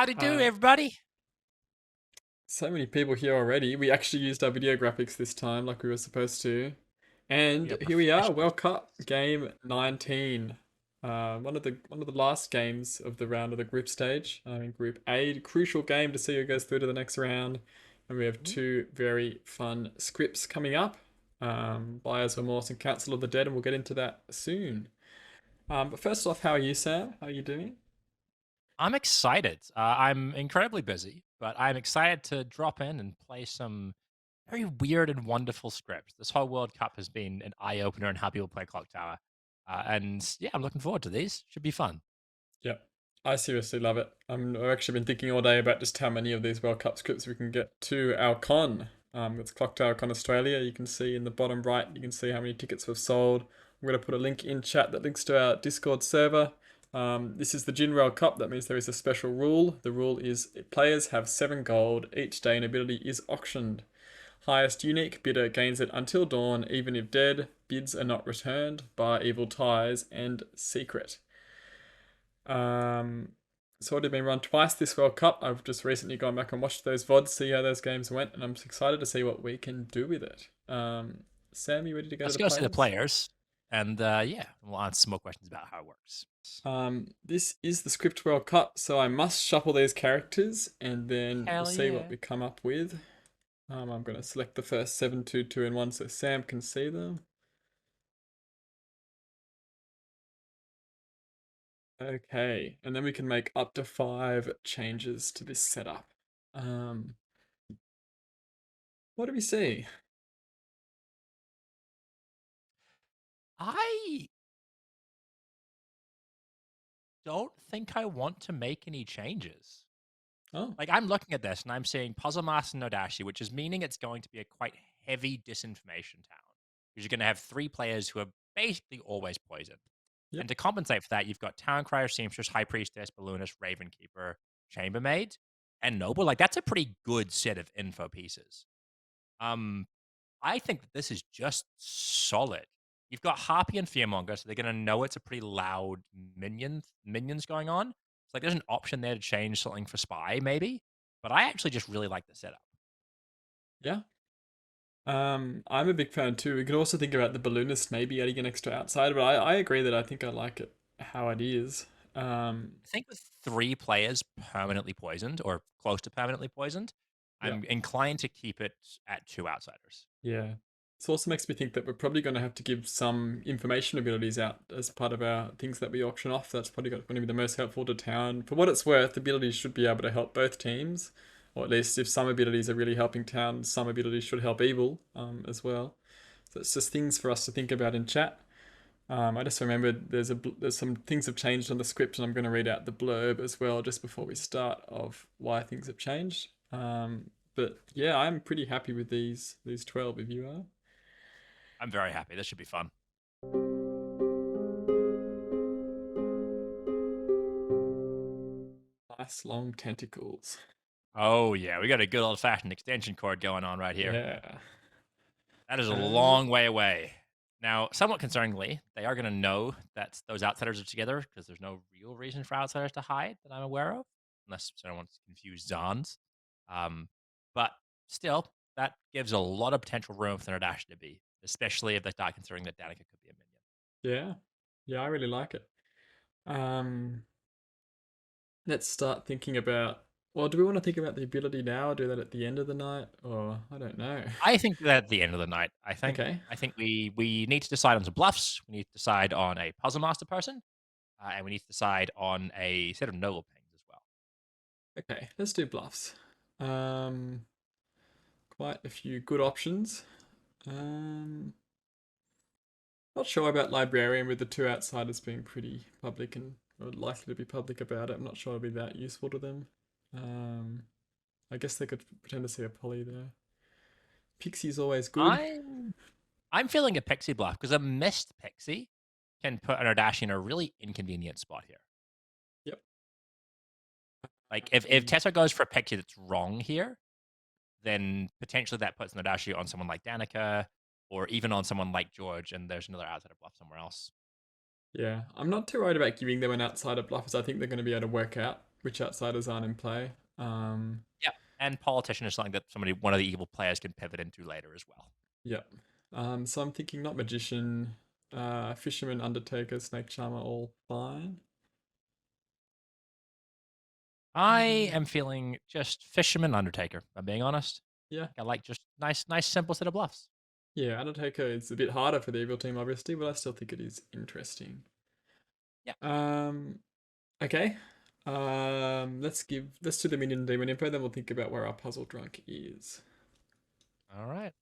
Howdy do, Hi. everybody. So many people here already. We actually used our video graphics this time, like we were supposed to. We And are here we are, professionals. World Cup game 19. One of the last games of the round of the group stage. In Group A, crucial game to see who goes through to the next round. And we have Mhm. two very fun scripts coming up. Buyer's Remorse and Council of the Dead, and we'll get into that soon. But first off, how are you, Sam? How are you doing? I'm excited. I'm incredibly busy, but I'm excited to drop in and play some very weird and wonderful scripts. This whole World Cup has been an eye opener in how people play Clocktower. And yeah, I'm looking forward to these. Should be fun. Yep. I seriously love it. I've actually been thinking all day about just how many of these World Cup scripts we can get to our con. It's Clocktower Con Australia. You can see in the bottom right, you can see how many tickets we've sold. I'm going to put a link in chat that links to our Discord server. This is the Gin World Cup. That means there is a special rule. The rule is players have 7 gold. Each day an ability is auctioned. Highest unique bidder gains it until dawn, even if dead. Bids are not returned. Bar evil ties and secret. It's already been run twice this World Cup. I've just recently gone back and watched those VODs, see how those games went, and I'm excited to see what we can do with it. Sam, you ready to go to Let's the go see the players? players. And yeah, we'll answer some more questions about how it works. This is the Script World Cup, so I must shuffle these characters, and then we'll Hell see what yeah. we come up with. I'm going to select the first 7, 2, 2, and 1 so Sam can see them. Okay, and then we can make up to 5 changes to this setup. Um, what do we see? I don't think I want to make any changes. Oh, Like, I'm looking at this and I'm seeing Puzzle Master Nodashi, which is meaning it's going to be a quite heavy disinformation town. Because you're going to have 3 players who are basically always poisoned. yep. And to compensate for that, you've got Town Crier, Seamstress, High Priestess, Balloonist, Raven Keeper, Chambermaid, and Noble. Like, that's a pretty good set of info pieces. Um, I think that this is just solid. You've got Harpy and Fearmonger, so they're going to know it's a pretty loud minions going on. It's like there's an option there to change something for Spy, maybe. But I actually just really like the setup. Yeah. I'm a big fan too. We could also think about the balloonist maybe adding an extra outside, but I agree that I think I like it how it is. I think with 3 players permanently poisoned or close to permanently poisoned, Yeah. I'm inclined to keep it at 2 outsiders. Yeah. This also makes me think that we're probably going to have to give some information abilities out as part of our things that we auction off. That's probably going to be the most helpful to town. For what it's worth, abilities should be able to help both teams, or at least if some abilities are really helping town, some abilities should help evil as well. So it's just things for us to think about in chat. I just remembered there's some things have changed on the script, and I'm going to read out the blurb as well just before we start of why things have changed. But yeah, I'm pretty happy with these 12. If you are, I'm very happy. This should be fun. nice long tentacles. Oh, yeah. We got a good old fashioned extension cord going on right here. Yeah. That is a Uh, long way away. Now, somewhat concerningly, they are going to know that those outsiders are together because there's no real reason for outsiders to hide that I'm aware of, unless someone wants to confuse Zons. Um, but still, that gives a lot of potential room for Nadash to be, especially if they start considering that Danica could be a minion. yeah, yeah, I really like it. Um, let's start thinking about. Well, do we want to think about the ability now, or do that at the end of the night, or I don't know. I think that at the end of the night, I think. Okay. I think we need to decide on some bluffs. We need to decide on a puzzle master person, and we need to decide on a set of noble pings as well. Okay, let's do bluffs. Um, quite a few good options. Um, Not sure about librarian with the 2 outsiders being pretty public and or likely to be public about it. I'm not sure it'll be that useful to them. Um, I guess they could pretend to see a poly there. Pixie's always good. I'm I'm feeling a pixie bluff because a missed pixie can put an Ardashian in a really inconvenient spot here. Yep. Like if Tessa goes for a pixie that's wrong here, then potentially that puts an Ardashir on someone like Danica or even on someone like George, and there's another outsider bluff somewhere else. Yeah, I'm not too worried about giving them an outsider bluff as I think they're going to be able to work out which outsiders aren't in play. Yeah, and politician is something that one of the evil players can pivot into later as well. Yeah. So I'm thinking not magician, fisherman, undertaker, snake charmer, all fine. I am feeling just fisherman undertaker. If I'm being honest. Yeah. I like just nice simple set of bluffs. Yeah, undertaker is a bit harder for the evil team, obviously, but I still think it is interesting. Yeah. Um, okay. Let's do the minion and demon info, then we'll think about where our puzzle drunk is. All right.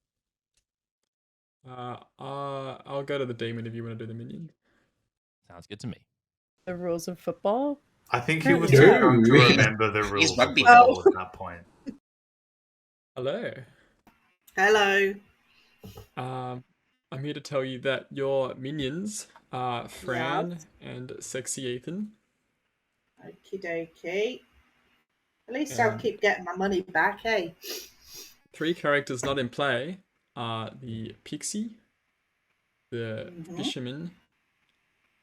I'll go to the demon if you want to do the minion. Sounds good to me. The rules of football. I think he was Yeah. too drunk to remember the rules of rugby. football at that point. Hello. Hello. I'm here to tell you that your minions are Fran Yes. and Sexy Ethan. Okie dokie. At least I'll keep getting my money back, hey? 3 characters not in play are the Pixie, the Fisherman,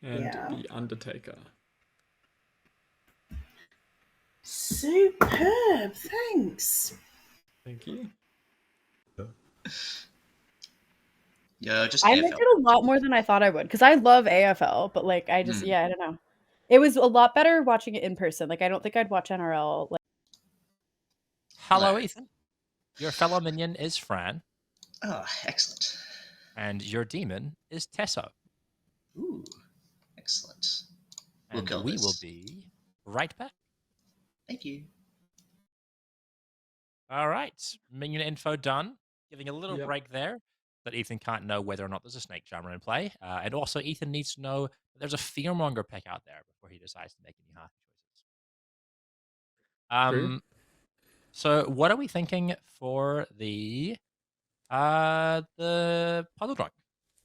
and the Undertaker. Superb, thanks. Thank you. Yeah, just I AFL. liked it a lot more than I thought I would because I love AFL, but like I just I don't know. It was a lot better watching it in person. Like I don't think I'd watch NRL. Like Hello, Ethan. Your fellow minion is Fran. Oh, excellent. And your demon is Tesso. Ooh, excellent. And we will be right back. Thank you. All right. Minion info done. Giving a little break there that Ethan can't know whether or not there's a snake charmer in play. And also, Ethan needs to know that there's a fearmonger pick out there before he decides to make any hard choices. True. So what are we thinking for the puzzle drunk?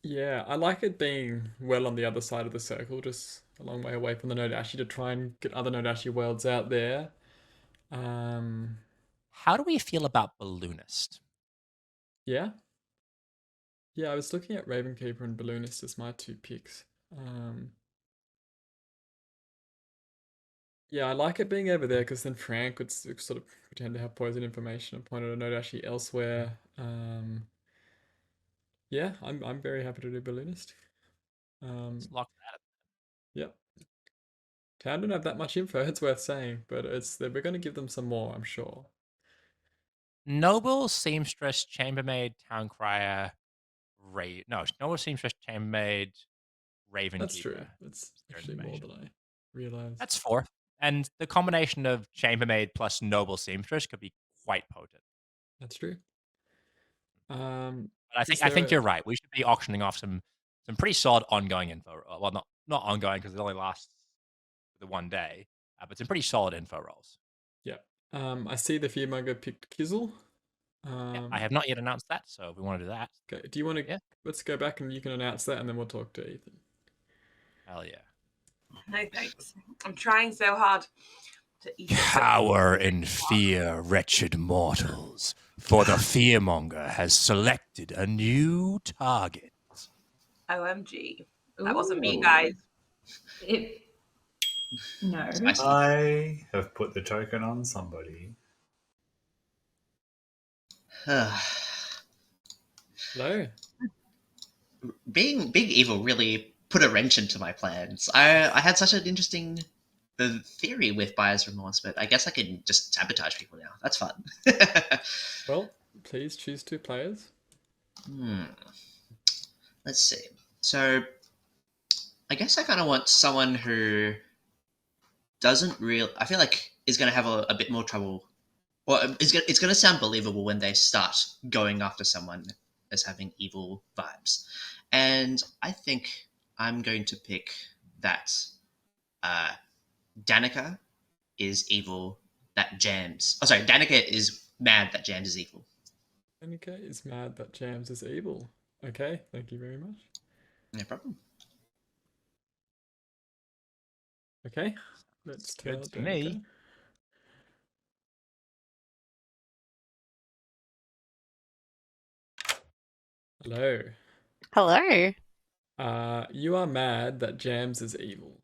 Yeah, I like it being well on the other side of the circle, just a long way away from the Nodashi to try and get other Nodashi worlds out there. How do we feel about Balloonist? Yeah. Yeah, I was looking at Ravenkeeper and Balloonist as my 2 picks. Yeah, I like it being over there because then Frank could sort of pretend to have poison information and point at a Nodashi elsewhere. Yeah, I'm very happy to do Balloonist. Let's lock that up. Yep. Town don't have that much info, it's worth saying, but we're going to give them some more, I'm sure. Noble, Seamstress, Chambermaid, Towncrier, Noble, Seamstress, Chambermaid, Ravenkeeper. That's true. That's actually more than I realized. That's 4. And the combination of Chambermaid plus Noble Seamstress could be quite potent. That's true. But I think you're right. We should be auctioning off some pretty solid ongoing info. Well, not ongoing because it only lasts the one day, but some pretty solid info rolls. Yeah. I see the Fearmonger picked Kizzle. I have not yet announced that, so if we want to do that. Okay. Do you want to? Let's go back and you can announce that, and then we'll talk to Ethan. Hell yeah. No thanks. I'm trying so hard to eat. Cower in fear, wretched mortals, for the fearmonger has selected a new target. OMG. That wasn't me, guys. No. I have put the token on somebody. Hello. Being evil really put a wrench into my plans. I had such an interesting theory with buyer's remorse, but I guess I can just sabotage people now. That's fun. Well, please choose 2 players. Let's see. So, I guess I kind of want someone who I feel like is going to have a bit more trouble. Well, it's going to sound believable when they start going after someone as having evil vibes. And I think I'm going to pick that Danica is evil, that Jams... Oh, sorry, Danica is mad that Jams is evil. Danica is mad that Jams is evil. Okay, thank you very much. No problem. Okay, let's tell Good to Danica. me. Hello. Hello. You are mad that Jams is evil.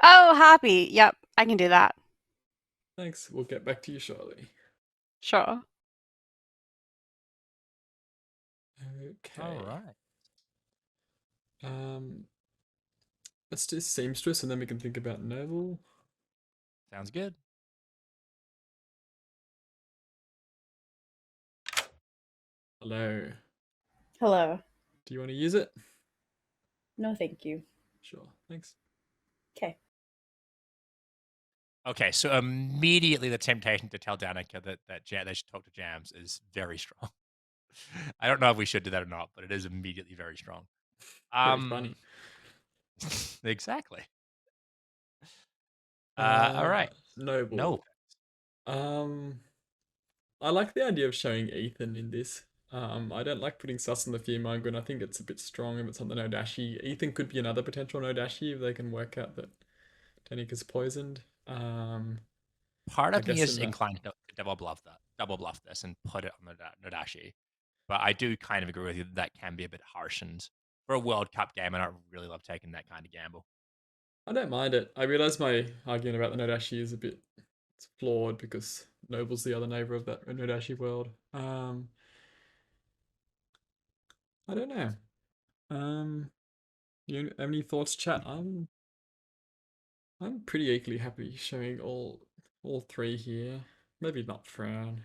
Oh, happy. Yep, I can do that. Thanks. We'll get back to you shortly. Sure. Okay. All right. Let's do seamstress, and then we can think about noble. Sounds good. Hello. Hello. Do you want to use it? No, thank you. Sure. Thanks. Okay. Okay, so immediately the temptation to tell Danica that they should talk to Jams is very strong. I don't know if we should do that or not, but it is immediately very strong. Very funny. Exactly. All right. Noble. No. I like the idea of showing Ethan in this. I don't like putting sus on the fearmonger, and I think it's a bit strong if it's on the Nodashi. Ethan could be another potential Nodashi if they can work out that Danika's poisoned. Part I of me guess is in that- inclined to double bluff this and put it on the Nodashi. But I do kind of agree with you that can be a bit harsh, and for a World Cup game, I don't really love taking that kind of gamble. I don't mind it. I realize my argument about the Nodashi is a bit flawed because Noble's the other neighbor of that Nodashi world. I don't know. You have any thoughts, chat? I'm pretty equally happy showing all three here. Maybe not Frown.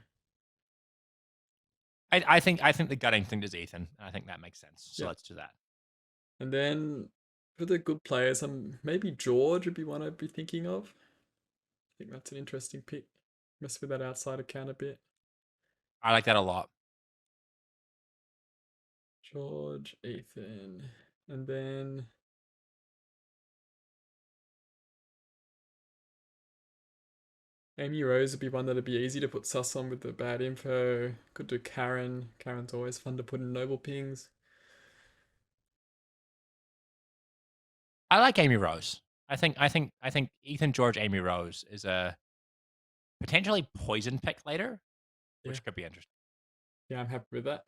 I think the gutting thing is Ethan. I think that makes sense. So Yeah. let's do that. And then for the good players, maybe George would be one I'd be thinking of. I think that's an interesting pick. Mess with that outside account a bit. I like that a lot. George, Ethan, and then Amy Rose would be one that'd be easy to put sus on with the bad info. Could do Karen. Karen's always fun to put in noble pings. I like Amy Rose. I think Ethan, George, Amy Rose is a potentially poison pick later, which Yeah. could be interesting. Yeah, I'm happy with that.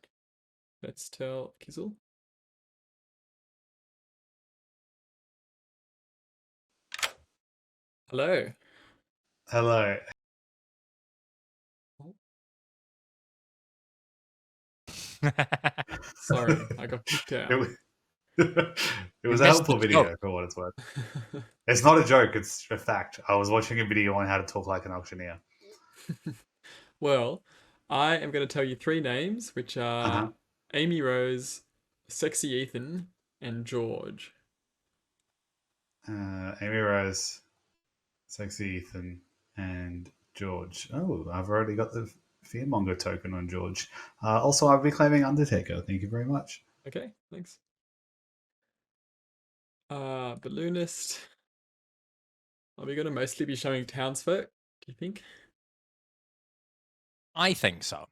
Let's tell Kizzle. Hello. Hello. Sorry, I got kicked out. It was a missed helpful the video joke. for what it's worth. It's not a joke, it's a fact. I was watching a video on how to talk like an auctioneer. Well, I am going to tell you three names, which are Uh-huh. Amy Rose, Sexy Ethan, and George. Amy Rose, Sexy Ethan, and George. Oh, I've already got the Fearmonger token on George. Also, I'll be claiming Undertaker. Thank you very much. Okay, thanks. Balloonist. Are we going to mostly be showing townsfolk, do you think? I think so.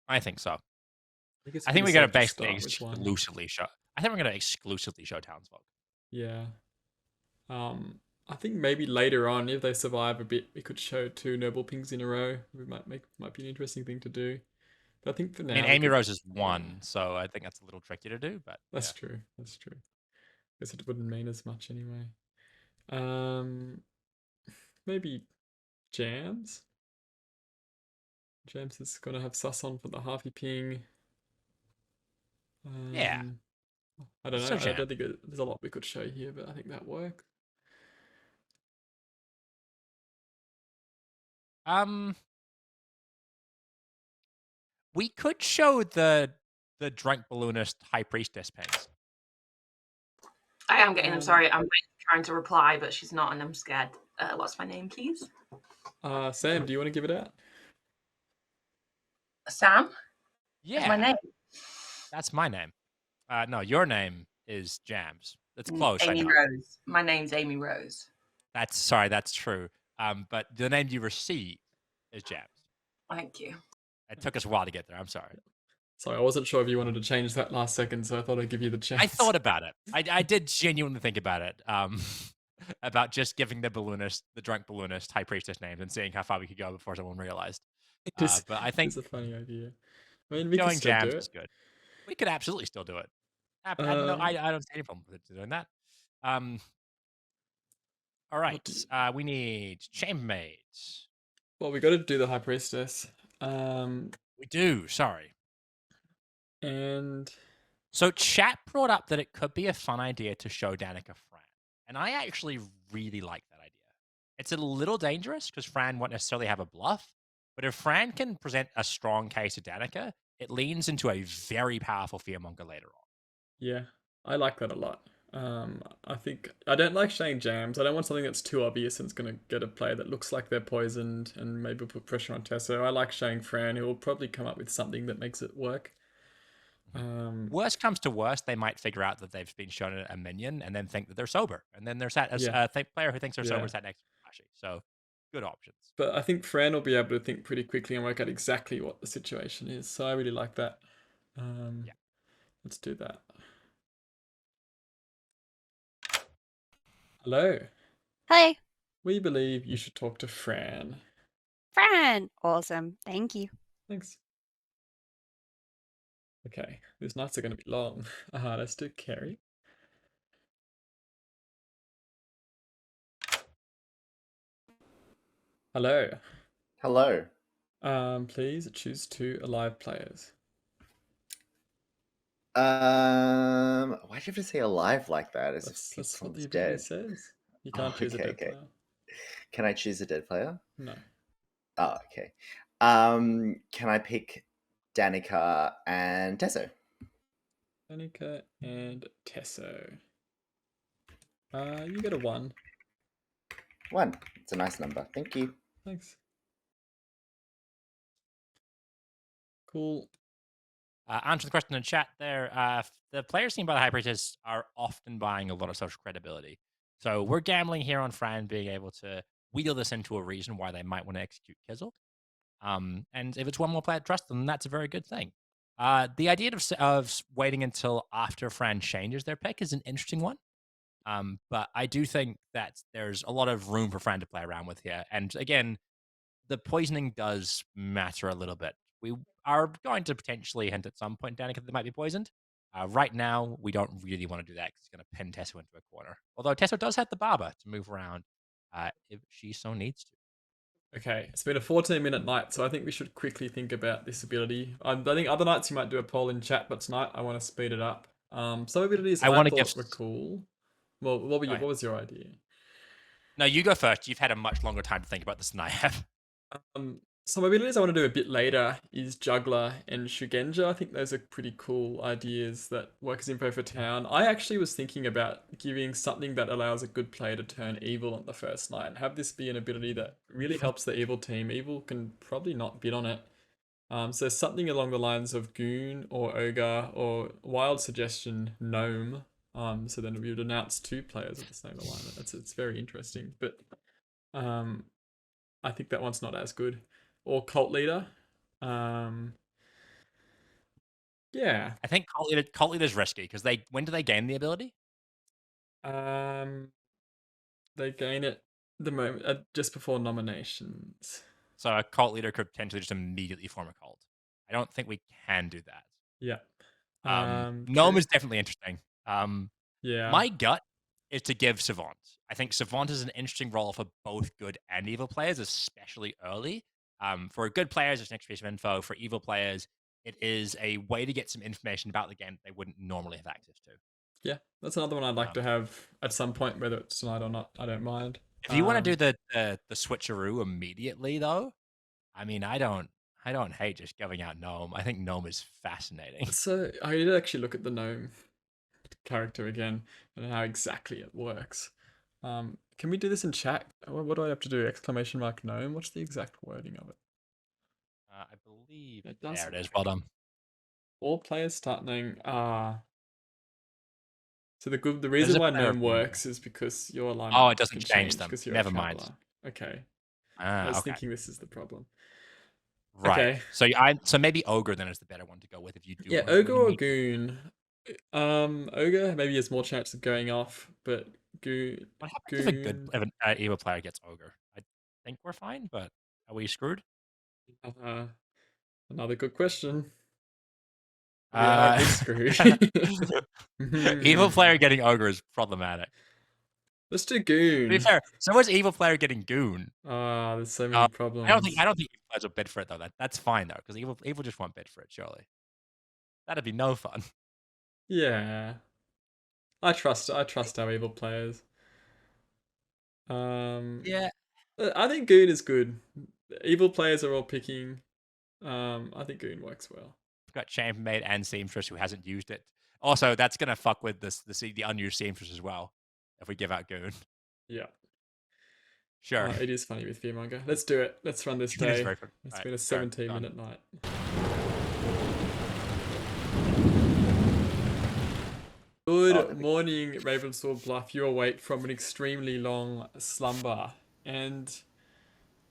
I think It's we're pretty going to safe basically start with one. exclusively show. I think we're going to exclusively show townsfolk. Yeah. I think maybe later on, if they survive a bit, we could show two noble pings in a row. We might be an interesting thing to do. But I think for now, I mean, we Amy could- Rose is one, so I think that's a little tricky to do. But That's true. That's true. Guess it wouldn't mean as much anyway. Maybe Jams. Jams is gonna have sus on for the Harvey ping. Yeah. I don't know. So I Jam. don't think there's a lot we could show here, but I think that works. We could show the drunk balloonist high priestess pins. I am getting them. Sorry, I'm trying to reply, but she's not, and I'm scared. What's my name, please? Sam, do you want to give it out? Sam? Yeah, That's my name. That's my name. No, your name is Jams. That's close. Amy I know. Rose. My name's Amy Rose. That's true. But the name you receive is Jams. Thank you. It took us a while to get there. I'm sorry. Sorry, I wasn't sure if you wanted to change that last second, so I thought I'd give you the chance. I thought about it. I did genuinely think about it. About just giving the drunk balloonist high priestess names and seeing how far we could go before someone realized. But I think it's a funny idea. I mean, we showing can still Jams do is it. good. We could absolutely still do it. I don't see any problem with doing that. All right. We need chambermaids. Well, we got to do the High Priestess. Um, We do. Sorry. and So chat brought up that it could be a fun idea to show Danica Fran, and I actually really like that idea. It's a little dangerous because Fran won't necessarily have a bluff, but if Fran can present a strong case to Danica, it leans into a very powerful fearmonger later on. yeah, I like that a lot. I think I don't like showing jams. I don't want something that's too obvious and it's going to get a player that looks like they're poisoned and maybe put pressure on Tessa. I like showing Fran, who will probably come up with something that makes it work. Worst comes to worst, they might figure out that they've been shown a minion and then think that they're sober, and then there's that Yeah. player who thinks they're sober Yeah. sat next to Flashy. So, good options. But I think Fran will be able to think pretty quickly and work out exactly what the situation is. So I really like that. Yeah. Let's do that. Hello. Hey, We believe you should talk to Fran. Fran. Awesome. Thank you. Thanks. Okay, these nights are going to be long. Let's do Carrie. Hello. Hello. Please choose 2 alive players. Why'd you have to say alive like that? As if That's what the someone's ability dead. says. You can't choose a okay, dead okay. player. Can I choose a dead player? No. Oh, okay. Can I pick Danica and Tesso? Danica and Tesso. You get a 1. 1. It's a nice number. Thank you. Thanks. Cool. Answer the question in chat there. The players seen by the High Priestess are often buying a lot of social credibility. So we're gambling here on Fran being able to wheel this into a reason why they might want to execute Kizzle. And if it's one more player trust them, that's a very good thing. The idea of waiting until after Fran changes their pick is an interesting one. But I do think that there's a lot of room for Fran to play around with here. And again, the poisoning does matter a little bit. We are going to potentially hint at some point, Danica, that they might be poisoned. Right now, we don't really want to do that because it's going to pin Tesso into a corner. Although Tesso does have the Barber to move around if she so needs to. Okay, it's been a 14-minute night, so I think we should quickly think about this ability. I think other nights you might do a poll in chat, but tonight I want to speed it up. Some abilities I thought were cool. Well, what was your idea? No, you go first. You've had a much longer time to think about this than I have. Some abilities I want to do a bit later is Juggler and Shugenja. I think those are pretty cool ideas that work as info for town. I actually was thinking about giving something that allows a good player to turn evil on the first night and have this be an ability that really helps the evil team. Evil can probably not bid on it. So something along the lines of Goon or Ogre or wild suggestion Gnome. So then we would announce 2 players of the same alignment. It's very interesting, but I think that one's not as good. Or Cult Leader. Yeah. I think Cult Leader's risky because when do they gain the ability? They gain it the moment just before nominations. So a Cult Leader could potentially just immediately form a cult. I don't think we can do that. Yeah. Gnome is definitely interesting. Yeah. My gut is to give Savant. I think Savant is an interesting role for both good and evil players, especially early. For good players, it's an extra piece of info. For evil players, it is a way to get some information about the game that they wouldn't normally have access to. Yeah, that's another one I'd like to have at some point, whether it's tonight or not. I don't mind. If you want to do the switcheroo immediately, though, I mean, I don't hate just giving out Gnome. I think Gnome is fascinating. So I need to actually look at the Gnome character again and how exactly it works. Can we do this in chat? What do I have to do? Exclamation mark Gnome? What's the exact wording of it? I believe it there it is. Well done. All players start knowing. So the reason why Gnome works is because your alignment. it doesn't change them. Never mind. Okay. I was thinking this is the problem. Right. Okay. So maybe Ogre then is the better one to go with if you do. Yeah, Ogre or Goon. Ogre maybe has more chance of going off, but Goon. What happens if an evil player gets Ogre? I think we're fine, but are we screwed? Another good question. We are a bit screwed. Evil player getting Ogre is problematic. Let's do To be Goon. fair, so was Evil Player getting Goon. Ah, there's so many problems. I don't think Evil Players will bid for it though. That's fine though, because Evil just won't bid for it. Surely, that'd be no fun. Yeah. I trust our evil players. Yeah, I think Goon is good. Evil players are all picking. I think Goon works well. we've got Chambermaid and Seamstress who hasn't used it. Also, that's gonna fuck with the unused Seamstress as well if we give out Goon. Yeah. Sure. It is funny with Fearmonger. Let's do it. Let's run this It is day. very fun. It's Alright, been a sure, 17-minute night. Good morning, Ravensword Bluff. You're awake from an extremely long slumber. And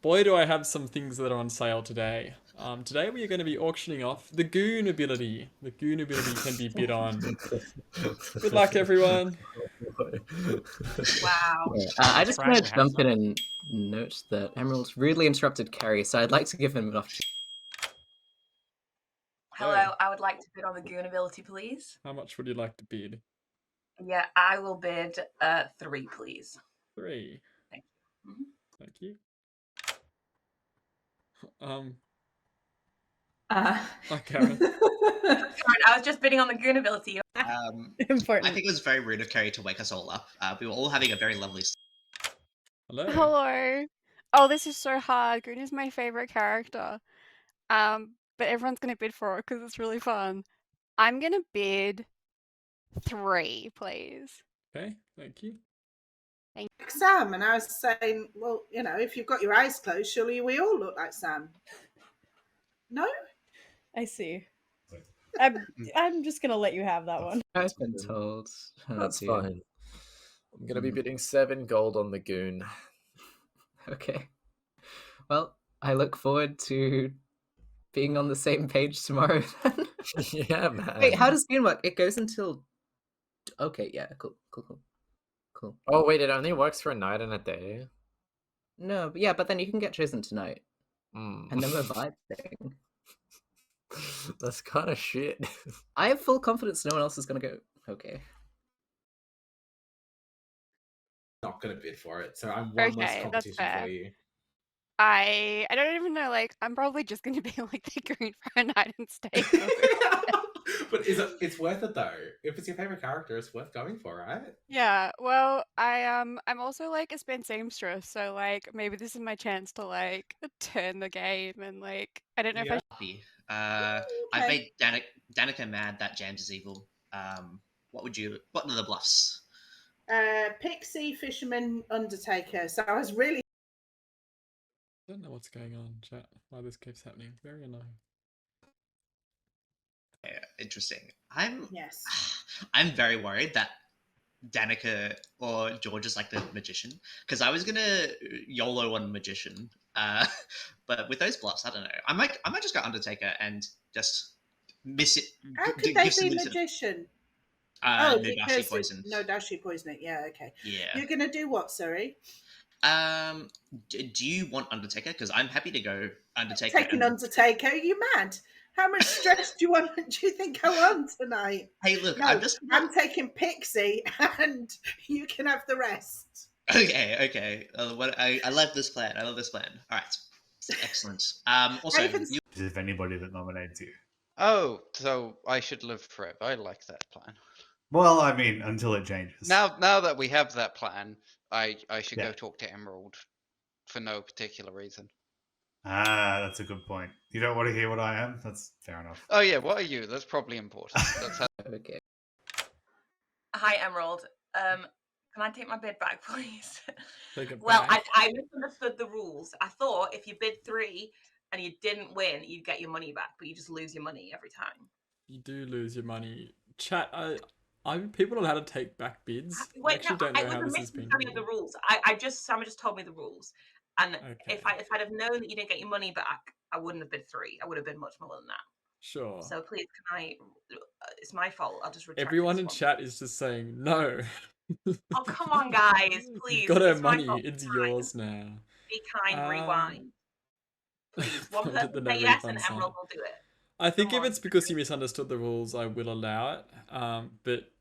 boy, do I have some things that are on sale today. Today we are going to be auctioning off the Goon ability. The Goon ability can be bid on. Good luck, everyone. Wow. I just want to Frank jump has in and note that Emerald rudely interrupted Carrie, so I'd like to give him an opportunity. Hello, I would like to bid on the Goon ability, please. How much would you like to bid? Yeah, I will bid 3, please. 3. Thank you. Mhm. Thank you. Karen. Sorry, I was just bidding on the Goon ability. Important. I think it was very rude of Kerry to wake us all up. We were all having a very lovely sleep. Hello. Hello. Oh, this is so hard. Goon is my favorite character. But everyone's gonna bid for it because it's really fun. I'm gonna bid 3, please. Okay, thank you. Sam, and I was saying, well, you know, if you've got your eyes closed, surely we all look like Sam. No? I see. I'm just gonna let you have that one. I've been told. That's dear. fine. I'm gonna be bidding 7 gold on the Goon. Okay. Well, I look forward to being on the same page tomorrow then. Yeah, man. Wait, how does Goon work? It goes until... Okay, yeah, cool. Oh wait, it only works for a night and a day. No, but yeah, but then you can get chosen tonight. Mm. And then we're vibing. That's kind of shit. I have full confidence no one else is gonna go. Okay. Not gonna bid for it, so I'm one less Okay, that's competition fair. for you. I don't even know, like, I'm probably just gonna be like the Goon for a night and stay. But it's worth it though. If it's your favorite character, it's worth going for, right? Yeah, well, I'm also like a spin seamstress, so like maybe this is my chance to like turn the game and like I don't know if I Happy. I've made Danica mad that James is evil. What are the bluffs? Pixie, Fisherman, Undertaker. So I was really... I don't know what's going on, chat. Why this keeps happening. Very annoying. Yeah, interesting. Yes. I'm very worried that Danica or George is like the magician, because I was gonna YOLO on magician, but with those bluffs, I don't know. I might just go Undertaker and just miss it. How could they be magician? No Dashi poison. No Dashi poison it. Yeah, okay. Yeah. You're gonna do what? Sorry. Do you want Undertaker? Because I'm happy to go Undertaker. Taking Undertaker? Are you mad? How much stress do you think I want tonight? Hey, look, no, I'm taking Pixie, and you can have the rest. Okay. I love this plan. All right, excellent. Also, if anybody that nominates you. Oh, so I should live forever. I like that plan. Well, I mean, until it changes. Now that we have that plan, I should go talk to Emerald for no particular reason. Ah, that's a good point. You don't want to hear what I am? That's fair enough. Oh yeah, what are you? That's probably important. That's how... Okay. Hi, Emerald. Can I take my bid back, please? Take it Well, back. I misunderstood the rules. I thought if you bid 3 and you didn't win, you'd get your money back, but you just lose your money every time. You do lose your money. Chat, people know how to take back bids. Wait, I actually don't know how this has been. Of the rules. Sam just told me the rules, and if I'd have known that you didn't get your money back, I wouldn't have bid 3. I would have been much more than that. Sure. So please, can I? It's my fault. I'll just retract. Everyone in chat is just saying no. Oh come on, guys! Please. You've got her it's my money. fault. It's yours now. Be kind. Rewind. Please. One The person no say yes, refund and sign. Emerald will do it. I think if it's because you misunderstood the rules, I will allow it. But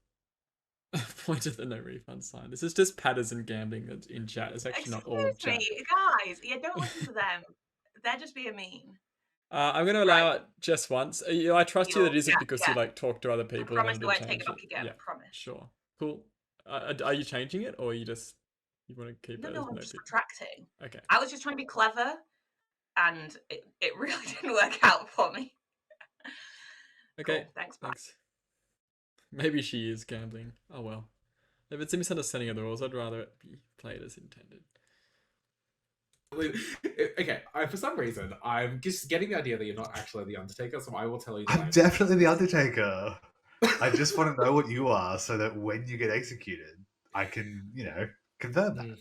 Point at the no refund sign. This is just Patterson gambling that's in chat. It's actually not all Excuse chat. me, guys. Yeah, don't listen to them. They're just being mean. I'm going to allow it just once. I trust you that it isn't Yeah, because yeah. you like talk to other I people promise and I then won't to take change it back again. Yeah, I promise. sure. Cool. Are you changing it, or you want to keep it No, as I'm no just bid? retracting. Okay. I was just trying to be clever, and it really didn't work out for me. Okay. Cool. Thanks, bye. Thanks. Maybe she is gambling. Oh well. If it's a misunderstanding of the rules, I'd rather it be played as intended. Okay, for some reason, I'm just getting the idea that you're not actually the Undertaker, so I will tell you that I'm definitely the Undertaker. I just want to know what you are so that when you get executed, I can, confirm that.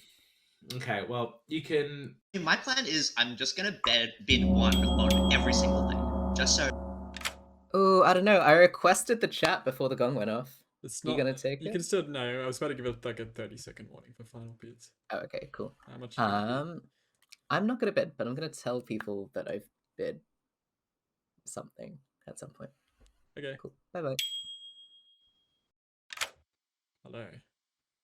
Okay, well, you can... My plan is I'm just going to bid 1 on every single thing, just so... Oh, I don't know. I requested the chat before the gong went off. It's You not. gonna take You it? can still no. I was about to give it like a 30-second warning for final bids. Oh, okay, cool. How much? You gonna bid? I'm not gonna bid, but I'm gonna tell people that I've bid something at some point. Okay. Cool. Bye bye. Hello.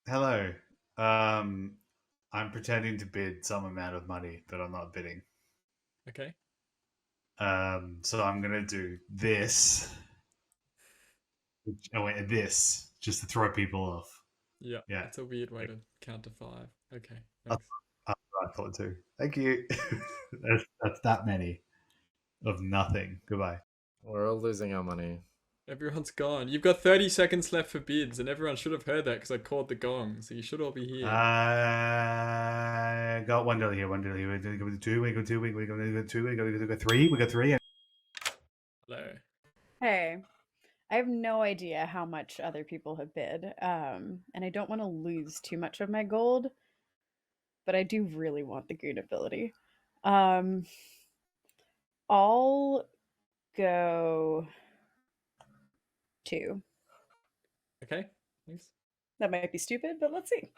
Hello. I'm pretending to bid some amount of money, but I'm not bidding. Okay. So I'm gonna do this. This just to throw people off. Yeah. Yeah. It's a weird way to count to 5. Okay. I thought too. Thank you. that's that many of nothing. Goodbye. We're all losing our money. Everyone's gone. You've got 30 seconds left for bids, and everyone should have heard that because I called the gong. So you should all be here. I got $1 here. $1 here. We're going to go 2. We go 2. We go 2. We go 3. We got 3. Hello. Hey, I have no idea how much other people have bid, and I don't want to lose too much of my gold, but I do really want the goon ability. I'll go 2. Okay. Thanks. That might be stupid, but let's see.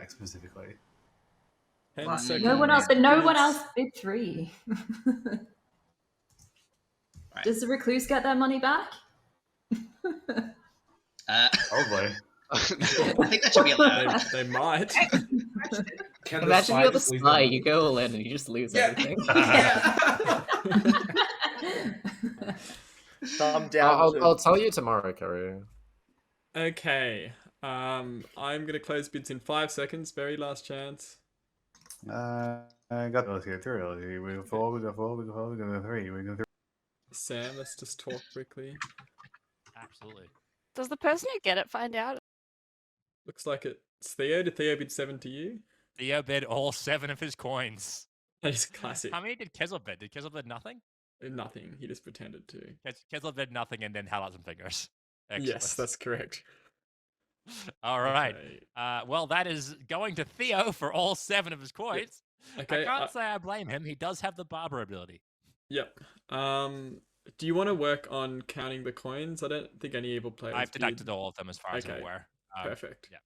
Specifically. 10 seconds. No one else, but no one bids. else bid 3. Does the recluse get their money back? Probably. I think that should be allowed. They might. Imagine you're the spy, you go all in and you just lose everything. I'll tell you tomorrow, Kerry. Okay. I'm gonna close bids in 5 seconds. Very last chance. I got those here. 3. We go 4. We go 4. We go 4. We go 3. We go 3. Sam, let's just talk quickly. Absolutely. Does the person who get it find out? Looks like it's Theo. Did Theo bid 7 to you? Theo bid all 7 of his coins. That is classic. How many did Kessel bid? Did Kessel bid nothing? Nothing. He just pretended to. Kessel bid nothing and then held out some fingers. Excellent. Yes, that's correct. All right. Okay. Well, that is going to Theo for all 7 of his coins. Okay, I can't say I blame him. He does have the barber ability. Yep. Do you want to work on counting the coins? I don't think any evil players. I've deducted all of them as far as I'm Okay, aware. perfect. Yeah,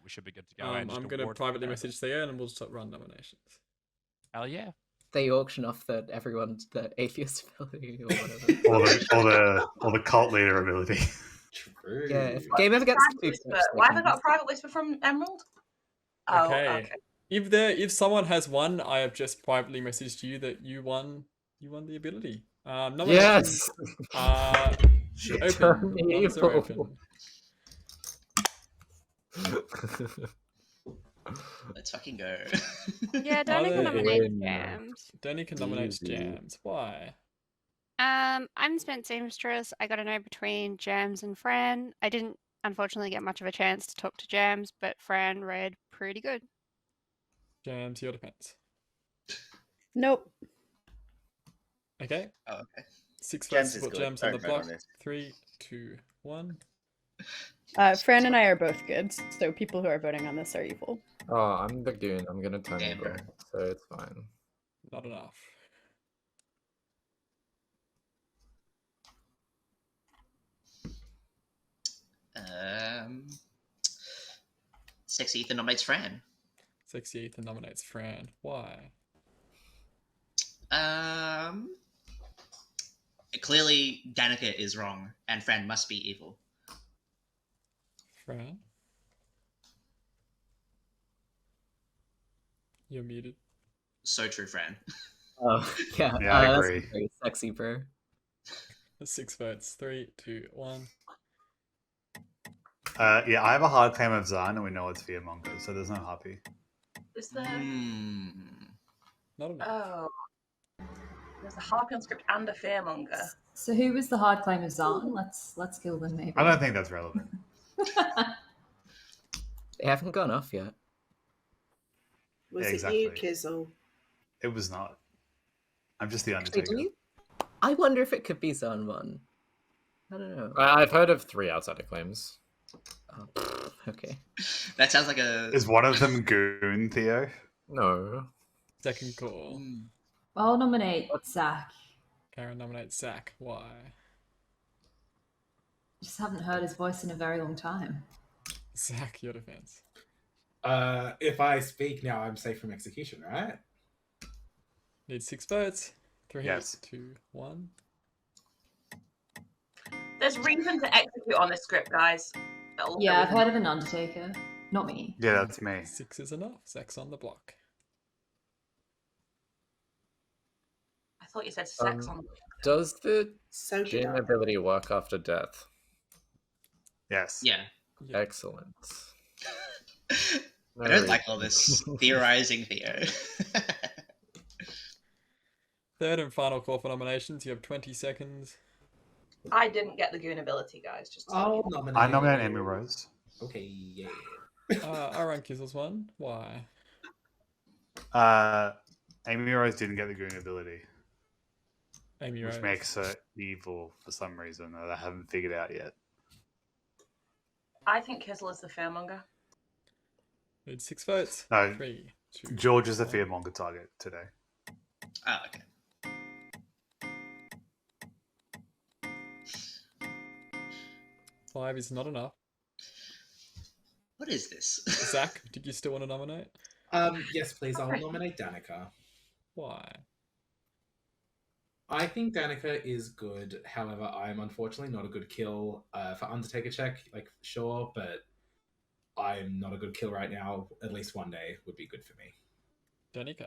we should be good to go. I'm And just going to award privately the message Theo and we'll start run nominations. Hell yeah. They auction off the atheist ability or whatever. or the cult leader ability. True. Yeah, if game ever gets too close, Why have I got a private whisper from Emerald? Oh, okay. If someone has won, I have just privately messaged you that you won the ability. Nominations are open. Noms are open. Let's fucking go. Yeah, Danny can nominate Jams. Danny can nominate Jams. Why? I'm spent seamstress. I got to know between Jams and Fran. I didn't unfortunately get much of a chance to talk to Jams, but Fran read pretty good. Jams, your defense. Nope. Okay. Oh, okay. 6 Jams votes is to put good. Jams on the Don't vote on block. this. 3, 2, 1. Fran and I are both good, so people who are voting on this are evil. Oh, I'm the goon. I'm gonna turn evil, so it's fine. Not enough. Sexy Ethan nominates Fran. Sexy Ethan nominates Fran. Why? Clearly Danica is wrong, and Fran must be evil. Fran? You're muted. So true, Fran. Oh, yeah. Yeah, I That's agree. very sexy, bro. 6 votes. 3, 2, 1. Yeah, I have a hard claim of Zan, and we know it's Fearmonger, so there's no happy. Is there? Not enough. Oh. There's a Harpion script and a Fearmonger. So who was the hard claim of Zan? Let's kill them maybe. I don't think that's relevant. They haven't gone off yet. Was Yeah, it you, exactly. Kizzle? It was not. I'm just the Actually, Undertaker. I wonder if it could be Zan 1. I don't know. I've heard of 3 outsider claims. Oh, okay. That sounds like a. Is one of them Goon, Theo? No. Second call. I'll nominate Zach. Karen nominates Zach. Why? Just haven't heard his voice in a very long time. Zach, your defense. If I speak now, I'm safe from execution, right? Need 6 votes. 3, Yes. 2, 1. There's reason to execute on this script, guys. Yeah, I've heard of an Undertaker. Not me. Yeah, that's me. 6 is enough. Zach's on the block. I thought you said sex on. Does the So did Jin I. ability work after death? Yes. Yeah. Excellent. I don't like all this theorizing, Theo. Third and final call for nominations. You have 20 seconds. I didn't get the goon ability, guys. Just to I'll let you know. nominate. I nominate Amy Rose. Okay, yeah. I run Kizzle's one. Why? Amy Rose didn't get the Goon ability, Amy which Rose. makes her evil for some reason that I haven't figured out yet. I think Kizzle is the Fearmonger. Need 6 votes. No, 3, 2. George is the Fearmonger target today. Oh, okay. 5 is not enough. What is this? Zach, did you still want to nominate? Yes, please. I'll nominate Danica. Why? I think Danica is good. However, I'm unfortunately not a good kill for Undertaker check. Like, sure, but I'm not a good kill right now. At least one day would be good for me. Danica.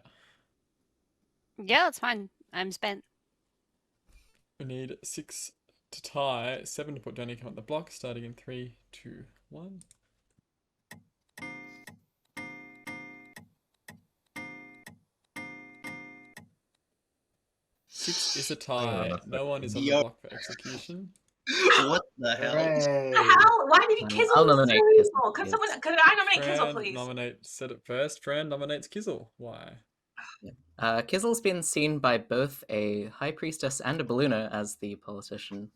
Yeah, that's fine. I'm spent. We need 6 to tie, 7 to put Danica on the block, starting in 3, 2, 1. Six is a tie. No one is on the block for execution. What the hell? What the hell? Why did you Kizzle? I'll nominate Kizzle. Can someone? Can I nominate Kizzle, Fran please? said it first. Fran nominates Kizzle. Why? Kizzle's been seen by both a High Priestess and a Ballooner as the politician.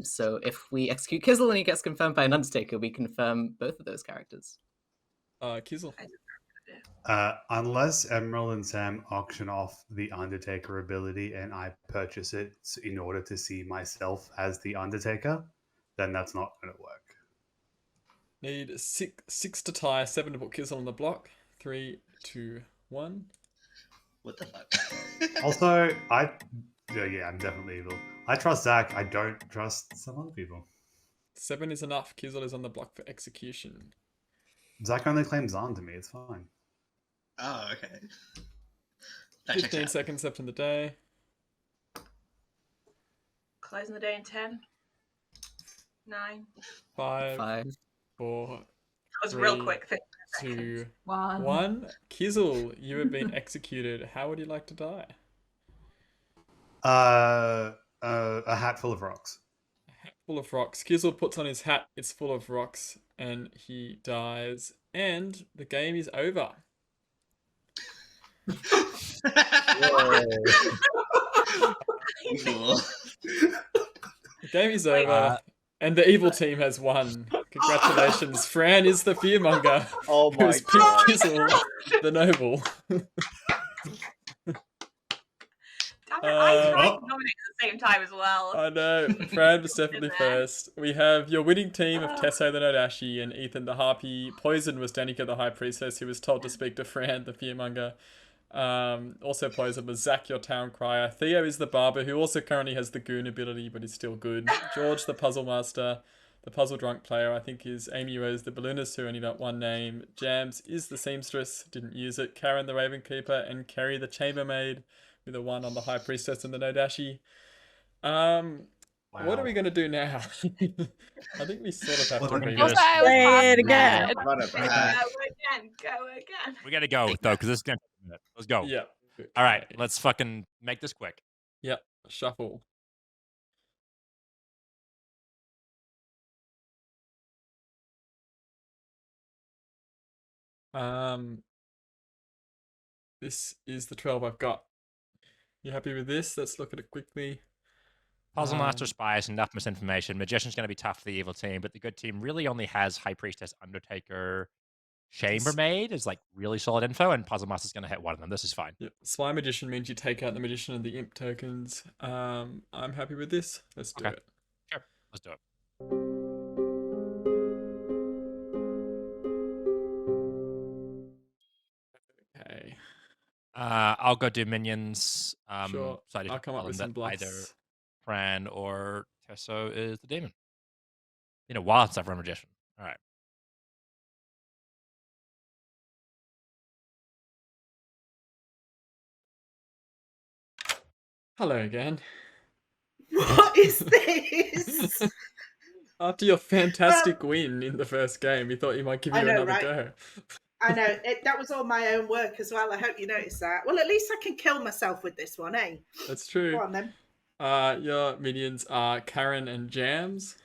So if we execute Kizzle and he gets confirmed by an Undertaker, we confirm both of those characters. Kizzle. Unless Emerald and Sam auction off the Undertaker ability and I purchase it in order to see myself as the Undertaker, then that's not going to work. Need six to tie, 7 to put Kizzle on the block. 3, 2, 1. What the fuck? Also, yeah, I'm definitely evil. I trust Zach. I don't trust some other people. 7 is enough. Kizzle is on the block for execution. Zach only claims on to me. It's fine. Oh, okay. That checks 15 out. seconds left in the day. Closing the day in 10, 9. 5, 4, That was real 3, quick. 2, One. 1. Kizzle, you have been executed. How would you like to die? A hat full of rocks. A hat full of rocks. Kizzle puts on his hat. It's full of rocks, and he dies. And the game is over. Cool. The game is over, and the evil team has won. Congratulations, Fran is the fearmonger. Oh my who's picked God. Kizzle, the noble. I tried to nominate at the same time as well. I know. Fran was definitely first. We have your winning team of Tesso the Nodashi and Ethan the Harpy. Poison was Danica the High Priestess, who was told to speak to Fran the Fearmonger. Also Poison was Zach, your Town Crier. Theo is the Barber, who also currently has the Goon ability, but is still good. George the Puzzle Master. The puzzle drunk player, I think, is Amy Rose the balloonist, who only got one name. Jams is the seamstress, didn't use it. Karen the raven keeper, and Kerry the chambermaid, with a 1 on the high priestess and the no dashi. What are we going to do now? I think we sort of have to read Also, I was Say it passed again. mad. Go again. Go again. We gotta go though, because this is gonna take a minute. Let's go. Yeah. All right, let's fucking make this quick. Yep. Shuffle. This is the 12 I've got. You happy with this? Let's look at it quickly. Puzzle Master Spies, enough misinformation. Magician's going to be tough for the evil team, but the good team really only has High Priestess, Undertaker, Chambermaid is like really solid info, and Puzzle Master's going to hit one of them. This is fine. Yep. Spy Magician means you take out the Magician and the Imp tokens. I'm happy with this. Let's do it. Sure, let's do it. Okay. I'll go do minions. Sure. So I just I'll come up tell with them some that either bluffs. Fran or Tesso is the demon. Wild stuff for a magician. All right. Hello again. What is this? After your fantastic win in the first game, we thought you might give you I know, another right? go. I know, that was all my own work as well. I hope you noticed that. Well, at least I can kill myself with this one, eh? That's true. Go on then. Your minions are Karen and Jams.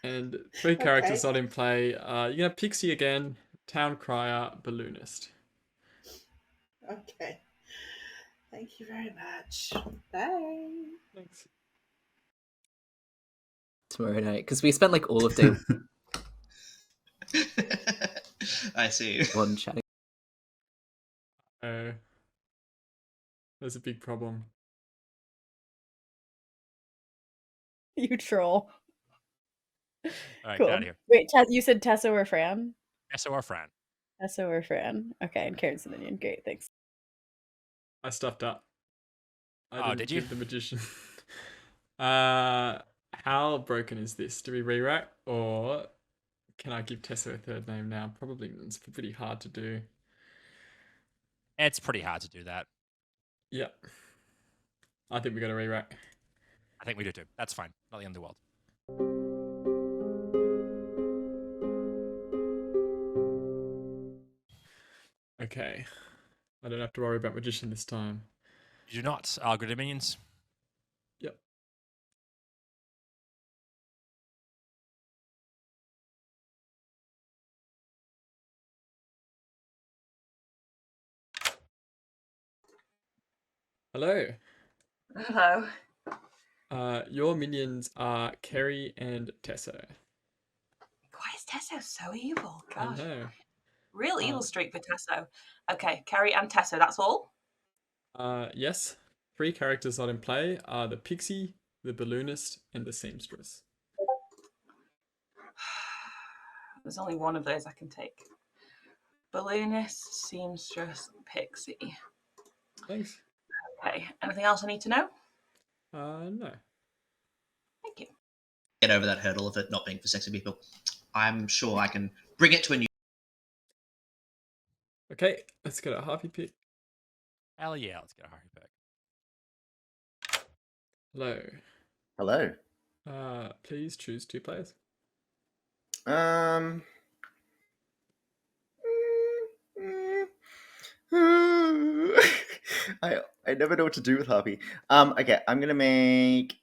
And 3 characters not in play. You're going to Pixie again, Town Crier, Balloonist. Okay. Thank you very much. Bye. Thanks. Tomorrow night, because we spent like all of day I see. one chatting. There's a big problem. You troll. All right, Cool. get out of here. Wait, you said Tesso or Fran? Tesso or Fran. Tesso or Fran. Okay, and Karen's the minion. Great, thanks. I stuffed up. I Oh, didn't did you? give the magician. How broken is this? Do we rewrite, or can I give Tessa a third name now? Probably it's pretty hard to do. It's pretty hard to do that. Yeah. I think we got to rewrite. I think we do too. That's fine. Not the end of the world. Okay. I don't have to worry about magician this time. You do not. I'll go to minions. Yep. Hello. Hello. Your minions are Kerry and Tesso. Why is Tesso so evil? I Gosh. know. Real evil streak for Tesso. Okay, Kerry and Tesso, that's all? Yes. 3 characters not in play are the Pixie, the Balloonist, and the Seamstress. There's only one of those I can take. Balloonist, Seamstress, Pixie. Thanks. Okay, anything else I need to know? No. Thank you. Get over that hurdle of it not being for sexy people. I'm sure I can bring it to a new. Okay, let's get a Harpy pick. Hell yeah, let's get a Harpy pick. Hello. Hello. Please choose 2 players. I never know what to do with Harpy. Okay, I'm gonna make.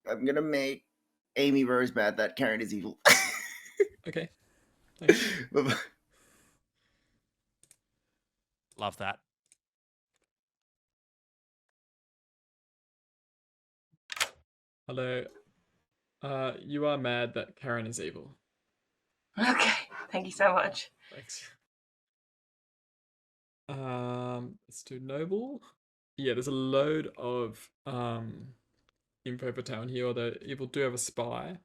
I'm gonna make Amy Rose mad that Karen is evil. Okay. Bye-bye. Love that. Hello. You are mad that Karen is evil. Okay, thank you so much. Thanks. Let's do Noble. Yeah, there's a load of info per town here, although evil do have a spy.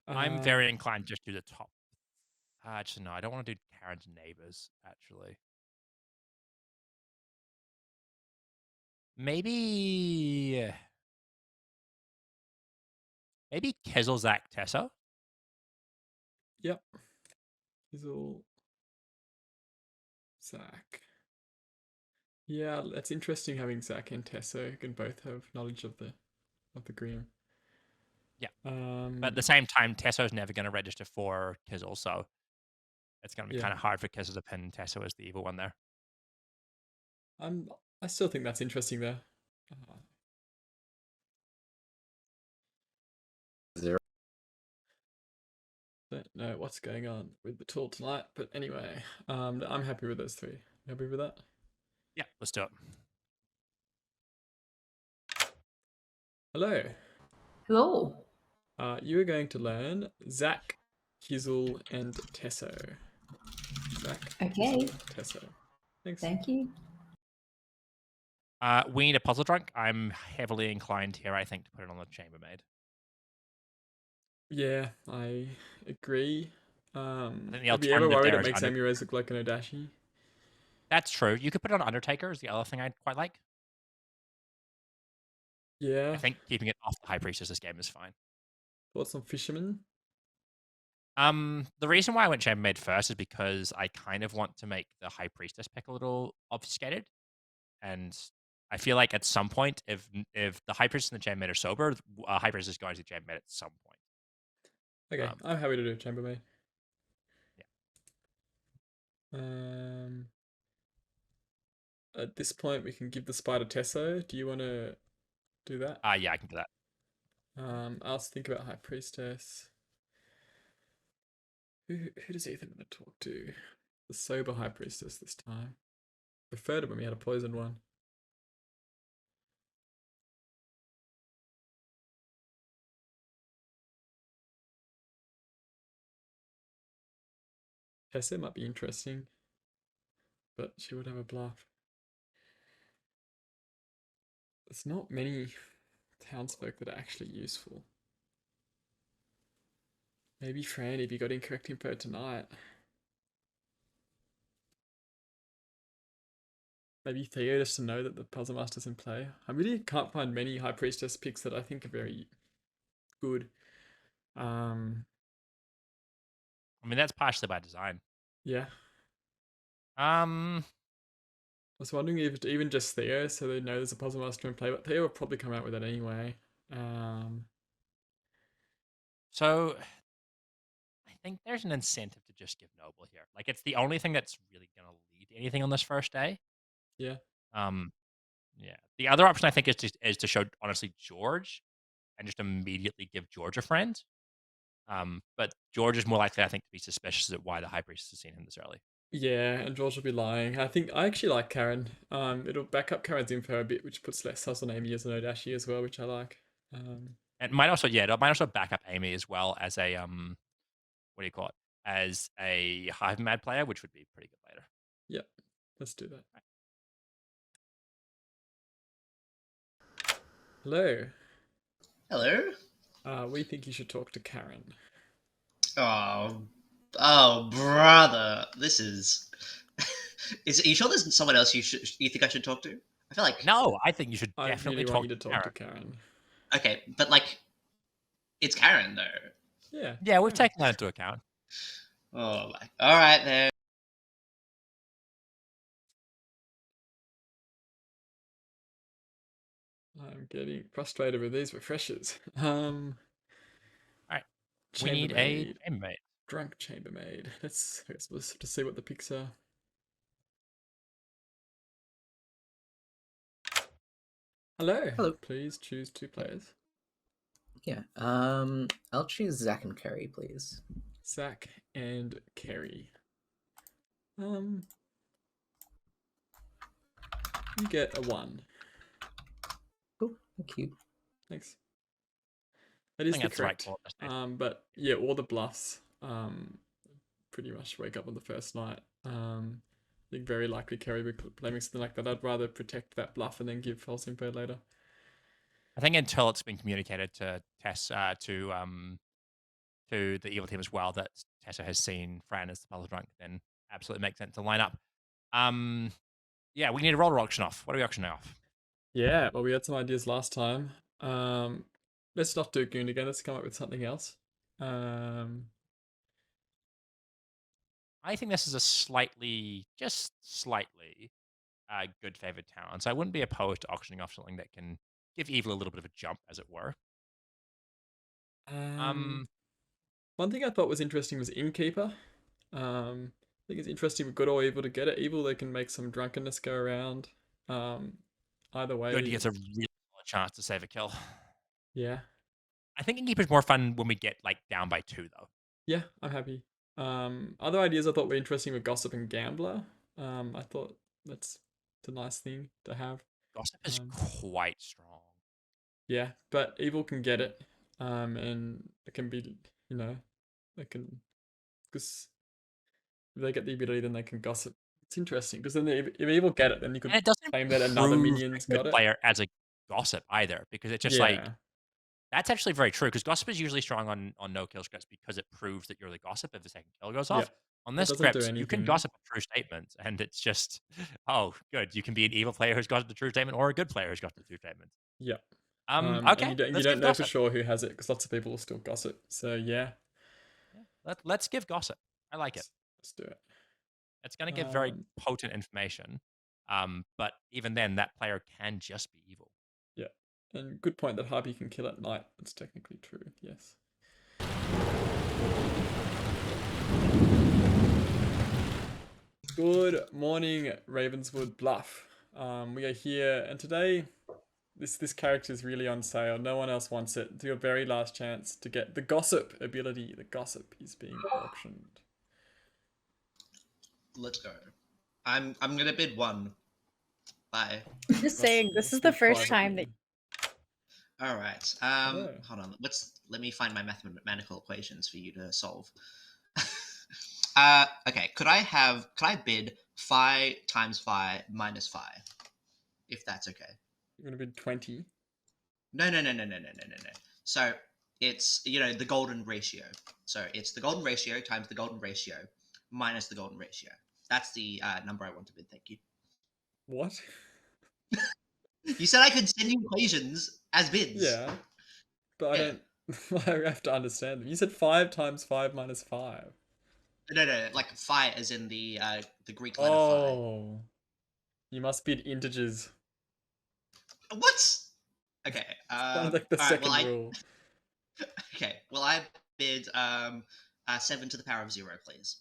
I'm very inclined just to do the top. Actually, no, I don't want to do Karen's neighbors, actually. maybe Kizzle, Zach, Tessa. Yep. Kizzle, Zach. Yeah, that's interesting having Zach and Tessa who can both have knowledge of the Grim. Yeah. But at the same time, Tesso's never going to register for Kizzle, so it's going to be kind of hard for Kizzle to pin Tesso as the evil one there. I still think that's interesting there. Zero. Don't know what's going on with the tool tonight, but anyway, I'm happy with those three. Happy with that? Yeah, let's do it. Hello. Hello. You are going to learn Zach, Kizzle, and Tesso. Zach, Okay. Kizzle, Tesso. Thanks. Thank you. We need a puzzle drunk. I'm heavily inclined here, I think, to put it on the chambermaid. Yeah, I agree. think the Have you ever alternative worried there it is makes Amy Rose look like an Odashi? That's true. You could put it on Undertaker is the other thing I'd quite like. Yeah. I think keeping it off the High Priestess this game is fine. Thoughts on Fisherman? The reason why I went chambermaid first is because I kind of want to make the High Priestess pick a little obfuscated. And I feel like at some point, if the High Priestess and the chambermaid are sober, High Priestess is going to the chambermaid at some point. Okay, I'm happy to do chambermaid. Yeah. At this point, we can give the spider Tesso. Do you want to do that? Yeah, I can do that. I'll think about High Priestess. Who does Ethan want to talk to? The sober High Priestess this time. Preferred it when we had a poisoned one. Tessa might be interesting, but she would have a bluff. There's not many townsfolk that are actually useful. Maybe Fran if you got incorrect info tonight. Maybe Theo just to know that the Puzzle Master's in play. I really can't find many High Priestess picks that I think are very good. I mean, that's partially by design. Yeah. I was wondering if even just Theo, so they know there's a Puzzle Master in play, but Theo will probably come out with that anyway. So I think there's an incentive to just give Noble here. Like, it's the only thing that's really going to lead to anything on this first day. Yeah. Yeah. The other option I think is to show honestly George, and just immediately give George a friend. But George is more likely, I think, to be suspicious of why the High Priestess has seen him this early. Yeah, and George will be lying. I actually like Karen. It'll back up Karen's info a bit, which puts less sus on Amy as an Odashi as well, which I like. It might also back up Amy as well as a what do you call it? As a Hive Mad player, which would be pretty good later. Yep, let's do that. Hello. Hello. We think you should talk to Karen. Oh, brother, this is. Are you sure there's someone else you think I should talk to? I feel like no. I think you should I definitely really want you to talk to Karen. Okay, but like, it's Karen though. Yeah. Yeah, we've taken that into account. Oh my! All right then. I'm getting frustrated with these refreshers. All right. We need a chambermaid. Drunk chambermaid. Let's have to see what the picks are. Hello. Hello. Please choose 2 players. Yeah. I'll choose Zach and Kerry, please. Zach and Kerry. You get a 1. Oh, thank you. Thanks. That is the correct. But yeah, all the bluffs pretty much wake up on the first night. I think very likely Kerry would be claiming something like that. I'd rather protect that bluff and then give false info later. I think until it's been communicated to Tess to the evil team as well that Tessa has seen Fran as the puzzle drunk, then absolutely makes sense to line up. Yeah, we need to roll our auction off. What are we auctioning off? Yeah, well, we had some ideas last time. Let's not do Goon again. Let's come up with something else. I think this is a slightly, just slightly, good favored town. So I wouldn't be opposed to auctioning off something that can give evil a little bit of a jump, as it were. One thing I thought was interesting was Innkeeper. I think it's interesting with good or evil to get it. Evil, they can make some drunkenness go around. Either way. Good, he gets a really solid chance to save a kill. Yeah. I think Innkeeper's more fun when we get like down by 2, though. Yeah, I'm happy. Other ideas I thought were interesting with Gossip and Gambler. I thought it's a nice thing to have. Gossip is quite strong. Yeah, but evil can get it, and it can be, they can, because if they get the ability, then they can gossip. It's interesting because then if evil get it, then you could And it doesn't claim that another prove minion's a good got it. player as a gossip either, because it's just like Yeah. that's actually very true. Because gossip is usually strong on no kill scripts because it proves that you're the gossip if the second kill goes off. On It this doesn't do script, you can anything. gossip a true statement, and it's just good. You can be an evil player who's gossiped the true statement, or a good player who's gossiped the true statement. Yeah. Okay. And you don't know for sure who has it because lots of people will still gossip. So yeah. Let's give gossip. I like it. Let's do it. It's going to give very potent information, but even then, that player can just be evil. Yeah, and good point that Harpy can kill at night. That's technically true. Yes. Good morning, Ravenswood Bluff. We are here, and today, this character is really on sale. No one else wants it. It's your very last chance to get the Gossip ability. The Gossip is being auctioned. Let's go. I'm gonna bid 1. Bye. I'm just saying, this is the first time that. All right. Hold on. Let me find my mathematical equations for you to solve. Okay. Could I bid 5 times 5 minus 5? If that's okay. You're gonna bid 20. No. So it's the golden ratio. So it's the golden ratio times the golden ratio minus the golden ratio. That's the number I want to bid. Thank you. What? You said I could send you equations as bids. Yeah, but I don't. I have to understand them. You said 5 times 5 minus 5. No, like phi as in the Greek letter Oh, you must bid integers. phi. What? Okay. Sounds like the second rule. Okay. Well, I bid 7 to the power of 0, please.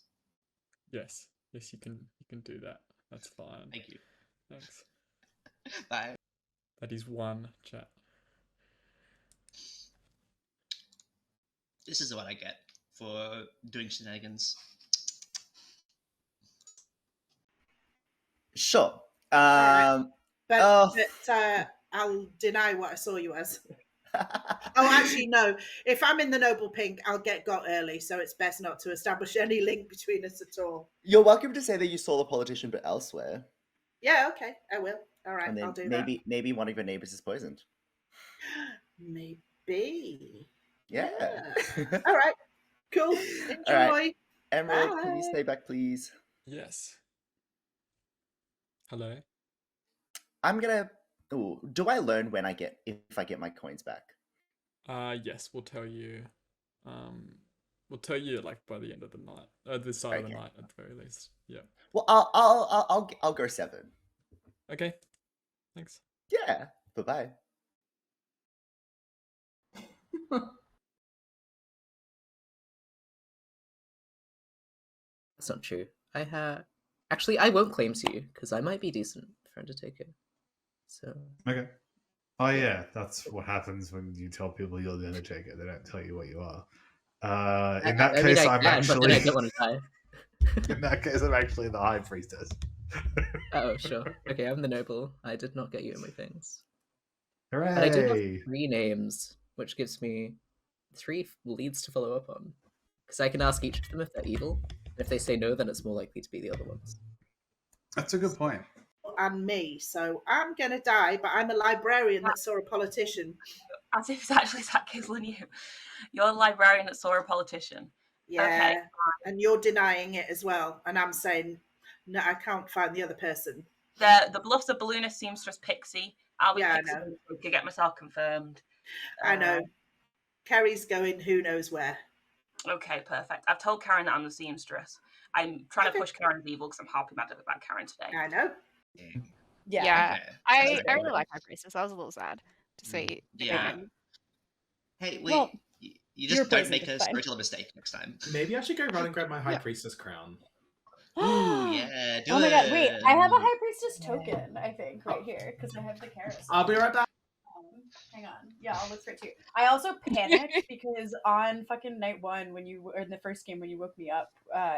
Yes, you can do that. That's fine. Thank you. Thanks. Bye. That is 1 chat. This is what I get for doing shenanigans. Sure. But I'll deny what I saw you as. Actually, no. If I'm in the noble pink, I'll get got early, so it's best not to establish any link between us at all. You're welcome to say that you saw the politician, but elsewhere. Yeah, okay, I will. All right, And then I'll do that. Maybe one of your neighbors is poisoned. Maybe. Yeah. All right. Cool. Enjoy. All right. Emerald, Bye. can you stay back, please? Yes. Hello. I'm gonna. Ooh, do I learn if I get my coins back? Yes, we'll tell you. We'll tell you like by the end of the night, the start of the night at the very least. Yeah. Well, I'll go 7. Okay. Thanks. Yeah. Bye. That's not true. Actually, I won't claim to you because I might be decent for Undertaker. So Okay. Oh yeah, that's what happens when you tell people you're the Undertaker. They don't tell you what you are. In that case, I'm actually. But then I don't want to die. In that case, I'm actually the High Priestess. Oh sure. Okay, I'm the noble. I did not get you in my things. Hooray! But I do have 3 names, which gives me 3 leads to follow up on. Because I can ask each of them if they're evil. And if they say no, then it's more likely to be the other ones. That's a good point. And me, so I'm gonna die, but I'm a librarian that saw a politician. As if it's actually Zach killing you. You're a librarian that saw a politician. Yeah, Okay. and you're denying it as well, and I'm saying no, I can't find the other person. The bluffs of Balloonist, Seamstress, Pixie, I'll be Yeah, I fixing know. to get myself confirmed. I know. Kerry's going who knows where. Okay, perfect. I've told Karen that I'm the seamstress. I'm trying to push Karen's evil because I'm happy about Karen today. I know. Yeah, Okay. I Sounds really good. like High Priestess. I was a little sad to see. Yeah. Megan. Hey, wait. Well, you you're just don't poisoned, make it's a fine. storyteller mistake next time. Maybe I should go run and grab my High Priestess crown. Ooh, yeah, do Oh my god, wait, it. I have a High Priestess token, I think, right here, because I have the carrots. I'll be right back. Hang on. Yeah, I'll look for it too. I also panicked because on fucking night one, when you were in the first game when you woke me up,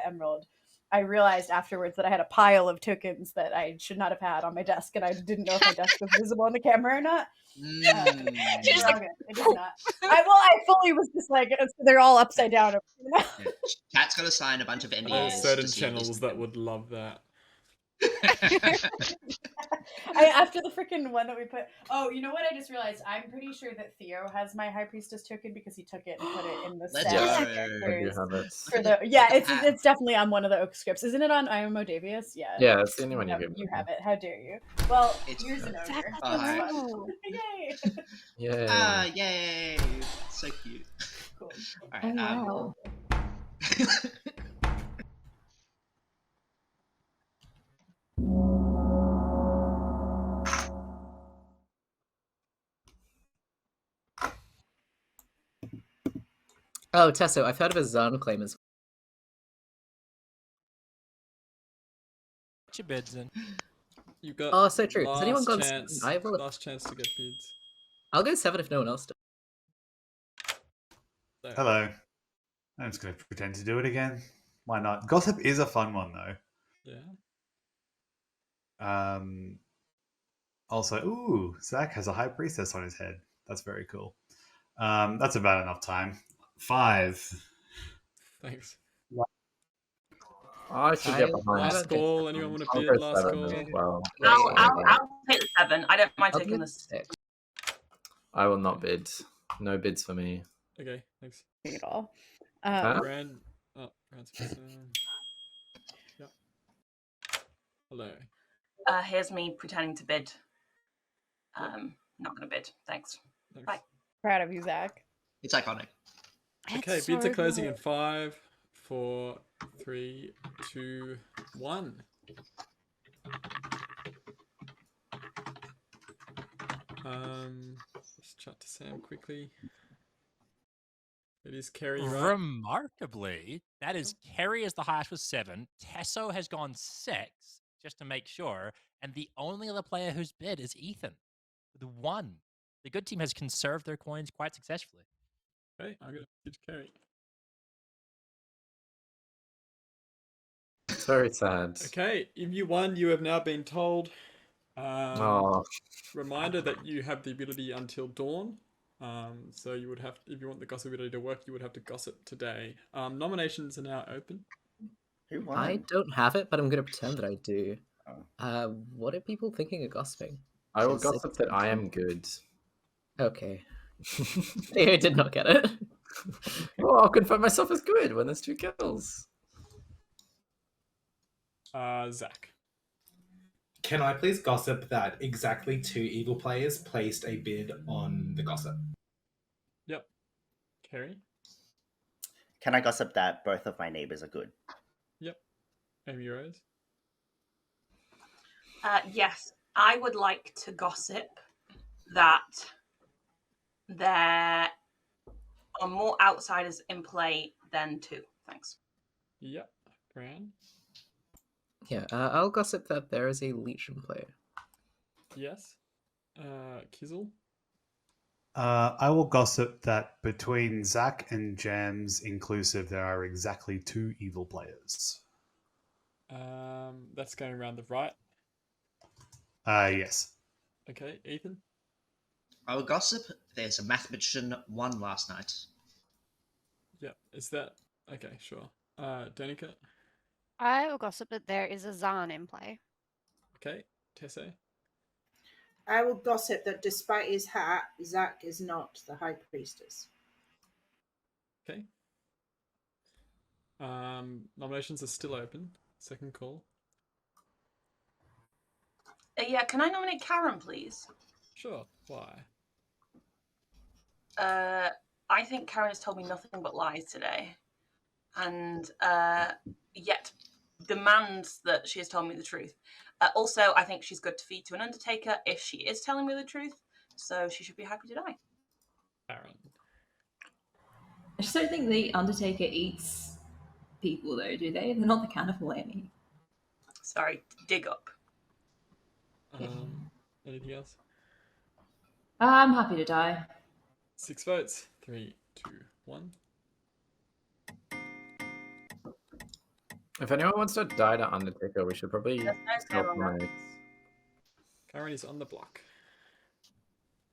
Emerald, I realized afterwards that I had a pile of tokens that I should not have had on my desk, and I didn't know if my desk was visible on the camera or not. Just like, it is not. I fully was just like, they're all upside down. Yeah. Chat's got to sign a bunch of NDAs. There's certain to see if this channels that would love that. After the freaking one that we put. Oh, you know what? I just realized. I'm pretty sure that Theo has my High Priestess token because he took it and put it in the Let's set. go. I do have it. For the it's definitely on one of the Oak scripts, isn't it? On I Am Davius, yeah. Yeah, it's the only one you No, give me. you have it. How dare you? Well, It's here's an ogre. Alright. That's fun. Yay! Yay. Ah, yay! So cute. Cool. Alright, wow. Oh, Tesso, I've heard of a Zan claim as Put your bids in. You've got Oh, so true. Has anyone gone chance, seven? I will. last chance to get bids. I'll go 7 if no one else does. So, Hello. I'm just going to pretend to do it again. Why not? Gossip is a fun one, though. yeah. Also, ooh, Zach has a High Priestess on his head. That's very cool. That's about enough time. 5. Thanks. I should get behind. Last call. Anyone want to I'll bid? go Last 7 call. as well. I'll take the 7. I don't mind I'll taking do this. 6. I will not bid. No bids for me. Okay, thanks. At all. Huh? Brand. Oh, Brand's Yep. Hello. Here's me pretending to bid. Not gonna bid. Thanks. Bye. Proud of you, Zach. It's iconic. Okay, bids are closing in 5, 4, 3, 2, 1. Let's chat to Sam quickly. It is Kerry, right? Remarkably, that is Kerry is the highest with 7. Tesso has gone 6, just to make sure. And the only other player who's bid is Ethan, with 1. The good team has conserved their coins quite successfully. Okay, I'm going to bid Kerry. It's very sad. Okay, if you won, you have now been told. Oh. Reminder that you have the ability until dawn. So you would have, if you want the gossip ability to work, you would have to gossip today. Nominations are now open. Who won? I don't have it, but I'm going to pretend that I do. What are people thinking of gossiping? I will gossip that I am good. Okay. I did not get it. Well, I'll confirm myself as good when there's 2 kills. Zach. Can I please gossip that exactly 2 evil players placed a bid on the gossip? Yep. Kerry. Can I gossip that both of my neighbors are good? Yep. Amy Rose. Yes, I would like to gossip that there are more outsiders in play than 2. Thanks. Yep. Gran. Yeah, I'll gossip that there is a Legion player. Yes. Kizzle. I will gossip that between Zach and Jams inclusive, there are exactly 2 evil players. That's going around the right. Yes. Okay, Ethan. I will gossip there's a mathematician won last night. Yep. Is that okay? Sure. Danica. I will gossip that there is a Zan in play. Okay. Tesse. I will gossip that despite his hat, Zach is not the High Priestess. Okay. Nominations are still open. Second call. Yeah, can I nominate Karen, please? Sure. Why? I think Karen has told me nothing but lies today, and yet demands that she has told me the truth. Also, I think she's good to feed to an Undertaker if she is telling me the truth, so she should be happy to die. Karen. I just don't think the Undertaker eats people, though, do they? They're not the cannibal Amy. Sorry, dig up. Anything else? I'm happy to die. 6 votes. 3, 2, 1. If anyone wants to die to Undertaker, we should probably There's no scale on that. nominate. Karen is on the block.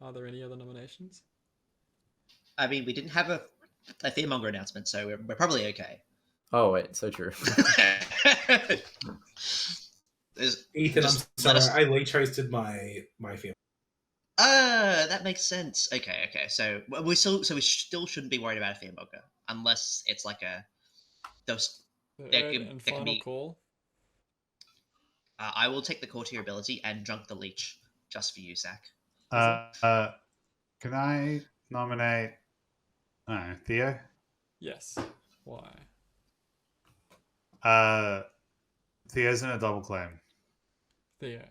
Are there any other nominations? I mean, we didn't have a Fearmonger announcement, so we're probably okay. Oh wait, so true. Ethan, I'm just sorry, let us- I late toasted my feeling. That makes sense. Okay. So we still shouldn't be worried about a Fearmonger unless it's like a those. Third There and can final be. call. I will take the courtier ability and drunk the leech just for you, Zach. Can I nominate Theo? Yes. Why? Theo's in a double claim. Theo.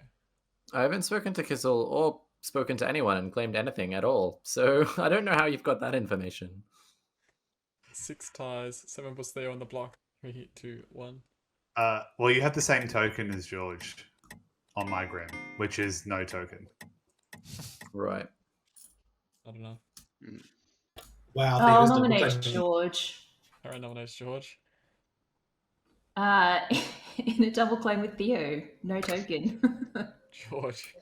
I haven't spoken to Kizzle or spoken to anyone and claimed anything at all, so I don't know how you've got that information. 6 ties. 7 puts Theo on the block. 3, 2, 1. Well, you have the same token as George on my grim, which is no token. Right. I don't know. Wow, I'll Theo's double nominate claiming. George. Karen nominates George. In a double claim with Theo. No token. George.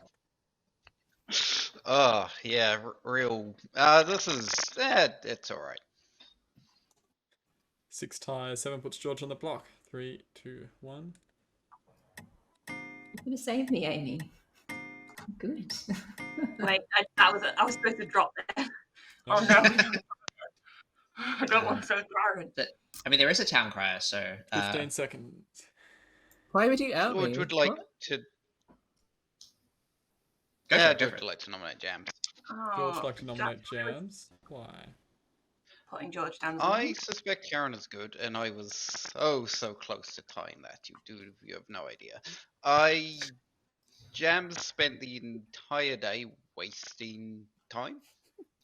Oh, yeah, real. This is. It's alright. 6 ties. 7 puts George on the block. 3, 2, 1. You're gonna save me, Amy. Good. Wait, I was supposed to drop there. Oh no. I don't want to throw Karen. I mean, there is a town crier, so 15 seconds. Why would you out me? George would like What? to. Go Yeah, for it, go George for would it. like to nominate Jams. George Oh, would like to nominate Jack- Jams. Why? Putting George down. I suspect Karen is good, and I was so close to tying that. You have no idea. Jams spent the entire day wasting time.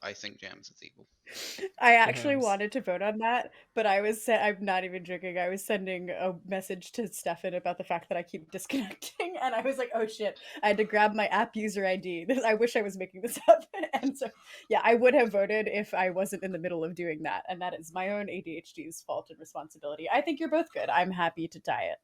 I think Jams is evil. I actually Perhaps. wanted to vote on that, but I'm not even joking. I was sending a message to Stefan about the fact that I keep disconnecting, and I was like, oh shit, I had to grab my app user ID. I wish I was making this up. And so, yeah, I would have voted if I wasn't in the middle of doing that, and that is my own ADHD's fault and responsibility. I think you're both good. I'm happy to tie it,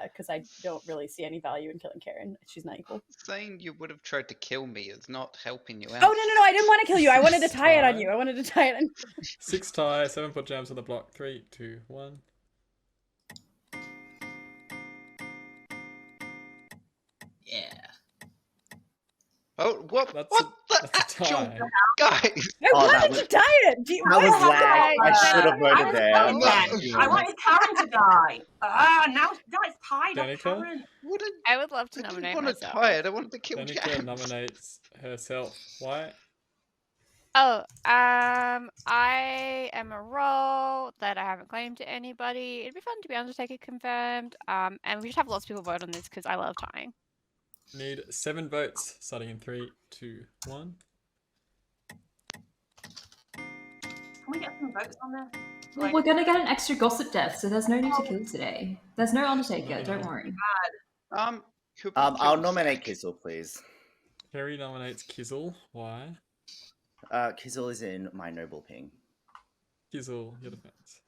because I don't really see any value in killing Karen. She's not equal. Saying you would have tried to kill me is not helping you out. Oh, no, I didn't want to kill you. I wanted to tie it on you. I wanted to tie it on 6 ties. 7 put Jams on the block. 3, 2, 1. Yeah. Oh, what? That's What the That's a actual tie. guys? I Oh, that wanted was- to tie it. Do you, That what was happened? loud. I should have I voted was there. voting then. I wanted Karen to die. Now it's tied up, Danica? Karen. I would love to I didn't nominate want to myself. tie it. I wanted to kill Danica Jams. nominates herself. Why? Oh, I am a role that I haven't claimed to anybody. It'd be fun to be Undertaker confirmed. And we should have lots of people vote on this because I love tying. Need 7 votes. Starting in 3, 2, 1. Can we get some votes on there? Well, we're gonna get an extra gossip death, so there's no need to kill today. There's no Undertaker, No. don't worry. I'll nominate Kizzle, please. Kerry nominates Kizzle. Why? Kizzle is in my noble ping. Kizzle, your defense.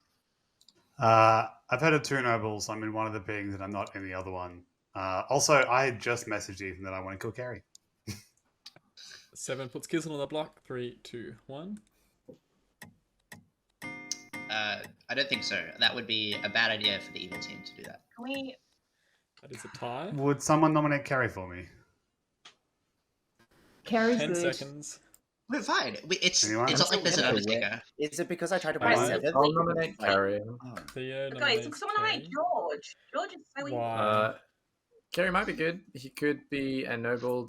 I've heard of 2 nobles. I'm in one of the pings, and I'm not in the other one. Also, I had just messaged Ethan that I want to kill Kerry. 7 puts Kizzle on the block. 3, 2, 1. I don't think so. That would be a bad idea for the evil team to do that. Can we? That is a tie. Would someone nominate Kerry for me? Kerry's 10 good. seconds. We're fine. It's Anyone? not like there's an Wait, Undertaker. Is it because I tried to Why? buy 7? I'll nominate Carrie. Oh. Theo Guys, nominates can someone nominate Kerry. George? George is so evil. Why? Kerry might be good. He could be a noble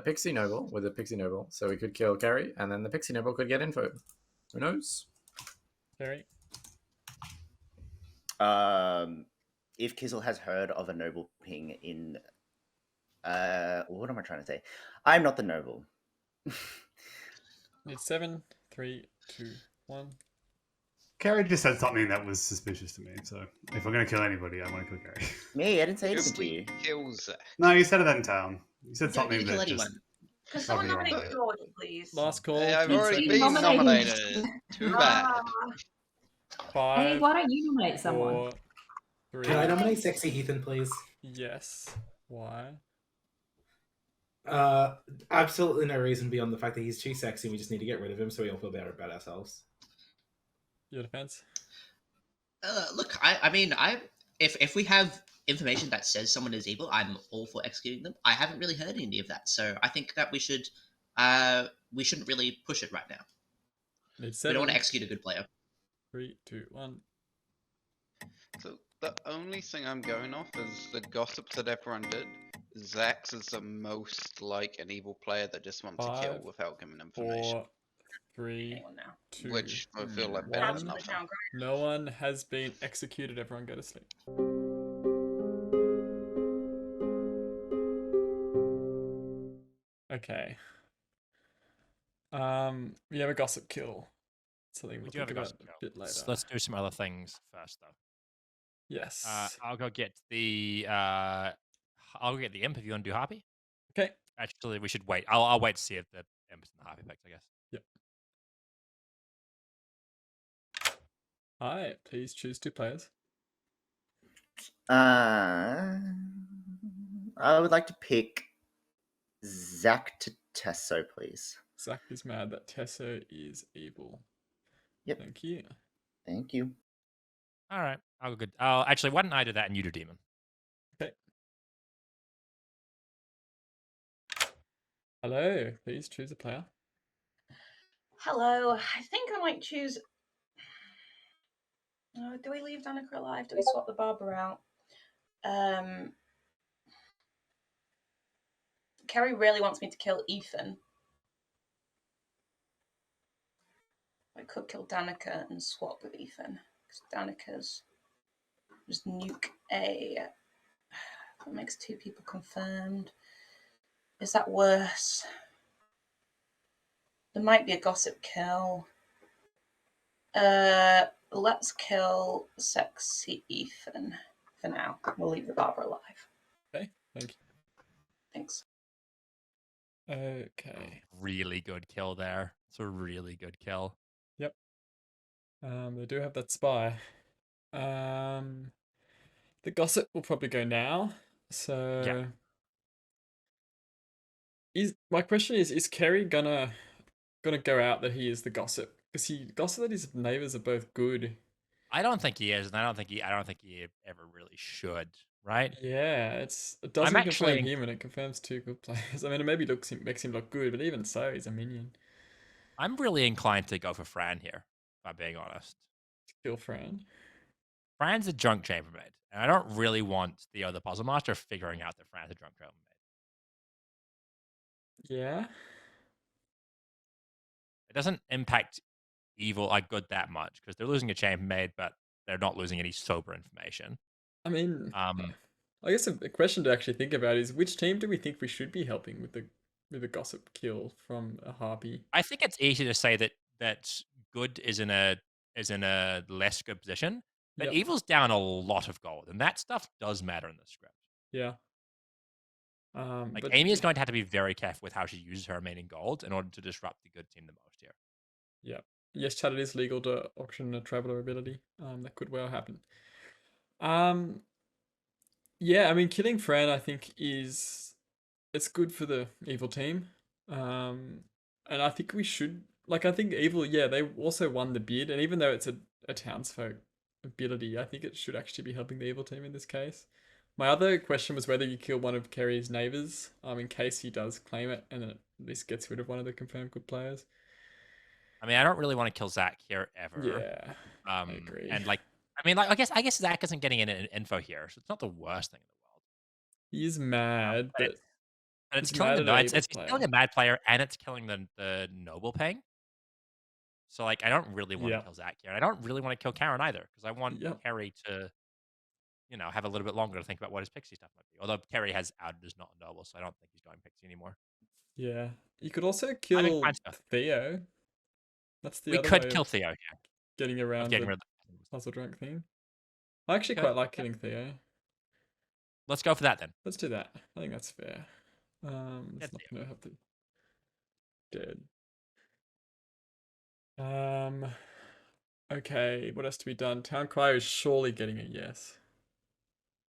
pixie noble with a pixie noble. So we could kill Kerry, and then the pixie noble could get info. Who knows? Kerry. If Kizzle has heard of a noble ping in, what am I trying to say? I'm not the noble. It's 7, 3, 2, 1. Kerry just said something that was suspicious to me. So if we're gonna kill anybody, I want to kill Kerry. Me, I didn't say If anything to we you. kill Zach, No, you said it in town. You said You don't need something to kill that just. anyone. Can someone rubbed me the wrong nominate way. George, please? Last call. I've please. already been been nominated. nominated. Too bad. Ah, 5, Hey, why don't you nominate someone? 4, 3. Can I nominate Sexy Ethan, please? Yes. Why? Absolutely no reason beyond the fact that he's too sexy and we just need to get rid of him so we all feel better about ourselves. Your defense? Look, I mean, if we have information that says someone is evil, I'm all for executing them. I haven't really heard any of that, so I think that we shouldn't really push it right now. Need We 7, don't want to execute a good player. 3, 2, 1. So the only thing I'm going off is the gossips that everyone did. Zax is the most like an evil player that just wants to kill 5, without giving information. 4, 3, anyone now? 2, Which I feel like better Hands than for the nothing. town crier. No one has been executed. Everyone go to sleep. Okay. We have a gossip kill. Something We we'll do have think a about gossip a kill. bit later. Let's do some other things first, though. Yes. I'll go get the imp if you want to do Harpy. Okay. Actually, we should wait. I'll wait to see if the imp's in the Harpy picked, I guess. Yep. Alright, please choose 2 players. I would like to pick Zach to Tesso, please. Zach is mad that Tessa is evil. Yep. Thank you. Thank you. All right, I'll go good. Oh, actually, why don't I do that and you do Demon? Okay. Hello, please choose a player. Hello, I think I might choose. Do we leave Danica alive? Do we swap the barber out? Kerry really wants me to kill Ethan. I could kill Danica and swap with Ethan. Because Danica's just nuke a. That makes 2 people confirmed. Is that worse? There might be a gossip kill. Let's kill Sexy Ethan for now. We'll leave the barber alive. Okay, thank you. Thanks. Okay. Really good kill there. It's a really good kill. Yep. They do have that spy. The gossip will probably go now. So Yeah. My question is Kerry gonna go out that he is the gossip? Because he gossip that his neighbors are both good. I don't think he is, and I don't think he ever really should. Right? Yeah, it doesn't I'm confirm actually- him, and it confirms 2 good players. I mean, it maybe makes him look good, but even so, he's a minion. I'm really inclined to go for Fran here, if I'm being honest. Kill Fran. Fran's a drunk chambermaid, and I don't really want the other puzzle master figuring out that Fran's a drunk chambermaid. Yeah. It doesn't impact evil good that much because they're losing a chambermaid, but they're not losing any sober information. I mean, Um, I guess a question to actually think about is which team do we think we should be helping with the gossip kill from a harpy? I think it's easy to say that good is in a less good position, but Yep. evil's down a lot of gold, and that stuff does matter in the script. Yeah. Like but Amy is going to have to be very careful with how she uses her remaining gold in order to disrupt the good team the most here. yeah. Yes, Chad, it is legal to auction a traveler ability. That could well happen. Yeah, I mean, killing Fran, I think it's good for the evil team. And I think we should, I think evil, yeah, they also won the bid, and even though it's a townsfolk ability, I think it should actually be helping the evil team in this case. My other question was whether you kill one of Kerry's neighbors, in case he does claim it, and then at least gets rid of one of the confirmed good players. I mean, I don't really want to kill Zach here ever. Yeah, I agree. And I guess Zach isn't getting any info here, so it's not the worst thing in the world. He's mad, but and it's he's killing mad the at an it's evil it's player. killing a mad player, and it's killing the noble ping. So like, I don't really want to Yep. kill Zach here. I don't really want to kill Karen either, because I want Yep. Kerry to, have a little bit longer to think about what his pixie stuff might be. Although Kerry has outed as not a noble, so I don't think he's going pixie anymore. Yeah. You could also I'm kill inclined to. Theo. That's the We other could way kill of Theo here. getting Of around getting the rid of the puzzle drunk thing. I actually Okay, quite like yeah. killing Theo. Let's go for that then. Let's do that. I think that's fair. It's Get not Theo. gonna have the dead. Okay, what has to be done? Town Crier is surely getting a yes.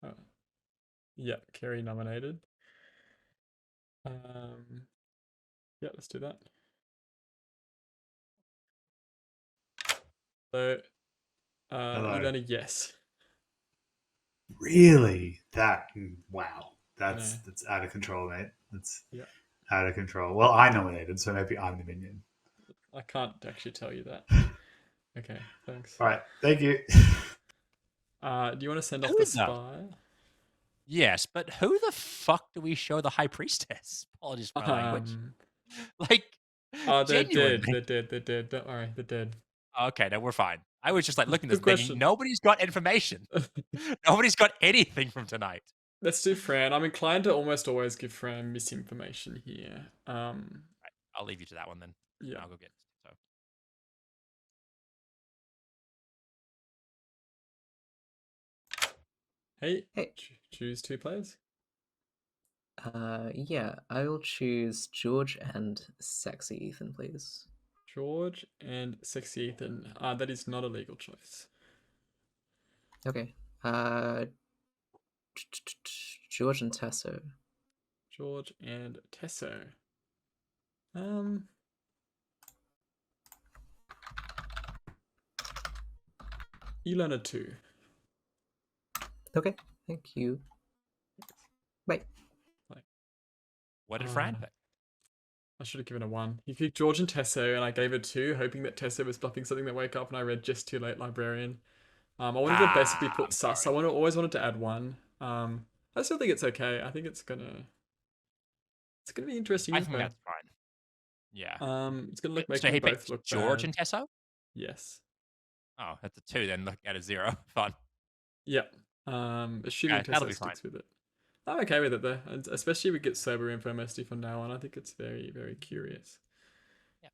Oh. Yep, Kerry nominated. Yeah, let's do that. So, Hello. you got a yes. Really? Wow. No. That's out of control, mate. That's Yeah. out of control. Well, I nominated, so maybe I'm the minion. I can't actually tell you that. Okay, thanks. All right, thank you. Do you want to send off Who the is that? spy? Yes, but who the fuck do we show the High Priestess? Apologies for my language. Like, Oh, they're genuinely. dead. They're dead. Don't worry, they're dead. Okay, no, we're fine. I was just like looking at this Good thinking, question. nobody's got information. Nobody's got anything from tonight. Let's do Fran. I'm inclined to almost always give Fran misinformation here. I'll leave you to that one then. Yeah. I'll go get so. Hey. Choose two players. Yeah, I will choose George and Sexy Ethan, please. George and Sexy Ethan. That is not a legal choice. Okay. George and Tesso. George and Tesso. Elena 2. Okay, thank you. Bye. What did Fran pick? I should have given a 1. He picked George and Tesso, and I gave it 2, hoping that Tesso was bluffing something that wake up, and I read just too late librarian. I wanted to basically put sus. I always wanted to add 1. I still think it's okay. I think it's gonna be interesting. I think that's fine. Yeah. It's gonna make so them he both picked look George bad. and Tesso? Yes. Oh, that's a 2 then. Look at a 0. Fun. Yep. Assuming Okay, that'll Tesso be sticks fine. with it. I'm okay with it though, and especially if we get sober info mostly from now on. I think it's very, very curious. Yeah.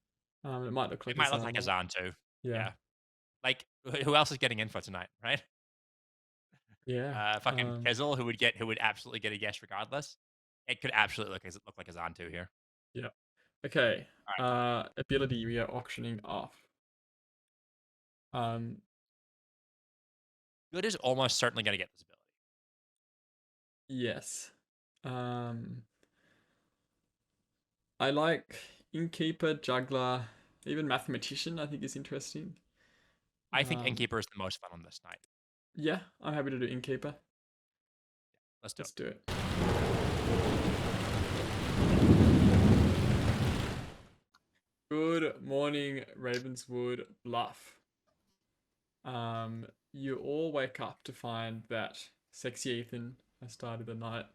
It might look like it might look like a Zahn too. Yeah. Like, who else is getting info tonight, right? Yeah. Fucking Kizzle, who would absolutely get a yes regardless. It could absolutely look like a Zahn too here. Yeah. Okay. Ability we are auctioning off. Good is almost certainly going to get this ability. Yes. I like Innkeeper, Juggler, even Mathematician I think is interesting. I think Innkeeper is the most fun on this night. Yeah, I'm happy to do Innkeeper. Let's do it. Good morning, Ravenswood Bluff. You all wake up to find that Sexy Ethan has started the night.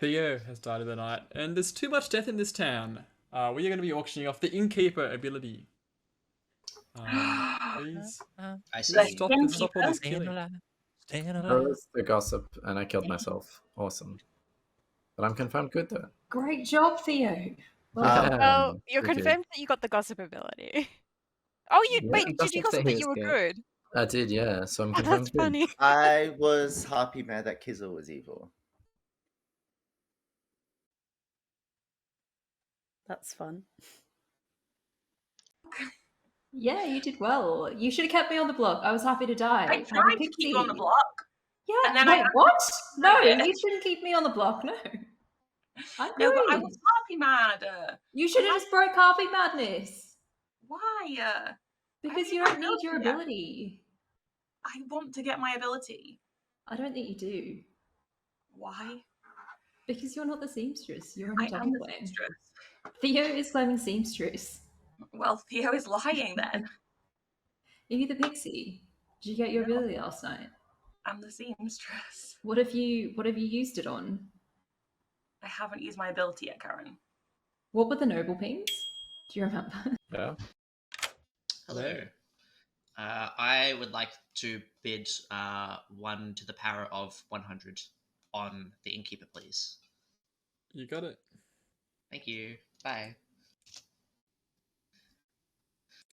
Theo has died of the night, and there's too much death in this town. We are going to be auctioning off the Innkeeper ability. Please, I see. stop all this killing. I was the gossip and I killed myself. Awesome. But I'm confirmed good though. Great job, Theo. Well, you're thank you. confirmed that you got the gossip ability. Oh, Yeah, wait, did you gossip gossip that that you were good? I did, yeah. So I'm Oh, confirmed that's good. funny. I was happy mad that Kizzle was evil. That's fun. Yeah, you did well. You should have kept me on the block. I was happy to die. I tried to keep you on the block. Yeah, and then wait, I what? No, did. you shouldn't keep me on the block. No. I'm No, but I good. was happy mad. You should have just broke Harvey Madness. Why? Because you don't need your ability. I want to get my ability. I don't think you do. Why? Because you're not the seamstress. You're on a I am double the claim. seamstress. Theo is claiming seamstress. Well, Theo is lying then. Are you the pixie? Did you get your ability last night? I'm the seamstress. What have you used it on? I haven't used my ability yet, Karen. What were the noble pings? Do you remember? Yeah. Hello. I would like to bid 1 to the power of 100 on the innkeeper, please. You got it. Thank you. Bye.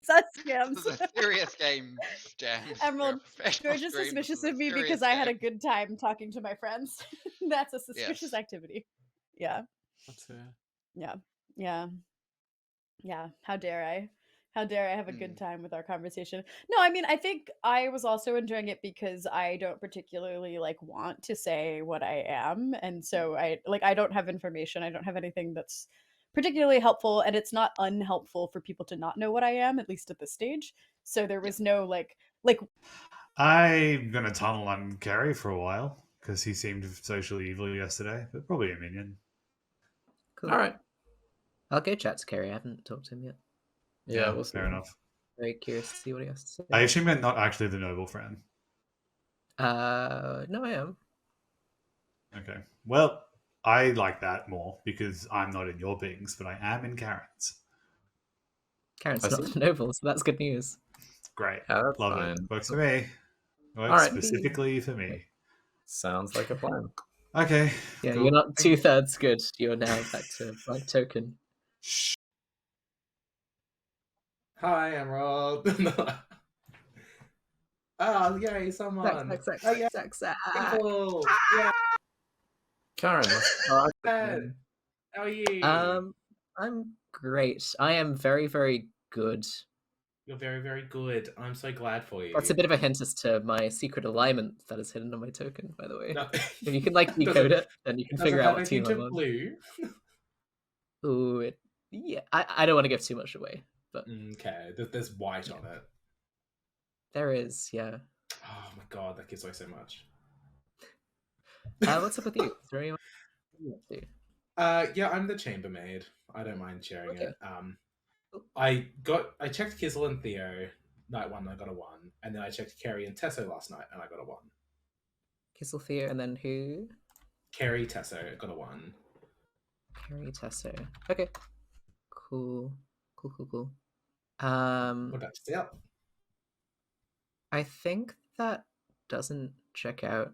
Such scams. This is a serious game, Jams. Emerald, Professional George is stream, this suspicious a of me serious because I had a game. good time talking to my friends. That's a suspicious Yes. activity. Yeah. That's fair. Yeah. Yeah. Yeah. How dare I? How dare I have a good time with our conversation? No, I mean, I think I was also enjoying it because I don't particularly want to say what I am, and so I don't have information. I don't have anything that's particularly helpful, and it's not unhelpful for people to not know what I am, at least at this stage. So there was no like I'm gonna tunnel on Carrie for a while because he seemed socially evil yesterday, but probably a minion. Cool. All right. I'll go chat to Kerry. I haven't talked to him yet. Yeah, we'll see. fair enough. Very curious to see what he has to say. I assume you're not actually the noble friend. No, I am. Okay. Well, I like that more because I'm not in your pings, but I am in Karen's. Karen's I not see. the noble, so that's good news. Great. Yeah, that's Love fine. it. Works for me. Works All right. specifically for me. Sounds like a plan. Okay. Yeah, cool. you're not 2/3 good. You're now back to black token. Hi, Emerald. Oh, yay, someone. Zack. People. Yeah. Karen, let's start. Ed, how are you? I'm great. I am very, very good. You're very, very good. I'm so glad for you. That's a bit of a hint as to my secret alignment that is hidden on my token, by the way. No. If you can decode it, then you can Does figure it out have what a team hint I'm of on. blue? Ooh, yeah. I don't want to give too much away, but Okay, there's white on it. there is, yeah. Oh my god, that gives away so much. What's up with you? Is there anyone you up to? Yeah, I'm the chambermaid. I don't mind sharing Okay. it. I checked Kizzle and Theo night 1, I got a 1, and then I checked Kerry and Tesso last night, and I got a 1. Kissel Theo, and then who? Kerry, Tesso, got a 1. Kerry Tesso. Okay. Cool. What about yourself? I think that doesn't check out.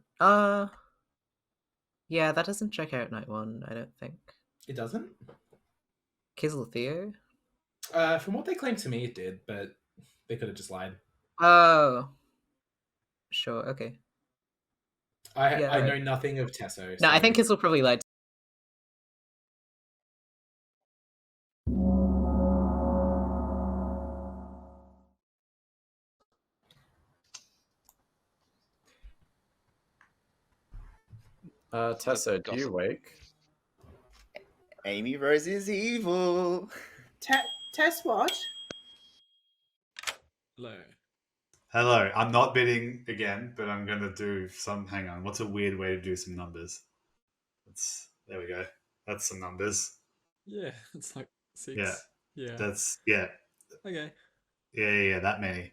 Yeah, that doesn't check out night 1, I don't think. It doesn't? Kizzle Theo? From what they claimed to me, it did, but they could have just lied. Oh. Sure, okay. I know nothing of Tesso. No, I think Kizzle probably lied. Tessa, do you wake? Amy Rose is evil. Test what? Hello. Hello. I'm not bidding again, but I'm gonna do some. Hang on. What's a weird way to do some numbers? There we go. That's some numbers. Yeah, it's like 6. Yeah. Yeah. That's Okay. Yeah. That many.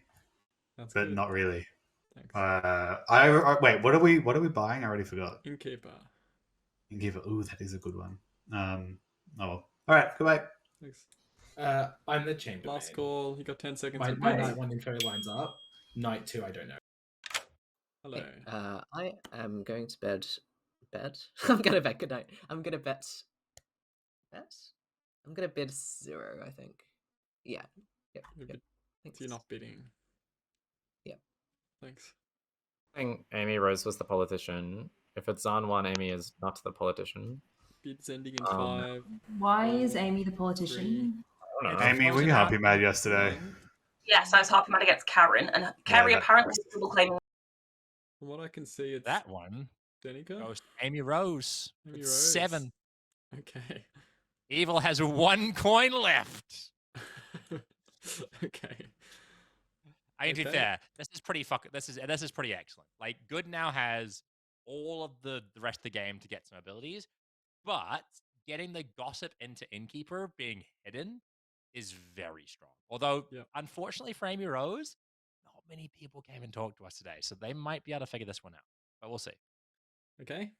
That's but good. not really. Thanks. Wait. What are we buying? I already forgot. Innkeeper. Innkeeper. Ooh, that is a good one. Oh well. All right. Goodbye. Thanks. I'm the chambermaid. Last call. You got 10 seconds. My to night pick. 1 info lines up. Night 2, I don't know. Hello. I am going to bed. I'm gonna bet. Good night. I'm gonna bet. I'm gonna bid 0. I think. Yeah. Yep. So you're not bidding. Yep. Thanks. I think Amy Rose was the politician. If it's Zahn 1, Amy is not the politician. Bids ending in 5. Why is Amy the politician? I don't know. Amy, were you happy mad yesterday? Yes, I was happy mad against Karen, and Kerry that- apparently is double claiming. From what I can see, it's That one Denica. goes to Amy Rose. Amy It's Rose. 7. Okay. Evil has 1 coin left. Okay. I can be Okay. fair. This is pretty This is pretty excellent. Like, Good now has all of the rest of the game to get some abilities, but getting the gossip into Innkeeper being hidden is very strong. Although, unfortunately for Amy Rose, not many people came and talked to us today, so they might be able to figure this one out. But we'll see. Okay.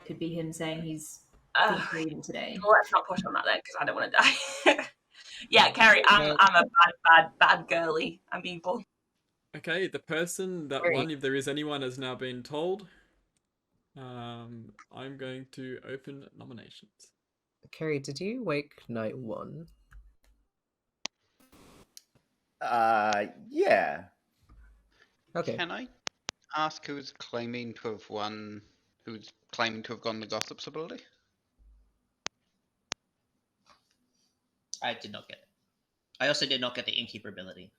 Could be him saying he's been for evil today. Well, let's not push on that then, because I don't want to die. Yeah, Kerry, I'm a bad girly. I'm evil. Okay, the person that won, if there is anyone, has now been told. I'm going to open nominations. Kerry, did you wake night one? Yeah. Okay. Can I ask who's claiming to have won? Who's claiming to have gotten the gossip's ability? I did not get it. I also did not get the innkeeper ability.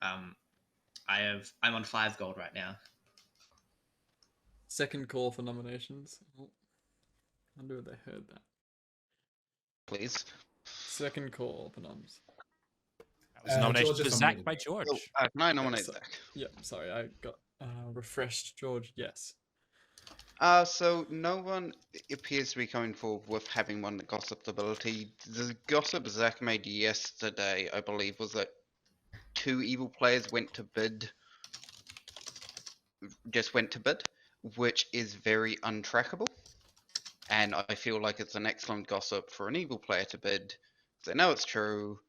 I'm on 5 gold right now. Second call for nominations. Oh, I wonder if they heard that. Please. Second call for noms. That was a nomination George for is Zach nominated. by George. Oh, can I nominate so- Zach? Yeah, sorry, I got refreshed. George, yes. So no one appears to be coming forward with having won the gossip ability. The gossip Zach made yesterday, I believe, was that 2 evil players went to bid, which is very untrackable. And I feel like it's an excellent gossip for an evil player to bid. They know it's true,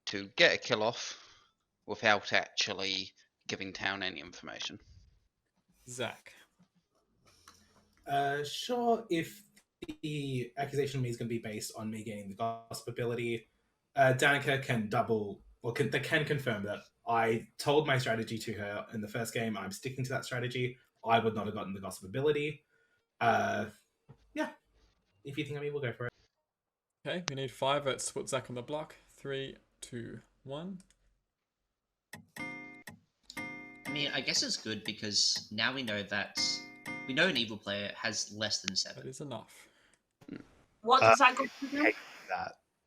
to get a kill off without actually giving town any information. Zach. Sure, if the accusation of me is going to be based on me gaining the gossip ability, Danica can can confirm that I told my strategy to her in the first game. I'm sticking to that strategy. I would not have gotten the gossip ability. Yeah, if you think I'm evil, go for it. Okay, we need 5 votes to put Zach on the block. 3, 2, 1. I mean, I guess it's good because now we know an evil player has less than 7. That is enough. What does that go to? Hate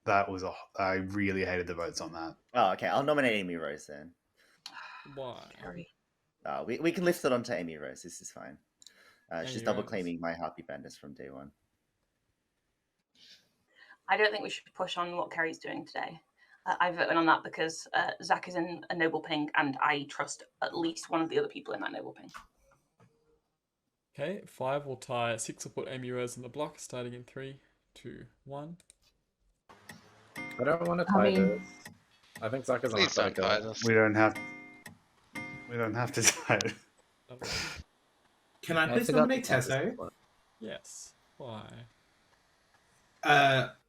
that was I really hated the votes on that. Oh, okay. I'll nominate Amy Rose then. Why? We can lift it onto Amy Rose. This is fine. She's Amy double Rose. claiming my Harpy Bandits from day one. I don't think we should push on what Kerry's doing today. I voted on that because Zach is in a noble ping, and I trust at least one of the other people in that noble ping. Okay, 5 will tie. 6 will put Amy Rose on the block, starting in 3, 2, 1. I don't want to tie this. I think Zach is Please don't tie this. We don't have to tie it. Can I please nominate Tesso? Yes. Why?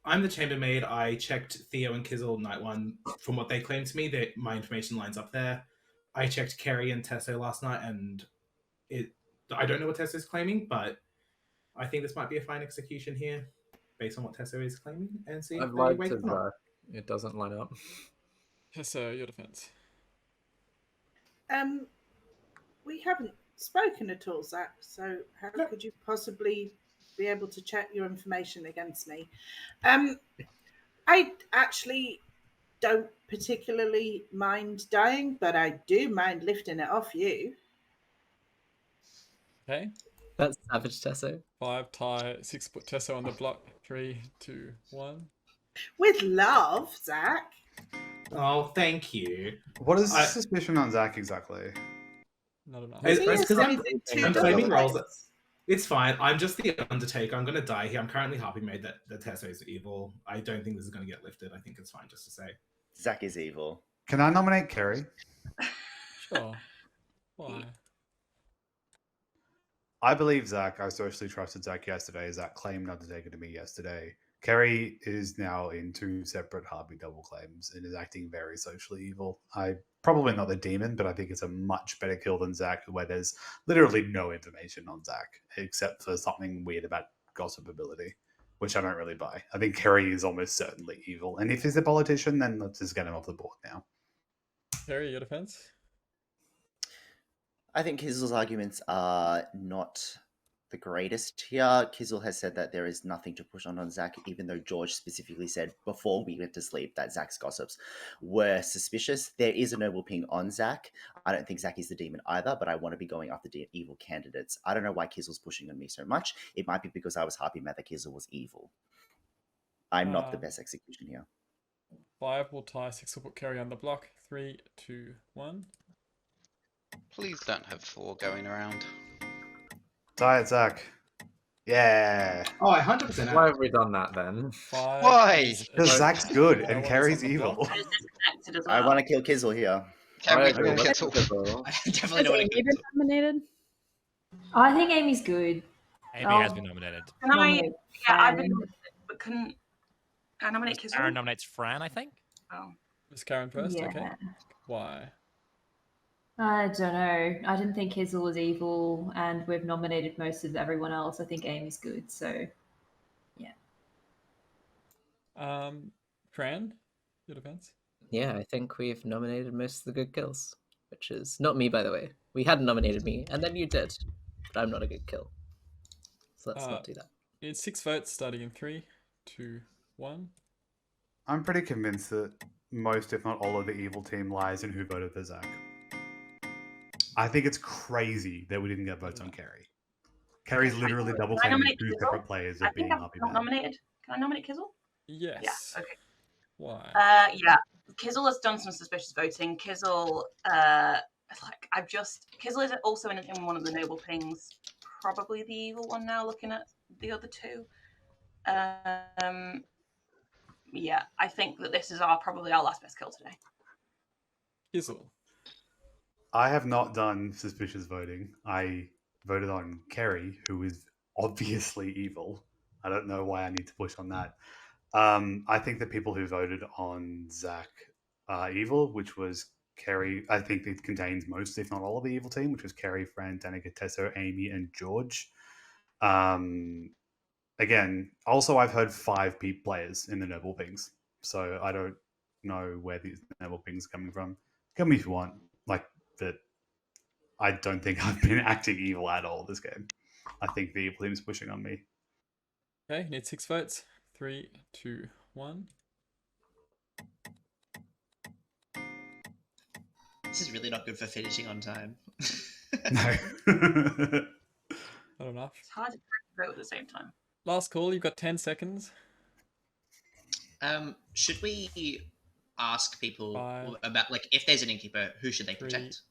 I'm the chambermaid. I checked Theo and Kizzle night one. From what they claimed to me, that my information lines up there. I checked Kerry and Tesso last night, and I don't know what Tesso's claiming, but I think this might be a fine execution here, based on what Tesso is claiming, and see if I've they lied wake to them up. Zach. It doesn't line up. Tesso, your defense. We haven't spoken at all, Zach. So how could you possibly be able to check your information against me? I actually don't particularly mind dying, but I do mind lifting it off you. Okay. That's savage, Tesso. 5 tie. 6 put Tesso on the block. 3, 2, 1. With love, Zach. Oh, thank you. What is the suspicion on Zach exactly? Not enough. It's because I'm claiming roles. That... It's fine. I'm just the Undertaker. I'm going to die here. I'm currently Harpy made that Tesso is evil. I don't think this is going to get lifted. I think it's fine just to say. Zach is evil. Can I nominate Kerry? Sure. Why? I believe Zach. I socially trusted Zach yesterday. Zach claimed Undertaker to me yesterday. Kerry is now in 2 separate Harpy double claims and is acting very socially evil. Probably not the demon, but I think it's a much better kill than Zach, where there's literally no information on Zach except for something weird about gossip ability, which I don't really buy. I think Kerry is almost certainly evil, and if he's a politician, then let's just get him off the board now. Kerry, your defense? I think Kizzle's arguments are not the greatest here. Kizzle has said that there is nothing to push on Zach, even though George specifically said before we went to sleep that Zach's gossips were suspicious. There is a noble ping on Zach. I don't think Zach is the demon either, but I want to be going after evil candidates. I don't know why Kizzle's pushing on me so much. It might be because I was happy mad that Kizzle was evil. I'm not the best execution here. 5 will tie. 6 will put Kerry on the block. 3, 2, 1. Please don't have 4 going around. Tie it, Zach. Yeah. Oh, I 100% Why am. have we done that then? 5 Why? is Because vote. Zach's good No and one is Carrie's on the evil. block. I was disconnected as I well. want to kill Kizzle here. Can I we agree. kill Let's Kitzel? Kizzle. I definitely Has don't want Amy to been kill. nominated? I think Amy's good. Amy has been nominated. Can I? Nominate Yeah, I've Fran. been nominated, but can I nominate Aaron Kizzle? nominates Fran, I think. Oh. Was Karen first? Yeah. Okay. Why? I don't know. I didn't think Kizzle was evil, and we've nominated most of everyone else. I think Amy's good, so yeah. Fran, your defense? Yeah, I think we've nominated most of the good kills, which is not me, by the way. We hadn't nominated me, and then you did, but I'm not a good kill. So let's not do that. Need 6 votes starting in 3, 2, 1. I'm pretty convinced that most, if not all, of the evil team lies in who voted for Zach. I think it's crazy that we didn't get votes on Carrie. Carrie's literally double Can I claiming nominate 2 Kizzle? separate players I of think being I'm Harpy not Bad. nominated. Can I nominate Kizzle? Yes. Yeah. Okay. Why? Yeah. Kizzle has done some suspicious voting. Kizzle, Kizzle is also in one of the noble pings. Probably the evil one now. Looking at the other two. Yeah, I think that this is probably our last best kill today. Kizzle. I have not done suspicious voting. I voted on Kerry, who is obviously evil. I don't know why I need to push on that. I think the people who voted on Zach are evil, which was Kerry. I think it contains most, if not all, of the evil team, which was Kerry, Fran, Danica, Tesso, Amy, and George. Again, also I've heard 5 players in the Noble Pings, so I don't know where these Noble Pings are coming from. Kill me if you want, like, that. I don't think I've been acting evil at all this game. I think the evil team is pushing on me. Okay, need 6 votes. 3, 2, 1. This is really not good for finishing on time. No. Not enough. It's hard to vote at the same time. Last call, you've got 10 seconds. Should we ask people 5, about, like, if there's an innkeeper, who should they 3, protect?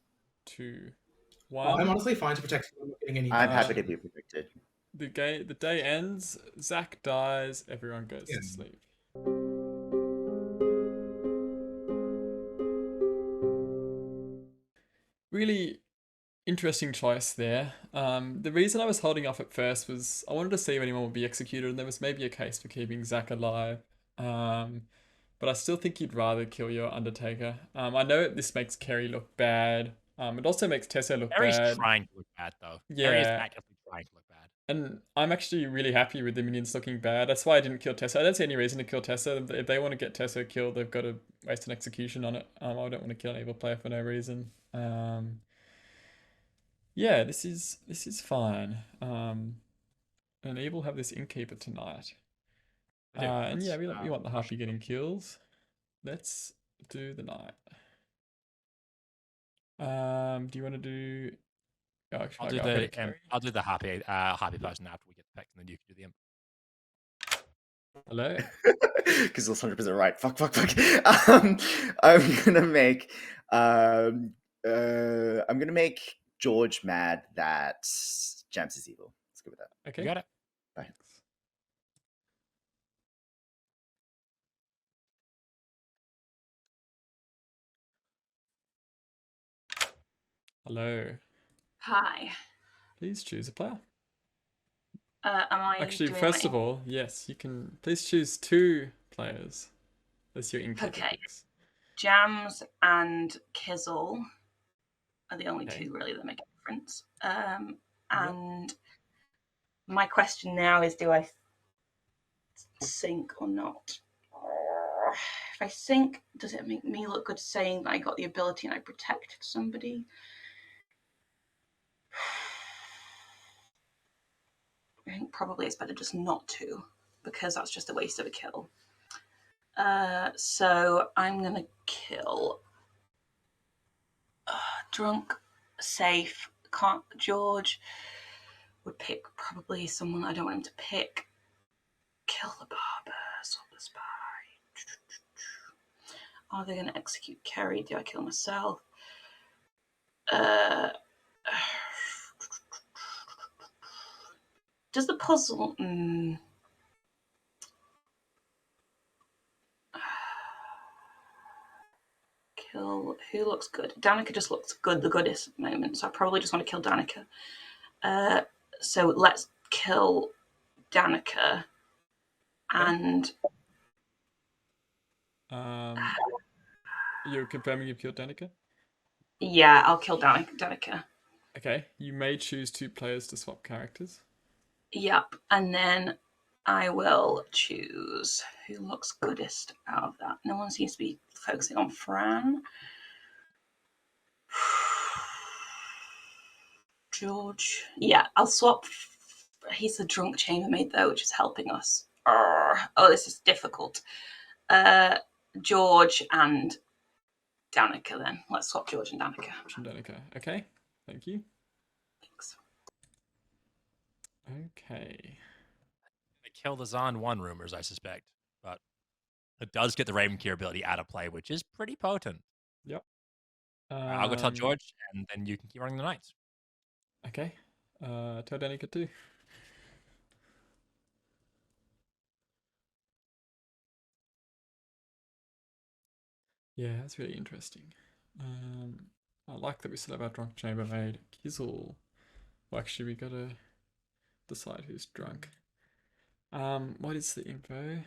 2, Well, 1. I'm honestly fine to protect you. I'm not getting any. I'm happy to be protected. The day ends. Zach dies. Everyone goes to sleep. Really interesting choice there. The reason I was holding off at first was I wanted to see if anyone would be executed, and there was maybe a case for keeping Zach alive. But I still think you'd rather kill your Undertaker. I know this makes Kerry look bad. It also makes Tessa look Carrie's bad. trying to look bad, though. Yeah. Carrie is actively trying to look bad. And I'm actually really happy with the minions looking bad. That's why I didn't kill Tessa. I don't see any reason to kill Tessa. If they want to get Tessa killed, they've got to waste an execution on it. I don't want to kill an evil player for no reason. Yeah, this is fine. And evil have this innkeeper tonight. And yeah, we want the Harpy getting kills. Let's do the night. Do you want to do? Oh, actually, I'll do the happy person after we get the pick, and then you can do the imp. Hello. Because it's 100% right. Fuck. I'm gonna make George mad that Jams is evil. Let's go with that. Okay. You got it. Bye. Hello. Hi. Please choose a player. Am I Actually, doing first my- of all, yes, you can. Please choose 2 players as your innkeeper Okay. picks. Jams and Kizzle are the only 2 really that make a difference. And my question now is, do I sync or not? If I sync, does it make me look good saying that I got the ability and I protected somebody? I think probably it's better just not to, because that's just a waste of a kill. So I'm gonna kill drunk, safe. Can't. George would pick probably someone I don't want him to pick. Kill the barber, swap the spy. Are they gonna execute Kerry? Do I kill myself? Does the puzzle? Kill who looks good? Danica just looks good, the goodest at the moment. So I probably just want to kill Danica. So let's kill Danica. And you're confirming you've killed Danica? yeah, I'll kill Danica. Okay, you may choose 2 players to swap characters. Yep, and then I will choose who looks goodest out of that. No one seems to be focusing on Fran. George. Yeah, I'll swap. He's the drunk chambermaid though, which is helping us. Oh, this is difficult. George and Danica then. Let's swap George and Danica. Okay, thank you. Thanks. Okay. They kill the Zahn 1 rumors, I suspect. But it does get the Ravenkir ability out of play, which is pretty potent. Yep. I'll go tell George, and then you can keep running the Knights. Okay. Tell Danica too. Yeah, that's really interesting. I like that we still have our drunk chambermaid. Kizzle. Well, actually, we gotta decide who's drunk. What is the info?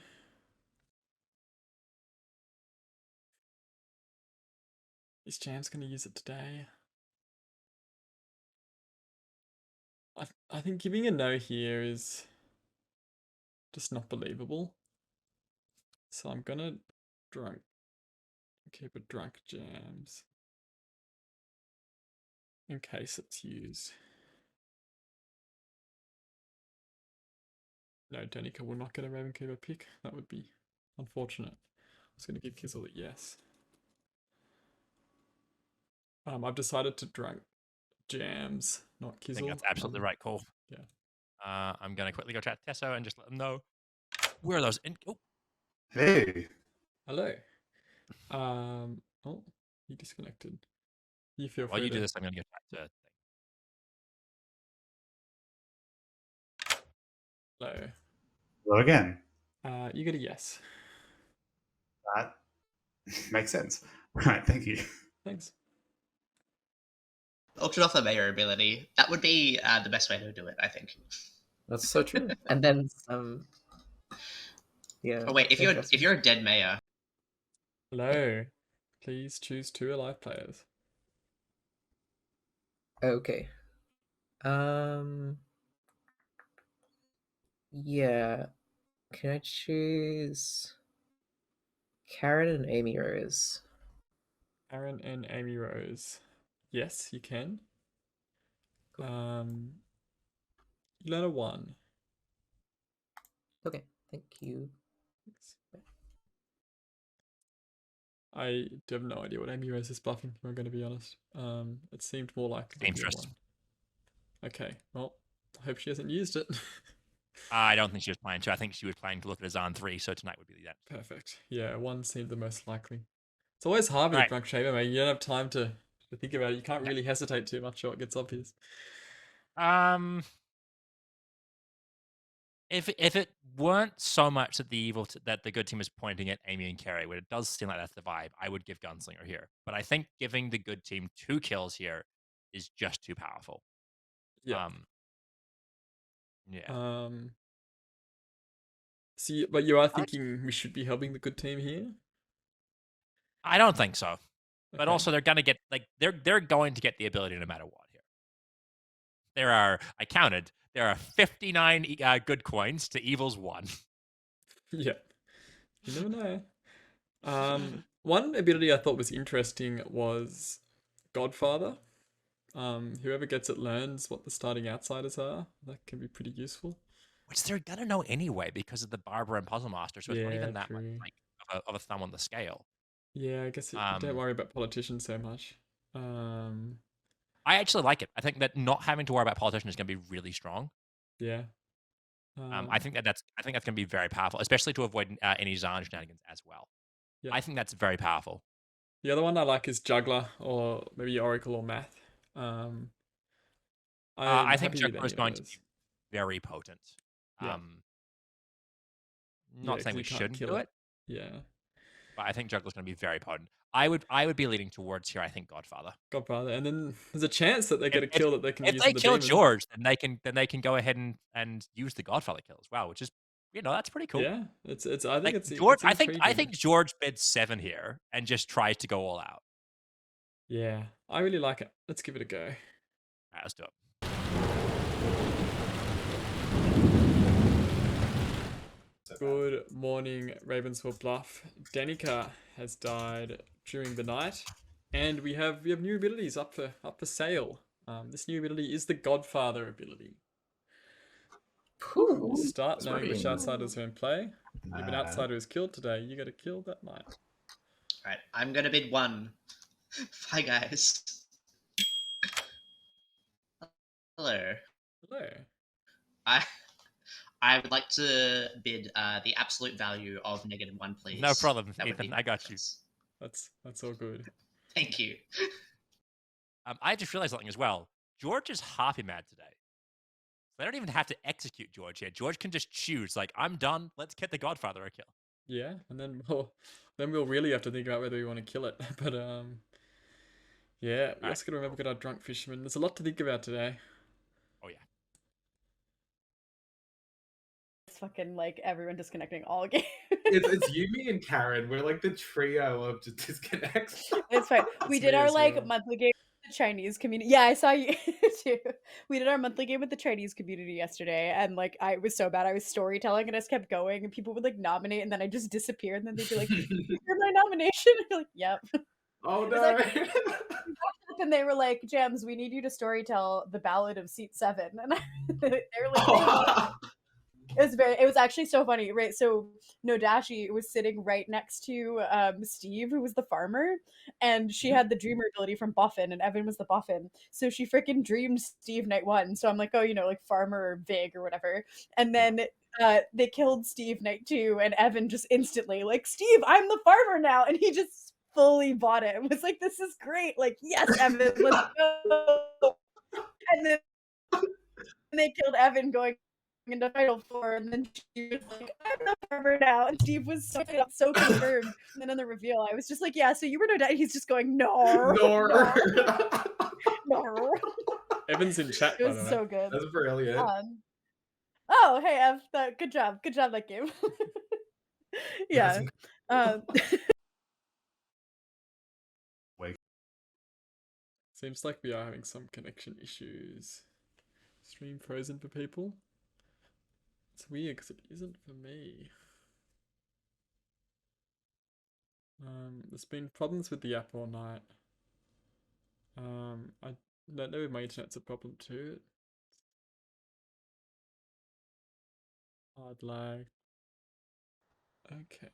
Is Jam's gonna use it today? I think giving a no here is just not believable. So I'm gonna keep it drunk Jams in case it's used. No, Danica will not get a Ravenkeeper pick. That would be unfortunate. I was going to give Kizzle a yes. I've decided to drunk Jams, not Kizzle. I think that's absolutely right call. Yeah. I'm going to quickly go chat to Tesso and just let them know. Where are those? Oh. Hey. Hello. Oh, he disconnected. You feel free While you to... do this, I'm going to go chat to... Hello. Hello again. You get a yes. That makes sense. All right, thank you. Thanks. Auction off the mayor ability. That would be the best way to do it, I think. That's so true. And then yeah. Oh wait, if you're a dead mayor. Hello. Please choose 2 alive players. Okay. Yeah. Can I choose Karen and Amy Rose? Karen and Amy Rose. Yes, you can. Letter 1. Okay, thank you. Thanks. I have no idea what Amy Rose is buffing, if I'm going to be honest. It seemed more like the real one. Okay, well, I hope she hasn't used it. I don't think she was planning to. I think she was planning to look at a Zahn 3, so tonight would be that. Perfect. Yeah, 1 seemed the most likely. It's always hard with a drunk chambermaid. You don't have time to think about it. You can't really hesitate too much or it gets obvious. If it weren't so much that that the good team is pointing at Amy and Carrie, where it does seem like that's the vibe, I would give Gunslinger here. But I think giving the good team 2 kills here is just too powerful. Yeah. Yeah. See, but you are thinking we should be helping the good team here? I don't think so. But also they're gonna get they're going to get the ability no matter what here. I counted, there are 59 good coins to Evil's 1. Yeah. You never know. One ability I thought was interesting was Godfather. Whoever gets it learns what the starting outsiders are. That can be pretty useful. Which they're gonna know anyway because of the Barbara and Puzzle Master, so it's not even that much of a thumb on the scale. Yeah, I guess don't worry about politicians so much. I actually like it. I think that not having to worry about politicians is going to be really strong. Yeah. I think that's going to be very powerful, especially to avoid any Zahn shenanigans as well. Yeah. I think that's very powerful. The other one I like is Juggler or maybe Oracle or Math. I think Juggler is going to be very potent. Yeah. Not saying we shouldn't do it, Yeah. but I think Juggler's going to be very potent. I would be leaning towards here. I think Godfather. Godfather, and then there's a chance that they get a If- kill that they can If use they on the kill demon. George, then they can go ahead and use the Godfather kill as well, which is that's pretty cool. Yeah, it's. I think Like, it's George. It's I intriguing. think George bids 7 here and just tries to go all out. Yeah, I really like it. Let's give it a go. All right, let's do it. Good morning, Ravensville Bluff. Danica has died during the night, and we have new abilities up for sale. This new ability is the Godfather ability. Ooh, Start that's knowing right. which outsiders are in play. If an outsider is killed today, you get to kill that night. Alright, I'm gonna bid 1. Bye, guys. Hello. Hello. I would like to bid the absolute value of -1, please. No problem, That would Ethan. be I got you. That's all good. Thank you. I just realized something as well. George is happy mad today. They don't even have to execute George here. George can just choose, like, I'm done. Let's get the Godfather a kill. Yeah, and then we'll really have to think about whether we want to kill it. But yeah, we also got to remember we got our drunk fisherman. There's a lot to think about today. Oh yeah. It's fucking like everyone disconnecting all game. It's you, me, and Karen. We're like the trio of just disconnects. It's fine. We It's did me our as like well. monthly game with the Chinese community. Yeah, I saw you too. We did our monthly game with the Chinese community yesterday, and like it was so bad. I was storytelling and I just kept going, and people would like nominate, and then I just disappear, and then they'd be like, "Here's my nomination." And you're like, "Yep." Oh It's no. like, and they were like, "Gems, we need you to storytell the Ballad of Seat 7." And they were like, it was actually so funny, right? So Nodashi was sitting right next to Steve, who was the farmer, and she had the dreamer ability from Buffin, and Evan was the Buffin. So she freaking dreamed Steve night 1. So I'm like, oh, like farmer or Vig or whatever. And then they killed Steve night 2, and Evan just instantly like, Steve, I'm the farmer now, and he just fully bought it and was like, this is great. Like, yes, Evan, let's go. And then they killed Evan going into Final 4, and then she was like, I'm the farmer now, and Steve was so confirmed. And then on the reveal, I was just like, yeah, so you were no doubt. He's just going, no. No. Evan's in chat. It was so good. That's brilliant. Oh, hey, Ev, good job that game. Yeah. Seems like we are having some connection issues. Stream frozen for people. It's weird because it isn't for me. There's been problems with the app all night. I don't know if my internet's a problem too. Hard lag. Okay.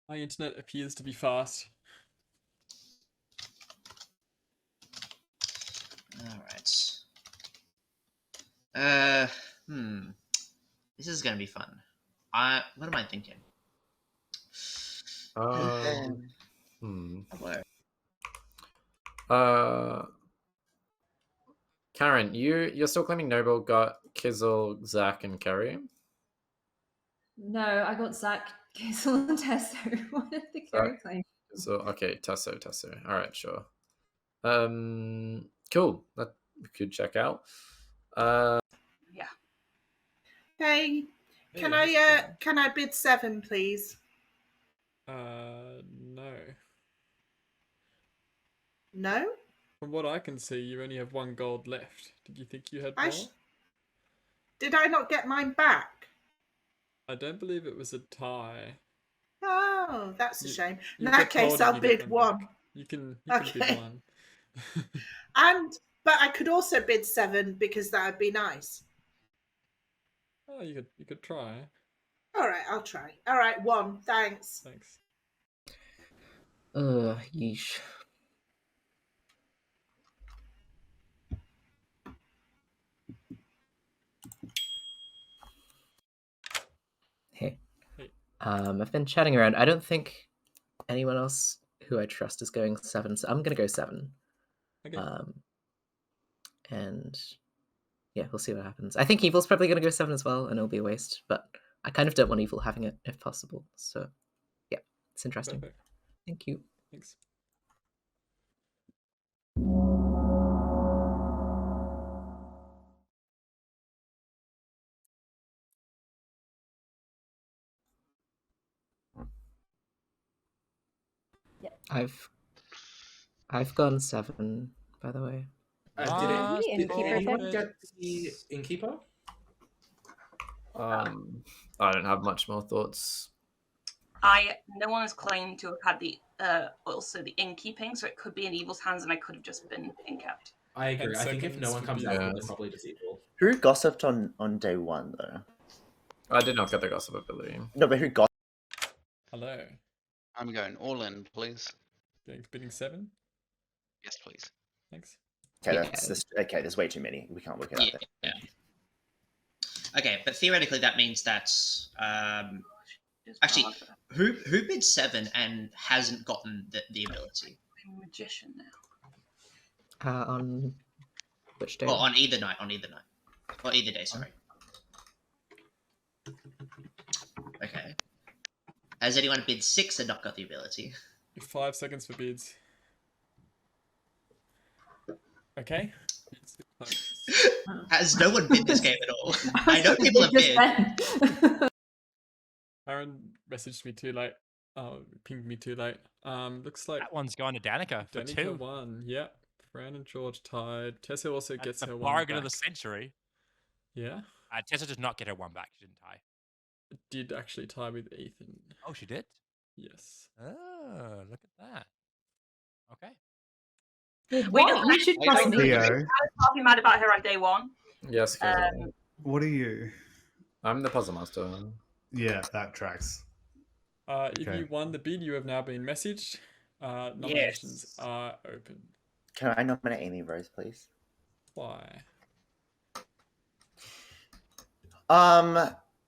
My internet appears to be fast. Alright. This is gonna be fun. What am I thinking? Karen, you're still claiming Noble got Kizzle, Zach, and Kerry? No, I got Zach, Kizzle, and Tesso. What did the Kerry claim? So okay, Tesso. All right, sure. Cool. That we could check out. Yeah. Hey, can I bid 7, please? No. No? From what I can see, you only have 1 gold left. Did you think you had more? Did I not get mine back? I don't believe it was a tie. Oh, that's a shame. In You'll that get told case, if I'll you get bid them 1. back. You can Okay. bid 1. But I could also bid 7 because that would be nice. Oh, you could try. All right, I'll try. All right, 1. Thanks. Thanks. Yeesh. Hey. Hey. I've been chatting around. I don't think anyone else who I trust is going 7, so I'm gonna go 7. Okay. And yeah, we'll see what happens. I think Evil's probably gonna go 7 as well, and it'll be a waste, but I kind of don't want Evil having it if possible. So yeah, it's interesting. Perfect. Thank you. Thanks. I've gone 7, by the way. Did Innkeeper anyone then? get the Innkeeper? I don't have much more thoughts. No one has claimed to have had the also the innkeeping, so it could be in Evil's hands, and I could have just been innkept. I agree. 10 I think if no seconds one for comes beads. out, then probably just Evil. Who gossiped on day 1 though? I did not get the gossip ability. No, but who gossiped? Hello. I'm going all in, please. Going bidding 7. Yes, please. Thanks. Okay, okay. There's way too many. We can't work it out there. Yeah. Okay, but theoretically that means that actually, who bid 7 and hasn't gotten the ability? I'm a magician now. On which day? Well, on either night, or either day. Sorry. Okay. Has anyone bid 6 and not got the ability? 5 seconds for bids. Okay. Has no one bid this game at all? I know people have bid. Aaron messaged me too late. Pinged me too late. Looks like That one's going to Danica for 2. 1. Yep. Fran and George tied. Tessa also That's gets the her 1 bargain back. of the century. Yeah. Tessa does not get her 1 back. She didn't tie. Did actually tie with Ethan. Oh, she did? Yes. Oh, look at that. Okay. Wait, no, You should trust me. Theo. I was talking mad about her on day 1. Yes, What are you? I'm the puzzle master. Yeah, that tracks. If you won the bid, you have now been messaged. Nominations are open. Can I nominate Amy Rose, please? Why?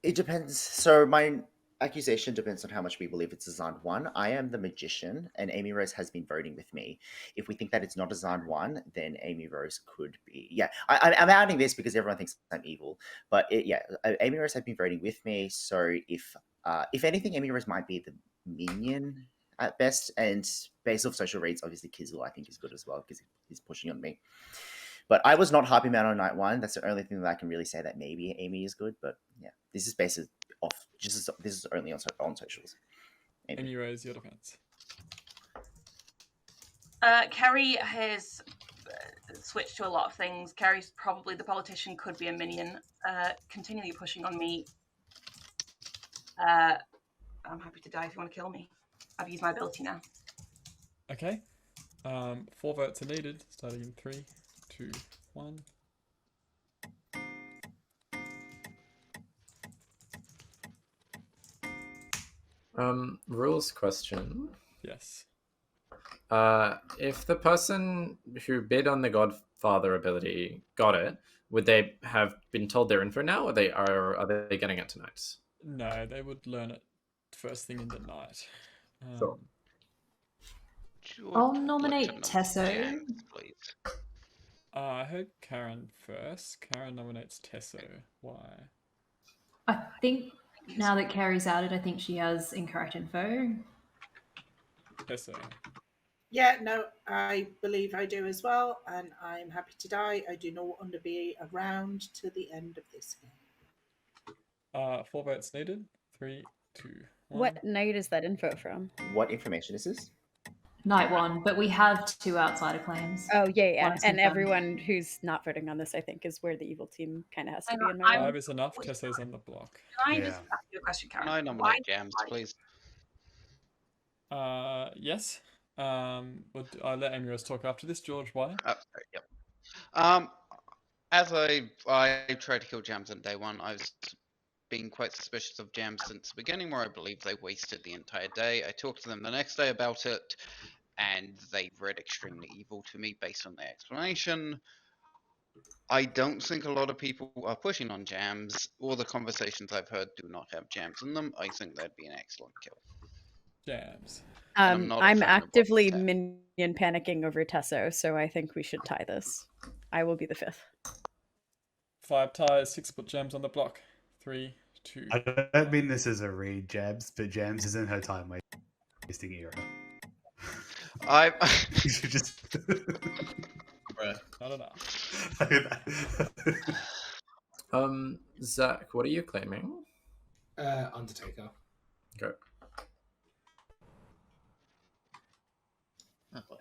It depends. So my accusation depends on how much we believe it's designed 1. I am the magician, and Amy Rose has been voting with me. If we think that it's not designed 1, then Amy Rose could be. Yeah, I'm adding this because everyone thinks I'm evil, but Amy Rose has been voting with me. So if anything, Amy Rose might be the minion at best. And based off social reads, obviously Kizzle I think is good as well because he's pushing on me. But I was not hyping out on night 1. That's the only thing that I can really say that maybe Amy is good. But yeah, this is based off. This is only on socials. Amy Rose, your defense. Kerry has switched to a lot of things. Kerry's probably the politician, could be a minion, continually pushing on me. I'm happy to die if you want to kill me. I've used my ability now. Okay. 4 votes are needed, starting in 3, 2, 1. Rules question. Yes. If the person who bid on the Godfather ability got it, would they have been told their info now, or are they getting it tonight? No, they would learn it first thing in the night. Sure. I'll nominate Tesso. I heard Karen first. Karen nominates Tesso. Why? I think now that Carrie's added, I think she has incorrect info. Tesso. Yeah, no, I believe I do as well, and I'm happy to die. I do not want to be around to the end of this game. 4 votes needed. 3, 2, 1. What night is that info from? What information is this? Night 1, but we have 2 outsider claims. Oh, yeah. One is And confirmed. everyone who's not voting on this, I think, is where the evil team kind of has to be in my mind. 5 is enough. Tesso's on the block. Can I just ask you a question, Karen? Can I nominate Jams, please? Yes. I'll let Amy Rose talk after this. George, why? Sorry, yep. As I tried to kill Jams on day 1, I was been quite suspicious of Jams since the beginning, where I believe they wasted the entire day. I talked to them the next day about it, and they read extremely evil to me based on their explanation. I don't think a lot of people are pushing on Jams. All the conversations I've heard do not have Jams in them. I think that'd be an excellent kill. Jams. And I'm not a I'm fan of actively BotC. minion panicking over Tesso, so I think we should tie this. I will be the 5th. 5 ties, 6 put Jams on the block. 3, 2. I don't mean this as a read, Jams, but Jams is in her time wasting era. I You should just. Not enough. Zach, what are you claiming? Undertaker. Go. Oh boy.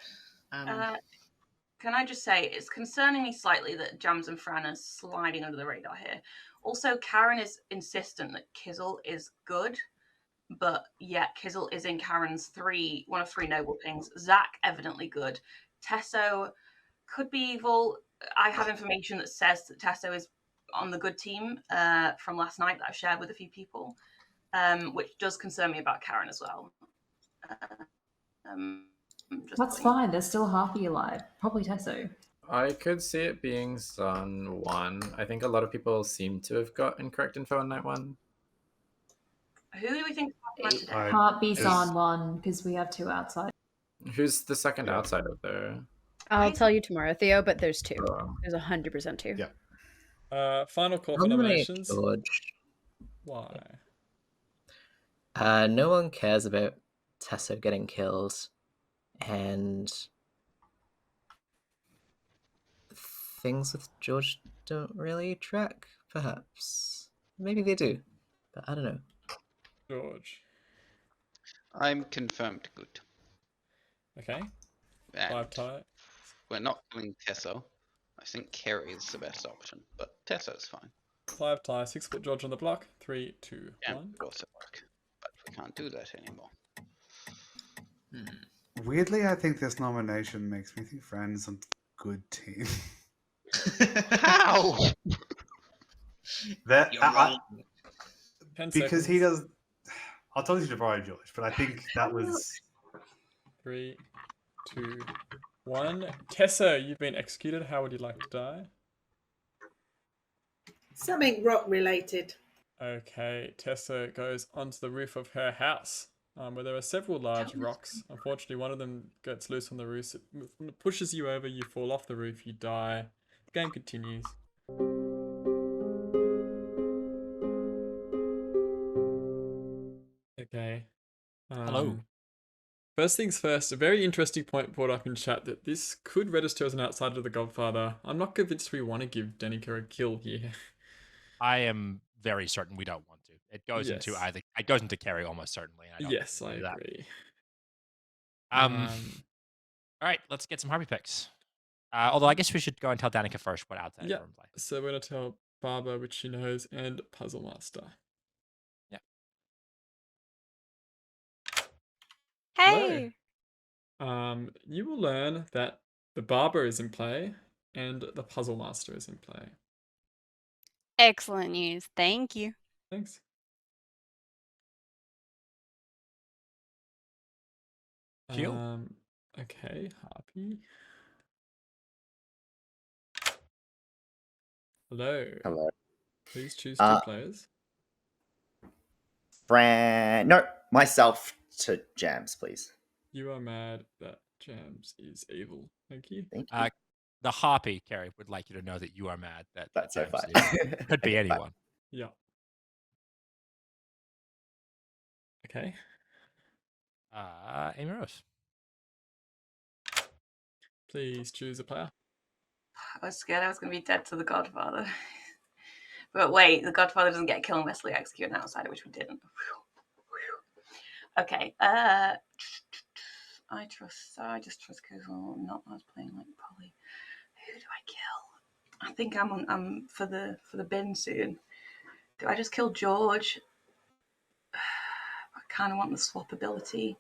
Can I just say, it's concerning me slightly that Jams and Fran are sliding under the radar here. Also, Karen is insistent that Kizzle is good, but yet Kizzle is in Karen's one of 3 noble pings. Zach, evidently good. Tesso could be evil. I have information that says that Tesso is on the good team from last night that I've shared with a few people, which does concern me about Karen as well. That's fine. There's still Harpy alive. Probably Tesso. I could see it being Sun 1. I think a lot of people seem to have got incorrect info on night 1. Who do we think is today? Can't be Sun 1 because we have 2 outside. Who's the second outsider there? I'll tell you tomorrow, Theo, but there's 2. Oh. There's 100% 2. Yeah. Final call for I'm nominate nominations. George. Why? No one cares about Tesso getting killed, and things with George don't really track, perhaps. Maybe they do, but I don't know. George. I'm confirmed good. Okay. And 5 tie. we're not killing Tesso. I think Kerry is the best option, but Tesso's fine. 5 tie, 6 put George on the block. 3, 2, Yeah, 1. would also work, but we can't do that anymore. Weirdly, I think this nomination makes me think Fran's a good team. How? You're wrong. 10 because he seconds. does. I'll tell you to borrow George, but I think that was. 3, 2, 1. Tessa, you've been executed. How would you like to die? Something rock related. Okay, Tessa goes onto the roof of her house, where there are several large rocks. Unfortunately, one of them gets loose on the roof. It pushes you over, you fall off the roof, you die. The game continues. Okay. Hello. First things first, a very interesting point brought up in chat that this could register as an outsider of the Godfather. I'm not convinced we want to give Danica a kill here. I am very certain we don't want to. It goes into either. It goes into Kerry almost certainly. And I don't Yes, I think we do that. agree. All right, let's get some Harpy picks. Although I guess we should go and tell Danica first what outside Yeah, everyone play. so we're going to tell Barbara, which she knows, and Puzzle Master. Yeah. Hey! Hello. You will learn that the Barber is in play and the Puzzle Master is in play. Excellent news. Thank you. Thanks. Kill. Okay, Harpy. Hello. Hello. Please choose 2 players. Fran. No, myself to Jams, please. You are mad that Jams is evil. Thank you. Thank you. The Harpy, Kerry, would like you to know that you are mad that That's so James fine. could be Okay, anyone. Yeah. Okay. Amy Rose. Please choose a player. I was scared I was going to be dead to the Godfather. But wait, the Godfather doesn't get killed unless we execute an outsider, which we didn't. Okay. I just trust Kizzle. Not I was playing like Polly. Who do I kill? I think I'm for the bin soon. Do I just kill George? I kind of want the swap ability.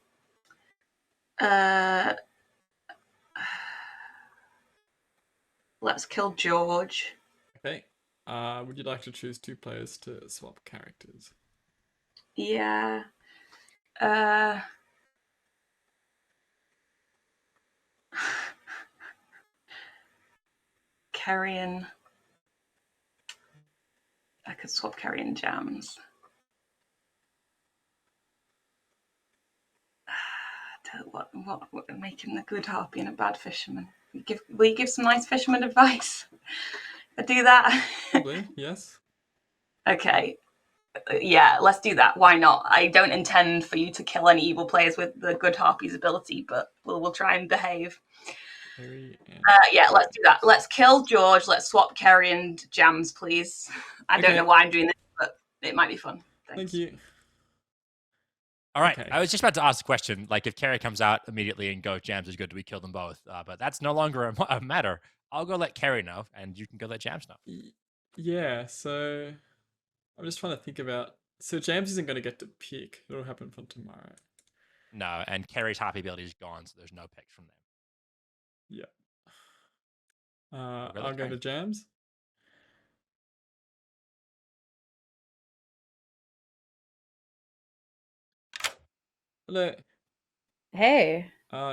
Let's kill George. Okay. Would you like to choose 2 players to swap characters? Yeah. Carrion. I could swap Carrion Jams. What making the good harpy and a bad fisherman? Will you give some nice fisherman advice? I do that. Probably, yes. Okay. Yeah, let's do that. Why not? I don't intend for you to kill any evil players with the good harpy's ability, but we'll try and behave. Yeah, let's do that. Let's kill George. Let's swap Kerry and Jams, please. I don't know why I'm doing this, but it might be fun. Thanks. Thank you. All right. I was just about to ask the question, like if Kerry comes out immediately and go, Jams is good, do we kill them both? But that's no longer a matter. I'll go let Kerry know, and you can go let Jams know. Yeah, so I'm just trying to think about... So James isn't going to get to pick. It'll happen from tomorrow. No, and Kerry's happy ability is gone, so there's no picks from them. Yeah. I'll go to Jams. Hello. Hey.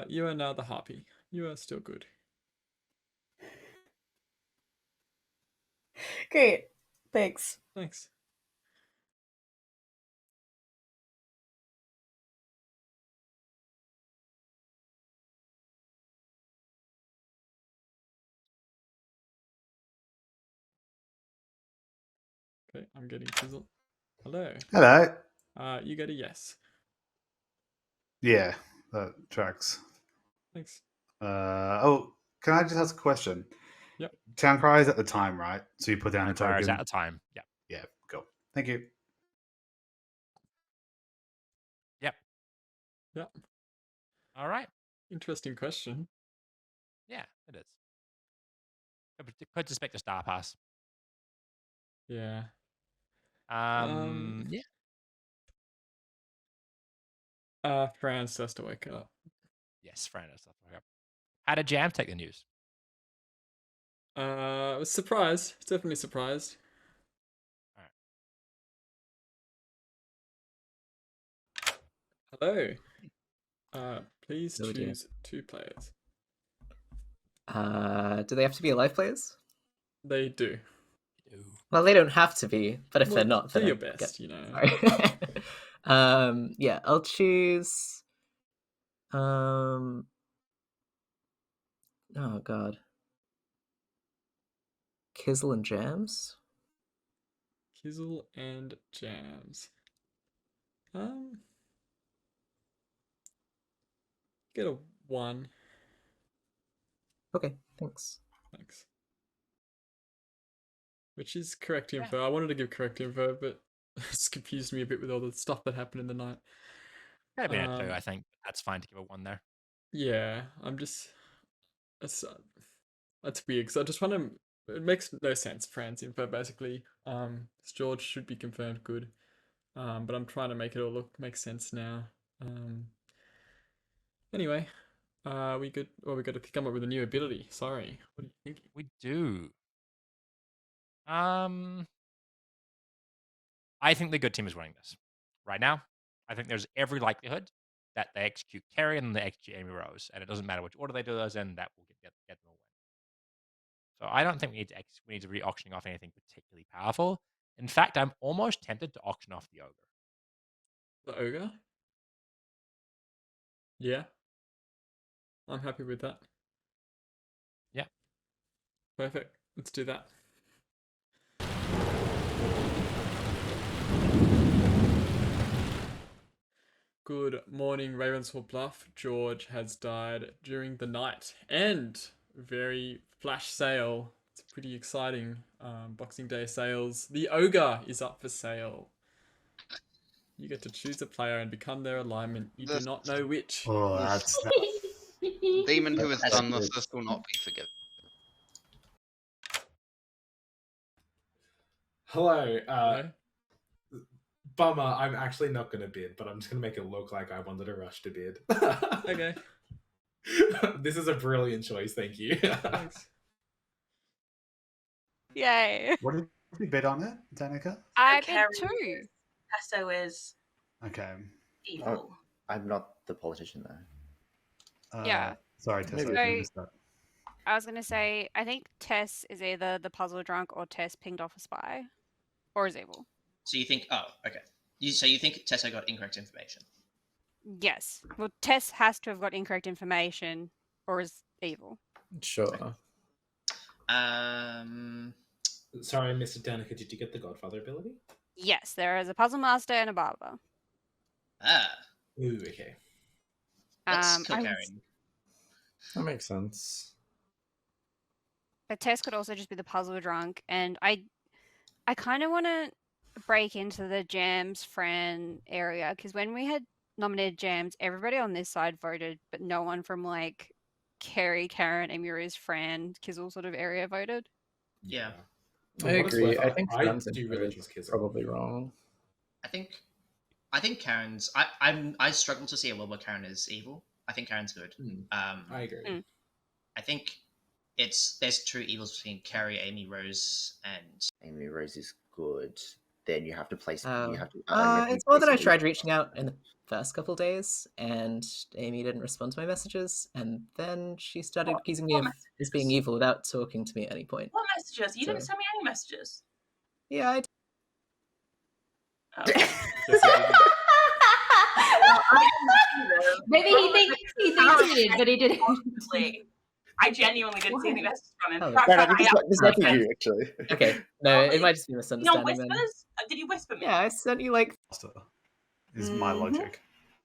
You are now the harpy. You are still good. Great. Thanks. Thanks. Okay, I'm getting Kizzle. Hello. Hello. You get a yes. Yeah, that tracks. Thanks. Oh, can I just ask a question? Yep. Town Cry is at the time, right? So you put down a Town Cry is token. at the time. Yeah. Yeah, cool. Thank you. Yep. Yep. All right. Interesting question. Yeah, it is. Could suspect a star pass. Yeah. Yeah. Fran has to wake up. Yes, Fran has to wake up. How did Jam take the news? I was surprised. Definitely surprised. Hello. Please Hello, dear. choose 2 players. Do they have to be alive players? They do. Well, they don't have to be, but if Well, they're not, do then your I best, you know. Sorry. Yeah, I'll choose. Oh god. Kizzle and Jams. Kizzle and Jams. Get a 1. Okay, thanks. Thanks. Which is correct info. I wanted to give correct info, but it's confused me a bit with all the stuff that happened in the night. Could have been a 2, I think. That's fine to give a 1 there. Yeah, I'm just... That's weird, because I just want to... It makes no sense, Fran's info, basically. George should be confirmed good. But I'm trying to make it all make sense now. Anyway, we got to come up with a new ability. Sorry, what are you thinking? We do. I think the good team is winning this right now. I think there's every likelihood that they execute Carry and they execute Amy Rose, and it doesn't matter which order they do those in. That will get them a win. So I don't think we need to be auctioning off anything particularly powerful. In fact, I'm almost tempted to auction off the ogre. The ogre? Yeah. I'm happy with that. Yeah. Perfect. Let's do that. Good morning, Ravenswood Bluff. George has died during the night. And very flash sale. It's pretty exciting. Boxing Day sales. The ogre is up for sale. You get to choose a player and become their alignment. You do not know which. Oh, that's... Demon who has done this will not be forgiven. Hello. Bummer, I'm actually not going to bid, but I'm just going to make it look like I wanted to rush to bid. Okay. This is a brilliant choice, thank you. Thanks. Yay. What did You bet on it, Danica? I bet Carrie 2. is, Pesto is Okay. evil. I'm not the politician though. Yeah. Sorry, Tessa, Maybe. I missed that. I was gonna say, I think Tess is either the puzzle drunk or Tess pinged off a spy, or is evil. So you think? Oh, okay. So you think Tessa got incorrect information? Yes. Well, Tess has to have got incorrect information, or is evil. Sure. Sorry, Mr. Danica, did you get the Godfather ability? Yes, there is a puzzle master and a barber. Ooh, okay. Let's kill I Karen. That makes sense. But Tess could also just be the puzzle drunk, and I kind of want to break into the Jams Fran area, because when we had nominated Jams, everybody on this side voted, but no one from like Kerry, Karen, Emiru's Fran, Kizzle sort of area voted. Yeah. I What it's agree. worth, I think I Fran's do info really is trust Kizzle. probably wrong. I think Karen's. I struggle to see a world where Karen is evil. I think Karen's good. I agree. I think there's two evils between Carrie, Amy, Rose, and Amy Rose is good. Then you have to place. You Oh. have to. It's more that I tried reaching out in the first couple days, and Amy didn't respond to my messages, and then she started accusing me of as being evil without talking to me at any point. What messages? You didn't So- send me any messages. Yeah, I Maybe he thinks he did, but he didn't. I genuinely didn't see any messages from him. Oh, Perhaps No, no, I this asked might be him. you actually. Okay, no, it might just be a No misunderstanding then. whispers? Did you whisper me? Yeah, I sent you like. Is my logic.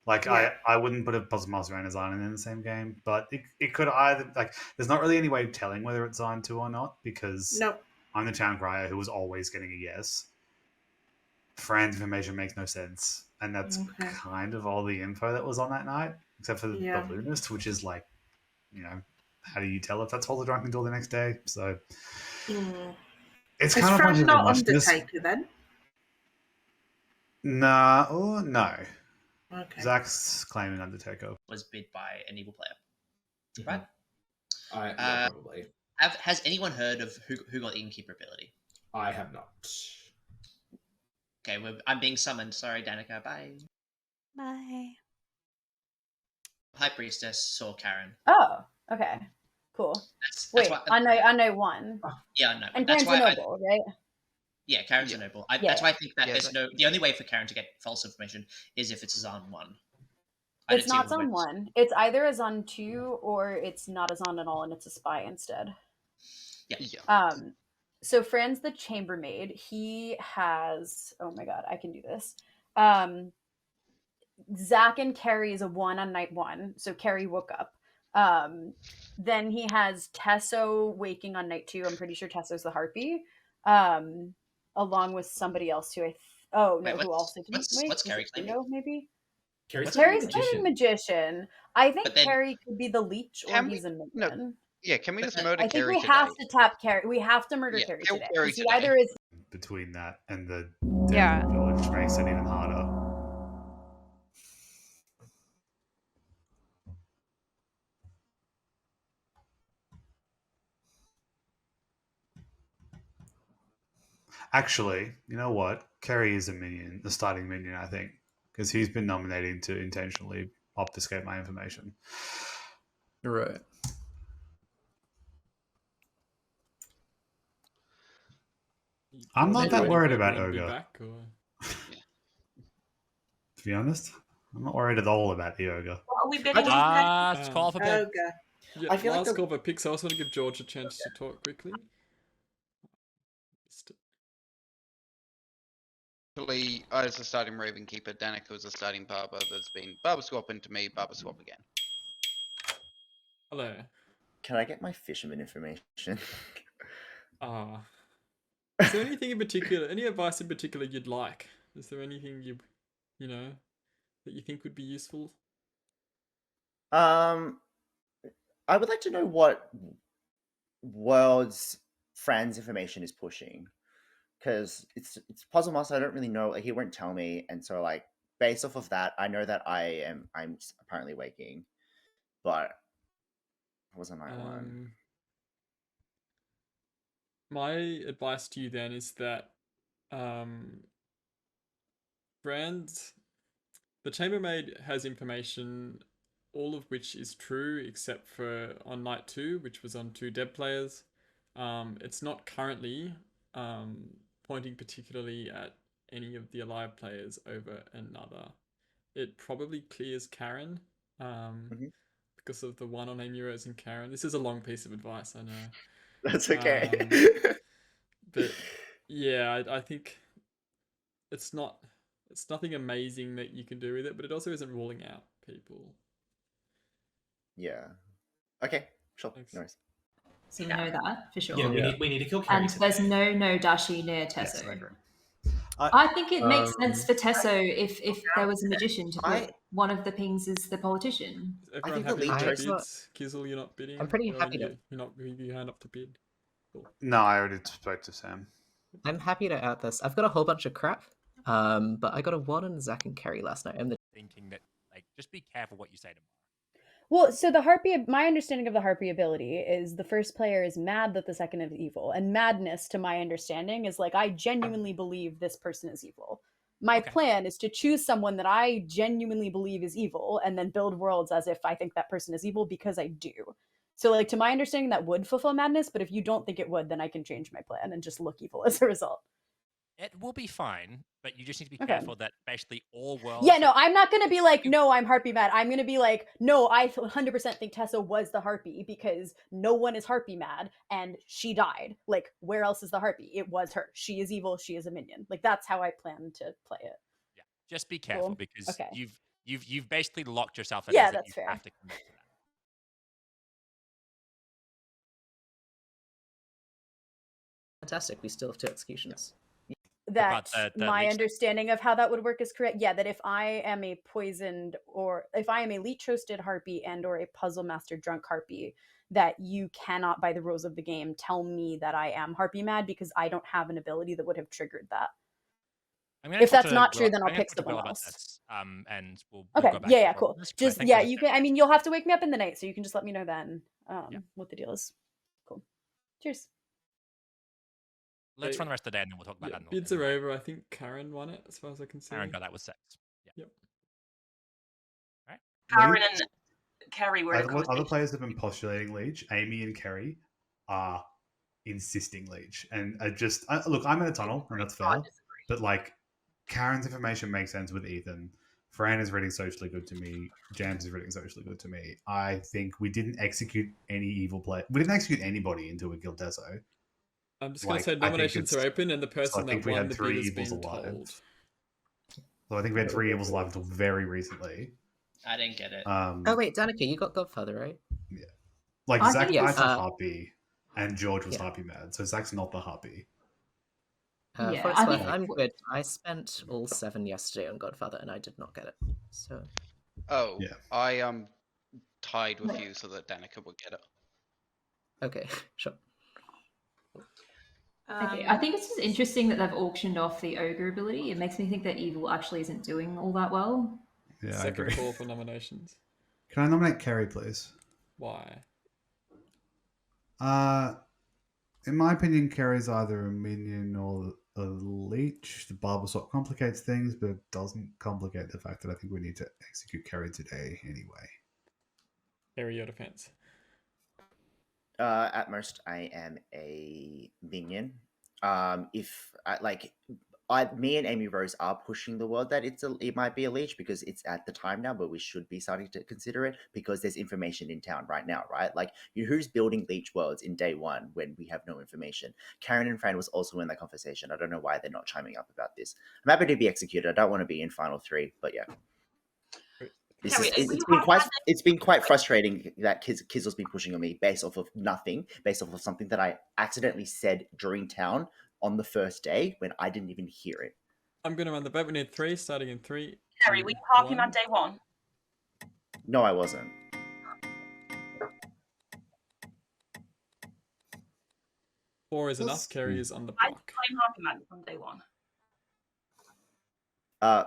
Like, Yeah. I wouldn't put a Puzzle Master and a Zion in the same game, but it could either, like, there's not really any way of telling whether it's Zion 2 or not, because No. I'm the town crier who was always getting a yes. Fran's information makes no sense, and that's Okay. kind of all the info that was on that night, except for the Yeah. balloonist, which is like, how do you tell if that's all the drunk until the next day? So it's Is kind of Fran hard to not watch this. Undertaker then? Nah, oh no. Okay. Zach's claiming Undertaker. was bid by an evil player. Right? Yeah, probably. Has anyone heard of who got the Innkeeper ability? I have not. Okay, I'm being summoned. Sorry, Danica. Bye. Bye. High Priestess saw Karen. Oh, okay. Cool. That's Wait, why, I know one. Yeah, I know. And That's Karen's why a noble, right? Yeah, Karen's a noble. Yeah. That's why I think that Yeah, there's the only way for Karen to get false information is if it's a Zon 1. It's not Zon 1. It's either a Zon 2 or it's not a Zon at all and it's a spy instead. Yeah. So Fran's the chambermaid. He has, oh my god, I can do this. Zach and Carrie is a 1 on night 1, so Carrie woke up. Then he has Tesso waking on night 2. I'm pretty sure Tesso's the harpy. Along with somebody else who who also didn't wait. What's Carrie claiming? Bingo, maybe? Carrie's Claiming magician. I think But then- Carrie could be the leech or Can he's a No, minion. yeah, can we just murder I think Carrie we today? have to tap Carrie. We have to murder Yeah, Carrie kill today. Carrie He today. either is Between that and the Yeah. village makes it even harder. Actually, you know what? Kerry is a starting minion, I think, because he's been nominating to intentionally obfuscate my information. Right. I'm not that Waiting worried for about Green to be Ogre. back, or... To be honest, I'm not worried at all about the Ogre. What are we bidding on? Last call for bid. Ogre. Yeah, I feel like last the- call for picks. I also want to give George a chance to talk quickly. Actually, I was a starting Raven Keeper, Danica was a starting Barber, there's been Barber swap into me, Barber swap again. Hello. Can I get my fisherman information? Is there anything in particular, any advice in particular you'd like? Is there anything you know, that you think would be useful? I would like to know what worlds Fran's information is pushing, because it's Puzzle Master. I don't really know. Like, he won't tell me, and so like based off of that, I know that I'm apparently waking, but I wasn't night one. My advice to you then is that Brand, the chambermaid has information, all of which is true except for on night 2, which was on 2 dead players. It's not currently pointing particularly at any of the alive players over another. It probably clears Karen because of the 1 on Amuros and Karen. This is a long piece of advice, I know. That's okay. But yeah, I think it's nothing amazing that you can do with it, but it also isn't ruling out people. Yeah. Okay, sure. Thanks. No worries. So we know that for sure. Yeah, we need to kill Carrie And today. there's no Dashi near Tesso. Yes, I agree. I think it makes sense for Tesso if there was a magician to put one of the pings as the politician. Is everyone think the happy lead with their choice- bids? Kizzle, you're not bidding? I'm pretty Or happy to- You're not you hand up to bid? Cool. No, I already spoke to Sam. I'm happy to add this. I've got a whole bunch of crap, but I got a 1 on Zach and Kerry last night. I'm the Thinking that, like, just be careful what you say tomorrow. Well, so the harpy, my understanding of the harpy ability is the first player is mad that the second is evil. And madness, to my understanding, is like, I genuinely believe this person is evil. My plan is to choose someone that I genuinely believe is evil and then build worlds as if I think that person is evil because I do. So, like, to my understanding, that would fulfill madness. But if you don't think it would, then I can change my plan and just look evil as a result. It will be fine, but you just need to be Okay. careful that basically all worlds. Yeah, no, I'm not going to be like, no, I'm harpy mad. I'm going to be like, no, I 100% think Tessa was the harpy because no one is harpy mad and she died. Like, where else is the harpy? It was her. She is evil. She is a minion. Like, that's how I plan to play it. Yeah, just be careful Cool. because Okay. you've basically locked yourself in. Yeah, as that that's you fair. have to commit to that. fantastic. We still have 2 executions. That the my leech- understanding of how that would work is correct. Yeah, that if I am a poisoned or if I am a leech hosted harpy and or a puzzle master drunk harpy, that you cannot, by the rules of the game, tell me that I am harpy mad because I don't have an ability that would have triggered that. I'm gonna If talk that's to not Will- true, then I'm I'll gonna pick talk to Will someone about else. this, and we'll Okay, go back yeah, and yeah, forth cool. on this, 'cause I Just think yeah, there's you can. I mean, you'll have to wake me up in the night, so you can just let me know then what the deal is. Cool. Cheers. Let's Hey, run the rest of the day and then we'll talk about Yeah, that. bids are over. I think Karen won it, as far as I can see. Aaron got that with 6. Yep. Karen and Kerry were in a Other conversation. players have been postulating Leech. Amy and Kerry are insisting Leech. And look, I'm in a tunnel, and that's fair. But, like, Karen's information makes sense with Ethan. Fran is reading socially good to me. Jams is reading socially good to me. I think we didn't execute any evil play. We didn't execute anybody until we killed Deso. I'm just going to say nominations are open, and the I person think that we won had the 3 bid has evils been alive. told. So I think we had 3 evils alive until very recently. I didn't get it. Oh wait, Danica, you got Godfather, right? Yeah. Like, I Zach think died it's- for Harpy, and George was Yeah. Harpy mad. So Zach's not the Harpy. Yeah, for I its worth, think- I'm good. I spent all 7 yesterday on Godfather, and I did not get it. So Oh, Yeah. I tied with you so that Danica would get it. okay, sure. Okay, I think it's just interesting that they've auctioned off the ogre ability. It makes me think that evil actually isn't doing all that well. Yeah, I Second agree. call for nominations. Can I nominate Kerry, please? Why? In my opinion, Kerry's either a minion or a leech. The Barber swap complicates things, but it doesn't complicate the fact that I think we need to execute Kerry today anyway. Area your defense. At most, I am a minion. Me and Amy Rose are pushing the world that it might be a leech because it's at the time now, but we should be starting to consider it because there's information in town right now, right? Like, who's building leech worlds in day 1 when we have no information? Karen and Fran was also in that conversation. I don't know why they're not chiming up about this. I'm happy to be executed. I don't want to be in final 3, but yeah. It's been quite frustrating that Kizzle's been pushing on me based off of nothing, based off of something that I accidentally said during town on the first day when I didn't even hear it. I'm going to run the vote. We need 3, starting in 3. Kerry, were you Harpy Mad day 1? No, I wasn't. Four is enough. Kerry is on the I block. became Harpy Mad on day 1.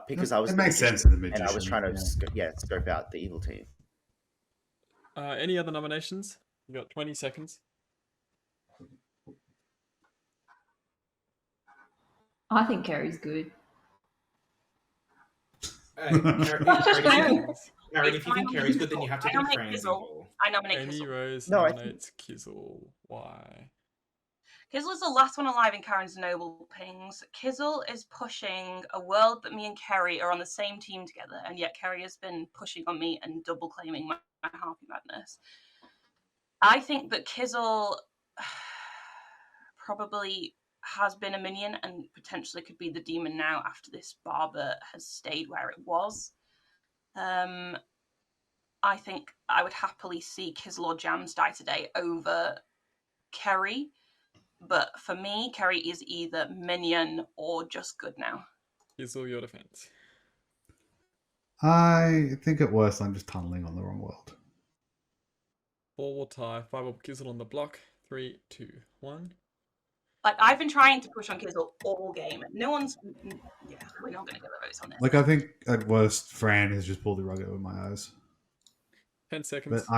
Because I was It the makes magician, sense in the and I was magician, trying to yeah. scope out the evil team. Any other nominations? You got 20 seconds. I think Kerry's good. Karen, if you think Kerry's good, then you have to I think nominate Fran's Kizzle. evil. I nominate Amy Kizzle. Rose No, I nominates Kizzle. Why? Kizzle is the last one alive in Karen's noble pings. Kizzle is pushing a world that me and Kerry are on the same team together, and yet Kerry has been pushing on me and double claiming my Harpy Madness. I think that Kizzle probably has been a minion and potentially could be the demon now after this barber has stayed where it was. I think I would happily see Kizzle or Jams die today over Kerry. But for me, Kerry is either minion or just good now. Kizzle, your defense. I think at worst I'm just tunneling on the wrong world. 4 will tie. 5 will Kizzle on the block. 3, 2, 1. Like, I've been trying to push on Kizzle all game. No one's... Yeah, we're not going to get the votes on this. Like, I think at worst Fran has just pulled the rug over my eyes. 10 seconds. But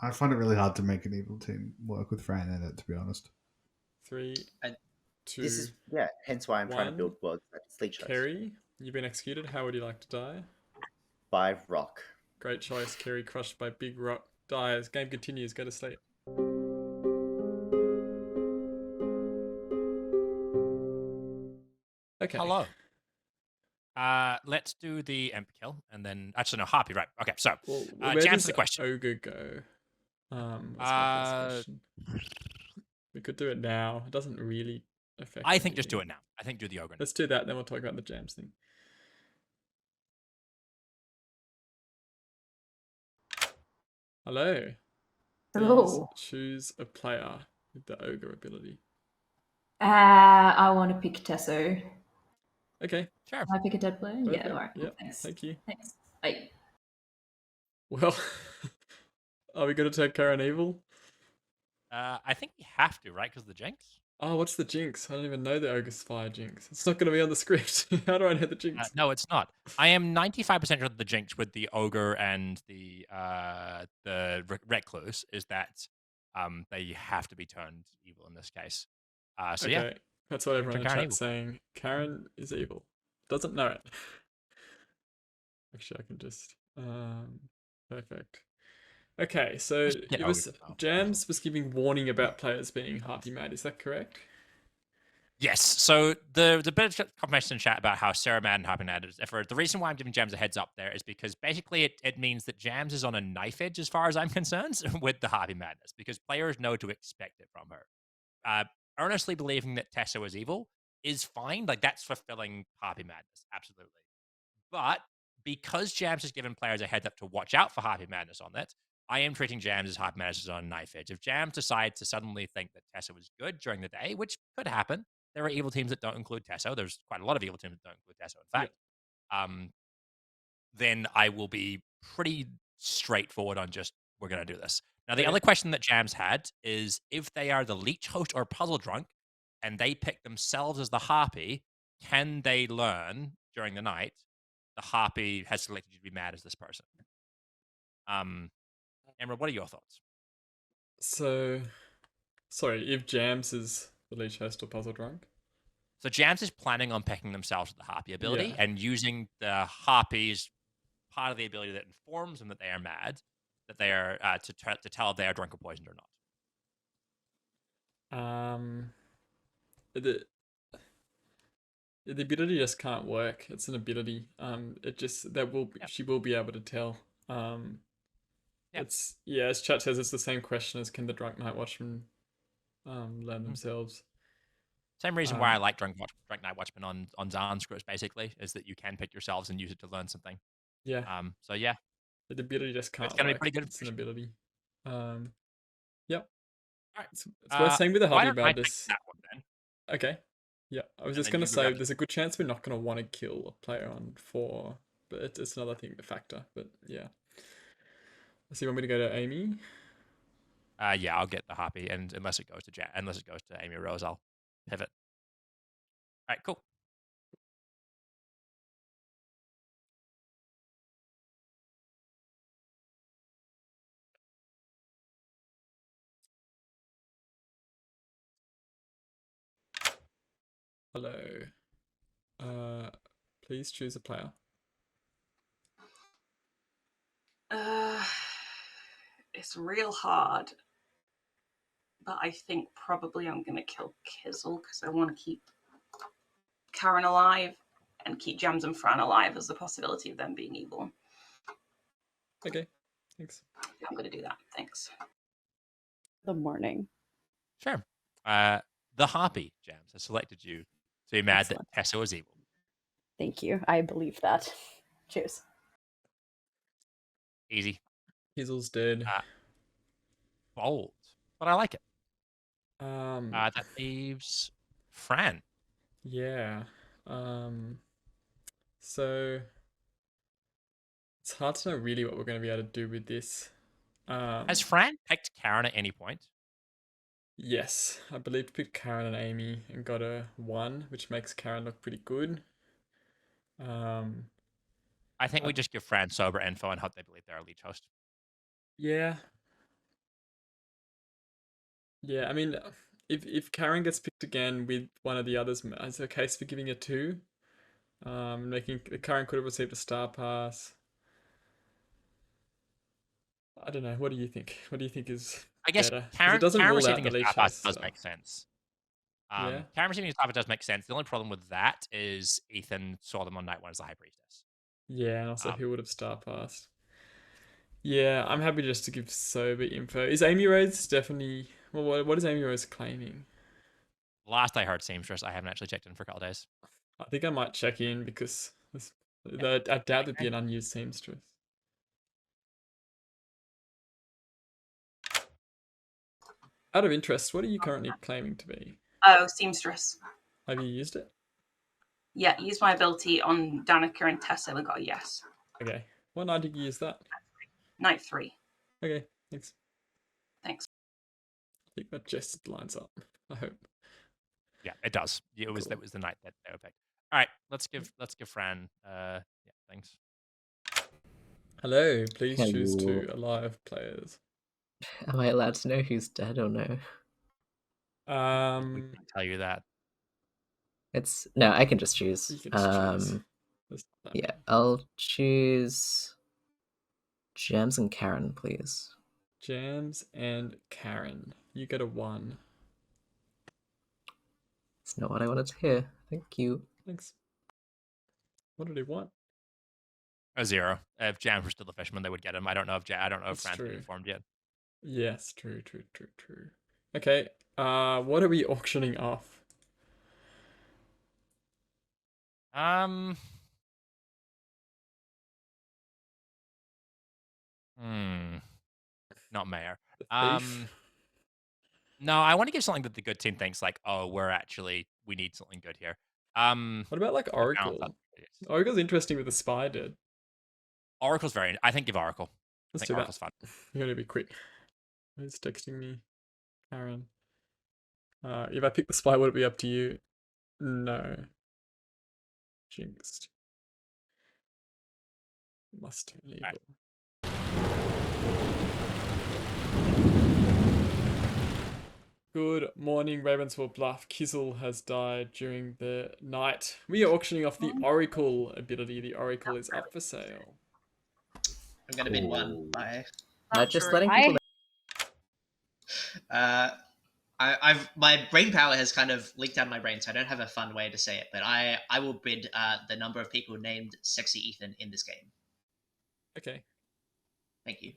I find it really hard to make an evil team work with Fran in it, to be honest. 3, 2, This is hence why I'm trying to build worlds that sleep shows. Kerry, you've been executed. How would you like to die? By rock. Great choice. Kerry crushed by big rock. Dies. Game continues. Go to sleep. Okay. Hello. Let's do the Imp kill, and then actually no, Harpy, right? Okay, so Where to does answer the question, Ogre go? That's my first question. We could do it now. It doesn't really affect. I think just anything. do it now. I think do the Ogre. Let's do that. Then we'll talk about the Jams thing. Hello. Hello. Please choose a player with the Ogre ability. I want to pick Tesso. Okay. Sure. Can I pick a dead player? Perfect. Yeah, all right. Yep. Thanks. Thank you. Thanks. Bye. Well, are we going to take Karen Evil? I think we have to, right? Because of the Jinx. Oh, what's the Jinx? I don't even know the Ogre's Fire Jinx. It's not going to be on the script. How do I know the Jinx? No, it's not. I am 95% sure that the Jinx with the Ogre and the Recluse is that they have to be turned evil in this case. So okay. yeah. That's what everyone in Karen the evil. chat's saying. Karen is evil. Doesn't know it. Actually, I can just... perfect. Okay, so Get Jams was giving warning about players being Harpy mad. Is that correct? Yes. So the bit of confirmation in chat about how Sarah Mad and Harpy Mad is different. The reason why I'm giving Jams a heads up there is because basically it means that Jams is on a knife edge as far as I'm concerned with the Harpy Madness, because players know to expect it from her. Earnestly believing that Tessa is evil is fine. Like, that's fulfilling Harpy Madness, absolutely. But because Jams has given players a heads up to watch out for Harpy Madness on that, I am treating Jams as Harpy Madness is on a knife edge. If Jams decides to suddenly think that Tessa was good during the day, which could happen, there are evil teams that don't include Tessa. There's quite a lot of evil teams that don't include Tessa, in fact. Then I will be pretty straightforward on just, we're going to do this. Now, the other question that Jams had is if they are the Leech Host or Puzzle Drunk, and they pick themselves as the Harpy, can they learn during the night the Harpy has selected you to be mad as this person? Emerald, what are your thoughts? So, sorry, if Jams is the Leech Host or Puzzle Drunk? So Jams is planning on picking themselves with the Harpy ability and using the Harpies part of the ability that informs them that they are mad, that they are to tell if they are drunk or poisoned or not. The ability just can't work. It's an ability. She will be able to tell. It's as chat says, it's the same question as can the Drunk Night Watchman learn themselves. Same reason why I like Drunk Night Watchman on Zarn scripts, basically, is that you can pick yourselves and use it to learn something. Yeah. So yeah. The ability just can't. It's gonna be pretty good. It's an ability. Yep. All right. It's worth saying with the Harpy Madness. That one then. Okay. Yeah, I was just gonna say there's a good chance we're not gonna want to kill a player on 4, but it's another thing to factor. But yeah. So you want me to go to Amy? Yeah, I'll get the Harpy, and unless it goes to Amy Rose, I'll pivot. All right, cool. Hello. Please choose a player. It's real hard, but I think probably I'm going to kill Kizzle because I want to keep Karen alive and keep Jams and Fran alive as the possibility of them being evil. Okay, thanks. I'm going to do that. Thanks. The morning. Sure. The Harpy, Jams, has selected you to be mad Excellent. that Tessa was evil. Thank you. I believe that. Cheers. Easy. Kizzle's dead. Bold. But I like it. Um, That leaves Fran. Yeah. So it's hard to know really what we're going to be able to do with this. Has Fran picked Karen at any point? Yes, I believe we picked Karen and Amy and got a 1, which makes Karen look pretty good. I think we just give Fran sober info and hope they believe they're a leech host. Yeah. Yeah, I mean, if Karen gets picked again with one of the others, is there a case for giving a 2? Making Karen could have received a star pass. I don't know. What do you think? What do you think is I guess better? 'Cause Karen, it doesn't Karen rule out receiving the a leech star pass host does stuff. make sense. Yeah. Karen receiving a star pass does make sense. The only problem with that is Ethan saw them on night 1 as the High Priestess. Yeah, and also he would have star passed. Yeah, I'm happy just to give sober info. Is Amy Rose definitely... Well, what is Amy Rose claiming? Last I heard Seamstress, I haven't actually checked in for a couple days. I think I might check in because I doubt there'd be an unused seamstress. Out of interest, what are you currently claiming to be? Oh, Seamstress. Have you used it? Yeah, use my ability on Danica and Tessa. We got a yes. Okay. What night did you use that? Night 3. Okay, thanks. Thanks. I think that just lines up. I hope. Yeah, it does. It was Cool. that was the night that they were picked. All right, let's give Fran. Yeah, thanks. Hello, please choose Hello. 2 alive players. Am I allowed to know who's dead or no? We can tell you that. It's no, I can just choose. You can just choose. Yeah, I'll choose Jams and Karen, please. Jams and Karen. You get a 1. It's not what I wanted to hear. Thank you. Thanks. What did he want? A 0. If Jams were still the fisherman, they would get him. I don't know if That's Fran's been true. informed yet. Yes, true. Okay, what are we auctioning off? Not Mayor. Thief? No, I want to give something that the good team thinks like, oh, we need something good here. What about like Oracle? Oracle's interesting with the spy dead. Oracle's I think give Oracle. Let's I think do Oracle's that. fun. You're gonna be quick. Who's texting me? Karen. If I pick the spy, would it be up to you? No. Jinxed. Must turn evil. Right. Good morning, Ravenswood Bluff. Kizzle has died during the night. We are auctioning off the Oracle ability. The Oracle is up for sale. I'm gonna bid 1. Bye. Not just letting people know. My brain power has kind of leaked out of my brain, so I don't have a fun way to say it. But I will bid the number of people named Sexy Ethan in this game. Okay. Thank you.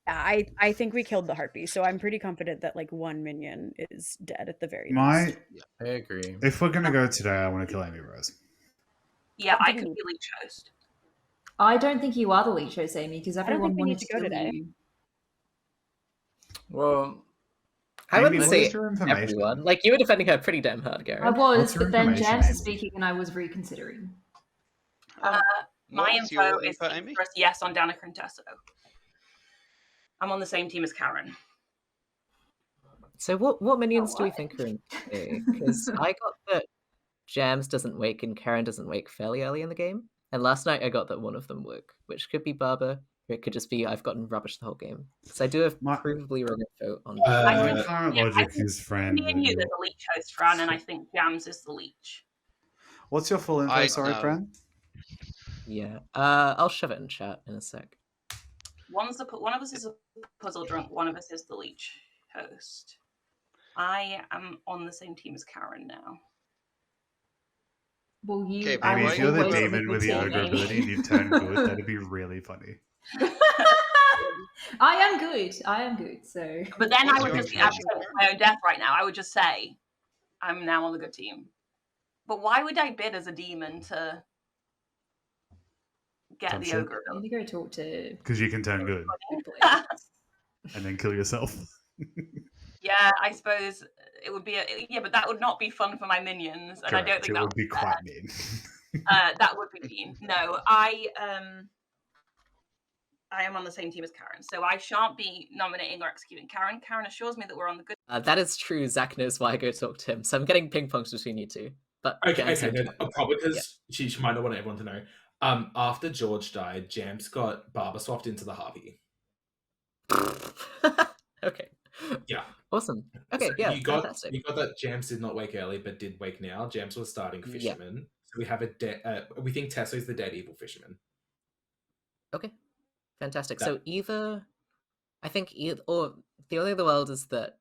Yeah, I think we killed the harpy, so I'm pretty confident that like 1 minion is dead at the very least. I agree. If we're gonna go today, I want to kill Amy Rose. Yeah, I could be leech host. I don't think you are the leech host, Amy, because I don't everyone think we need wanted to to go kill today. you. Well, I Amy, wouldn't what say is your information? everyone. Like, you were defending her pretty damn hard, Gary. I was, What's your but then information, Jams Amy? is speaking and I was reconsidering. My What's info your is info, Amy? Seamstress, yes on Danica and Tessa. I'm on the same team as Karen. So what minions do we think are in play? Because I got that Jams doesn't wake and Karen doesn't wake fairly early in the game. And last night I got that one of them woke, which could be Barber, or it could just be I've gotten rubbish the whole game. Because I do have provably wrong info on My current logic is Me friend. and you, there's a leech host, Fran, and I think Jams is the leech. What's your full info? I Sorry, know. Fran. Yeah. I'll shove it in chat in a sec. One of us is a puzzle drunk, one of us is the leech host. I am on the same team as Karen now. Well, you. Okay, I Maybe was if you're the always demon with the team, ogre Amy. ability and you've turned good, that'd be really funny. I am good. I am good. So. But then What's I would your just be information? absent my own death right now. I would just say, I'm now on the good team. But why would I bid as a demon to get Some the shit. ogre You need to go talk to. Because you can turn good good players. and then kill yourself. Yeah, I suppose it would be but that would not be fun for my minions, and I don't Correct. think It that would be quite mean. that would be mean. No, I am on the same team as Karen, so I shan't be nominating or executing Karen. Karen assures me that we're on the good. That is true. Zach knows why I go talk to him, so I'm getting ping pongs between you two. But Okay, no, probably because she might not want everyone to know. After George died, Jamps got Barber swapped into the Harpy. Okay. Yeah. Awesome. Okay, So yeah, you got fantastic. that Jamps did not wake early, but did wake now. Jamps was starting Yeah. fisherman. So we have we think Tessa is the dead evil fisherman. Okay, fantastic. That- So I think or the only other world is that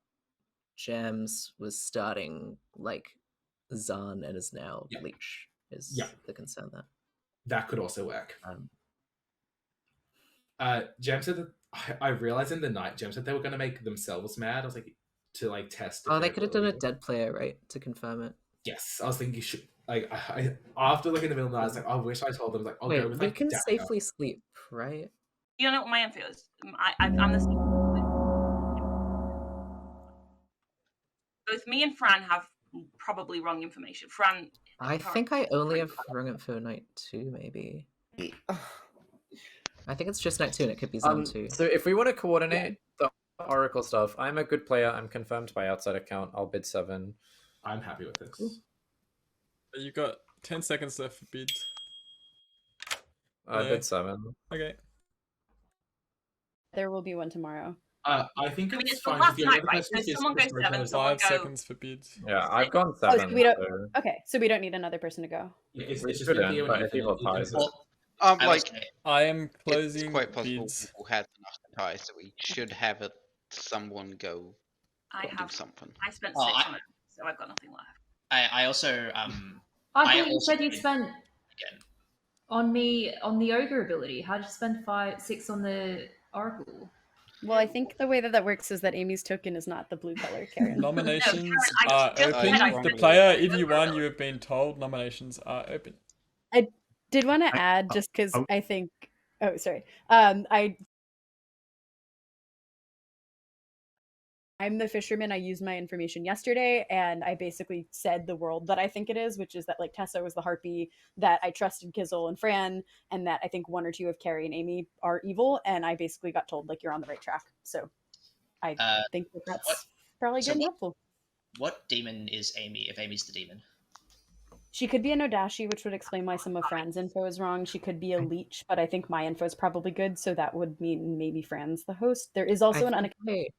Gems was starting like Zahn and is now Yeah. Leech. Is Yeah. the concern there? That could also work. Um, Jem said that I realized in the night, Jem said they were going to make themselves mad. I was like, to like test. Oh, they could have done a dead player, right, to confirm it. Yes, I was thinking you should. Like, I after like in the middle of the night, I was like, I wish I told them like, I'll Wait, go with we like can Danica. safely sleep, right? You know what my info is? I'm the same. Both me and Fran have probably wrong information. Fran, I think I only have wrong info night 2, maybe. I think it's just night 2 and it could be Zahn 2. So if we want to coordinate the Oracle stuff, I'm a good player. I'm confirmed by outside account. I'll bid 7. I'm happy with this. Cool. You got 10 seconds left for bid. I bid 7. Okay. There will be one tomorrow. I think I mean, it's it's the fine. last The night, other right? person So is someone goes Storytellers. 7, 5 seconds for bid. Yeah, I've gone Oh, 7. so we don't. so- Okay, so we don't need another person to go. Yeah, it's We just shouldn't, Theo and but if Ethan. people ties it. Well, Like, I am it's closing quite possible bids. people had enough to tie, so we should have it. Someone go I do have. something. I spent Oh, 6 on it, so I've got nothing left. I also I I thought you also said you did- spent again. on me on the ogre ability. How did you spend 6 on the oracle? Well, I think the way that works is that Amy's token is not the blue color, Karen. Nominations I are just open. said I The spent player, 6 if you on won, it. you have been told nominations are open. I did want to add, just because I think. Oh, sorry. I'm the fisherman. I used my information yesterday, and I basically said the world that I think it is, which is that like Tessa was the harpy, that I trusted Kizzle and Fran, and that I think 1 or 2 of Carrie and Amy are evil. And I basically got told like you're on the right track. So I think that that's probably good and helpful. What demon is Amy? If Amy's the demon, She could be an Odashi, which would explain why some of Fran's info is wrong. She could be a leech, but I think my info is probably good, so that would mean maybe Fran's the host. There is also an unaccounted.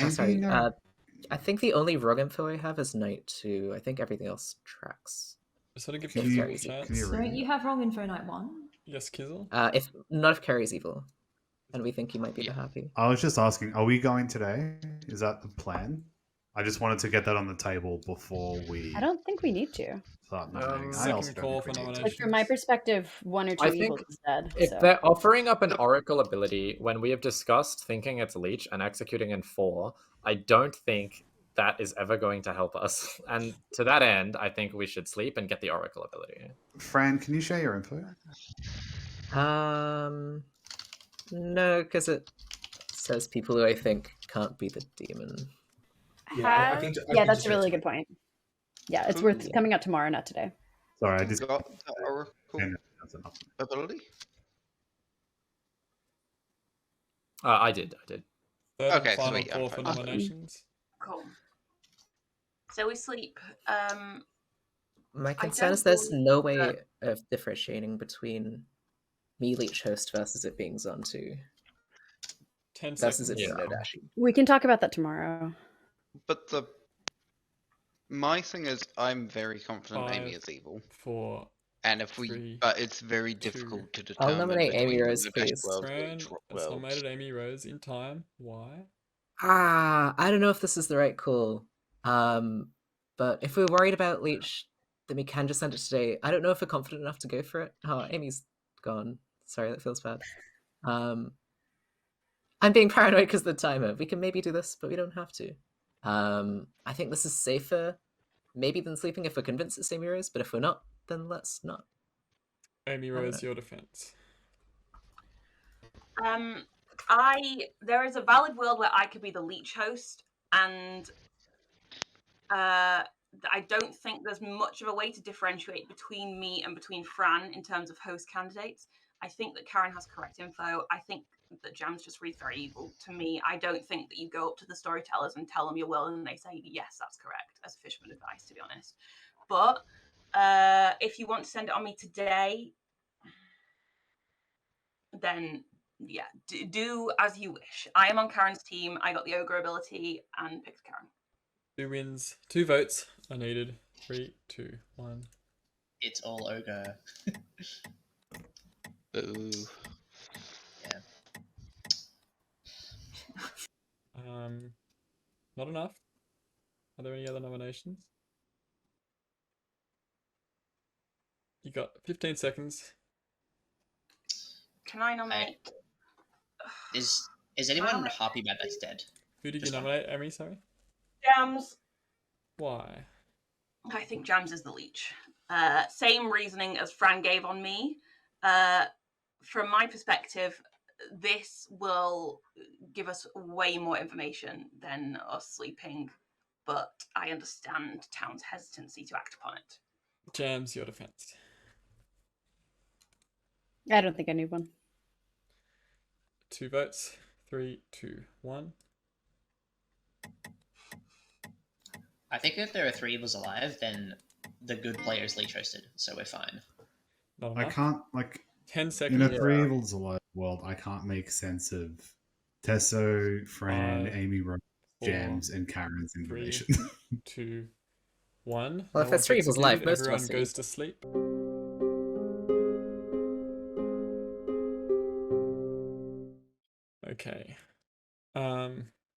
Sorry. I think the only wrong info I have is night 2. I think everything else tracks. Sort of give If you Carrie's chance. evil. Don't you have wrong info night 1? Yes, Kizzle. If not if Carrie's evil, and we think he might be the happy. I was just asking, are we going today? Is that the plan? I just wanted to get that on the table before we I don't think we need to. start nominating. I also Second don't call think for we need to. Like from my perspective, 1 or 2 I evil think is dead. If So. they're offering up an Oracle ability when we have discussed thinking it's Leech and executing in 4, I don't think that is ever going to help us. And to that end, I think we should sleep and get the Oracle ability. Fran, can you share your info? No, because it says people who I think can't be the demon. Yeah, I think yeah, that's just a really good point. Yeah, it's worth coming out tomorrow, not today. Sorry, I just got the Oracle that's enough. ability. I did. Third and Okay, final sweet. call I'm for fine. nominations. Cool. So we sleep. My I concern don't is there's believe no way that- of differentiating between me Leech host versus it being Zon 2. 10 Versus seconds. it being Nodashi. We can talk about that tomorrow. But the My thing is, I'm very confident Amy 5, is evil, 4, and if we, 3, but it's very 2. difficult to I'll determine nominate Amy between Rose, the best please. worlds or Fran each has world. nominated Amy Rose in time. Why? I don't know if this is the right call. But if we're worried about Leech, then we can just send it today. I don't know if we're confident enough to go for it. Oh, Amy's gone. Sorry, that feels bad. I'm being paranoid because of the timer. We can maybe do this, but we don't have to. I think this is safer, maybe, than sleeping if we're convinced it's Amy Rose, but if we're not, then let's not. Amy I don't Rose, know. your defense. There is a valid world where I could be the leech host, and I don't think there's much of a way to differentiate between me and between Fran in terms of host candidates. I think that Karen has correct info. I think that Jam's just reads very evil to me. I don't think that you go up to the storytellers and tell them your will and they say, yes, that's correct, as fisherman advice, to be honest. But if you want to send it on me today, then yeah, do as you wish. I am on Karen's team. I got the ogre ability and picked Karen. 2 wins. 2 votes are needed. 3, 2, 1. It's all ogre. Boo. Yeah. Not enough. Are there any other nominations? You got 15 seconds. Can I nominate? Is anyone happy about that's dead? Who did you Just one. nominate, Amy? Sorry. Jams. Why? I think Jams is the leech. Same reasoning as Fran gave on me. From my perspective, this will give us way more information than us sleeping, but I understand Town's hesitancy to act upon it. Jams, your defense. I don't think I need one. 2 votes. 3, 2, 1. I think if there are 3 of us alive, then the good player is leech hosted, so we're fine. Not I enough. can't, like, 10 in seconds. a 3 evils alive world, I can't make sense of Tesso, Fran, 5, Amy Rose, 4, Jams, and Karen's 3, information. 2, 1. Well, if there's 3 evils alive, most of everyone us are goes to sleep. Okay.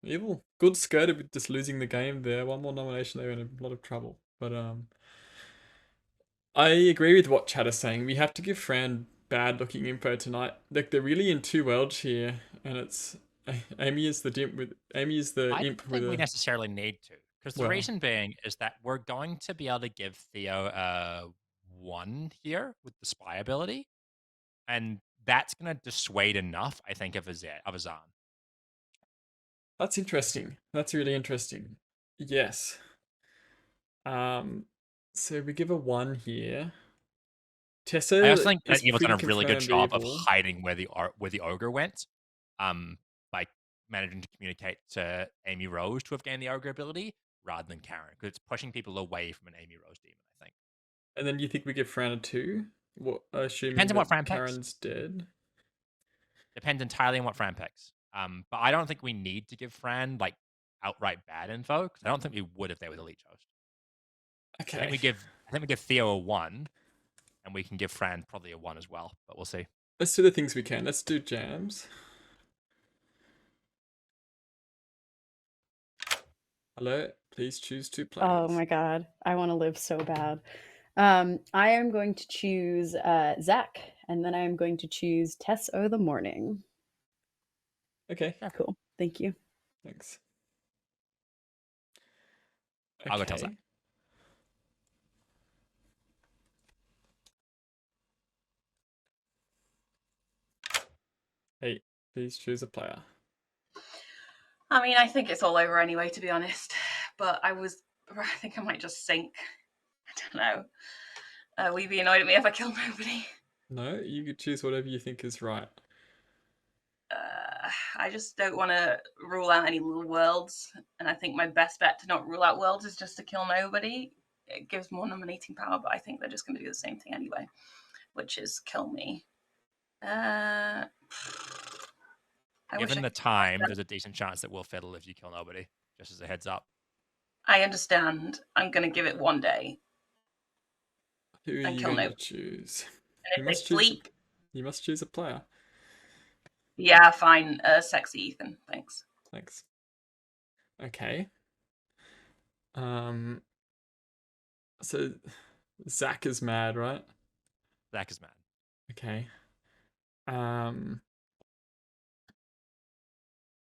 Evil. Good skirted with just losing the game there. One more nomination, they were in a lot of trouble. But I agree with what Chad is saying. We have to give Fran bad looking info tonight. Like, they're really in 2 worlds here, and it's Amy is the imp with I don't think we necessarily need to, because the reason being is that we're going to be able to give Theo 1 here with the spy ability, and that's going to dissuade enough, I think, of Azan. That's interesting. That's really interesting. Yes. So we give a 1 here. Tessa I also think is Evil's done a really good confirmed job of evil. hiding where the ogre went, by managing to communicate to Amy Rose to have gained the ogre ability rather than Karen, because it's pushing people away from an Amy Rose demon, I think. And then you think we give Fran a 2? Assuming Depends on what that Fran picks. Karen's dead. Depends entirely on what Fran picks. But I don't think we need to give Fran like outright bad info, because I don't think we would if they were the leech host. Okay. I think we give Theo a 1, and we can give Fran probably a 1 as well, but we'll see. Let's do the things we can. Let's do Jams. Hello, please choose 2 players. Oh my god, I want to live so bad. I am going to choose Zach, and then I am going to choose Tess O the Morning. Okay. Cool. Thank you. Thanks. I'll go tell Zach. Hey, please choose a player. I mean, I think it's all over anyway, to be honest. But I think I might just sink. I don't know. Will you be annoyed at me if I kill nobody? No, you could choose whatever you think is right. I just don't want to rule out any little worlds, and I think my best bet to not rule out worlds is just to kill nobody. It gives more nominating power, but I think they're just going to do the same thing anyway, which is kill me. Given the time, there's a decent chance that we'll fiddle if you kill nobody, just as a heads up. I understand. I'm going to give it 1 day. Who are And you kill going to nobody. choose? And if they sleep, You must choose a player. yeah, fine. Sexy Ethan, thanks. Thanks. Okay. So Zach is mad, right? Zach is mad. Okay.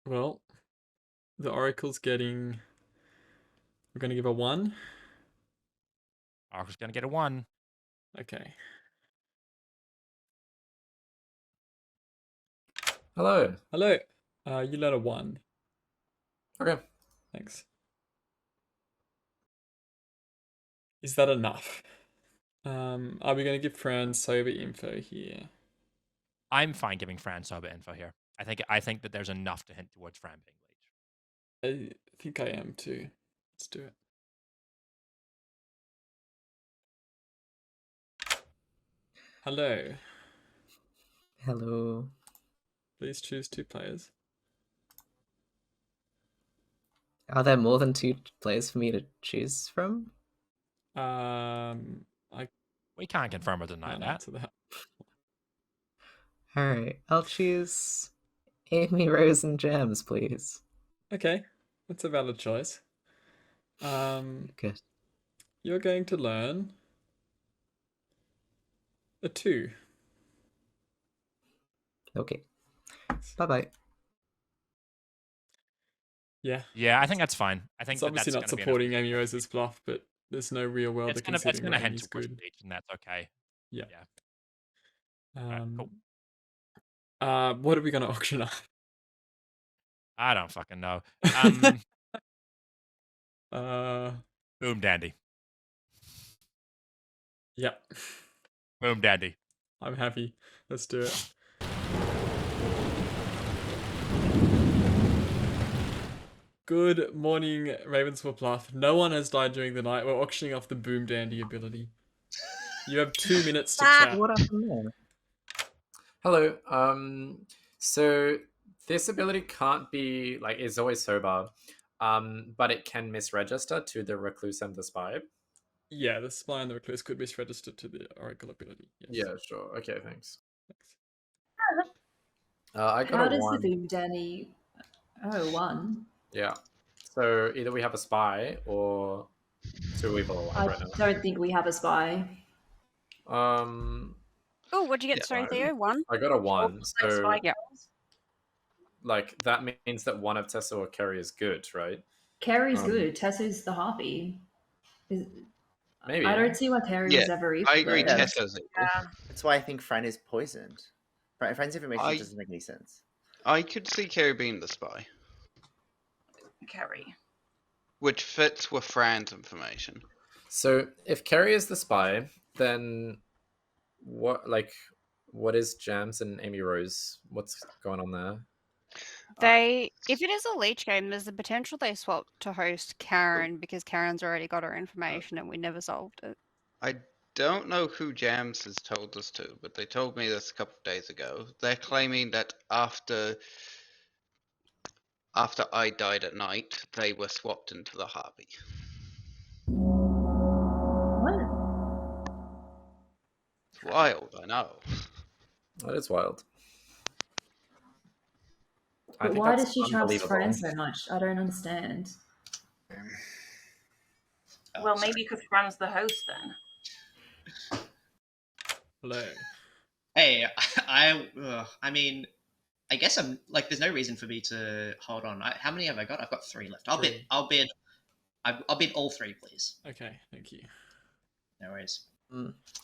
Well, the Oracle's getting. We're going to give a 1. Oracle's going to get a 1. Okay. Hello. Hello. You let a 1. Okay. Thanks. Is that enough? Are we going to give Fran sober info here? I'm fine giving Fran sober info here. I think that there's enough to hint towards Fran being leech. I think I am too. Let's do it. Hello. Hello. Please choose 2 players. Are there more than 2 players for me to choose from? We can't confirm or deny that. Alright, I'll choose Amy, Rose, and Gems, please. Okay, that's a valid choice. Good. You're going to learn a 2. Okay. Bye-bye. Yeah. Yeah, I think that's fine. I think It's obviously that's not gonna be supporting Amy Rose's bluff, but there's no real world It's of gonna considering hint Amy's towards good. leech, and that's okay. Yeah. Alright, cool. What are we gonna auction off? I don't fucking know. Boom Dandy. Yep. Boom Dandy. I'm happy. Let's do it. Good morning, Ravenswood Bluff. No one has died during the night. We're auctioning off the Boom Dandy ability. You have 2 minutes to chat. What happened there? Hello. So this ability can't be like is always sober, but it can misregister to the Recluse and the Spy. Yeah, the Spy and the Recluse could be registered to the Oracle ability. Yes. Yeah, sure. Okay, thanks. I got How a does 1. the Boom Danny? Oh, 1. Yeah. So either we have a spy or 2 evil alive I right now. don't think we have a spy. Oh, what'd you get? Sorry, Theo? 1? I got a 1. So Yeah. like that means that one of Tessa or Kerry is good, right? Kerry's good. Tessa's the harpy. Maybe. I don't see why Kerry was ever evil. I agree. though. Tessa's evil. That's why I think Fran is poisoned. Fran's information doesn't make any sense. I could see Kerry being the spy, Kerry. which fits with Fran's information. So if Kerry is the spy, then what is Jams and Amy Rose? What's going on there? If it is a leech game, there's the potential they swap to host Karen because Karen's already got her information and we never solved it. I don't know who Jams has told us to, but they told me this a couple of days ago. They're claiming that after I died at night, they were swapped into the Harpy. What? It's wild, I know. That is wild. But why does she trust Fran so much? I don't understand. Well, maybe because Fran's the host then. Hello. Hey, I mean, I guess I'm like, there's no reason for me to hold on. How many have I got? I've got 3 left. I'll bid all 3, please. Okay, thank you. No worries.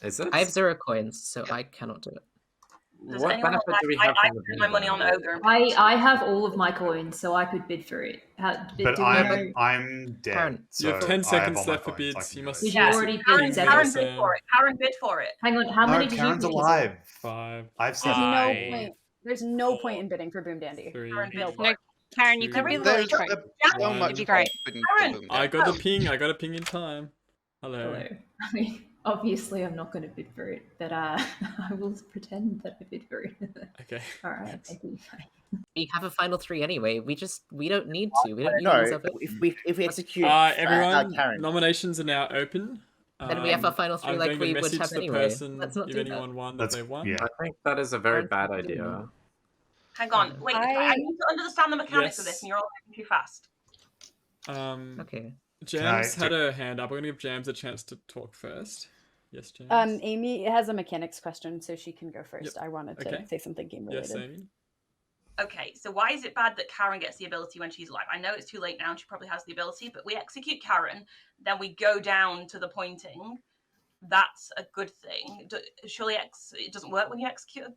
Is it? I have 0 coins, so I cannot do it. What benefit do we have I from the put my money on Ogre. I have all of my coins, so I could bid for it. But I'm dead. Karen, you have so 10 I have seconds all my left for coins, bids. I can You do must. it. Did you already bid Karen 7? bid for it. Karen bid for it. Hang on, how many did Karen's you bid? alive. 5. I've There's said no 5. point. There's no point in bidding for Boom Dandy. 3. No No, point. Karen, you could be the leech There's game. so One. much It'd be great. hope in Karen, Boom I Dandy. got a ping. I got a ping in time. Hello. Hello. I mean, Obviously, I'm not going to bid for it, but I will pretend that I bid for it. Okay. All right. thanks. Thank you. We have a final three anyway. We don't need to. We don't need to No, leave ourselves if open. we execute Everyone, Karen. nominations are now open. Then we have our final three I'm like going we to would message have the anyway. person Let's not if do that. anyone won that they won. I think that is a very bad idea. Hang on, wait. I need to understand the mechanics of this, Yes. and you're all moving too fast. Okay. Jams had her hand up. We're going to give Jams a chance to talk first. Yes, Jams. Amy has a mechanics question, so she can go first. Yep. I wanted to Okay. say something game related. Yes, Amy. Okay, so why is it bad that Karen gets the ability when she's alive? I know it's too late now and she probably has the ability, but we execute Karen, then we go down to the pointing. That's a good thing. Surely it doesn't work when you execute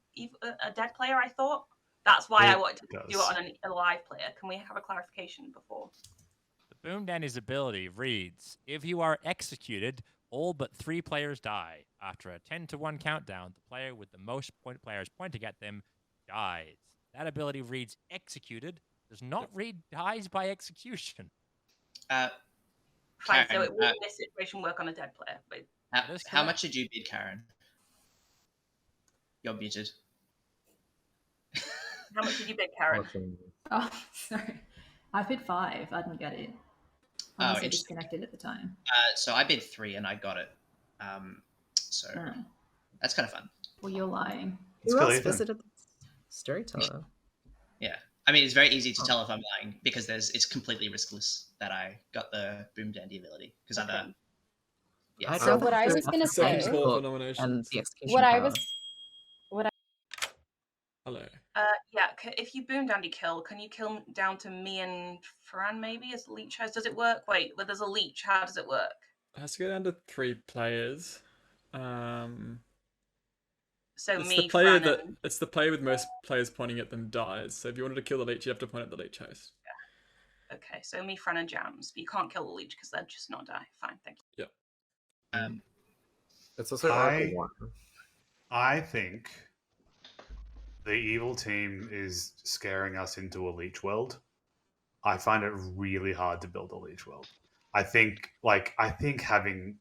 a dead player, I thought? That's why I wanted to do it on a live player. Can we have a clarification before? The Boom Dandy's ability reads, if you are executed, all but 3 players die. After a 10-1 countdown, the player with the most players pointing at them dies. That ability reads executed, does not read dies by execution. Fine, Karen, so it will in this situation work on a dead player. But how much did you bid, Karen? You're muted. How much did you bid, Karen? Oh, sorry. I bid 5. I didn't get it. I was disconnected at the time. So I bid 3 and I got it. So that's kind of fun. Well, you're lying. Who else visited the Storyteller? Yeah. I mean, it's very easy to tell if I'm lying because it's completely riskless that I got the Boom Dandy ability. Because I'd So rather what I do was gonna say, Second call for nominations. and the execution what I power. was, what I, Hello. Yeah, if you Boom Dandy kill, can you kill down to me and Fran maybe as leech house? Does it work? Wait, well, there's a leech. How does it work? It has to go down to 3 players. So it's me, the player Fran, that it's the player with most players pointing at them dies. So if you wanted to kill the leech, you have to point at the leech host. Okay, so me, Fran, and Jams. But you can't kill the leech because they'd just not die. Fine, thank you. Yep. It's also Oracle 1. I think the evil team is scaring us into a leech world. I find it really hard to build a leech world. I think having,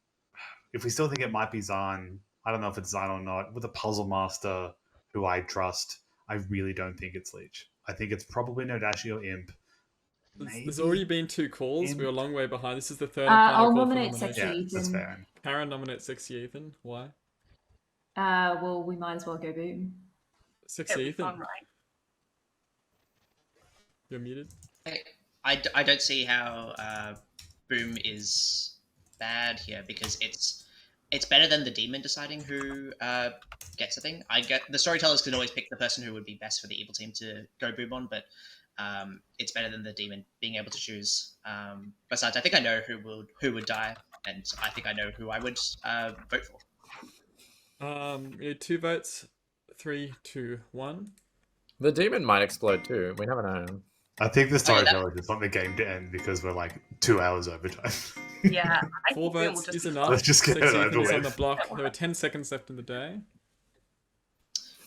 if we still think it might be Zahn, I don't know if it's Zahn or not, with a puzzle master who I trust, I really don't think it's leech. I think it's probably Nodashi or Imp. There's already been 2 calls. We're a long way behind. This is the third and I'll final call for nominate nomination. Sexy Ethan. That's fair. Karen nominates Sexy Ethan. Why? Well, we might as well go Boom. Sexy It'll be Ethan. fun, right? You're muted. I don't see how Boom is bad here because it's better than the demon deciding who gets a thing. I get the storytellers can always pick the person who would be best for the evil team to go Boom on, but it's better than the demon being able to choose. Besides, I think I know who would die, and I think I know who I would vote for. We need 2 votes. 3, 2, 1. The demon might explode too. We never know. I think the storyteller just want the game to end because we're like 2 hours overtime. Yeah, I 4 think Boom will votes just is be enough. Let's just get it Sexy over Ethan is on the with. block. There are 10 seconds left in the day.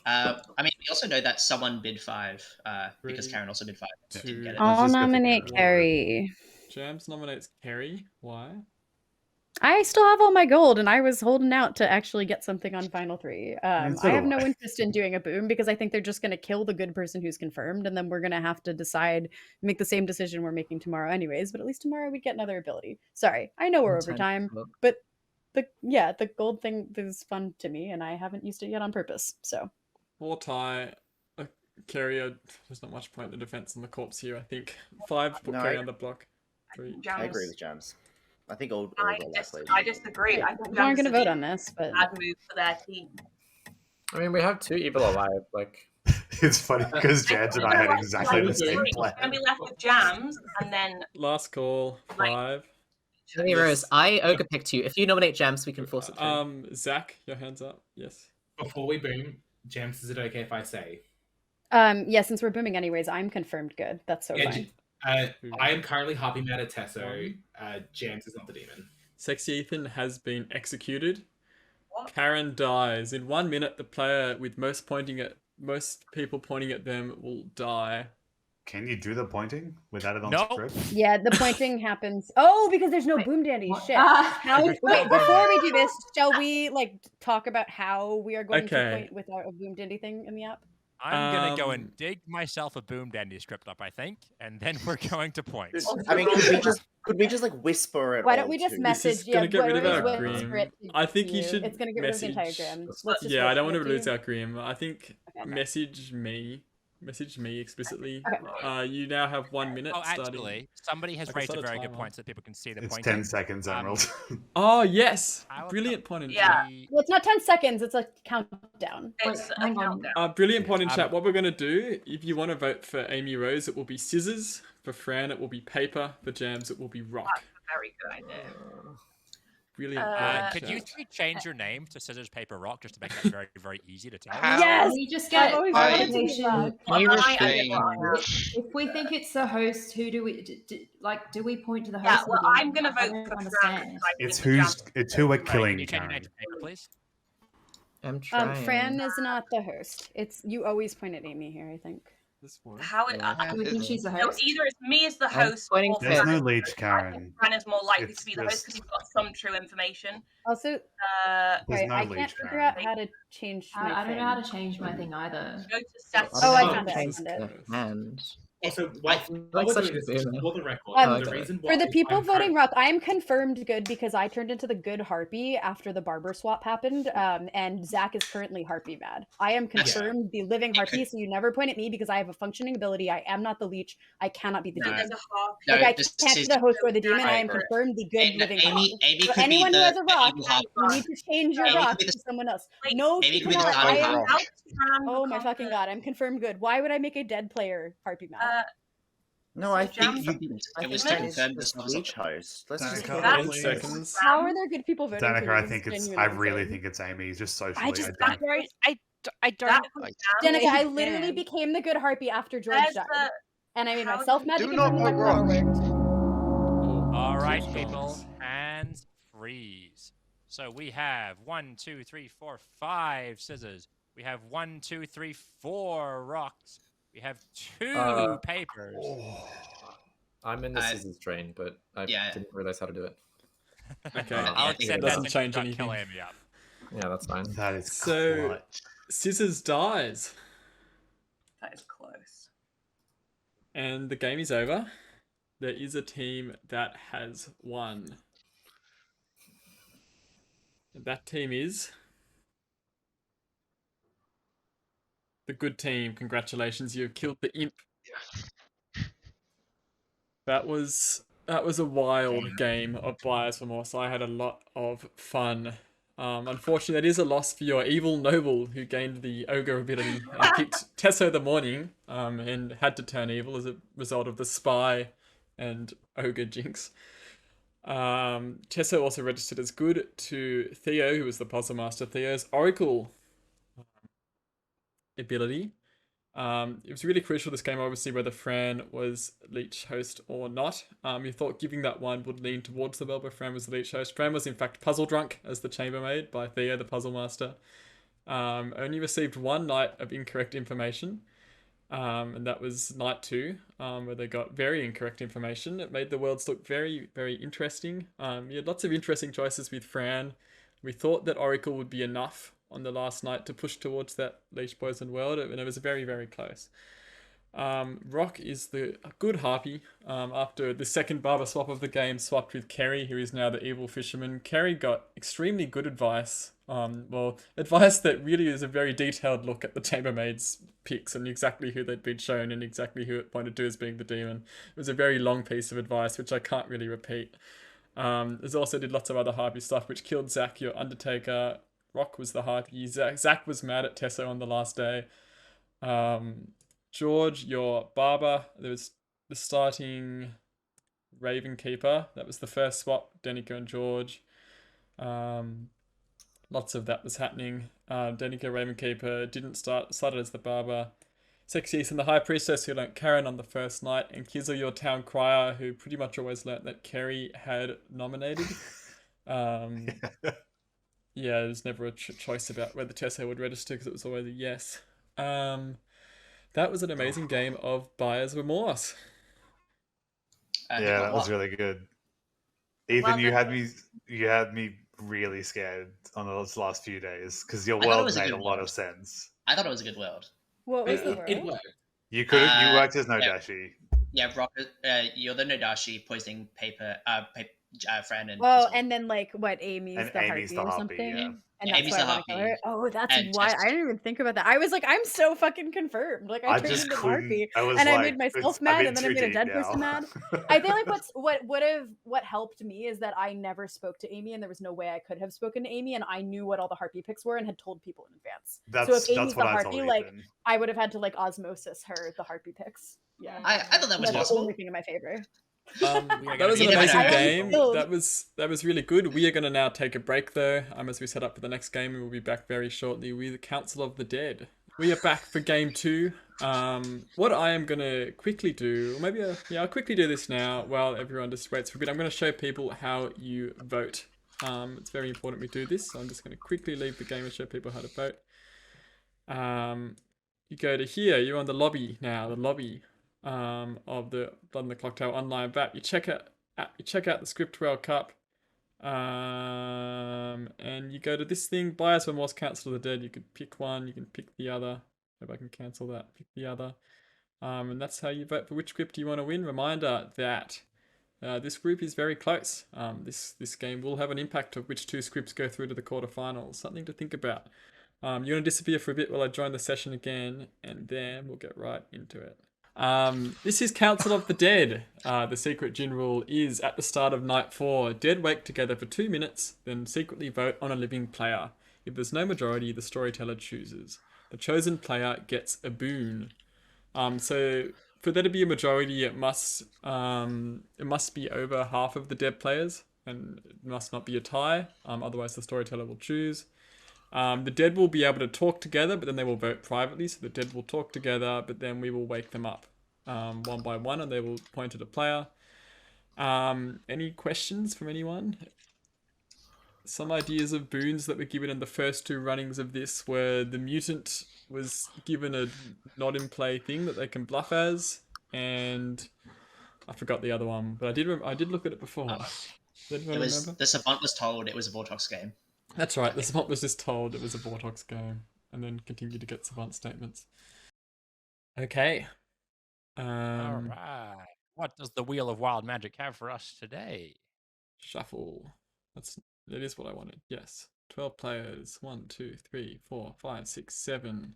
I mean, we also know that someone bid 5 because 3, Karen also bid 5. But didn't 2, get it. I'll nominate Carrie. Jams nominates Kerry. Why? I still have all my gold, and I was holding out to actually get something on Final 3. so I do have no I. interest in doing a boom because I think they're just going to kill the good person who's confirmed, and then we're going to have to make the same decision we're making tomorrow anyways, but at least tomorrow we'd get another ability. Sorry, I know we're over time, but the gold thing is fun to me, and I haven't used it yet on purpose, so. 4 tie. Kerry, there's not much point in defense on the corpse here, I think. 5 put No, Kerry on the block. 3. I agree with Jams. I think all I disagree. I think We aren't Jams going to is vote a on this, but bad move for their team. I mean, we have 2 evil alive. Like, It's funny because Jams and I had exactly the same We're plan. going to be left with Jams, and then Last call. 5. Hey, Rose, I ogre picked you. If you nominate Jams, we can force it through. Zach, your hands up. Yes. Before we boom, James, is it okay if I say? Yeah, since we're booming anyways, I'm confirmed good. That's so fine. I am currently hopping mad at Tesso. James is not the demon. Sexy Ethan has been executed. Karen dies. In 1 minute, the player with most people pointing at them will die. Can you do the pointing without it on Nope. script? Yeah, the pointing happens. Oh, because there's no boom dandy. what? Shit. Ah. How? There's no Wait, boom before dandy. we do this, shall we like talk about how we are going to Okay. point without a boom dandy thing in the app? I'm gonna go and Um, dig myself a boom dandy script up, I think, and then we're going to point. I mean, could we just like whisper it? Why don't all we just to- This message? is gonna get rid of where's our whisper Grim. it to I think you you. should It's gonna get rid of the entire message. Grim. Let's just Yeah, I don't want whisper to it lose you. our Grim. I think Okay. message me explicitly. Okay. You now have 1 minute Oh, starting. actually, somebody has I can raised a start a very good timer. point so that people can see the It's pointing. 10 seconds, Emerald. Oh yes, How brilliant point in Yeah. chat. Well, it's not 10 seconds. It's a countdown. It's a hang on. countdown. Brilliant point in chat. What we're gonna do, if you want to vote for Amy Rose, it will be scissors. For Fran, it will be paper. For Jams, it will be rock. That's a very good idea. Brilliant. Could you three change your name to Scissors Paper Rock just to make that very very easy to tell? How- Yes. We just I've get always I- wanted to do confirmation. that. I Well, refrain. If we think it's the host, who do we do we point to the host? Yeah, and well, do- I'm gonna I vote don't for Fran. understand. because I It's think who's Jam- it's who we're Sorry, can killing, you change your name Karen. to Paper, please? I'm trying. Fran is not the host. It's you always point at Amy here, I think. This one. How it? Do we think she's the So host? either it's me as the I'm host, pointing or to- There's Fran no as the leech, host. I Karen. think Fran is more likely It's to be the host because just- he's got some true information. Also, There's sorry, no I leech, can't figure Karen. out how to change my I don't thing. know how to change my thing either. Go to settings. Oh, I Oh, found it. I Jesus found it. Christ. And Also, I while feel we're like such doing a this, just boomer. for the record, Um, the okay. reason For the why people I'm voting rock, I am confirmed good because I turned into the good harpy after the barber swap happened, and Zach is currently harpy mad. I am confirmed the living harpy, so you never point at me because I have a functioning ability. I am not the leech. I cannot be the So demon. there's a harp. No, Like I this can't be is the host or the demon. I am Right. confirmed the good living harpy. Amy So could be anyone who the has a rock, evil harp. you need to change your Amy rock could be the- to someone else. Wait, No, Amy could be the Connor, starting I am. rock. Helps Fran Oh my become fucking the- god! I'm confirmed good. Why would I make a dead player harpy mad? No, I Jam- think You didn't. I It was think to Fran is confirm just this leech host. Let's just Danica, kill That's- him. 10 seconds. How are there good people voting Danica, for I me? think This it's. is I genuinely really insane. think it's Amy. Just socially, I just don't. right. I don't. That was Jam. Danica, I Yeah. literally became the good harpy after George There's died, the- and I made how myself do- magic Do and not my put power rocks. worked. All right, Jesus people, Christ. hands freeze. So we have 1, 2, 3, 4, 5 scissors. We have 1, 2, 3, 4 rocks. We have 2 papers. I'm in the Uh, scissors train, but I yeah. didn't realize how to do it. Okay. I'll Yeah, accept it that doesn't since change you got kill anything. Amy up. Yeah, that's fine. That is So- clutch. Scissors dies, That is close. and the game is over. There is a team that has won. And that team is the good team. Congratulations, you have killed the imp. That was a wild game of Buyer's Remorse. I had a lot of fun. Unfortunately, that is a loss for your evil noble who gained the ogre ability and picked Tesso the Morning and had to turn evil as a result of the spy and ogre jinx. Tesso also registered as good to Theo, who was the puzzle master. Theo's oracle ability. It was really crucial this game, obviously, whether Fran was leech host or not. You thought giving that one would lean towards the belt where Fran was the leech host. Fran was in fact puzzle drunk as the chambermaid by Theo, the puzzle master. Only received one night of incorrect information, and that was night 2, where they got very incorrect information. It made the worlds look very, very interesting. You had lots of interesting choices with Fran. We thought that Oracle would be enough on the last night to push towards that leash poison world, and it was very, very close. Rock is the good harpy. After the second barber swap of the game, swapped with Kerry, who is now the evil fisherman. Kerry got extremely good advice. Advice that really is a very detailed look at the chambermaid's picks and exactly who they'd been shown and exactly who it pointed to as being the demon. It was a very long piece of advice, which I can't really repeat. There's also did lots of other harpy stuff, which killed Zach, your Undertaker. Rock was the harpy. Zach was mad at Tesso on the last day. George, your barber. There was the starting Raven Keeper. That was the first swap, Danica and George. Lots of that was happening. Danica, Raven Keeper, started as the barber. Sexiest and the High Priestess, who learnt Karen on the first night, and Kizzle, your town crier, who pretty much always learnt that Kerry had nominated. There's never a choice about whether Tessa would register because it was always a yes. that was an amazing game of Buyer's Remorse. Yeah, that was really good. Ethan, Well, you had me really scared on those last few days because your I thought it world was a made good a lot world. of sense. I thought it was a good world. What was the It world? worked. You worked as Yeah, Nodashi. yeah, Rocket. You're the Nodashi poisoning Fran and Oh, Kizzle. and then like what? Amy's And the Amy's harpy the or harpy, something, yeah. and Yeah, that's Amy's why I the want to kill her. harpy. Oh, that's And why. Test- I didn't even think about that. I was like, I'm so fucking confirmed. Like I I turned just into the couldn't. harpy, I was and I like, made myself I'm mad, in and then I too made a deep dead now. person mad. I feel like what helped me is that I never spoke to Amy, and there was no way I could have spoken to Amy, and I knew what all the harpy picks were and had told people in advance. So if Amy's That's what the I told harpy, like Ethan. I would have had to like osmosis her the harpy picks. Yeah, I thought that was that's the possible. only thing in my favor. That was an You never amazing know. game. Killed. That was really good. We are going to now take a break though, as we set up for the next game, and we'll be back very shortly with the Council of the Dead. We are back for game 2. What I am going to quickly do, or maybe I'll quickly do this now while everyone just waits for a bit. I'm going to show people how you vote. It's very important we do this, so I'm just going to quickly leave the game and show people how to vote. You go to here. You're on the lobby now. The lobby of the Clocktower online app. You check out the Script World Cup. And you go to this thing, Buyer's Remorse, Council of the Dead. You could pick one, you can pick the other. Hope I can cancel that. Pick the other. And that's how you vote for which script you want to win. Reminder that this group is very close. This game will have an impact of which 2 scripts go through to the quarterfinals. Something to think about. You're going to disappear for a bit while I join the session again, and then we'll get right into it. This is Council of the Dead. The secret gin rule is at the start of night 4, dead wake together for 2 minutes, then secretly vote on a living player. If there's no majority, the storyteller chooses. The chosen player gets a boon. So for there to be a majority, it must be over half of the dead players, and it must not be a tie. Otherwise, the storyteller will choose. The dead will be able to talk together, but then they will vote privately. So the dead will talk together, but then we will wake them up one by one, and they will point at a player. Any questions from anyone? Some ideas of boons that were given in the first 2 runnings of this were the mutant was given a not in play thing that they can bluff as, and I forgot the other one, but I did look at it before. Remember? The Savant was told it was a Vortex game. That's right. The Savant was just told it was a Vortex game, and then continued to get Savant statements. Okay. All right. What does the Wheel of Wild Magic have for us today? Shuffle. That is what I wanted. Yes. 12 players. 1, 2, 3, 4, 5, 6, 7.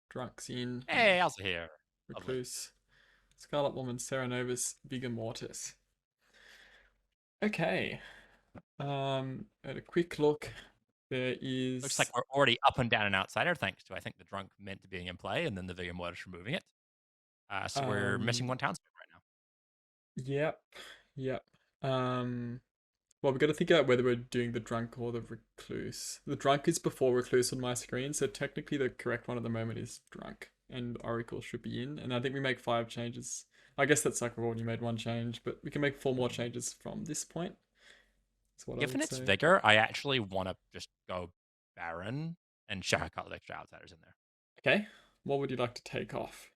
Drunks in. Hey, Elsa here. Recluse. Scarlet Woman, Sarah Novus, Vigor Mortis. Okay. At a quick look, there is... Looks like we're already up and down an outsider, thanks to, I think, the drunk meant to being in play, and then the Vigor Mortis removing it. So we're missing 1 townsman right now. Yep. Well, we've got to think about whether we're doing the drunk or the recluse. The drunk is before recluse on my screen, so technically the correct one at the moment is drunk, and Oracle should be in. And I think we make 5 changes. I guess that's like we've already made 1 change, but we can make 4 more changes from this point. That's what Given I would its say. vigor, I actually want to just go Baron and check a couple of extra outsiders in there. Okay. What would you like to take off?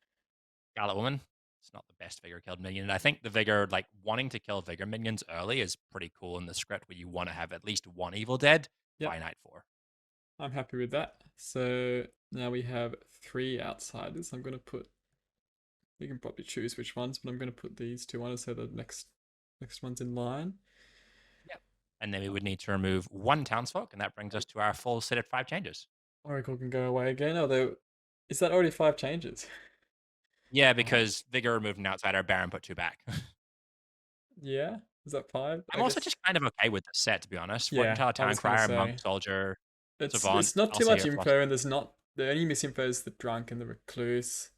Scarlet Woman. It's not the best Vigor killed minion. And I think the Vigor, like, wanting to kill Vigor minions early is pretty cool in the script where you want to have at least 1 evil dead by night 4. I'm happy with that. So now we have 3 outsiders. I'm going to put... You can probably choose which ones, but I'm going to put these 2 on so the next one's in line. Yep. And then we would need to remove 1 townsfolk, and that brings us to our full set of 5 changes. Oracle can go away again, although... Is that already 5 changes? Yeah, because Vigor removed an outsider, Baron put 2 back. Yeah? Is that 5? I'm also just kind of okay with the set, to be honest. Yeah, Fortune Teller, I was gonna Towncrier, say. Monk, Soldier, It's Savant. not too Elsa much here, info, Philosopher. and there's not... The only misinfo is the drunk and the recluse.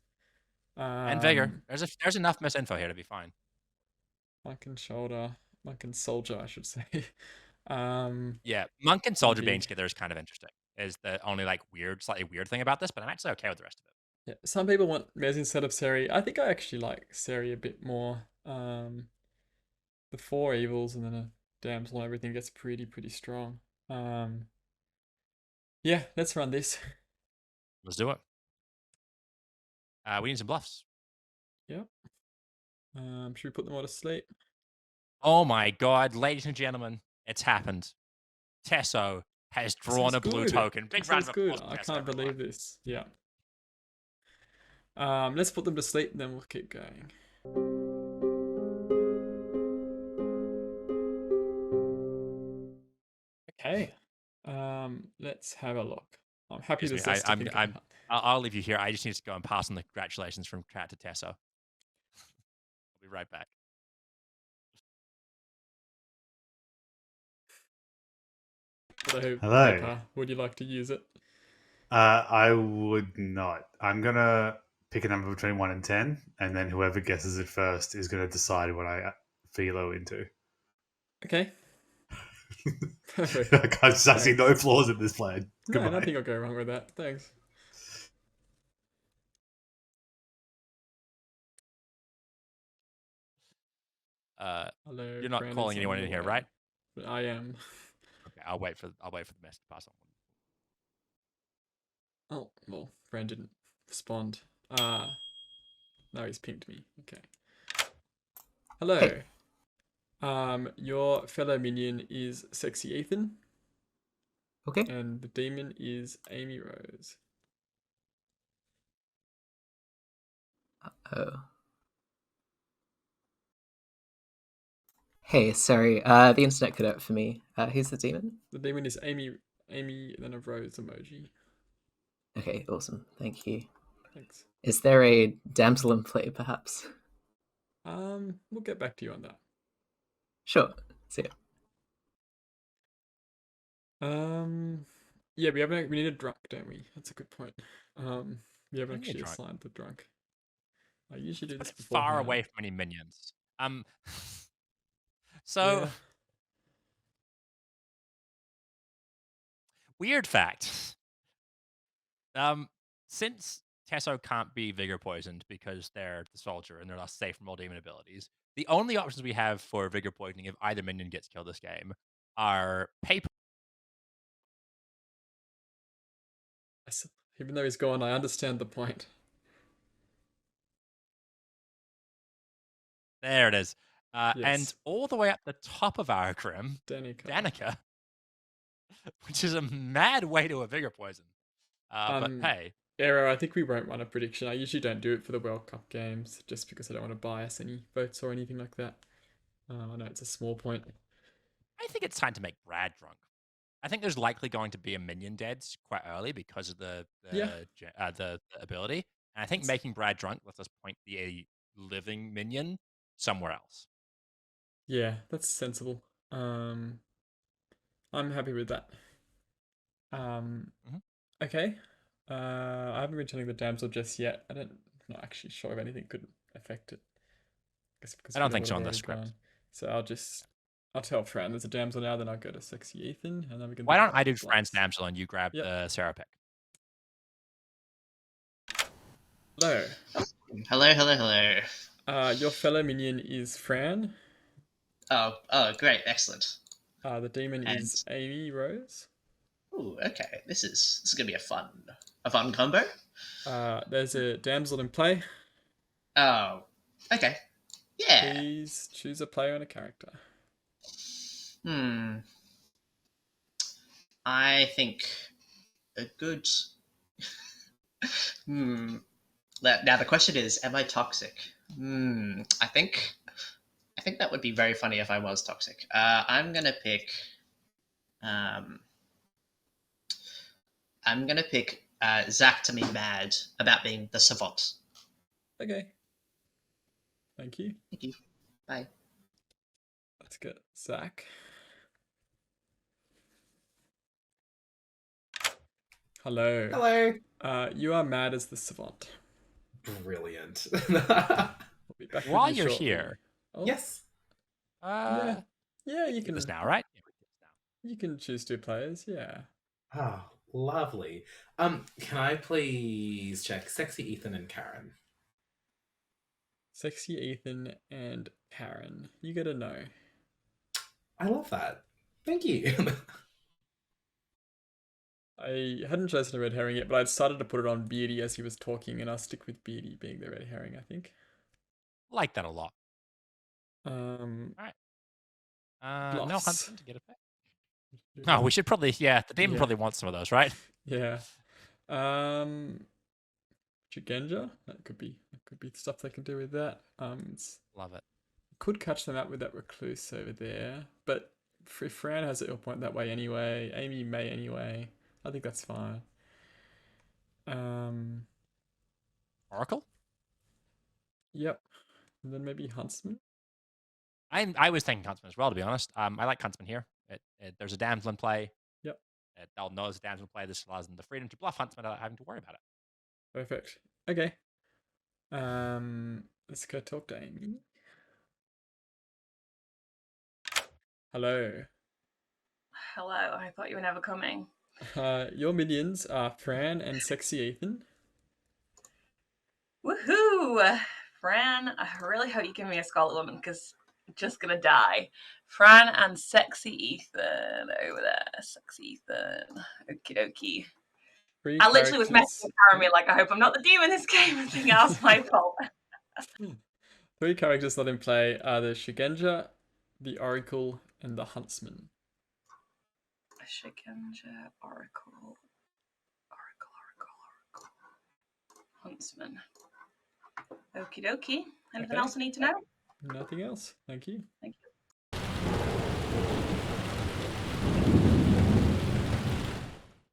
And Vigor. There's enough misinfo here to be fine. Monk and Shoulder. Monk and Soldier, I should say. Yeah, Monk and Soldier being indeed. together is kind of interesting. Is the only like slightly weird thing about this, but I'm actually okay with the rest of it. Yeah, some people want Mez instead of Seri. I think I actually like Seri a bit more. The 4 evils and then a damsel and everything gets pretty strong. Yeah, let's run this. Let's do it. We need some bluffs. Yep. Should we put them all to sleep? Oh my god, ladies and gentlemen, it's happened. Tesso has This drawn is a blue good. token. Big This round is of good. applause for I Tesso, can't everyone. believe this. Yeah. Let's put them to sleep and then we'll keep going. Okay. Let's have a look. I'm happy Excuse this me, is sticking. I'll leave you here. I just need to go and pass on the congratulations from chat to Tesso. I'll be right back. Hello. Hello. Paper. Would you like to use it? I would not. I'm gonna pick a number between 1 and 10, and then whoever guesses it first is gonna decide what I philo into. Okay. Perfect. I see no flaws in this plan. No, Goodbye. nothing will go wrong with that. Thanks. Hello, You're not Brandon's calling anyone on in the here, way. right? I am. Okay, I'll wait for the message to pass on. Oh, well, Brand didn't respond. No, he's pinged me. Okay. Hello. Hey. Your fellow minion is Sexy Ethan. Okay. And the demon is Amy Rose. Oh. Hey, sorry. The internet cut out for me. Who's the demon? The demon is Amy, then a rose emoji. Okay, awesome. Thank you. Thanks. Is there a damsel in play, perhaps? We'll get back to you on that. Sure. See ya. Yeah, we need a drunk, don't we? That's a good point. We haven't We need a actually drunk. assigned the drunk. I usually do Put this it far beforehand. away from any minions. So Yeah. weird fact. Since Tesso can't be vigor poisoned because they're the soldier and they're not safe from all demon abilities, the only options we have for vigor poisoning if either minion gets killed this game are paper. Even though he's gone, I understand the point. There it is. Yes. And all the way up the top of our Grim, Danica. which is a mad way to a vigor poison. But hey. Arrow, I think we won't run a prediction. I usually don't do it for the World Cup games, just because I don't want to bias any votes or anything like that. I know it's a small point. I think it's time to make Brad drunk. I think there's likely going to be a minion dead quite early because of the ability. And I think making Brad drunk lets us point the living minion somewhere else. Yeah, that's sensible. I'm happy with that. Okay. I haven't been telling the damsel just yet. I'm not actually sure if anything could affect it. I don't think so on the script. So I'll tell Fran there's a damsel now, then I'll go to Sexy Ethan, and then we can. Why don't I do Fran's damsel and you grab the Sarah pick? Hello. Hello. Your fellow minion is Fran. Oh, great, excellent. The demon is Amy Rose. Ooh, okay. This is gonna be a fun combo. There's a damsel in play. Oh, okay. Yeah. Please choose a player and a character. I think a good. Now the question is, am I toxic? I think that would be very funny if I was toxic. I'm gonna pick. I'm gonna pick Zach to be mad about being the savant. Okay. Thank you. Thank you. Bye. Let's get Zach. Hello. Hello. You are mad as the savant. Brilliant. We'll be back While with you you're shortly. here. Oh. Yes. Yeah, you can. This now, right? You can choose 2 players. Yeah. Oh, lovely. Can I please check Sexy Ethan and Karen? Sexy Ethan and Karen. You gotta know. I love that. Thank you. I hadn't chosen a red herring yet, but I'd started to put it on Beardy as he was talking, and I'll stick with Beardy being the red herring, I think. Like that a lot. Um, All right. No Bluffs. huntsman to get a pet. No, we should probably. Yeah, the demon Yeah. probably wants some of those, right? Yeah. Chigenja. That could be stuff they can do with that. Love it. Could catch them out with that recluse over there, but if Fran has it, he'll point that way anyway. Amy may anyway. I think that's fine. Oracle. Yep. And then maybe Huntsman. I was thinking Huntsman as well, to be honest. I like Huntsman here. There's a damsel in play. Yep. They'll know there's a damsel in play. This allows them the freedom to bluff Huntsman without having to worry about it. Perfect. Okay. Let's go talk to Amy. Hello. Hello, I thought you were never coming. Your minions are Fran and Sexy Ethan. Woohoo! Fran, I really hope you give me a Scarlet Woman because I'm just gonna die. Fran and Sexy Ethan over there. Sexy Ethan. Okie dokie. I literally was messaging Jeremy like, I hope I'm not the demon this game. I think that was my fault. 3 characters not in play are the Shigenja, the Oracle, and the Huntsman. Shigenja, Oracle. Huntsman. Okie dokie. Anything Okay. else I need to know? Nothing else. Thank you. Thank you.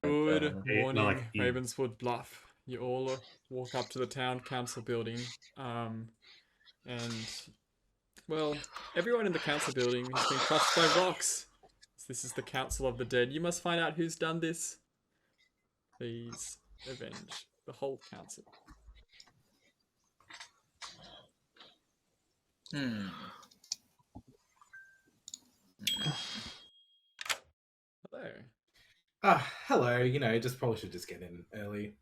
Good morning, like you- Ravenswood Bluff. You all walk up to the town council building, and well, everyone in the council building has been crushed by rocks. This is the Council of the Dead. You must find out who's done this. Please avenge the whole council. Hello. Hello. Just probably should just get in early.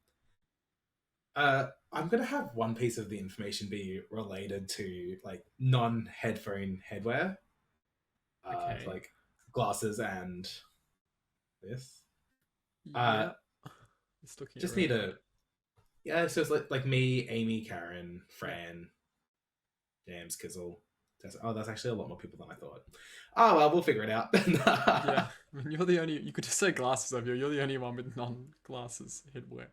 I'm gonna have one piece of the information be related to like non-headphone headwear, Okay. like glasses and this. Yeah. Just need a so it's like me, Amy, Karen, Fran, James, Kizzle. Oh, that's actually a lot more people than I thought. Oh well, we'll figure it out. Yeah, I mean, you're the only. You could just say glasses of you. You're the only one with non-glasses headwear.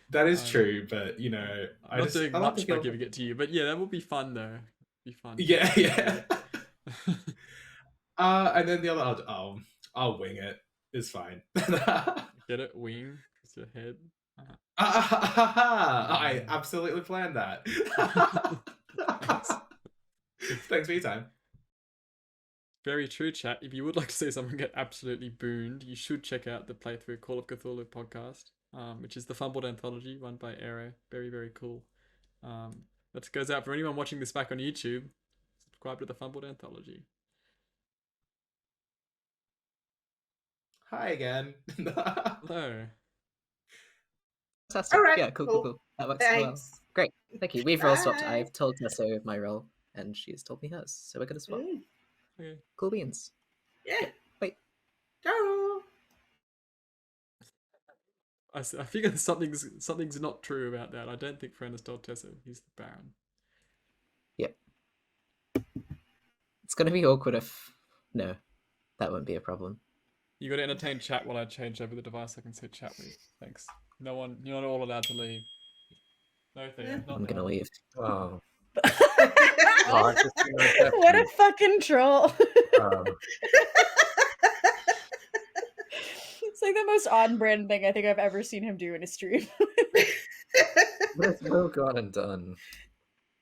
That is true, but I'm not doing much by giving it to you. But yeah, that would be fun though. Be fun. Yeah. And then the other, I'll wing it. It's fine. Get it? Wing? It's your head. I absolutely planned that. Thanks for your time. Very true, chat. If you would like to see someone get absolutely booned, you should check out the playthrough Call of Cthulhu podcast, which is the Fumbled Anthology run by Aero. Very, very cool. That goes out for anyone watching this back on YouTube. Subscribe to the Fumbled Anthology. Hi again. Hello. Fantastic. All right, Yeah, cool. That works well. Thanks. Great. Thank you. We've roll swapped. Bye. I've told Tesso my role, and she's told me hers. So we're going to swap. Okay. Cool beans. Yeah. Wait. Ciao. I figure something's not true about that. I don't think Fran has told Tessa he's the Baron. Yep. It's going to be awkward if... No, that won't be a problem. You got to entertain chat while I change over the device I can say chat with. Thanks. No one, you're not all allowed to leave. No thing. I'm going to leave. Oh. What a fucking troll. It's like the most on-brand thing I think I've ever seen him do in a stream. What's well gone and done?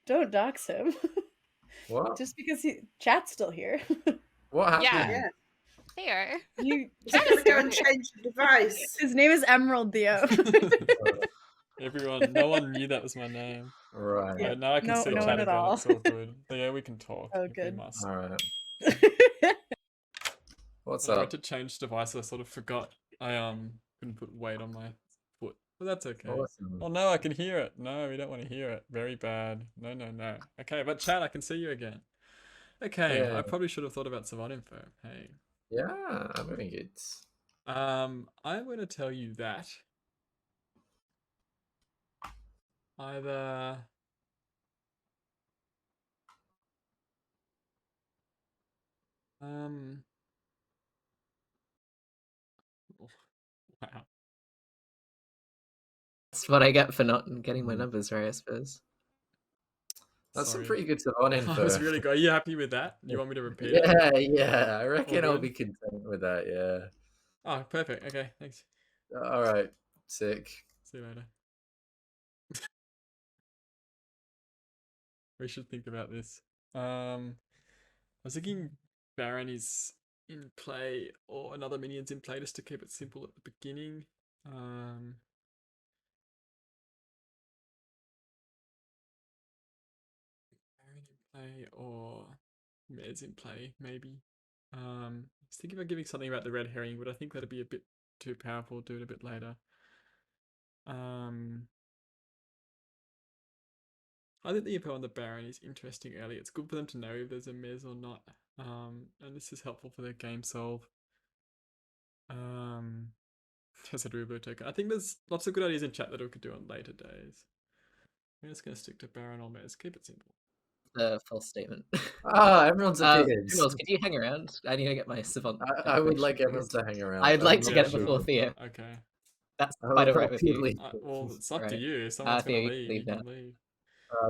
Don't dox him. What? Just because chat's still here. What happened? Yeah. Yeah. There. You Just gotta go and change the device. His name is Emerald Theo. Everyone, no one knew that was my name. Right. Yeah. Now I can No- see no chat one at again. all. It's all good. Yeah, we can talk. Oh, if we good. must. All right. What's I up? tried to change device. I sort of forgot. I couldn't put weight on my foot, but that's okay. Awesome. Oh no, I can hear it. No, we don't want to hear it. Very bad. No. Okay, but chat, I can see you again. Okay, Yeah. I probably should have thought about Savant info. Hey. Yeah, I'm doing good. I'm going to tell you that either oh, wow. That's what I get for not getting my numbers right, I suppose. That's some Sorry. pretty good Savon I info. was really good. Are you happy with that? You want me to repeat it? Yeah. I reckon All I'll good? be content with that. Yeah. Oh, perfect. Okay, thanks. All right. Sick. See you later. We should think about this. I was thinking Baron is in play or another minion's in play just to keep it simple at the beginning. Baron in play or Mare's in play, maybe. I was thinking about giving something about the red herring, but I think that'd be a bit too powerful. Do it a bit later. I think the info on the Baron is interesting early. It's good for them to know if there's a Mez or not. And this is helpful for their game solve. As a Rubo token. I think there's lots of good ideas in chat that we could do on later days. I'm just going to stick to Baron or Mez. Keep it simple. False statement. Everyone's appeared. Emerald, could you hang around? I need to get my savant. I would like information, everyone please. to hang around. I'd like to Yeah, get it sure. before Theo. Okay. That's quite alright with you. Please. Well, it's up to Alright. you. If someone's Theo, going to you can leave, you leave now. can leave.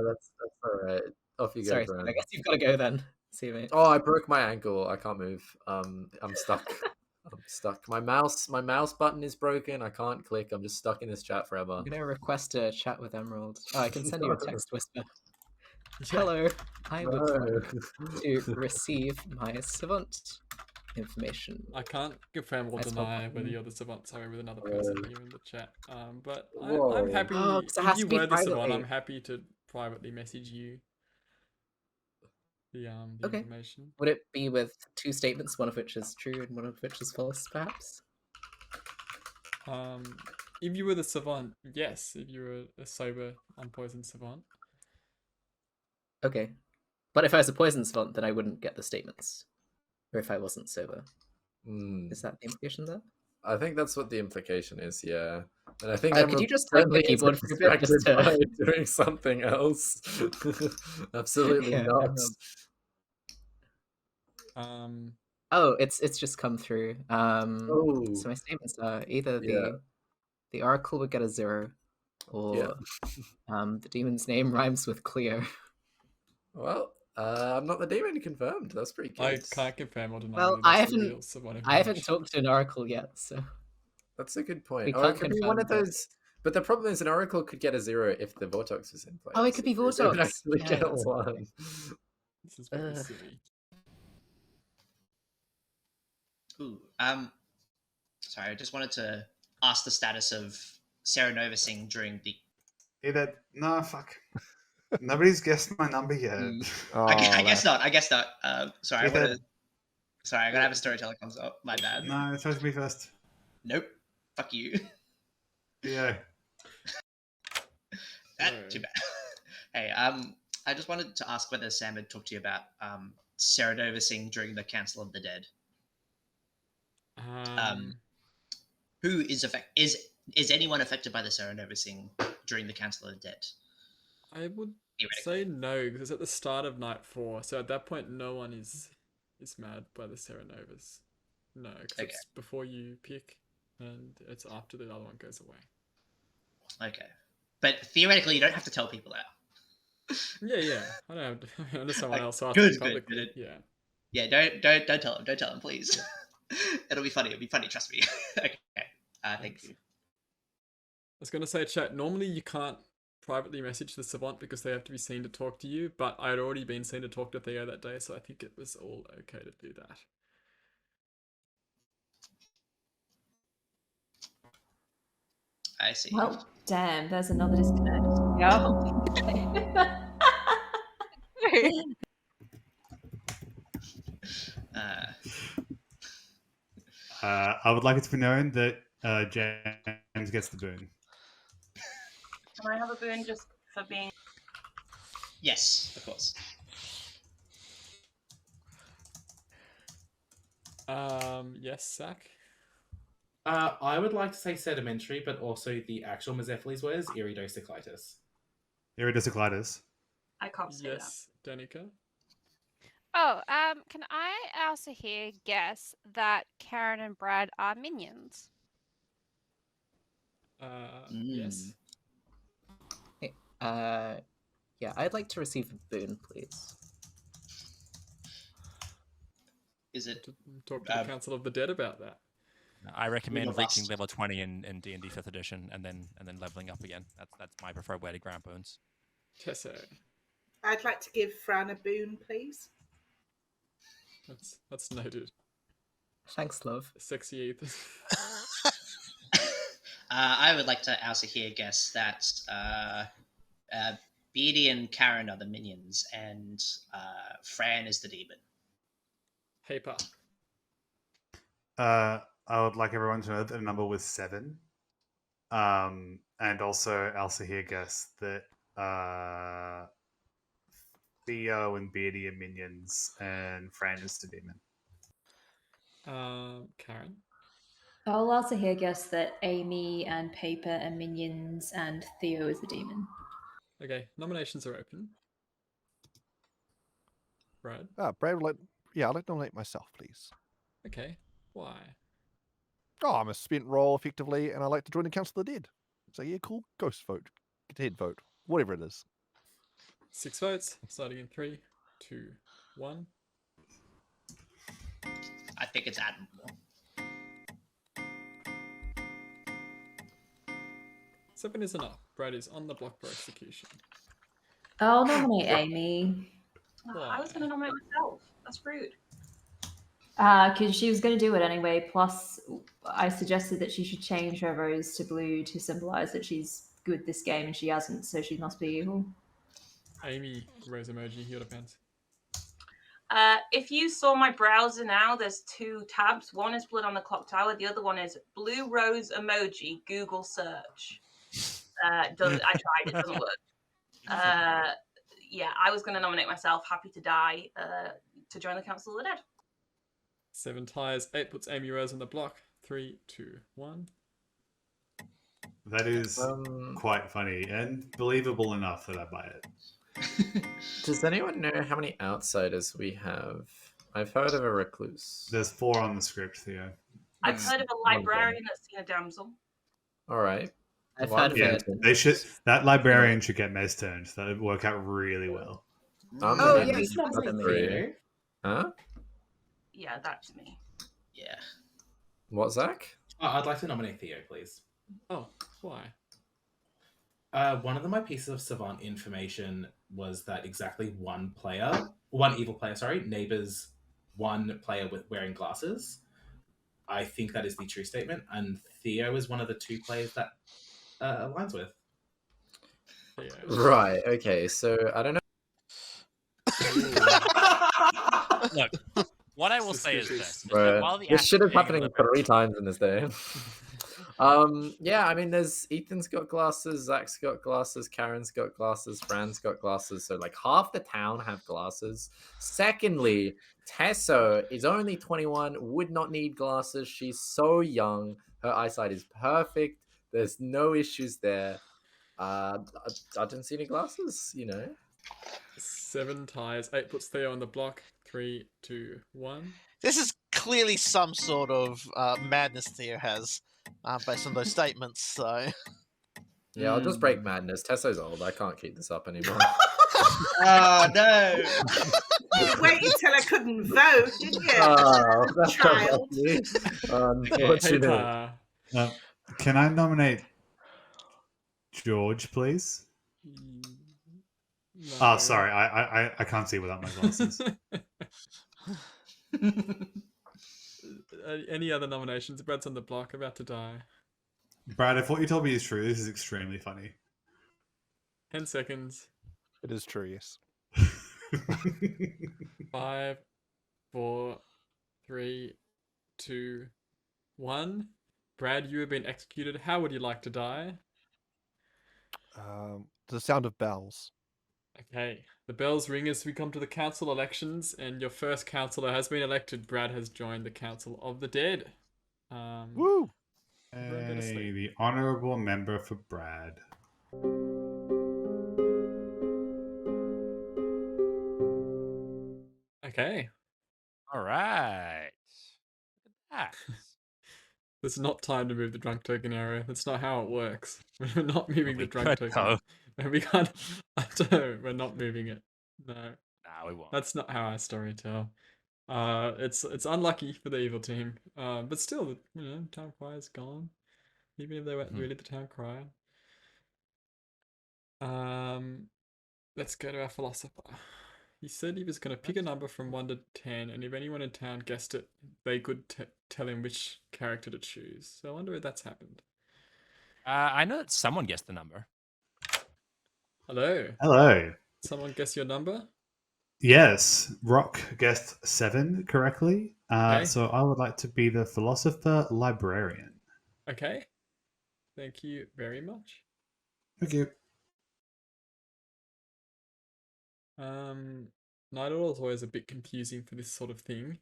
That's all right. Off you go, Sorry, friend. I guess you've got to go then. See you, mate. Oh, I broke my ankle. I can't move. I'm stuck. I'm stuck. My mouse button is broken. I can't click. I'm just stuck in this chat forever. I'm gonna request a chat with Emerald. Oh, I can send you a text whisper. Hello, I would like to receive my savant information. I can't confirm or That's deny what- whether you're the savant, sorry, with another person here in the chat. But I'm Whoa. happy. Oh, 'cause it has If you to be were the savant, privately. I'm happy to privately message you the Okay. information. Would it be with two statements, one of which is true and one of which is false, perhaps? If you were the savant, yes. If you were a sober, unpoisoned savant. Okay. But if I was a poison savant, then I wouldn't get the statements. Or if I wasn't sober. Is that the implication there? I think that's what the implication is, yeah. And I think could you just type the keyboard for a bit, just to... by doing something else. Absolutely Yeah, not. Oh, it's just come through. Oh. So my statements are either Yeah. the oracle would get a 0, or the demon's name rhymes with clear. Well, I'm not the demon confirmed. That's pretty good. I can't confirm or deny. Well, whether I that's the real haven't savant I haven't information. talked to an oracle yet, so That's a good point. we Oh, it can't could be one of confirm those. But the problem is, an oracle could get a 0 if the vortex was in place. Oh, it could be It would Vortex. actually Yeah, get a that's 1. This is very silly. Ooh, sorry, I just wanted to ask the status of Sarah Novasing during the. No, fuck. Nobody's guessed my number yet. I guess not. I guess not. Sorry, Either- sorry, I gotta have a storyteller comes up. My bad. No, it's supposed to be first. Nope. Fuck you. Yeah. Too bad. Hey, I just wanted to ask whether Sam had talked to you about Sarah Novasing during the Council of the Dead. Who is anyone affected by the Sarah Novasing during the Council of the Dead? I would say no, because it's at the start of night 4, so at that point no one is mad by the Sarah Novas. No, because it's before you pick, and it's after the other one goes away. Okay, but theoretically you don't have to tell people that. Yeah. I don't have to, unless someone else asks Good, me publicly. good. Yeah. Yeah, don't tell them. Don't tell them, please. It'll be funny. Trust me. Okay. Thank you. I was going to say, chat, normally you can't privately message the savant because they have to be seen to talk to you, but I had already been seen to talk to Theo that day, so I think it was all okay to do that. I see. Well, damn, there's another disconnect. Yeah. I would like it to be known that James gets the boon. Can I have a boon just for being? Yes, of course. Yes, Zach? I would like to say sedimentary, but also the actual Mezephiles was iridocyclitis. Iridocyclitis. I can't say Yes, Danica. Oh, can I also here guess that Karen and Brad are minions? Yes. Hey, yeah, I'd like to receive a boon, please. Is it? Talk to the Council of the Dead about that. I recommend Rust. reaching level 20 in D&D 5th edition and then leveling up again. That's my preferred way to grant boons. Tesso. I'd like to give Fran a boon, please. That's noted. Thanks, love. Sexy Ethan. I would like to also here guess that Beardy and Karen are the minions, and Fran is the demon. Paper. I would like everyone to know that the number was 7. And also Elsa here guessed that Theo and Beardy are minions and Fran is the demon. Karen. I'll also here guess that Amy and Paper are minions and Theo is the demon. Okay, nominations are open. Brad. Brad, I'd like to nominate myself, please. Okay, why? Oh, I'm a spent role, effectively, and I like to join the Council of the Dead. So yeah, cool. Ghost vote. Dead vote. Whatever it is. 6 votes, starting in 3, 2, 1. I think it's admirable. 7 is enough. Brad is on the block for execution. I'll nominate Amy. that. I was going to nominate myself. That's rude. Because she was going to do it anyway. Plus, I suggested that she should change her rose to blue to symbolize that she's good this game, and she hasn't, so she must be evil. Amy, rose emoji, Yoda pants. If you saw my browser now, there's 2 tabs. One is Blood on the Clocktower. The other one is Blue Rose Emoji Google search. I tried. It doesn't work. Yeah, I was going to nominate myself. Happy to die to join the Council of the Dead. 7 ties. 8 puts Amy Rose on the block. 3, 2, 1. That is quite funny and believable enough that I buy it. Does anyone know how many outsiders we have? I've heard of a recluse. There's 4 on the script, Theo. I've heard of a librarian that's seen a damsel. All right. I've heard of it. They should. That librarian should get Mez turned. That would work out really well. Oh, yeah, yes, that's Theo. Huh? Yeah, that's me. Yeah. What, Zach? I'd like to nominate Theo, please. Oh, why? One of my pieces of savant information was that exactly one evil player, neighbors one player with wearing glasses. I think that is the true statement, and Theo is one of the 2 players that aligns with. Right, okay, so I don't know. Look, what I will say is this. Is that Right. while the This shit is acting happening limit- 3 times in this day. Yeah, I mean, there's Ethan's got glasses, Zach's got glasses, Karen's got glasses, Fran's got glasses. So like half the town have glasses. Secondly, Tesso is only 21, would not need glasses. She's so young. Her eyesight is perfect. There's no issues there. I didn't see any glasses, 7 ties. 8 puts Theo on the block. 3, 2, 1. This is clearly some sort of madness Theo has, based on those statements. So, Yeah, I'll just break madness. Tesso's old. I can't keep this up anymore. Oh no! You waited till I couldn't vote, didn't you? Oh, that's Child. unfortunate. Can I nominate George, please? No. Oh, sorry. I can't see without my glasses. Any other nominations? Brad's on the block, about to die. Brad, if what you told me is true, this is extremely funny. 10 seconds. It is true, yes. 5, 4, 3, 2, 1. Brad, you have been executed. How would you like to die? The sound of bells. Okay. The bells ring as we come to the council elections, and your first councillor has been elected. Brad has joined the Council of the Dead. Woo! Everyone go to Hey, sleep. the honourable member for Brad. Okay. All right. Look at that. There's not time to move the drunk token arrow. That's not how it works. We're not moving the We drunk could, token. though. We can't. I don't. We're not moving it. No, Nah, we won't. that's not how I story tell. It's unlucky for the evil team. But still, town crier's gone. Even if they weren't really the town crier. Let's go to our philosopher. He said he was going to pick a number from 1 to 10, and if anyone in town guessed it, they could tell him which character to choose. So I wonder if that's happened. I know that someone guessed the number. Hello. Hello. Someone guess your number? Yes, Rock guessed 7 correctly. Okay. So I would like to be the philosopher librarian. Okay. Thank you very much. Thank you. Night Owl is always a bit confusing for this sort of thing.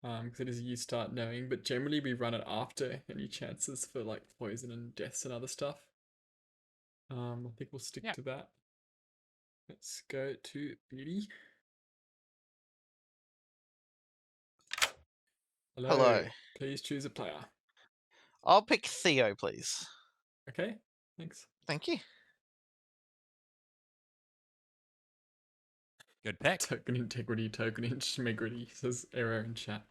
Because it is you start knowing, but generally we run it after any chances for like poison and deaths and other stuff. I think we'll stick to that. Let's go to Beauty. Hello. Please choose a player. I'll pick Theo, please. Okay, thanks. Thank you. Good pick. Token integrity, token integrity, says error in chat.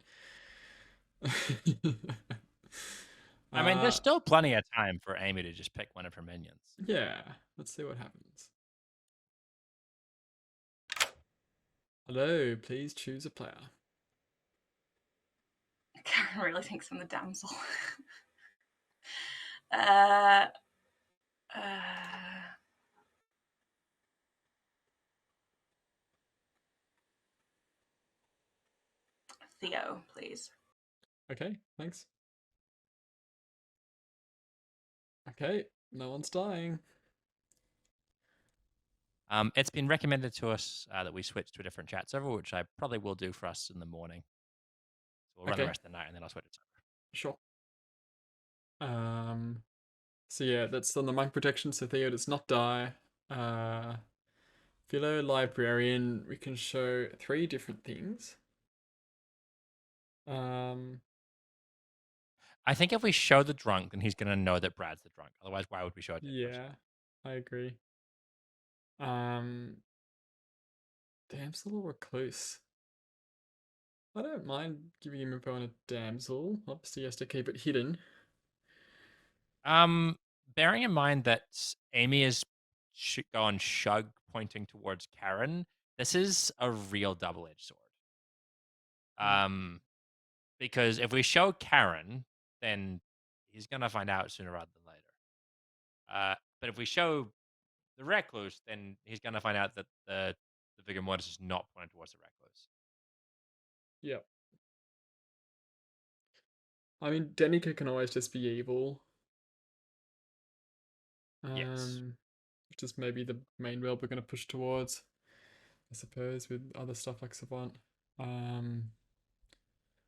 I mean, there's still plenty of time for Amy to just pick one of her minions. Yeah, let's see what happens. Hello, please choose a player. Karen really thinks I'm the damsel. Theo, please. Okay, thanks. Okay, no one's dying. It's been recommended to us that we switch to a different chat server, which I probably will do for us in the morning. So we'll run the rest of the night and then I'll switch it. Sure. So yeah, that's on the monk protection, so Theo does not die. Philo librarian, we can show 3 different things. I think if we show the drunk, then he's gonna know that Brad's the drunk. Otherwise, why would we show it? Yeah, I agree. Damsel or recluse? I don't mind giving him info on a damsel. Obviously, he has to keep it hidden. Bearing in mind that Amy is gone shug pointing towards Karen, this is a real double-edged sword. Because if we show Karen, then he's gonna find out sooner rather than later. But if we show the recluse, then he's gonna find out that the vigor mortis is not pointed towards the recluse. Yep. I mean, Denica can always just be evil. Yes. Which is maybe the main world we're going to push towards, I suppose, with other stuff like Savant. I'm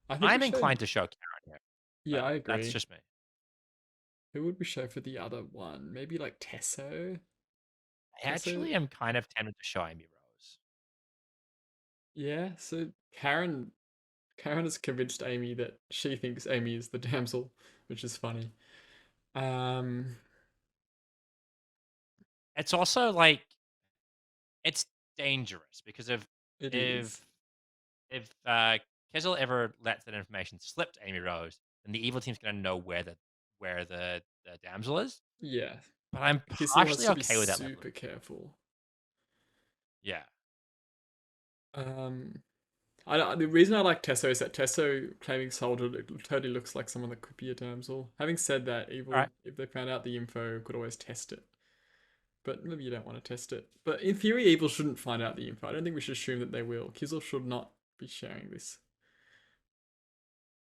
we inclined to show Karen here. Yeah, I agree. That's just me. Who would we show for the other one? Maybe like Tesso? I actually am kind of tempted to show Amy Rose. Yeah, so Karen has convinced Amy that she thinks Amy is the damsel, which is funny. It's also like it's dangerous because if Kizzle ever lets that information slip to Amy Rose, then the evil team's gonna know where the damsel is. Yeah. But I'm Kizzle has partially to be okay with that. super careful. Yeah. The reason I like Tesso is that Tesso claiming soldier totally looks like someone that could be a damsel. Having said that, evil, if they found out the info, could always test it. But maybe you don't want to test it. But in theory, evil shouldn't find out the info. I don't think we should assume that they will. Kizzle should not be sharing this.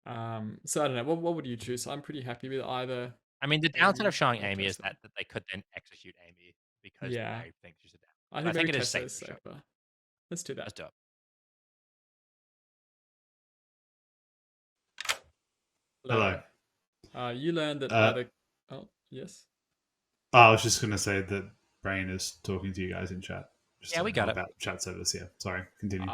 So I don't know. What would you choose? I'm pretty happy with either. I mean, the downside of showing Amy is that they could then execute Amy because they think she's a damsel. I think it is safer. Let's do that. Let's do it. Hello. You learned that Uh, either. Oh, yes. I was just going to say that Brain is talking to you guys in chat. Just Yeah, we got it. about chat service. Yeah, sorry. Continue.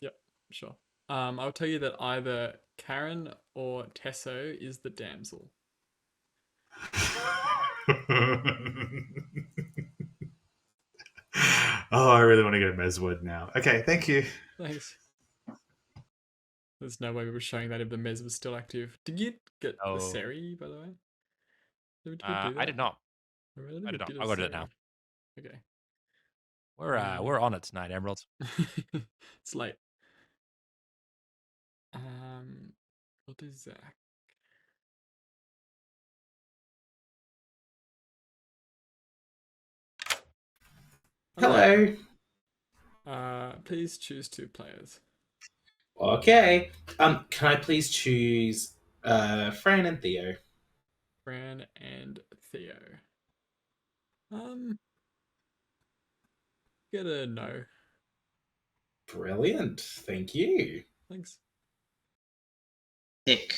Yep, sure. I'll tell you that either Karen or Tesso is the damsel. Oh, I really want to go Meswood now. Okay, thank you. Thanks. There's no way we were showing that if the Mez was still active. Did you get the Oh. Seri, by the way? Did we do that? I did not. Really? I did not. Did a I'll go to it Seri. now. Okay. We're on it tonight, Emerald. It's late. What is Zach? Hello. Please choose 2 players. Okay. Can I please choose Fran and Theo? Fran and Theo. Get a no. Brilliant. Thank you. Thanks. Dick.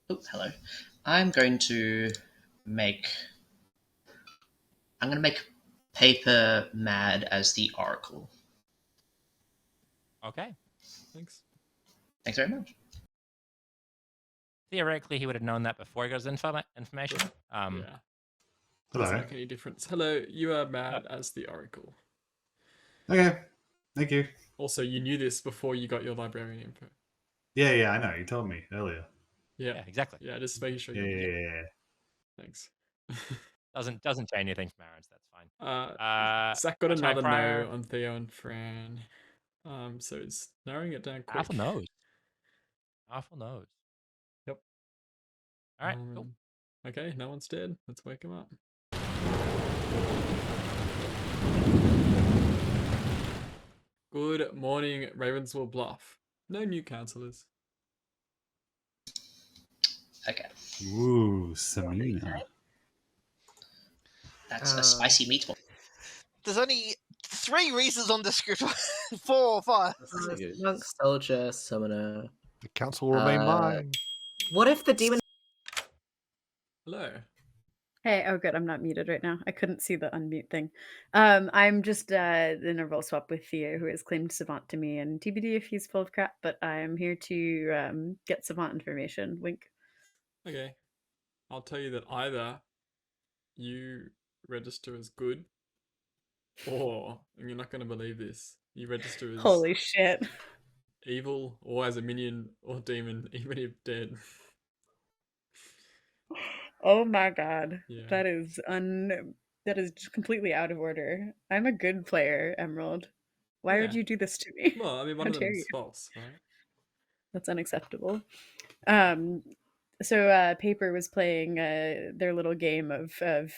Oh, hello. I'm going to make Paper mad as the Oracle. Okay. Thanks. Thanks very much. Theoretically, he would have known that before he got his information. Yeah. Hello. Doesn't make any difference. Hello, you are mad as the Oracle. Okay, thank you. Also, you knew this before you got your librarian info. Yeah, I know. You told me earlier. Yeah, exactly. Yeah, just making sure. Yeah. Thanks. Doesn't change anything from Aaron's. That's fine. Zach got Town another Crier. no on Theo and Fran. So it's narrowing it down quick. Alpha knows. Alpha knows. Yep. All right. Cool. Okay, no one's dead. Let's wake him up. Good morning, Ravenswell Bluff. No new councillors. Okay. Ooh, Samina. That's a spicy meatball. There's only 3 reasons on the script. 4 or 5. Monk, Soldier, Summoner. The council will remain mine. What if the demon... Hello. Hey, oh good, I'm not muted right now. I couldn't see the unmute thing. I'm just in a role swap with Theo, who has claimed Savant to me, and TBD if he's full of crap, but I'm here to get Savant information. Wink. Okay. I'll tell you that either you register as good, or, and you're not going to believe this, you register as Holy shit. evil, or as a minion or demon, even if dead. Oh my god. Yeah. That is just completely out of order. I'm a good player, Emerald. Why would Yeah. you do this to me? Well, I mean, one How of them dare is you? false, right? That's unacceptable. So Paper was playing their little game of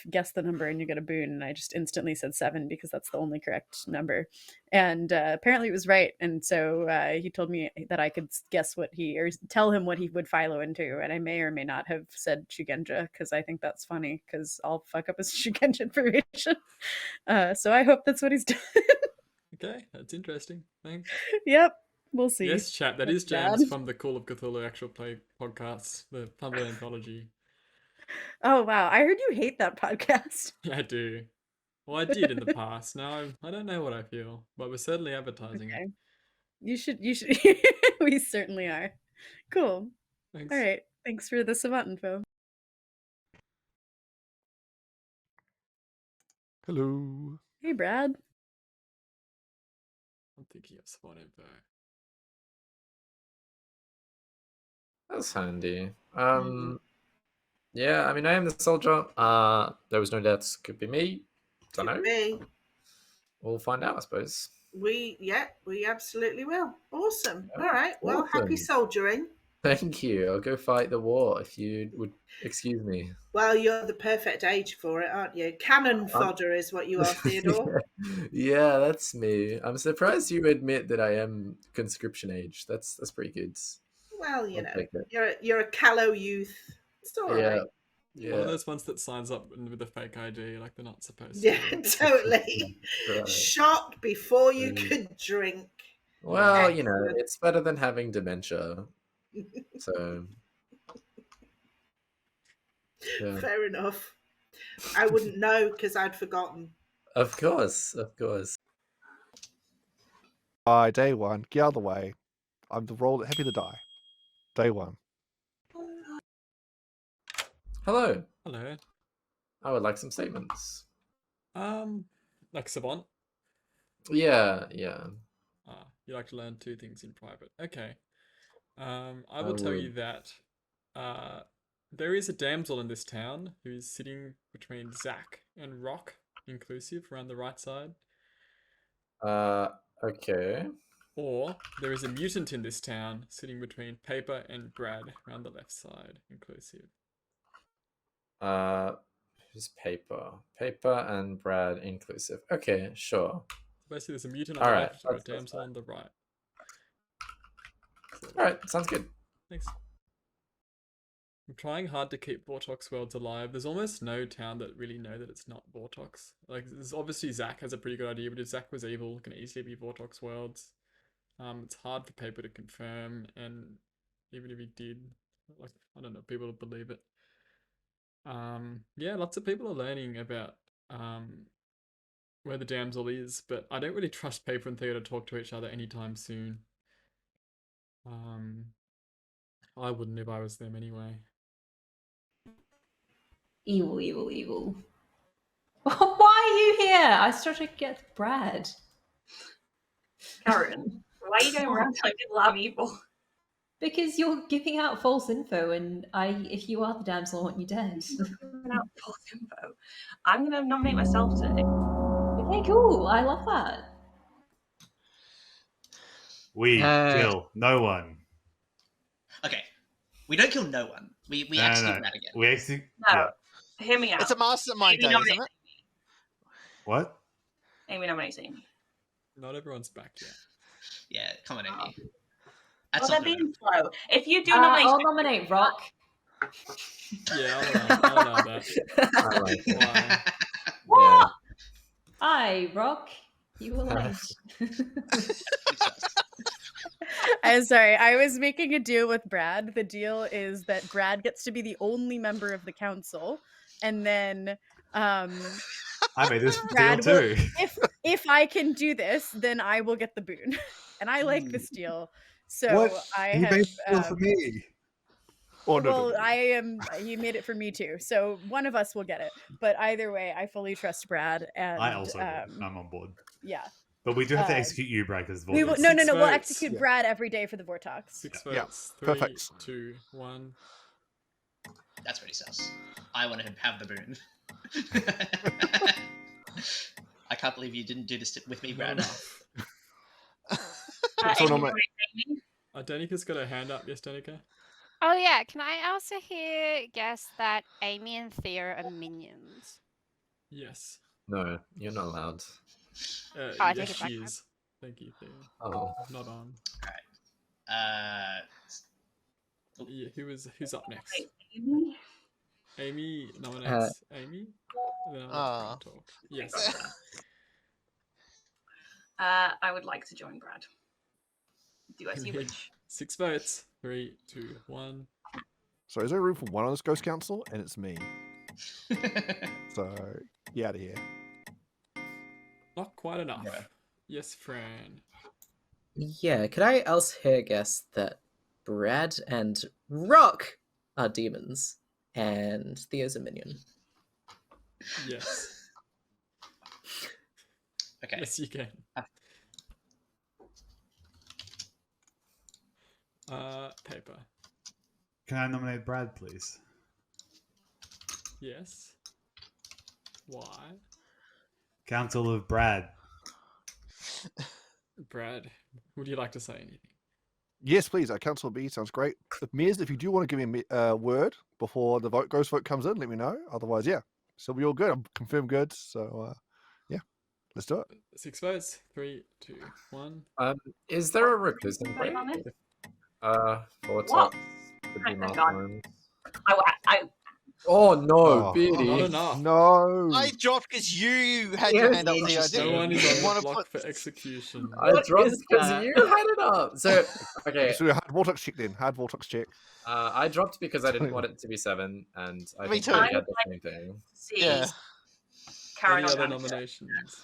guess the number and you get a boon, and I just instantly said 7 because that's the only correct number, and apparently it was right. And so he told me that I could guess what or tell him what he would philo into, and I may or may not have said Shugenja because I think that's funny because I'll fuck up his Shugenja information. So I hope that's what he's done. Okay, that's interesting. Thanks. Yep. We'll see. Yes, chat. That is That's Jams bad. from the Call of Cthulhu Actual Play podcast, the Tumblr anthology. Oh wow, I heard you hate that podcast. Yeah, I do. Well, I did in the past. Now I don't know what I feel, but we're certainly advertising Okay. it. You should. We certainly are. Cool. Thanks. All right. Thanks for the Savant info. Hello. Hey, Brad. I'm thinking of Savant info. That's handy. Mm-hmm. Yeah, I mean, I am the soldier. There was no deaths. Could be me. Don't know. Could be. We'll find out, I suppose. We absolutely will. Awesome. All right. Well, happy Awesome. soldiering. Thank you. I'll go fight the war if you would excuse me. Well, you're the perfect age for it, aren't you? Cannon fodder is what you are, Theodore. Yeah, that's me. I'm surprised you admit that I am conscription age. That's pretty good. Well, you I'll know, take it. you're a callow youth. It's all right. Yeah. One Yeah. of those ones that signs up with a fake ID, like they're not supposed Yeah, to. totally. Right. Shot before you could drink. Well, you know, Excellent. it's better than having dementia. So Yeah. Fair enough. I wouldn't know because I'd forgotten. Of course, of course. Day one, get out of the way. I'm the roll happy to die. Day one. Hello. Hello. I would like some statements. Like Savant. Yeah, yeah. You like to learn 2 things in private. Okay. I will tell you that there is a damsel in this town who is sitting between Zach and Rock, inclusive, around the right side. Okay. Or there is a mutant in this town sitting between Paper and Brad, around the left side, inclusive. Who's Paper? Paper and Brad inclusive. Okay, sure. Basically, there's a mutant on All the right, left or a that's damsel fine. on the right. All right, sounds good. Thanks. I'm trying hard to keep Vortox worlds alive. There's almost no town that really know that it's not Vortox. Like, there's obviously Zach has a pretty good idea, but if Zach was evil, it can easily be Vortox worlds. It's hard for Paper to confirm, and even if he did, like, I don't know, people will believe it. Yeah, lots of people are learning about where the damsel is, but I don't really trust Paper and Theo to talk to each other anytime soon. I wouldn't if I was them anyway. Evil, evil, evil. Why are you here? I started to get Brad. Karen, why are you going around telling people I'm evil? Because you're giving out false info, and if you are the damsel, I want you dead. Giving out false info. I'm going to nominate myself today. Okay, cool. I love that. We kill no one. Okay, we don't kill no one. We execute Brad again. We execute. No, Yeah. hear me out. It's a mastermind Amy day, isn't it? What? Amy nominates Amy. Not everyone's back yet. Yeah, come on, Amy. Well, That's they're not good being slow. If you do I'll nominate Rock. Yeah, I'll allow that. I like it. Why? What? Hi, Rock. You were late. I'm sorry. I was making a deal with Brad. The deal is that Brad gets to be the only member of the council, and then I made this Brad deal will, too. if I can do this, then I will get the boon. And I like this deal. So What? I He have made the deal for me. Oh, no, well, no, no. I am. He made it for me too. So one of us will get it. But either way, I fully trust Brad. And I also would. I'm on board. yeah. But we do have to execute you, Brad, because We will, no. We'll execute Brad every day for the Vortox. 6 Yeah. votes. Yeah. 3, Perfect. 2, 1. That's pretty sus. I want to have the boon. I can't believe you didn't do this with me, Brad. Danika's got her hand up. Yes, Danika? Oh yeah, can I also hear guess that Amy and Theo are minions? Yes. No, you're not allowed. I take yes, it she back. is. Thank you, Theo. Oh. Not on. Alright. Yeah, who's up next? Amy? Amy nominates Amy. And then I'll let Brad talk. Yes. I would like to join Brad. Do as you wish. 6 votes. 3, 2, 1. So is there room for one on this ghost council? And it's me. So get out of here. Not quite enough. Yeah. Yes, Fran. Yeah, could I else here guess that Brad and Rock are demons and Theo's a minion? Yes. Okay. Yes, you can. Paper. Can I nominate Brad, please? Yes. Why? Council of Brad. Brad, would you like to say anything? Yes, please. Council B sounds great. Miz, if you do want to give me a word before the ghost vote comes in, let me know. Otherwise, yeah, so we all good. I'm confirmed good. So, yeah, let's do it. 6 votes. 3, 2, 1. Is there a reclusion break? For What? would be Oh my marked God. rooms? Oh no, Oh, Beardy. Not enough. No. I dropped because you had Yeah, your hand up, Theo. I interesting. No didn't one is on want the to block put. for execution. I What dropped is because that? you had it up. So okay, So we had Vortex check then. Had Vortex check. I dropped because I didn't want it to be 7, and I Me think too. Beardy I had the would same thing. See Yeah. Karen Any or other Danica. nominations?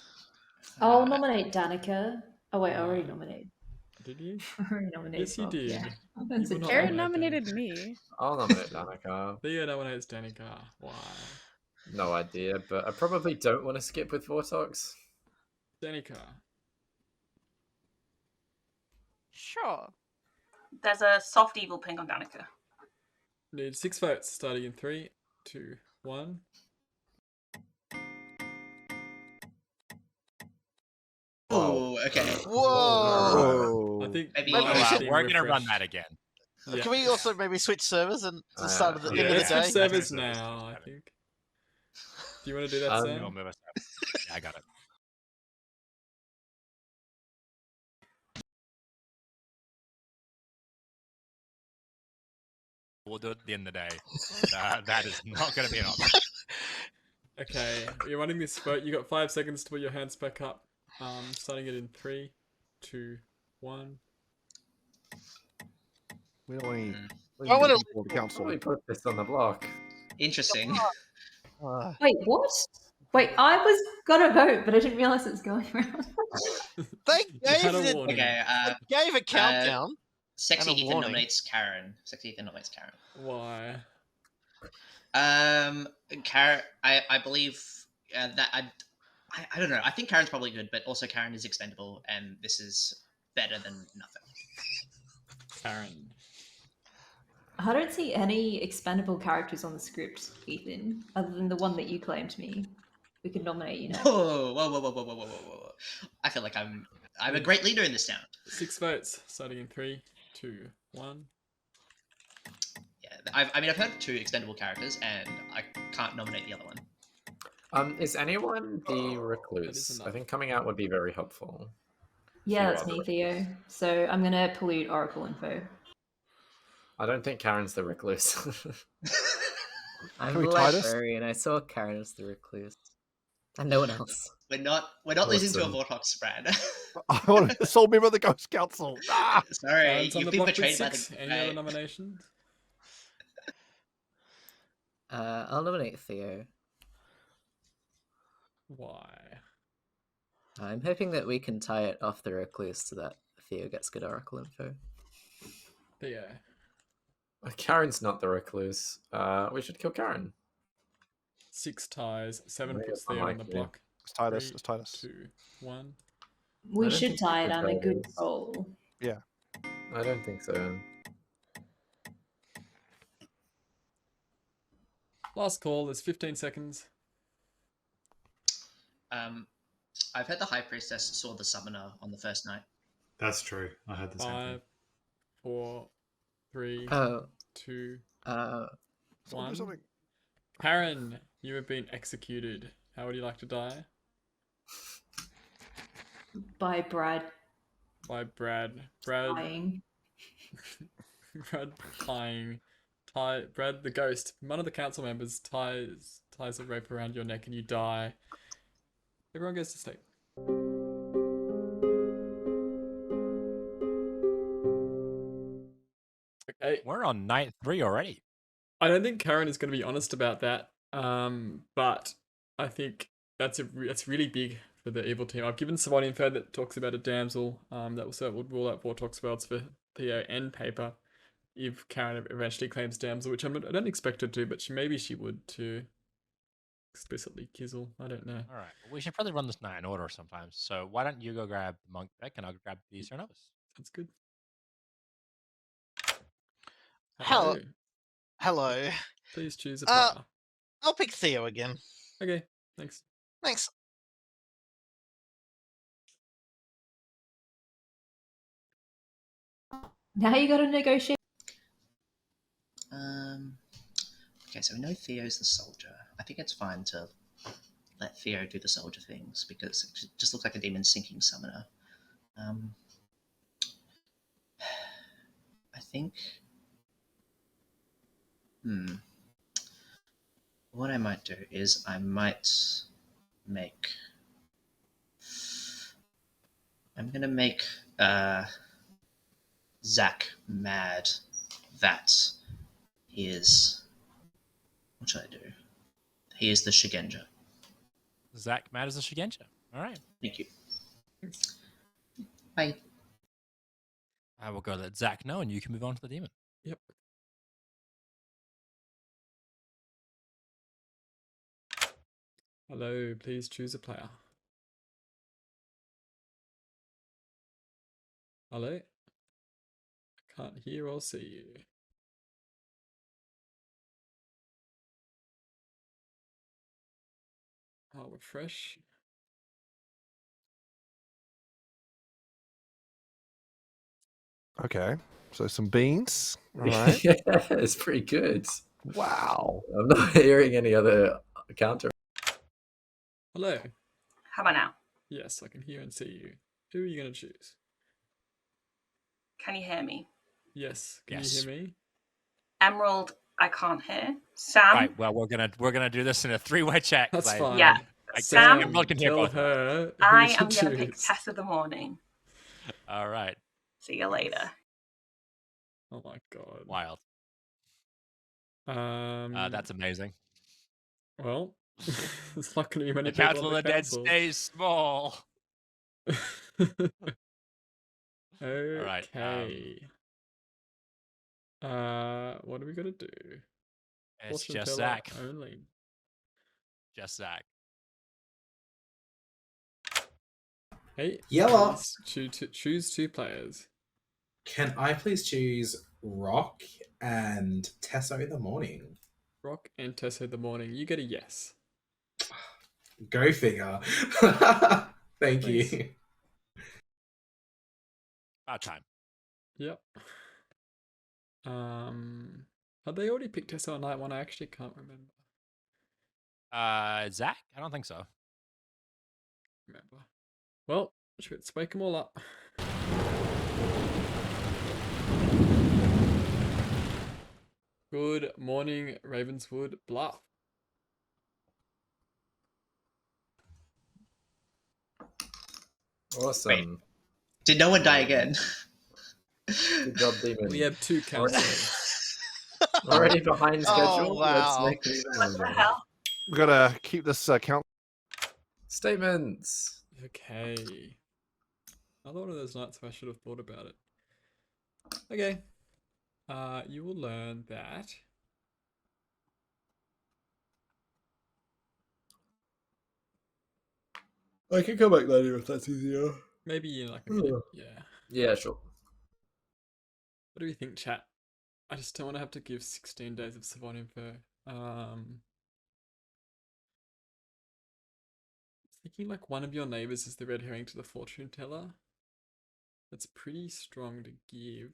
I'll nominate Danica. Oh wait, I already Why? nominated. Did you? I already nominated. Yes, you Bob, did. Yeah. You That's were a not joke. Aaron nominated. nominated me. I'll nominate Danica. Theo nominates Danica. Why? No idea, but I probably don't want to skip with Vortox. Danica. Sure. There's a soft evil ping on Danica. Need 6 votes starting in 3, 2, 1. Oh, okay. Whoa. I think Maybe mine we is should- being We're gonna run refreshed. that again. Yeah. Can we also maybe switch servers and at the start of the Yeah, end of the let's switch day? servers now, I think. Do you want to do that, We'll Sam? move us up. Yeah, I got it. We'll do it at the end of the day. That is not going to be an option. Okay, you're running this vote. You got 5 seconds to put your hands back up. Starting it in 3, 2, 1. We don't want any. I wanna- people of the council. We put this on the block. Interesting. Wait, what? Wait, I was gonna vote, but I didn't realize it was going around. They had a gave, warning. Okay, gave a countdown. Sexy and a Ethan warning. nominates Karen. Sexy Ethan nominates Karen. Why? Karen, I believe that I don't know. I think Karen's probably good, but also Karen is expendable, and this is better than nothing. Karen. I don't see any expendable characters on the script, Ethan, other than the one that you claimed me. We could nominate you next. Whoa. I feel like I'm a great leader in this town. 6 votes starting in 3, 2, 1. Yeah, I've heard 2 expendable characters, and I can't nominate the other one. Is anyone the recluse? I think coming out would be very helpful. Yeah, You that's are the me, Theo. So I'm gonna pollute Oracle info. I don't think Karen's the recluse. I'm Can we the tie this? librarian. I saw Karen as the recluse. And no one else. We're not losing to a Awesome. Vortox, Brad. I want to sole member of the Ghost Council. Ah! Sorry, Karen's on you've the been block with betrayed by 6. the. Any other nominations? I'll nominate Theo. Why? I'm hoping that we can tie it off the recluse so that Theo gets good Oracle info. Theo. Karen's not the recluse. We should kill Karen. 6 ties. 7 Yeah, puts I Theo on like the you. block. Let's tie this. 3, Let's tie this. 2, 1. We I don't should think tie it. we I'm a could good tie this. roll. Yeah. I don't think so. Last call. There's 15 seconds. I've heard the High Priestess saw the Summoner on the first night. That's true. I had the same thing. 5, 4, 3, Oh. 2, Someone do 1. something. Karen, you have been executed. How would you like to die? By Brad By Brad. Brad. dying. Brad tying. Brad the ghost. One of the council members ties a rope around your neck and you die. Everyone goes to sleep. Okay. We're on night 3 already. I don't think Karen is going to be honest about that. But I think that's really big for the evil team. I've given someone info that talks about a damsel. That would rule out Vortox worlds for Theo and Paper. If Karen eventually claims damsel, which I don't expect her to, but maybe she would too. Explicitly Kizzle. I don't know. All right. Well, we should probably run this night in order sometimes. So why don't you go grab the monk deck and I'll go grab the Cernovus. That's good. Hello. Please choose a player. I'll pick Theo again. Okay, thanks. Thanks. Now you got to negotiate. Okay, so we know Theo's the soldier. I think it's fine to let Theo do the soldier things because it just looks like a demon sinking summoner. I think. what I might do is I might make. I'm gonna make Zach mad that he is. What should I do? He is the Shigenja. Zach mad as a Shigenja. All right. Thank you. Bye. I will go let Zach know, and you can move on to the demon. Yep. Hello, please choose a player. Hello? I can't hear or see you. I'll refresh. Okay, so some beans. All right. Yeah, it's pretty good. Wow. I'm not hearing any other counter. Hello. How about now? Yes, I can hear and see you. Who are you going to choose? Can you hear me? Yes. Can Yes. you hear me? Emerald, I can't hear. Sam? Right. Well, we're gonna do this in a 3-way check. That's like, fine. Yeah. I guess Sam, Emerald can hear tell both of us. her I who am to going to pick choose. Tess of the Morning. All right. See you later. Oh my god. Wild. That's amazing. Well, there's not going to be many The people Council on of the the Dead council. stays small. Okay. right, What are we gonna do? It's Fortune just teller Zach. only. Just Zach. Hey, Yellow. please choose 2 players. Can I please choose Rock and Tessa in the morning? Rock and Tessa in the morning. You get a yes. Go figure. Thank Thanks. you. About time. Yep. Had they already picked Tessa on night 1? I actually can't remember. Zach? I don't think so. Well, let's wake them all up. Good morning, Ravenswood Bluff. Awesome. Wait. Did no one die again? Good job, Demon. We have 2 councillors. Already behind schedule. Oh, wow. Let's make it even What the longer. hell? We gotta keep this count. Statements. Okay. Another one of those nights where I should have thought about it. Okay. You will learn that. I can come back later if that's easier. Maybe in like a minute. Yeah. Yeah, sure. What do we think, chat? I just don't want to have to give 16 days of Savant info. Thinking like one of your neighbors is the red herring to the fortune teller. That's pretty strong to give.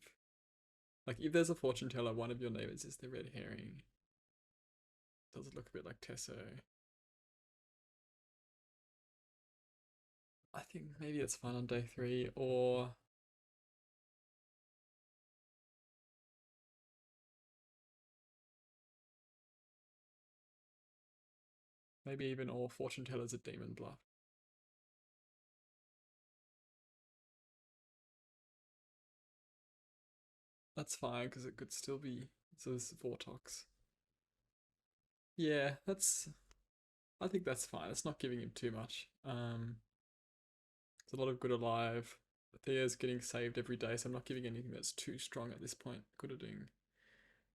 Like if there's a fortune teller, one of your neighbors is the red herring. Does it look a bit like Tesso? I think maybe it's fine on day 3, or maybe even all fortune tellers at Demon Bluff. That's fine because it could still be this Vortox. Yeah, I think that's fine. It's not giving him too much. There's a lot of good alive. Thea's getting saved every day, so I'm not giving anything that's too strong at this point. Good are doing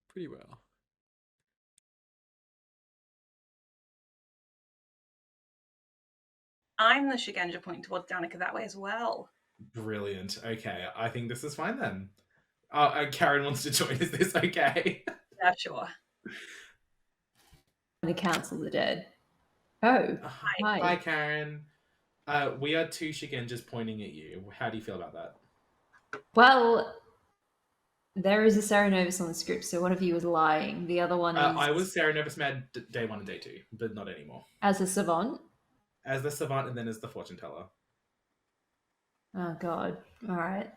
pretty well. I'm the Shigenja pointing towards Danica that way as well. Brilliant. Okay, I think this is fine then. Karen wants to join. Is this okay? Yeah, sure. The Council of the Dead. Oh, hi. Hi, Karen. We are 2 Shigenjas pointing at you. How do you feel about that? Well, there is a Serenovus on the script, so one of you was lying. The other one is... I was Sarah Nervous Mad day 1 and day 2, but not anymore. As a savant? As the savant and then as the fortune teller. Oh, God. All right.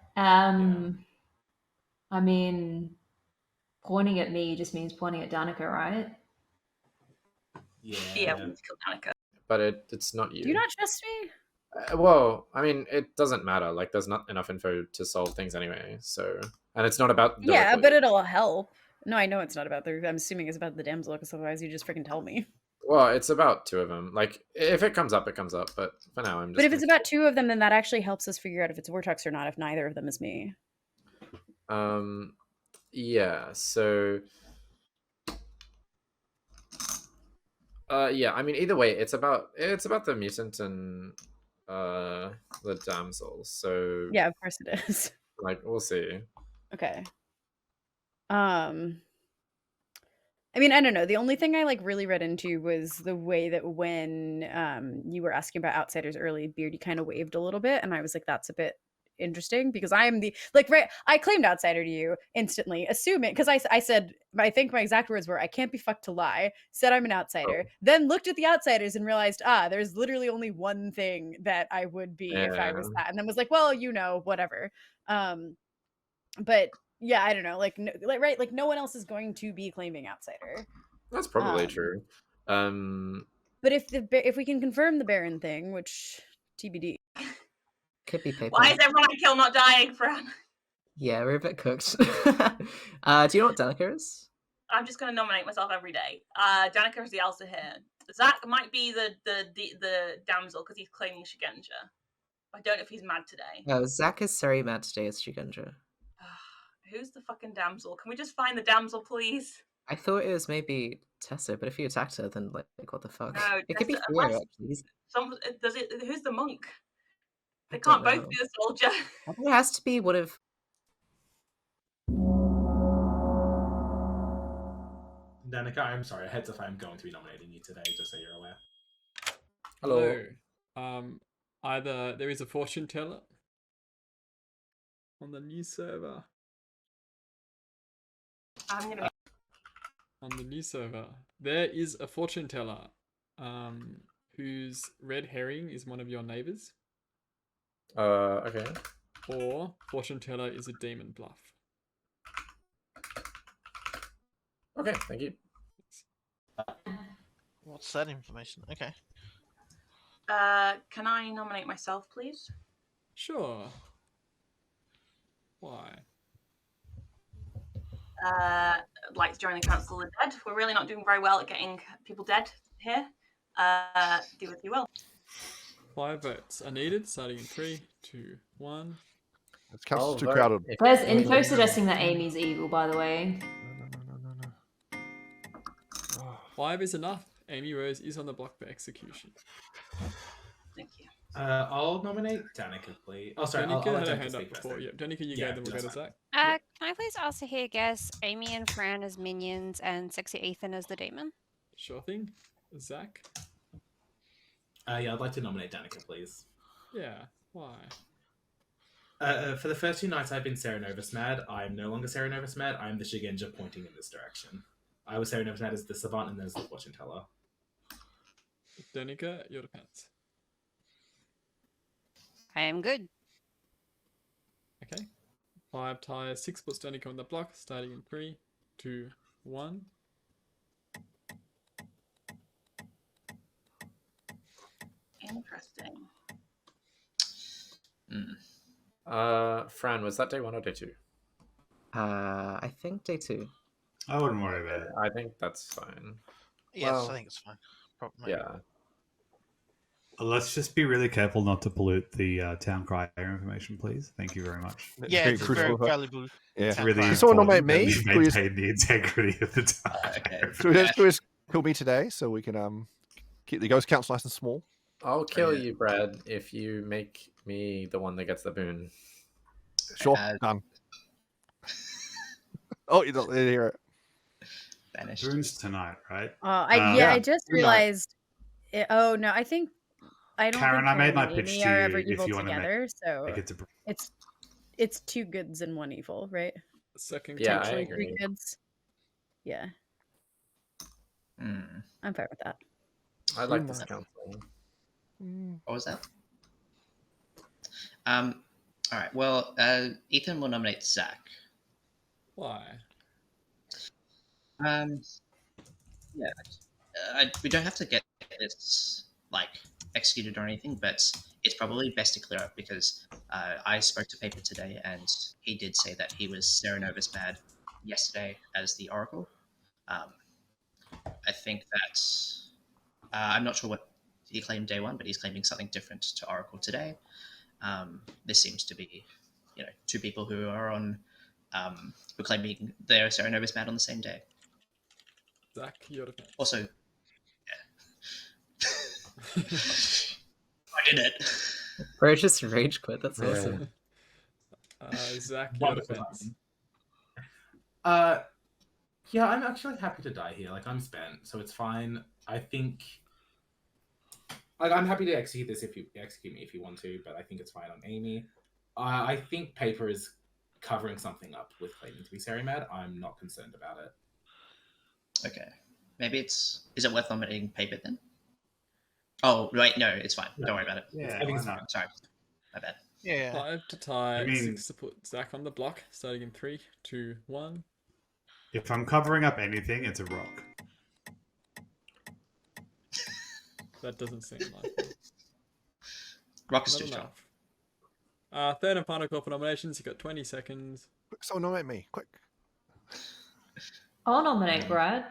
I mean, pointing at me just means pointing at Danica, right? Yeah, Yeah. we need to kill Danica. But it's not you. Do you not trust me? Well, I mean, it doesn't matter. Like, there's not enough info to solve things anyway. So, and it's not about the Yeah, but recording. it'll help. No, I know it's not about the. I'm assuming it's about the damsel, because otherwise you just freaking tell me. Well, it's about 2 of them. Like, if it comes up, it comes up. But for now, I'm just. But if it's about 2 of them, then that actually helps us figure out if it's Vortex or not. If neither of them is me. Yeah. So. Yeah. I mean, either way, it's about the mutant and the damsel. So. Yeah, of course it is. Like, we'll see. Okay. I mean, I don't know. The only thing I like really read into was the way that when you were asking about outsiders early, Beardy kind of waved a little bit, and I was like, that's a bit interesting because I am the right. I claimed outsider to you instantly, assuming because I said I think my exact words were I can't be fucked to lie. Said I'm an outsider, then looked at the outsiders and realized there's literally only one thing that I would be if I was that, and then was like, well, whatever. But yeah, I don't know, like right, like no one else is going to be claiming outsider. That's probably true. But if we can confirm the Baron thing, which TBD. Could be paper. Why is everyone I kill not dying, Fran? Yeah, we're a bit cooked. Do you know what Danica is? I'm just going to nominate myself every day. Danica is the Elsa here. Zach might be the damsel because he's claiming Shigenja. I don't know if he's mad today. No, Zach is very mad today as Shigenja. Who's the fucking damsel? Can we just find the damsel, please? I thought it was maybe Tessa, but if you attacked her, then like what the fuck? No, it could be Tessa, Theo, unless actually. Who's the monk? They don't can't both know. be the soldier. I think it has to be one of. Danica, I'm sorry. Heads up, I'm going to be nominating you today, just so you're aware. Hello. Either there is a fortune teller on the new server. I'm gonna. On the new server, there is a fortune teller, whose red herring is one of your neighbors. Okay. Or fortune teller is a demon bluff. Okay, thank you. What's that information? Okay. Can I nominate myself, please? Sure. Why? Like to join the Council of the Dead. We're really not doing very well at getting people dead here. Do what you will. 5 votes are needed, starting in 3, 2, 1. It's council's too crowded. There's info suggesting that Amy's evil, by the way. 5 is enough. Amy Rose is on the block for execution. Thank you. I'll nominate Danica, please. Oh, sorry. Danica I'll had let her Danica hand up speak first before. then. Yeah, Danica, you Yeah, go, then we'll go that's to fine. Zach. Can I please also hear guess Amy and Fran as minions and Sexy Ethan as the demon? Sure thing. Zach? Yeah, I'd like to nominate Danica, please. Yeah, why? For the first 2 nights I've been Serenovus mad, I'm no longer Serenovus mad, I'm the Shigenja pointing in this direction. I was Serenovus mad as the savant and there's the fortune teller. Danica, your defense. I am good. Okay. 5 tires, 6 puts Danica on the block, starting in 3, 2, 1. Interesting. Fran, was that day 1 or day 2? I think day 2. I wouldn't worry about it. I think that's fine. Yes, Well, I think it's fine. Probably. Yeah. Let's just be really careful not to pollute the town crier information, please. Thank you very much. Yeah, it's very valuable. Yeah. It's really Can someone important nominate me? that we Please. maintain the integrity of the town. Okay. Can we just kill me today so we can keep the ghost council nice and small? I'll kill you, Brad, if you make me the one that gets the boon. Sure, done. Oh, you don't hear it. Vanished. Boons tonight, right? I just realized. Oh no, I don't. Karen, think I made Karen my and pitch Amy to are you ever if evil you want to together, so make it to... it's 2 goods and 1 evil, right? Second, Yeah, I Potentially agree. 3 goods. Yeah, I'm fine with that. I like this council. What was that? All right. Well, Ethan will nominate Zach. Why? Yeah. we don't have to get this like executed or anything, but it's probably best to clear up because I spoke to Paper today, and he did say that he was Serenovus mad yesterday as the Oracle. I think that I'm not sure what he claimed day one, but he's claiming something different to Oracle today. This seems to be, two people who are on who are claiming they're Serenovus mad on the same day. Zach, your defense. Also, I did it. Bro, just rage quit. That's awesome. Zach, your Wonderful defense. Yeah, I'm actually happy to die here. Like, I'm spent, so it's fine. I think, like, I'm happy to execute this if you execute me if you want to, but I think it's fine on Amy. I think Paper is covering something up with claiming to be Seri mad. I'm not concerned about it. Okay, maybe is it worth nominating Paper then? Oh right, no, it's fine. Don't worry about it. Yeah, I think it's why fine. not? Sorry, my bad. Yeah. 5 to tie, I mean- 6 to put Zach on the block. Starting in 3, 2, 1. If I'm covering up anything, it's a rock. That doesn't seem like it. Rock is Not too strong. enough. Third and final call for nominations. You got 20 seconds. Quick, someone nominate me, quick. I'll nominate Brad.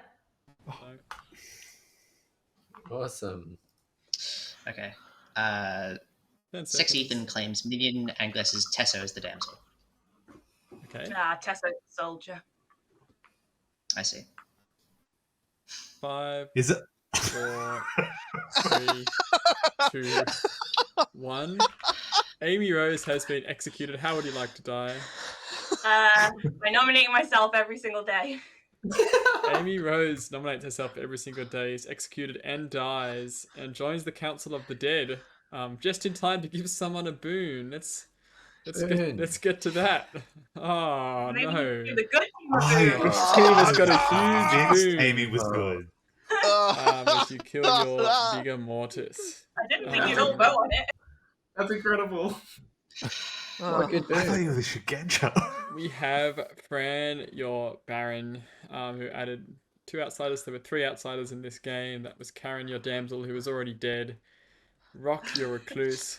Awesome. Okay. 10 Sex seconds. Ethan claims Minion Angles's Tesso as the damsel. Okay. Tessa soldier. I see. 5, Is it? 4, 3, 2, 1. Amy Rose has been executed. How would you like to die? By nominating myself every single day. Amy Rose nominates herself every single day, is executed and dies, and joins the Council of the Dead, just in time to give someone a boon. Let's get to that. Oh Maybe no! do the good team Oh, review. Which team has got a Convinced huge boon? Amy was good. As you kill your bigger mortis. I didn't think you'd all vote on it. That's incredible. What a good I thought day. you were the Shigenja. We have Fran, your Baron, who added 2 outsiders. There were 3 outsiders in this game. That was Karen, your damsel, who was already dead. Rock, your recluse,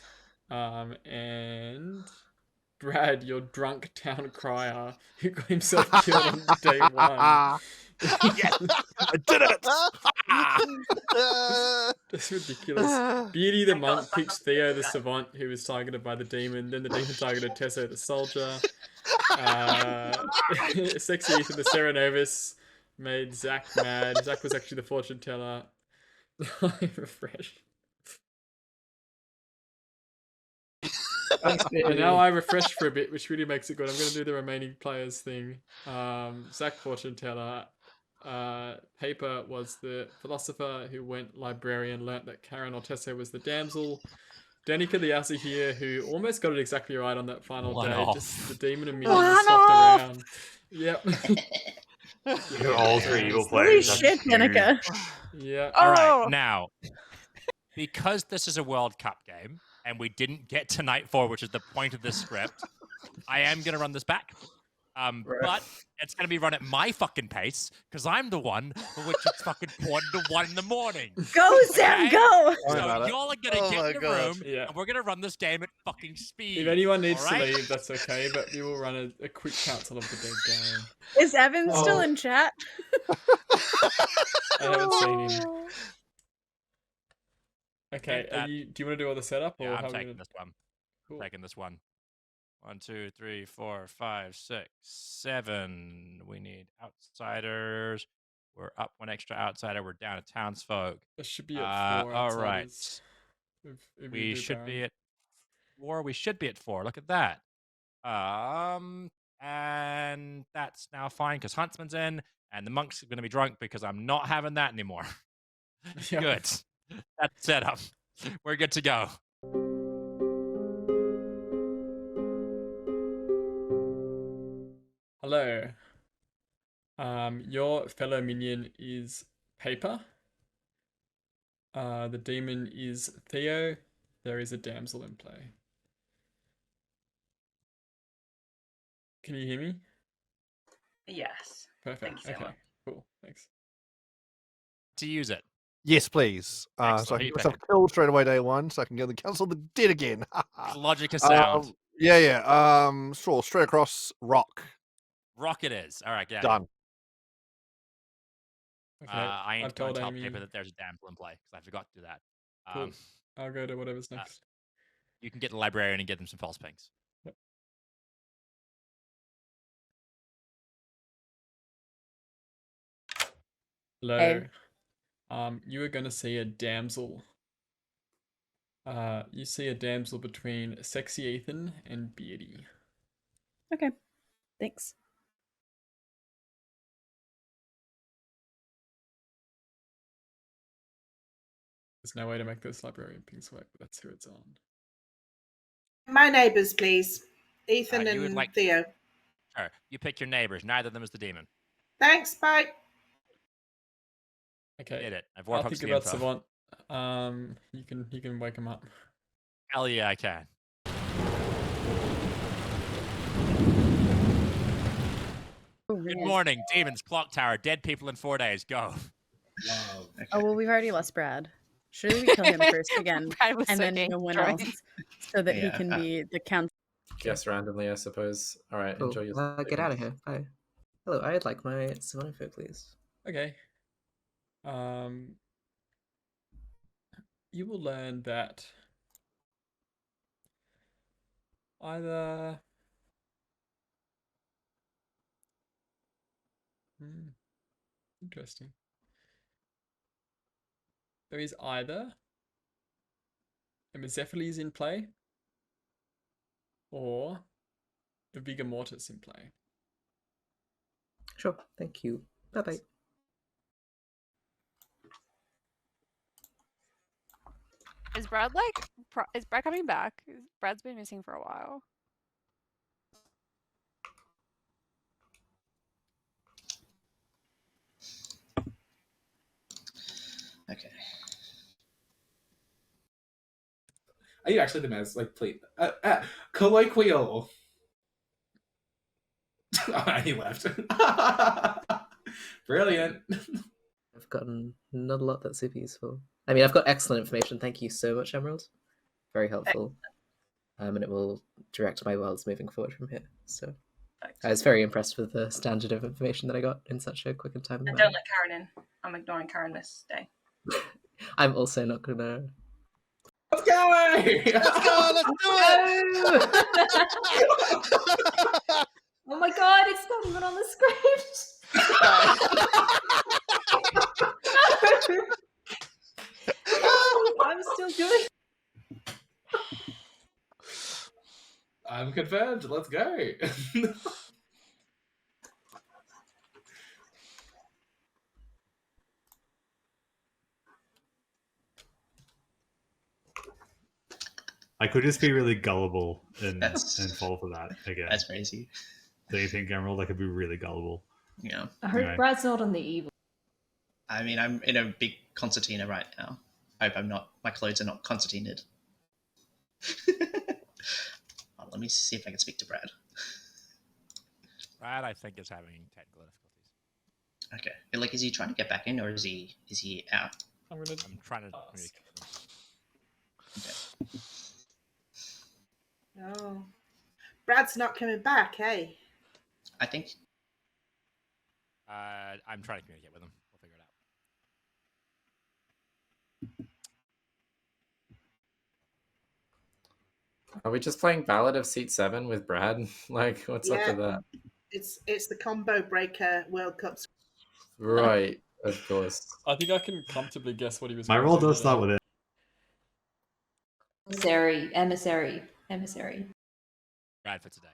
and Brad, your drunk town crier, who got himself killed on day 1. Yes, I did it! That's ridiculous. Beauty the monk picked Theo the savant, who was targeted by the demon. Then the demon targeted Tesso the soldier. Sexy Ethan the Serenovus made Zach mad. Zach was actually the fortune teller. I refreshed. And now I refreshed for a bit, which really makes it good. I'm going to do the remaining players thing. Zach fortune teller. Paper was the philosopher who went librarian, learnt that Karen Ortesso was the damsel. Danica the Asahir, who almost got it exactly right on that final One day. off. Just the demon and minion One swapped off. around. Yep. You're all 3 evil Holy players. That's shit, huge. Danica. Yeah. All right, Oh. now, because this is a World Cup game, and we didn't get to Night 4, which is the point of this script, I am going to run this back. But it's going to be run at my fucking pace, because I'm the one for which it's fucking 1:01 in the morning. Go, Sam, Okay? go! So about it. y'all are going to Oh get my in the God. room, Yeah. and we're going to run this game at fucking speed. If anyone needs all right? to leave, that's okay, but we will run a quick Council of the Dead game. Is Evan still Oh. in chat? I haven't seen him. Okay, Think that- do you want to do all the setup? Or Yeah, how I'm are we taking gonna... this one. Cool. Taking this one. 1, 2, 3, 4, 5, 6, 7. We need outsiders. We're up 1 extra outsider. We're down to townsfolk. It should be at 4 all right. outsiders. If We you do should Baron. be at 4. We should be at 4. Look at that. And that's now fine because Huntsman's in, and the monk's going to be drunk because I'm not having that anymore. Yeah. Good. That's set up. We're good to go. Hello. Your fellow minion is Paper. The demon is Theo. There is a damsel in play. Can you hear me? Yes. Perfect. Thank you so Okay. much. Cool. Thanks. To use it. Yes, please. So I Excellent. Who can you get myself picking? killed straight away day one, so I can get the Council of the Dead again. Logic is sound. Yeah. Sure. Straight across rock. Rock it is. All right, get out Done. Okay, I ain't I've going told to tell Amy. paper that there's a damsel in play because I forgot to do that. Cool. I'll go to whatever's next. You can get the librarian and get them some false pinks. Yep. Hello. Hey. You are going to see a damsel. You see a damsel between Sexy Ethan and Beardy. Okay. Thanks. There's no way to make this librarian pinks work, but that's who it's on. My neighbours, please. Ethan you would and like- Theo. Sure. You pick your neighbors. Neither of them is the demon. Thanks, bye. Okay. Did it. I've I'll warped think about Savant. You can wake him up. Hell yeah, I can. Good morning, demons, Clocktower, dead people in 4 days. Go. Wow. Oh well, we've already lost Brad. Should we kill him first again, Brad was and so then no one dangerous. else, so that he Yeah, can be the council? Guess randomly, I suppose. All right, Cool. enjoy your. Get out of here. Bye. Hello, I'd like my Savant info, please. Okay. You will learn that either interesting. There is either a Mezephiles in play or a Vigor Mortis in play. Sure, thank you. Bye bye. Is Brad is Brad coming back? Brad's been missing for a while. Okay. Are you actually the Mez? Like, please. Colloquial. Oh, he left. Brilliant. I've gotten not a lot that's super useful. I mean, I've got excellent information. Thank you so much, Emerald. Very helpful. And it will direct my worlds moving forward from here. So I was very impressed with the standard of information that I got in such a quick and timely I manner. don't let Karen in. I'm ignoring Karen this day. I'm also not gonna. Let's go! Let's go! Let's do it! Oh my god, it's not even on the script. I'm still good. I'm confirmed. Let's go. I could just be really gullible and fall for that again. That's crazy. Do you think, Emerald, I could be really gullible? Yeah. I hope Anyway. Brad's not on the evil. I mean, I'm in a big concertina right now. I hope I'm not. My clothes are not concertinaed. Oh, let me see if I can speak to Brad. Brad, I think, is having technical difficulties. Okay. Like, is he trying to get back in, or is he out? I'm trying to communicate with him. Okay. Oh, Brad's not coming back, hey? I think. I'm trying to communicate with him. We'll figure it out. Are we just playing Ballad of Seat 7 with Brad? Like, what's up with that? It's the combo breaker World Cups. Right, of course. I think I can comfortably guess what he was. My gonna roll do does today. start with it. Emissary. Brad for today.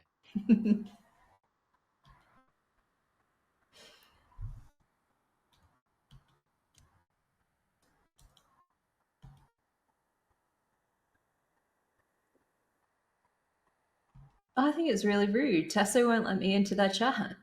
I think it's really rude. Tasso won't let me into that chat.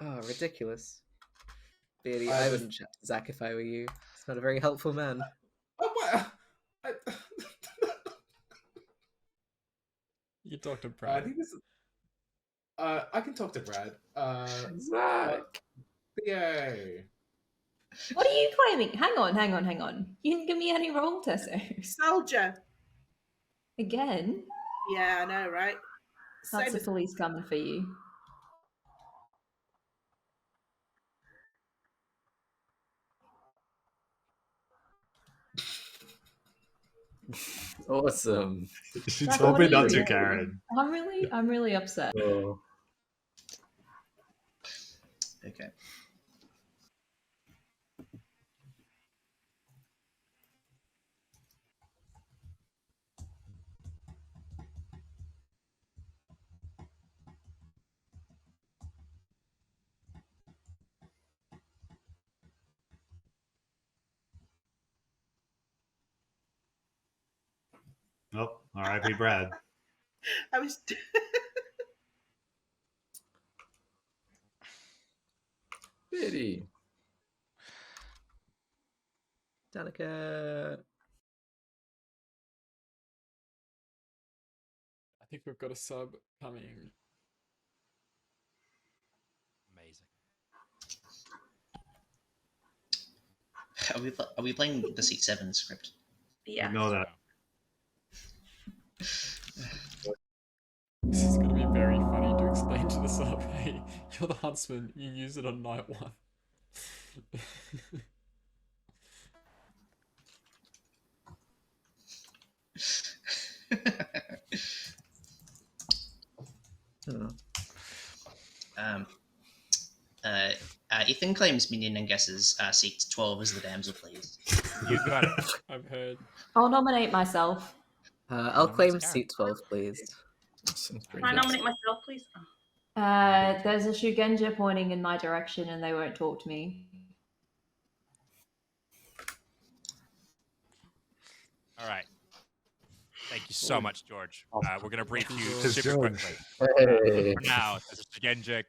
Oh, ridiculous. Beardy, I I was- wouldn't chat to Zach if I were you. He's not a very helpful man. Oh, what? You can talk to I Brad. think this is. I can talk to Brad. Zach! Yay. What are you claiming? Hang on. You didn't give me any roll, Tesso. Soldier. Again? Yeah, I know, right? That's Same the as police coming for you. Awesome. She Zach, told what me are not you to, doing? Karen. I'm really upset. Oh. Okay. Oh, R.I.P. Brad. I was. Beardy. Danica. I think we've got a sub coming. Amazing. Are we playing the C7 script? Yeah. Ignore that. This is going to be very funny to explain to the sub. Hey, you're the huntsman. You use it on night 1. um, Ethan claims minion and guesses seat 12 as the damsel, please. You got it. I've heard. I'll nominate myself. I'll claim seat 12, please. Can I nominate myself, please? There's a Shugenja pointing in my direction and they won't talk to me. All right. Thank you so much, George. We're going to brief you George. super quickly. Hey. For now, there's a Genjik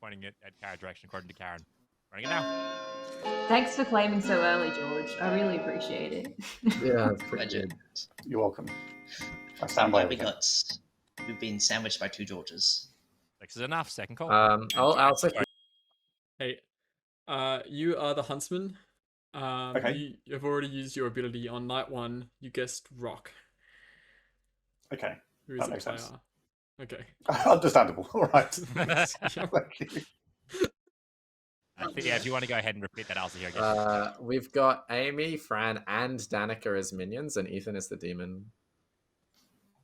pointing at Karen's direction, according to Karen. Running it now. Thanks for claiming so early, George. I really appreciate it. Yeah, that's pretty Legend. good. You're welcome. I stand by We've everything. been sandwiched by 2 Georges. 6 is enough. Second call. I'll say Hey, you are the huntsman. Okay. You've already used your ability on night 1. You guessed Rock. Okay. Who is That a makes player. sense. Okay. Understandable. All right. Yeah. Thank you. Yeah, if you want to go ahead and repeat that, I'll see here again. we've got Amy, Fran, and Danica as minions, and Ethan is the demon.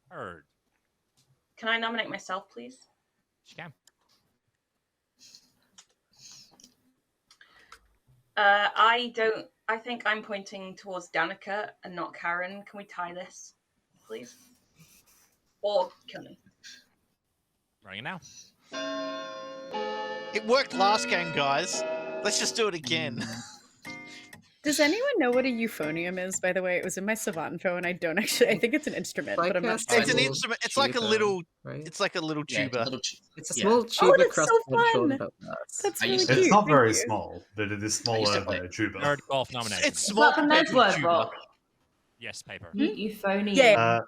Heard. Can I nominate myself, please? She can. I think I'm pointing towards Danica and not Karen. Can we tie this, please? Or kill me. Running it now. It worked last game, guys. Let's just do it again. Does anyone know what a euphonium is, by the way? It was in my Savant info and I don't actually I think it's an instrument, but I'm not It's sure. an instrument. It's like a little. Right? It's like a little Yeah, tuba. It's a Yeah. small tuba that's crust so on short fun. belt nuts. That's I really used cute. to- It's not Thank very you. small, but it is used smaller to play- than a tuba. Third golf nomination. It's Is small that the compared to a Medward tuba. rock? Yes, paper. Euphonium. Yeah. Uh,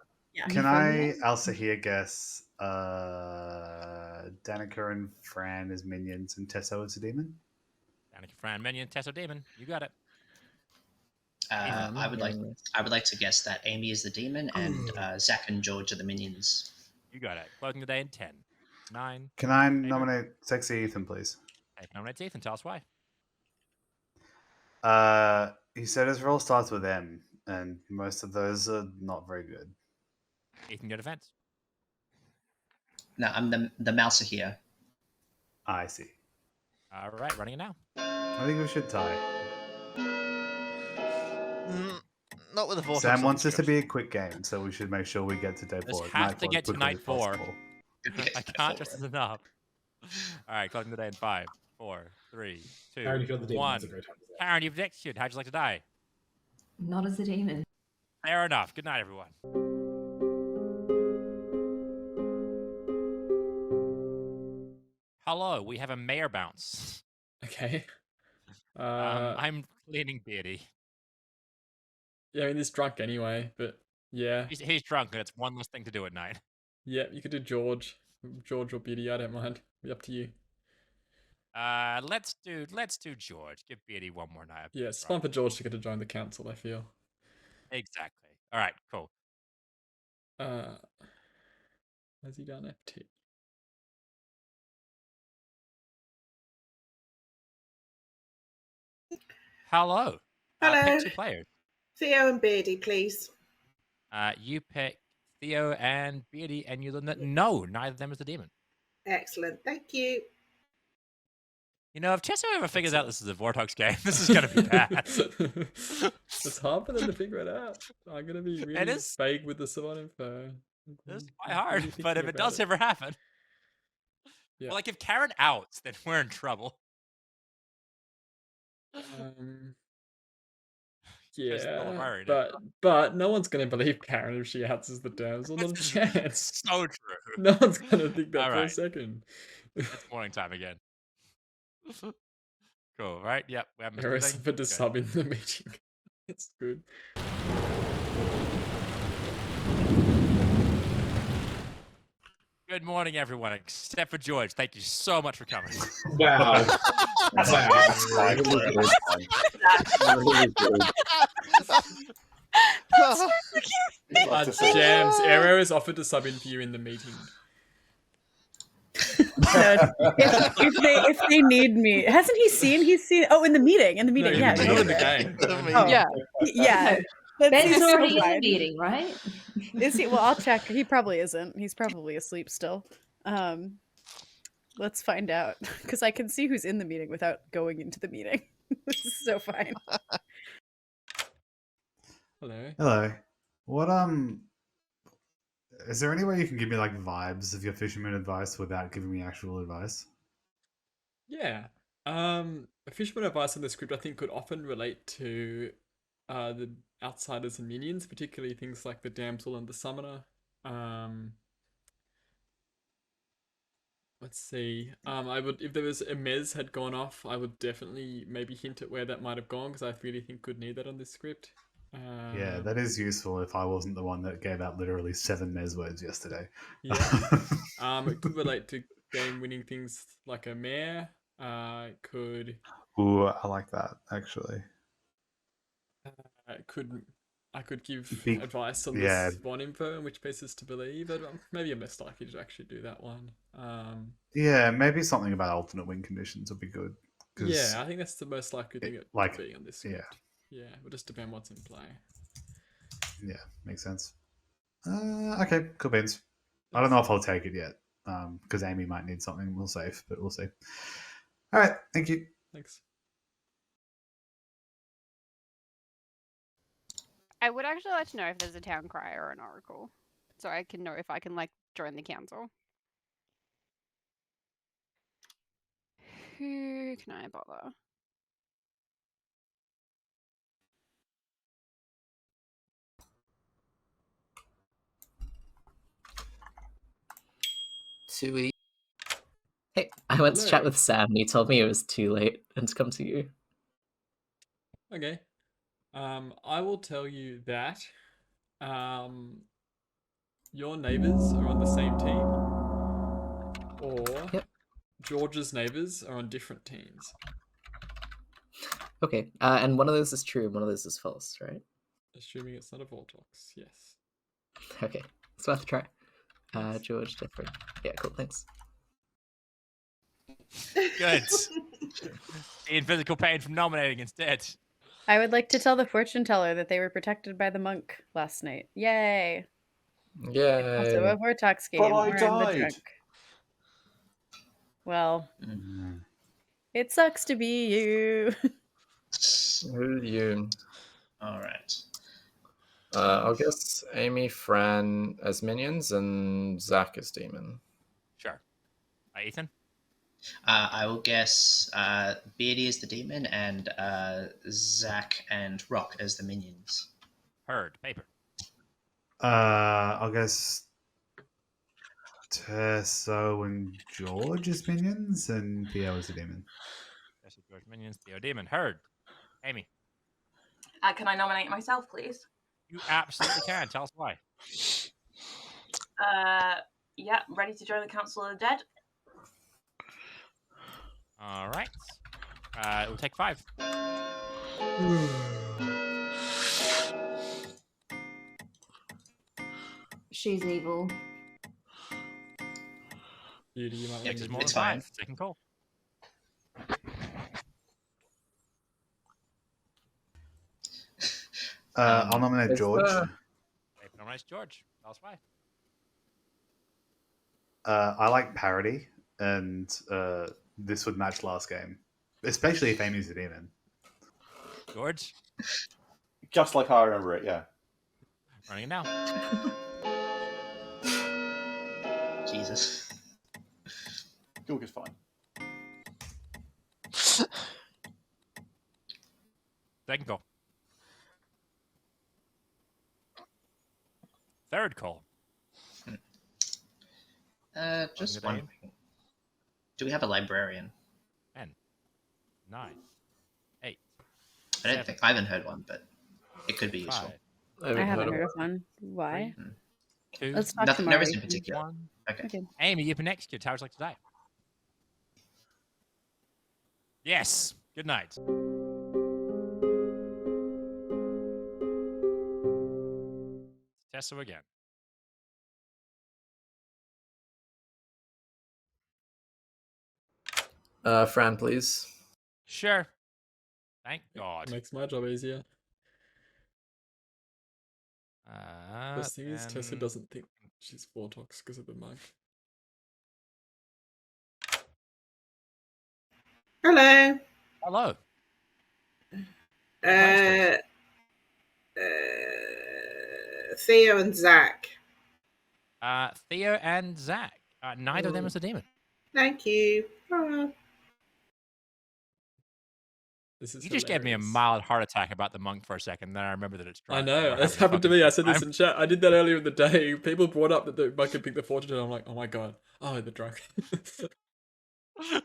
Can I Euphonium? also here guess Danica and Fran as minions and Tesso as a demon? Danica, Fran, Minion, Tesso, Demon. You got it. I would like to guess that Amy is the demon and Zach and George are the minions. You got it. Closing the day in 10, 9. Can I nominate Sexy Ethan, please? Hey, nominate Ethan. Tell us why. He said his role starts with M, and most of those are not very good. Ethan, your defense. No, I'm the mouser here. I see. All right, running it now. I think we should tie. Not with a vortex. Sam wants this to be a quick game, so we should make sure we get to day Let's 4. have to night get to 1 night quickly as 4. possible. I can't just enough. All right, closing the day in 5, 4, 3, 2, Karen, if you're the demon, 1. that's a great time to say. Karen, you've executed. How'd you like to die? Not as a demon. Fair enough. Good night, everyone. Hello, we have a mayor bounce. Okay. I'm leaning Beardy. Yeah, I mean, he's drunk anyway, but yeah. He's drunk, and it's one less thing to do at night. Yeah, you could do George. George or Beardy, I don't mind. Be up to you. Let's do George. Give Beardy one more night. Yeah, it's fun for George to get to join the council, I feel. Exactly. All right, cool. Has he done FT? Hello. Hello. Pick 2 players. Theo and Beardy, please. You pick Theo and Beardy, and you learn that no, neither of them is the demon. Excellent. Thank you. You know, if Chesso ever figures out this is a Vortex game, this is going to be bad. It's hard for them to figure it out. I'm going to be really vague with the Savant info. It's quite hard, really but if thinking it does about ever happen. Yeah. Well, like if Karen outs, then we're in trouble. Yeah, but no one's going to believe Karen if she outs as the damsel. Not a chance. So true. No one's going to think that All for a right. second. It's morning time again. Cool, right? Yep. We haven't missed There is anything? offered to Good. sub in the meeting. It's good. Good morning, everyone, except for George. Thank you so much for coming. Wow. Jams, Arrow is offered to sub in for you in the meeting. if they need me, hasn't he seen? He's seen. Oh, in the meeting. In the meeting. Yeah. Not in the game. Oh, yeah. Yeah. Ben's That's already in the fine. meeting, right? Is he? Well, I'll check. He probably isn't. He's probably asleep still. Let's find out because I can see who's in the meeting without going into the meeting. This is so fine. Hello. Hello. What is there any way you can give me like vibes of your fisherman advice without giving me actual advice? Yeah. A fisherman advice in the script I think could often relate to the outsiders and minions, particularly things like the damsel and the summoner. Let's see. I would, if there was a Mez had gone off, I would definitely maybe hint at where that might have gone because I really think could need that on this script. Yeah, that is useful if I wasn't the one that gave out literally 7 Mez words yesterday. Yeah. It could relate to game-winning things like a mare. It could. Ooh, I like that actually. I could give Big- advice on yeah. this Spawn info and which pieces to believe. Maybe I'm less likely to actually do that one. Yeah, maybe something about alternate win conditions would be good. 'cause Yeah, I think that's the most likely thing it like, to be on this script. Yeah, it would just depend what's in play. Yeah, makes sense. Okay, cool beans. I don't know if I'll take it yet, because Amy might need something. We'll save, but we'll see. All right, thank you. Thanks. I would actually like to know if there's a town crier or an oracle, so I can know if I can like join the council. Who can I bother? Tui. Hey, I went to chat Hello. with Sam and he told me it was too late and to come to you. Okay. I will tell you that your neighbors are on the same team, or George's neighbors are on different teams. Okay, and one of those is true and one of those is false, right? Assuming it's not a Vortex, yes. Okay, it's worth a try. George, different. Yeah, cool, thanks. Good. Be in physical pain from nominating instead. I would like to tell the fortune teller that they were protected by the monk last night. Yay! Yay! Also a Vortex game. But I where I'm the died. drunk. Well, it sucks to be you. You. All right. I'll guess Amy, Fran as minions, and Zach as demon. Sure. Ethan? I will guess Beardy is the demon and Zach and Rock as the minions. Heard. Paper. I'll guess Tesso and George as minions, and Theo as a demon. Tesso, George, minions, Theo, demon. Heard. Amy. Can I nominate myself, please? You absolutely can. Tell us why. Yeah, ready to join the Council of the Dead. All right. It will take 5. She's evil. Beauty, you might X is more than it's fine. 5. Second call. I'll nominate George. Nominate George. Tell us why. I like parody, and this would match last game, especially if Amy's a demon. George? Just like I remember it, yeah. Running it now. Jesus. Gilg is fine. Second call. Third call. Just one. Do we have a librarian? 10, 9, 8. I haven't heard one, but it could be useful. 5. I haven't heard of one. Why? 2. Let's talk to No Mari. reason in particular. 1. Okay. Amy, you've been executed. How would you like to die? Yes. Good night. Tesso again. Fran, please. Sure. Thank God. Makes my job easier. Uh, The thing is, Tessa then- doesn't think she's Vortox because of the mug. Hello. Hello. Theo and Zach. Theo and Zach. Neither of them is a demon. Thank you. Oh. This is You just gave me a hilarious. mild heart attack about the monk for a second, then I remember that it's I drunk. know. We're That's having a happened to fucking me. I said this time. in chat. I did that earlier in the day. People brought up that the mug could pick the fortune, and I'm like, oh my god. Oh, the drunk.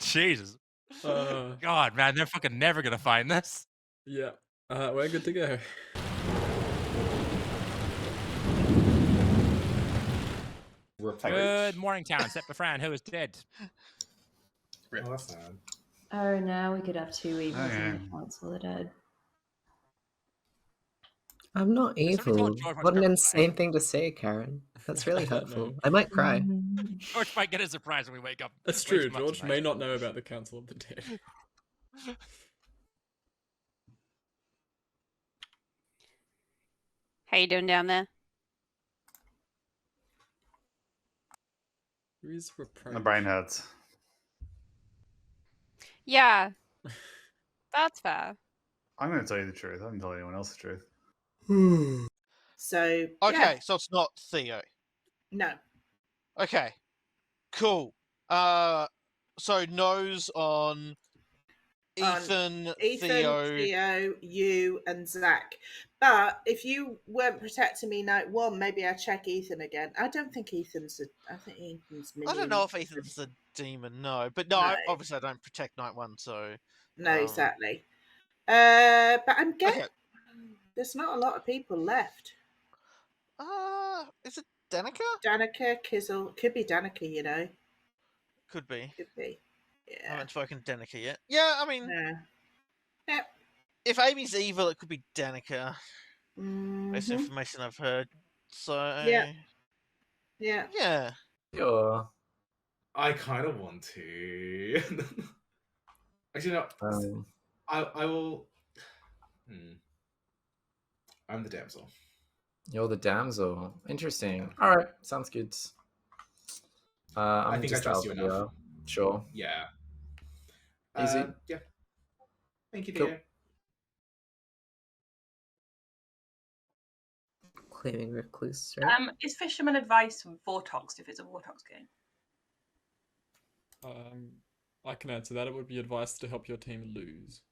Jesus. Uh. God, man, they're fucking never gonna find this. Yeah. We're good to go. Good morning, town. Except for Fran, who is dead. Oh, that's sad. Oh, now we could have 2 evils in Okay. the Council of the Dead. I'm not somebody evil. told George What an Trevor insane thing to say, Karen. That's really I don't hurtful. know. I might cry. George might get a surprise when we wake up. That's Way true. too much George tonight. may not know about the Council of the Dead. How you doing down there? Who is reproach? My brain hurts. Yeah, that's fair. I'm going to tell you the truth. I haven't told anyone else the truth. So Okay, yeah. so it's not Theo. No. Okay, cool. So nose on Ethan, Theo, you, and Zach. But if you weren't protecting me night 1, maybe I'd check Ethan again. I don't think Ethan's I don't know if Ethan's a demon, no. But no, No. obviously I don't protect night 1, so... No, exactly. But I'm getting... Okay. There's not a lot of people left. Is it Danica? Danica, Kizzle. Could be Danica, you know. Could be. Could be. I Yeah. haven't spoken to Danica yet. Yeah, I mean... Yeah. Yep. If Amy's evil, it could be Danica. Based on Mhm. information I've heard. So... Yeah. Yeah. Yeah. Sure. I kind of want to. Actually, no. I will. I'm the damsel. You're the damsel. Interesting. All right, sounds good. I'm I think I just trust you Alpha, enough. Sure. Yeah. Easy. Yeah. Thank you, Cool. dear. Claiming recluse, right? Is Fisherman advice Vortox if it's a Vortox game? I can answer that. It would be advice to help your team lose.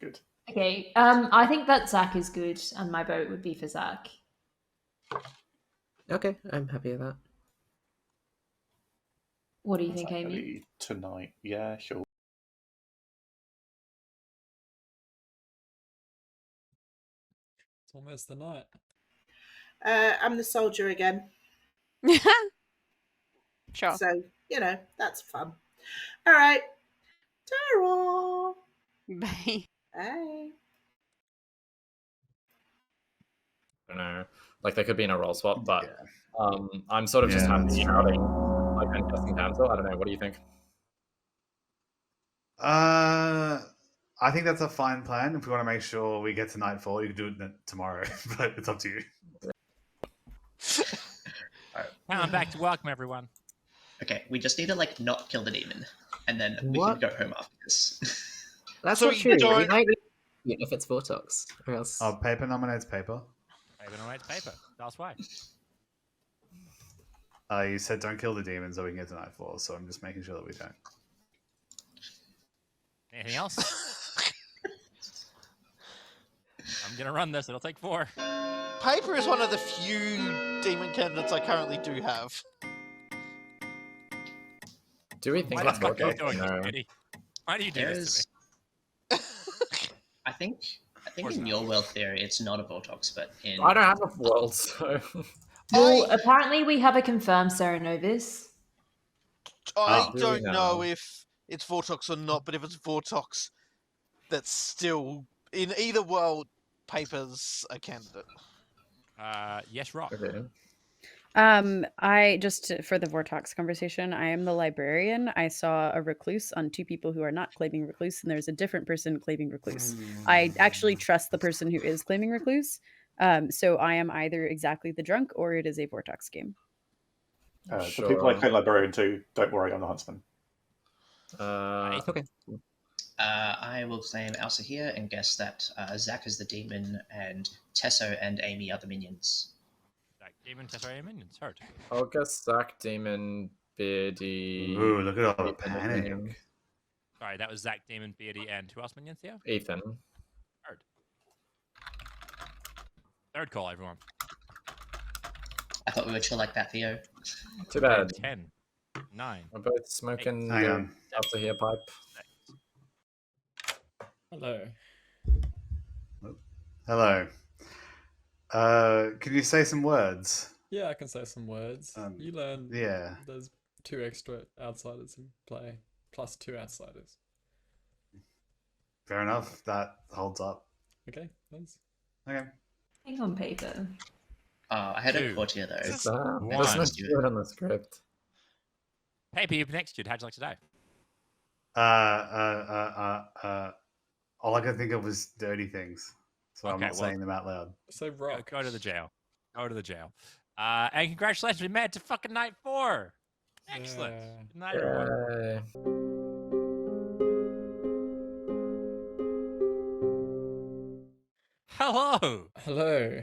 Good. Okay, I think that Zach is good, and my vote would be for Zach. Okay, I'm happy with that. What do you Is think, that Amy? early tonight? Yeah, sure. It's almost the night. I'm the soldier again. Sure. So, that's fun. All right. Tara. Bye. Bye. I don't know. Like, they could be in a role swap, but I'm sort of just Yeah, happy that's true. shouting, like, and casting cancel. I don't know. What do you think? I think that's a fine plan. If we want to make sure we get to nightfall, you can do it tomorrow, but it's up to you. Now I'm back to welcome everyone. Okay, we just need to not kill the demon, and then we What? can go home after this. That's So not you true. We don't- might need if it's Vortox, or else. Oh, paper nominates paper. Paper nominates paper. That's why. You said don't kill the demons so we can get to nightfall, so I'm just making sure that we don't. Anything else? I'm gonna run this. It'll take 4. Paper is one of the few demon candidates I currently do have. Do we think Why it's the fuck are you Vortox? doing No. this, Kitty? Why do you do this to me? I think in your world theory, it's not a Vortox, but in I don't have a world, so. Well, apparently we have a confirmed Serenovus. I do we don't know now? if it's Vortox or not, but if it's Vortox, that's still in either world. Paper's a candidate. Yes, Rock. Okay. I just for the Vortox conversation, I am the librarian. I saw a recluse on 2 people who are not claiming recluse, and there's a different person claiming recluse. I actually trust the person who is claiming recluse. So I am either exactly the drunk or it is a Vortox game. The people I claim librarian to, don't worry, I'm the huntsman. Okay. I will claim Elsa here and guess that Zach is the demon and Tesso and Amy are the minions. Zach, Demon, Tesseract, and minions. Heard. I'll guess Zach, Demon, Beardy. Ooh, look at all the Ethan is panic. minion. Sorry, that was Zach, Demon, Beardy, and who else minions here? Ethan. Third call, everyone. I thought we were chill like that, Theo. Too bad. 10, 9. We're both smoking Hang the on. Elsa here pipe. Hello. Hello. Can you say some words? Yeah, I can say some words. You learn. Yeah. There's 2 extra outsiders in play, plus 2 outsiders. Fair enough. That holds up. Okay, thanks. Okay. Hang on, paper. I had a 2, courtier though. There's One. no good on the script. Paper, you've been executed. How'd you like today? All I could think of was dirty things, so I'm Okay, not well- saying them out loud. So Go, rock. go to the jail. Go to the jail. And congratulations, we made it to fucking night 4. Excellent. Yeah. Good night, everyone. Yay. Hello. Hello.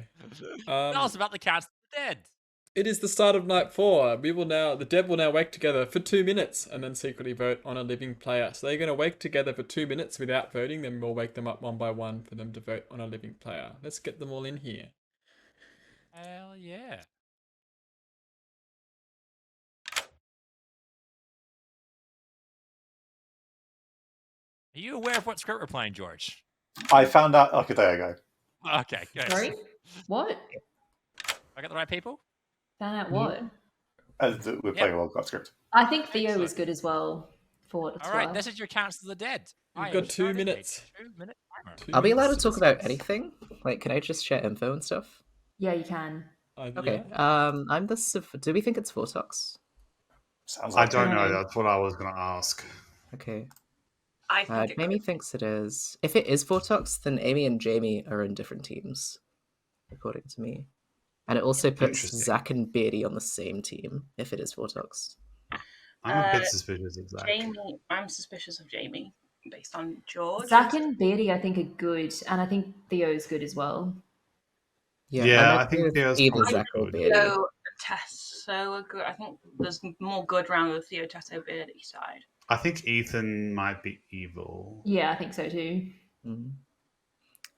Tell us about the Council of the Dead. It is the start of night 4. The dead will now wake together for 2 minutes and then secretly vote on a living player. So they're going to wake together for 2 minutes without voting. Then we'll wake them up one by one for them to vote on a living player. Let's get them all in here. Hell yeah. Are you aware of what script we're playing, George? I found out like a day ago. Okay, good. Sorry? What? I got the right people? Found out what? As we're playing a World Cup script. I think Theo was good as well, for what it's All right, worth. this is your Council of the Dead. You've got 2 minutes. 2-minute timer. Are we allowed to talk about anything? Like, can I just share info and stuff? Yeah, you can. Okay. I'm the. Do we think it's Vortox? Sounds I like don't it. know. That's what I was going to ask. Okay. I think it Amy thinks it is. If it is Vortox, then Amy and Jamie are in different teams, according to me. And it also puts Interesting. Zach and Beardy on the same team if it is Vortox. I'm a bit suspicious of Zach. Jamie, I'm suspicious of Jamie based on George. Zach and Beardy, I think, are good, and I think Theo's good as well. Yeah, I'm I okay think with Theo's either probably Zach or good. Beardy. Theo, Tesso are good. I think there's more good around the Theo Tesso Beardy side. I think Ethan might be evil. Yeah, I think so too.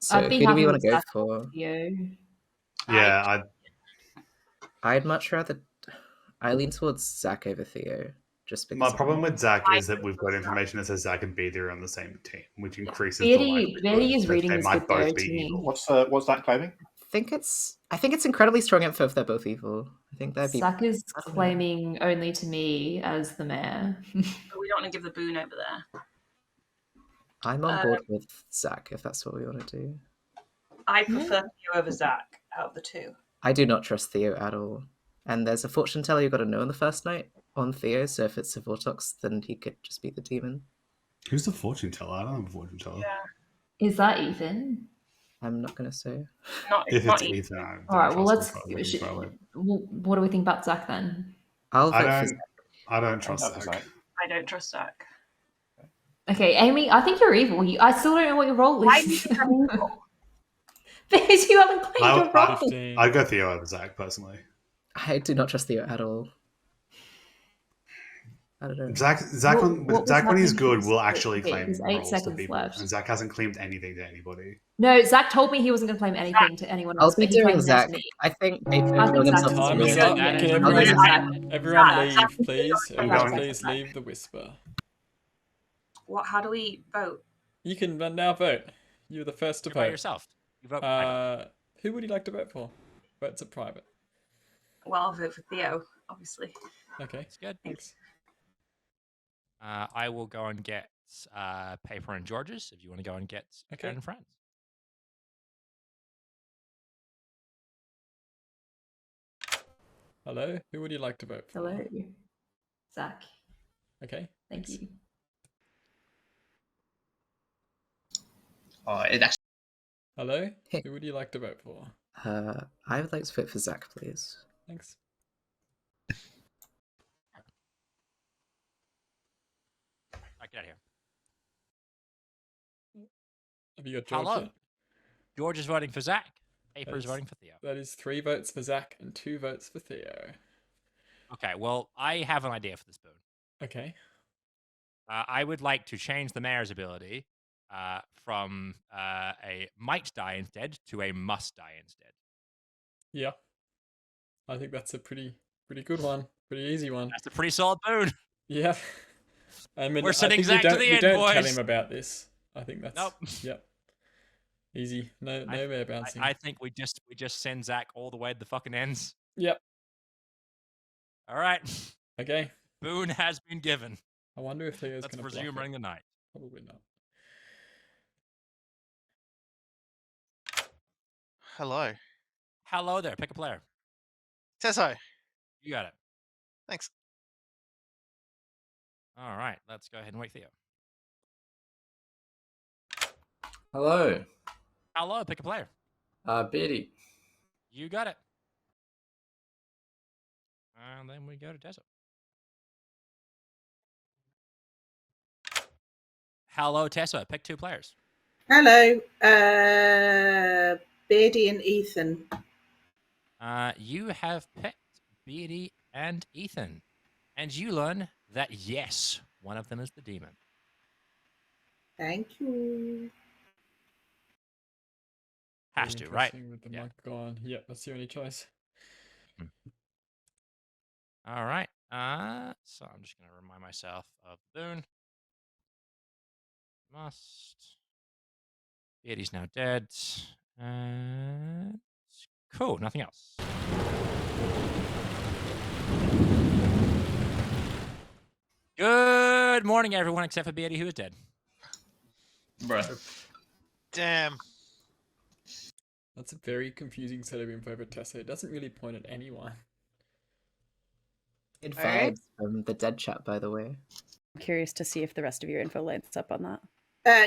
So I'd be who do happy we want with to go Zach for? and Theo. Yeah, I'd much rather. I lean towards Zach over Theo. just because. My of problem that. with Zach is that we've got information that says Zach and Beatty are on the same team, which increases the Beatty likelihood is that reading they this might good though both be to me. evil. What's that claiming? I think it's incredibly strong info if they're both evil. I think that'd be. Zach is claiming only to me as the mayor. But we don't want to give the boon over there. I'm on board with Zach if that's what we want to do. I prefer Theo over Zach out of the two. I do not trust Theo at all. And there's a fortune teller you got to know on the first night on Theo, so if it's a Vortox, then he could just be the demon. Who's the fortune teller? I don't have a fortune teller. Yeah. Is that Ethan? I'm not going to say. If it's Ethan, I don't All right. Well, trust let's. him, so What do we think about Zach then? I'll vote I for don't. Zach. I don't trust Zach. I don't trust Zach. Okay, Amy. I think you're evil. I still don't know what your role is. Why do you think I'm evil? Because you haven't claimed your role. I'd go Theo over Zach personally. I do not trust Theo at all. I don't know. Zach What when was he's happening good is- will actually okay, claim there's 8 roles to seconds people, left. and Zach hasn't claimed anything to anybody. No, Zach told me he wasn't going to claim anything to anyone I'll else. be but he doing claimed them Zach. to me. I think I think throwing Zach himself is into Time the is whisper. up. Yeah, Can yeah. everyone, Zach. everyone Zach. leave, please? I'm Everyone, going. please leave the whisper. What? How do we vote? You can now vote. You're the first to You're vote. by yourself. You vote private. Who would you like to vote for? Votes are private. Well, I'll vote for Theo, obviously. Okay. It's good. Thanks. I will go and get Paper and George's if you want to go and get Okay. and Friends. Hello. Who would you like to vote for? Hello, Zach. Okay. Thank you. Oh, it actually. Hello. Who would you like to vote for? I would like to vote for Zach, please. Thanks. Get out of here. Have you got George Hello. yet? George is voting for Zach. Paper is That's- voting for Theo. That is 3 votes for Zach and 2 votes for Theo. Okay, well, I have an idea for this boon. Okay. I would like to change the mayor's ability from a might die instead to a must die instead. Yeah. I think that's a pretty good one. Pretty easy one. That's a pretty solid boon. Yeah. I mean, We're sitting I think Zach to the you end, don't tell boys. him about this. I think that's Nope. Yep. Easy. No mayor bouncing. I think we just send Zach all the way to the fucking ends. Yep. All right. Okay. Boon has been given. I wonder if Theo's Let's going to resume running the night. Probably not. Hello. Hello there. Pick a player. Tesso. You got it. Thanks. All right. Let's go ahead and wait Theo. Hello. Hello. Pick a player. Beatty. You got it. And then we go to Tessa. Hello, Tessa. Pick 2 players. Hello, Beardy and Ethan. You have picked Beatty and Ethan. And you learn that, yes, one of them is the demon. Thank you. Has Very to, right? interesting with the Yeah. mic gone. Yep, that's the only choice. All right. So I'm just going to remind myself of the boon. Must. Beatty's now dead. And cool. Nothing else. Good morning, everyone, except for Beatty, who is dead. Bruh. Damn. That's a very confusing set of info for Tessa. It doesn't really point at anyone. Good Alright. vibes from the dead chat, by the way. I'm curious to see if the rest of your info lines up on that.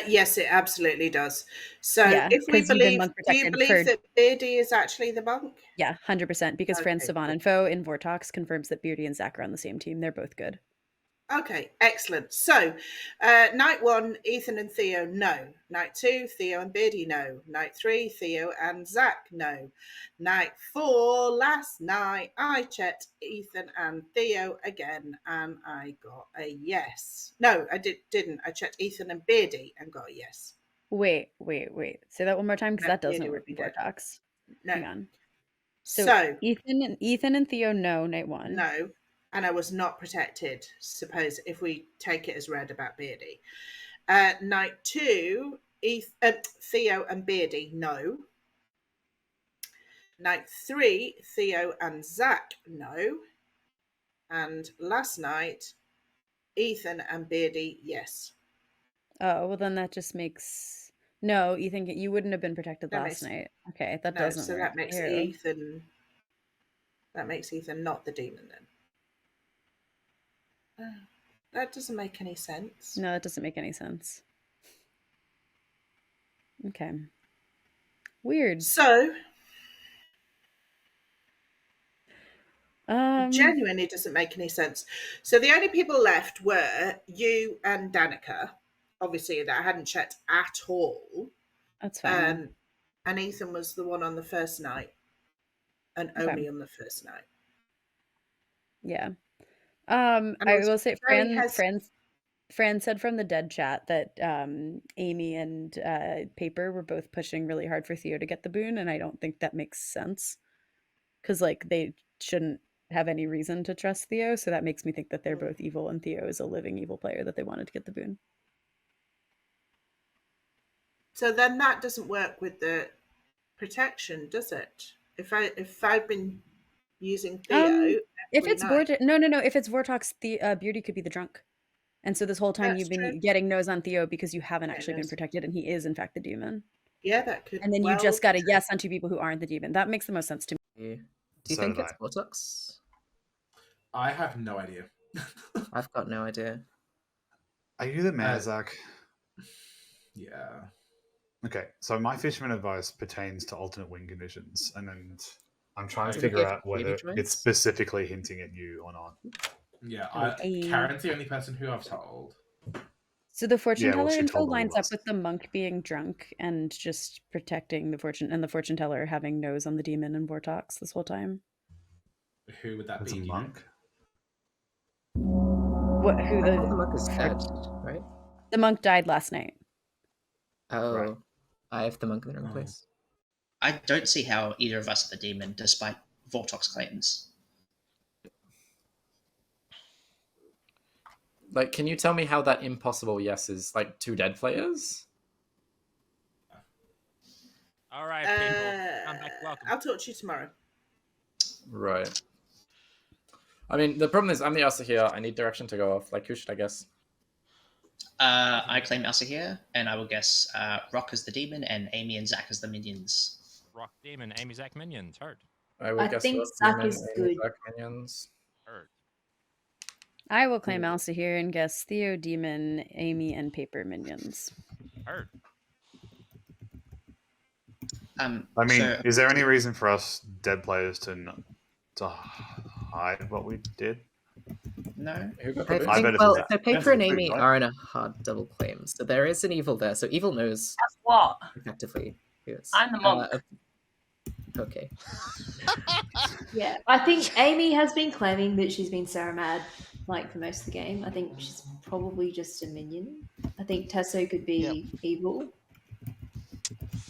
Yes, it absolutely does. So, Yeah, if we 'cause you've been believe, monk do you protected believe for- that Beardy is actually the monk? Yeah, 100%. Because Fran Okay, Savan cool. info in Vortox confirms that Beardy and Zach are on the same team. They're both good. Okay, excellent. So, night 1, Ethan and Theo, no. Night 2, Theo and Beardy, no. Night 3, Theo and Zach, no. Night 4, last night, I checked Ethan and Theo again, and I got a yes. No, I didn't. I checked Ethan and Beardy and got a yes. Wait. Say that one more time, because No, that doesn't Beardy work would be in dead. Vortox. No. Hang on. So, So, Ethan and Theo, no, night 1. no. and I was not protected. Suppose if we take it as read about Beardy. Night 2, Theo and Beardy, no. Night 3, Theo and Zach, no. And last night, Ethan and Beardy, yes. Oh, well then that just makes no. Ethan, you wouldn't have been protected That last makes- night. Okay, that No, doesn't so work. that makes Ew. Ethan. That makes Ethan not the demon then. That doesn't make any sense. No, that doesn't make any sense. Okay. Weird. So, Um, genuinely doesn't make any sense. So the only people left were you and Danica, obviously that I hadn't checked at all. That's fine. And Ethan was the one on the first night, and Okay. only on the first night. Yeah. And I will say, very hes- Fran said from the dead chat that Amy and Paper were both pushing really hard for Theo to get the boon, and I don't think that makes sense because like they shouldn't have any reason to trust Theo, so that makes me think that they're both evil, and Theo is a living evil player that they wanted to get the boon. So then that doesn't work with the protection, does it? If I've been using Theo, If every it's night. no, if it's Vortox, the Beauty could be the drunk. And so this whole time That's you've been true. getting nose on Theo because you haven't Yeah, actually been nose. protected, and he is in fact the demon. Yeah, that could. And then you well just got a be yes on two people who aren't the demon. That makes the most sense to me. Do you So think did it's Vortox? I have no idea. I've got no idea. Are you the mayor, Zach? Yeah. Okay, so my fisherman advice pertains to alternate win conditions, and then I'm trying to Did we figure give out whether Beauty choice? it's specifically hinting at you or not. Yeah, Okay. Karen's the only person who I've told. So the fortune Yeah, well, teller she info told all lines of up us. with the monk being drunk and just protecting the fortune, and the fortune teller having nose on the demon and Vortox this whole time. Who would that That's be? a do you monk? What? Who I thought the monk is the dead, right? the monk died last night. Oh, Right. I have the monk in the wrong place. I don't see how either of us are the demon, despite Vortox claims. Like, can you tell me how that impossible yes is like two dead players? All right, people. Come back. Welcome. I'll talk to you tomorrow. Right. I mean, the problem is I'm the Asa here. I need direction to go off. Like, who should I guess? I claim Elsa here, and I will guess Rock as the demon and Amy and Zach as the minions. Rock demon, Amy, Zach, minions. Heard. I will I guess think Rock Zach Demon, is Amy, good. Zach, minions. Heard. I will claim Elsa here and guess Theo demon, Amy, and Paper minions. Heard. I mean, So, is there any reason for us dead players to hide what we did? no. Who got I the I think, bet it's well, Zach. so Paper That's and the Amy thing, right? are in a hard double claim, so there is an evil there. So evil knows That's what? effectively who it's. I'm the monk. Okay. Yeah, I think Amy has been claiming that she's been Sarah mad like for most of the game. I think she's probably just a minion. I think Tesso could be evil.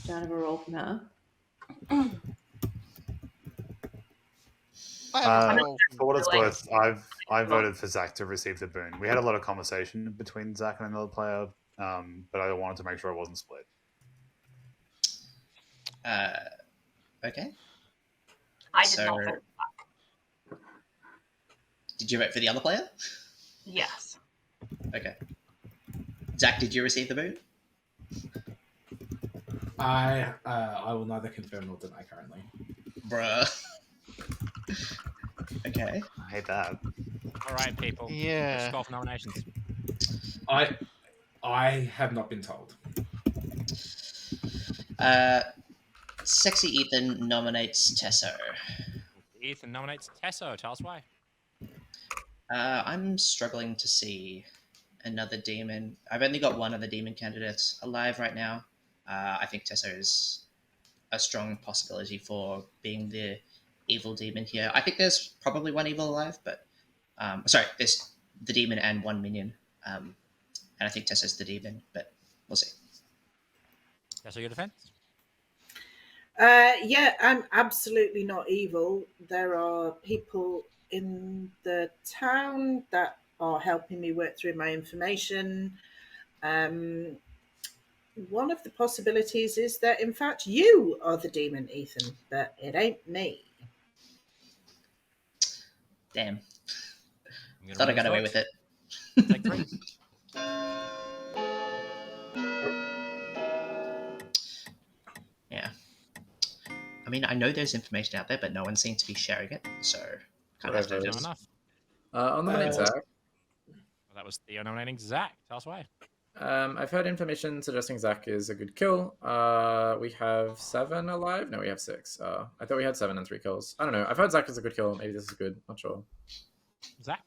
Don't have a roll from her. For what it's worth, I voted for Zach to receive the boon. We had a lot of conversation between Zach and another player, but I wanted to make sure it wasn't split. Okay. I did So- not vote. Did you vote for the other player? Yes. Okay. Zach, did you receive the boon? I will neither confirm nor deny currently. Bruh. Okay. I hate that. All right, people. Yeah. Let's go for nominations. I have not been told. Sexy Ethan nominates Tesso. Ethan nominates Tesso. Tell us why. I'm struggling to see another demon. I've only got one other demon candidate alive right now. I think Tesso is a strong possibility for being the evil demon here. I think there's probably one evil alive, but there's the demon and one minion, and I think Tesso's the demon, but we'll see. Tesso, your defense. Yeah, I'm absolutely not evil. There are people in the town that are helping me work through my information. One of the possibilities is that, in fact, you are the demon, Ethan, but it ain't me. Damn. I'm gonna Thought I run got this away vote. with it. Take 3. Yeah. I mean, I know there's information out there, but no one seems to be sharing it, so kind of have to Whatever. just... Enough. I'll nominate Zach. Well, that was Theo nominating Zach. Tell us why. I've heard information suggesting Zach is a good kill. We have 7 alive. No, we have 6. I thought we had 7 and 3 kills. I don't know. I've heard Zach is a good kill. Maybe this is good. Not sure. Zach?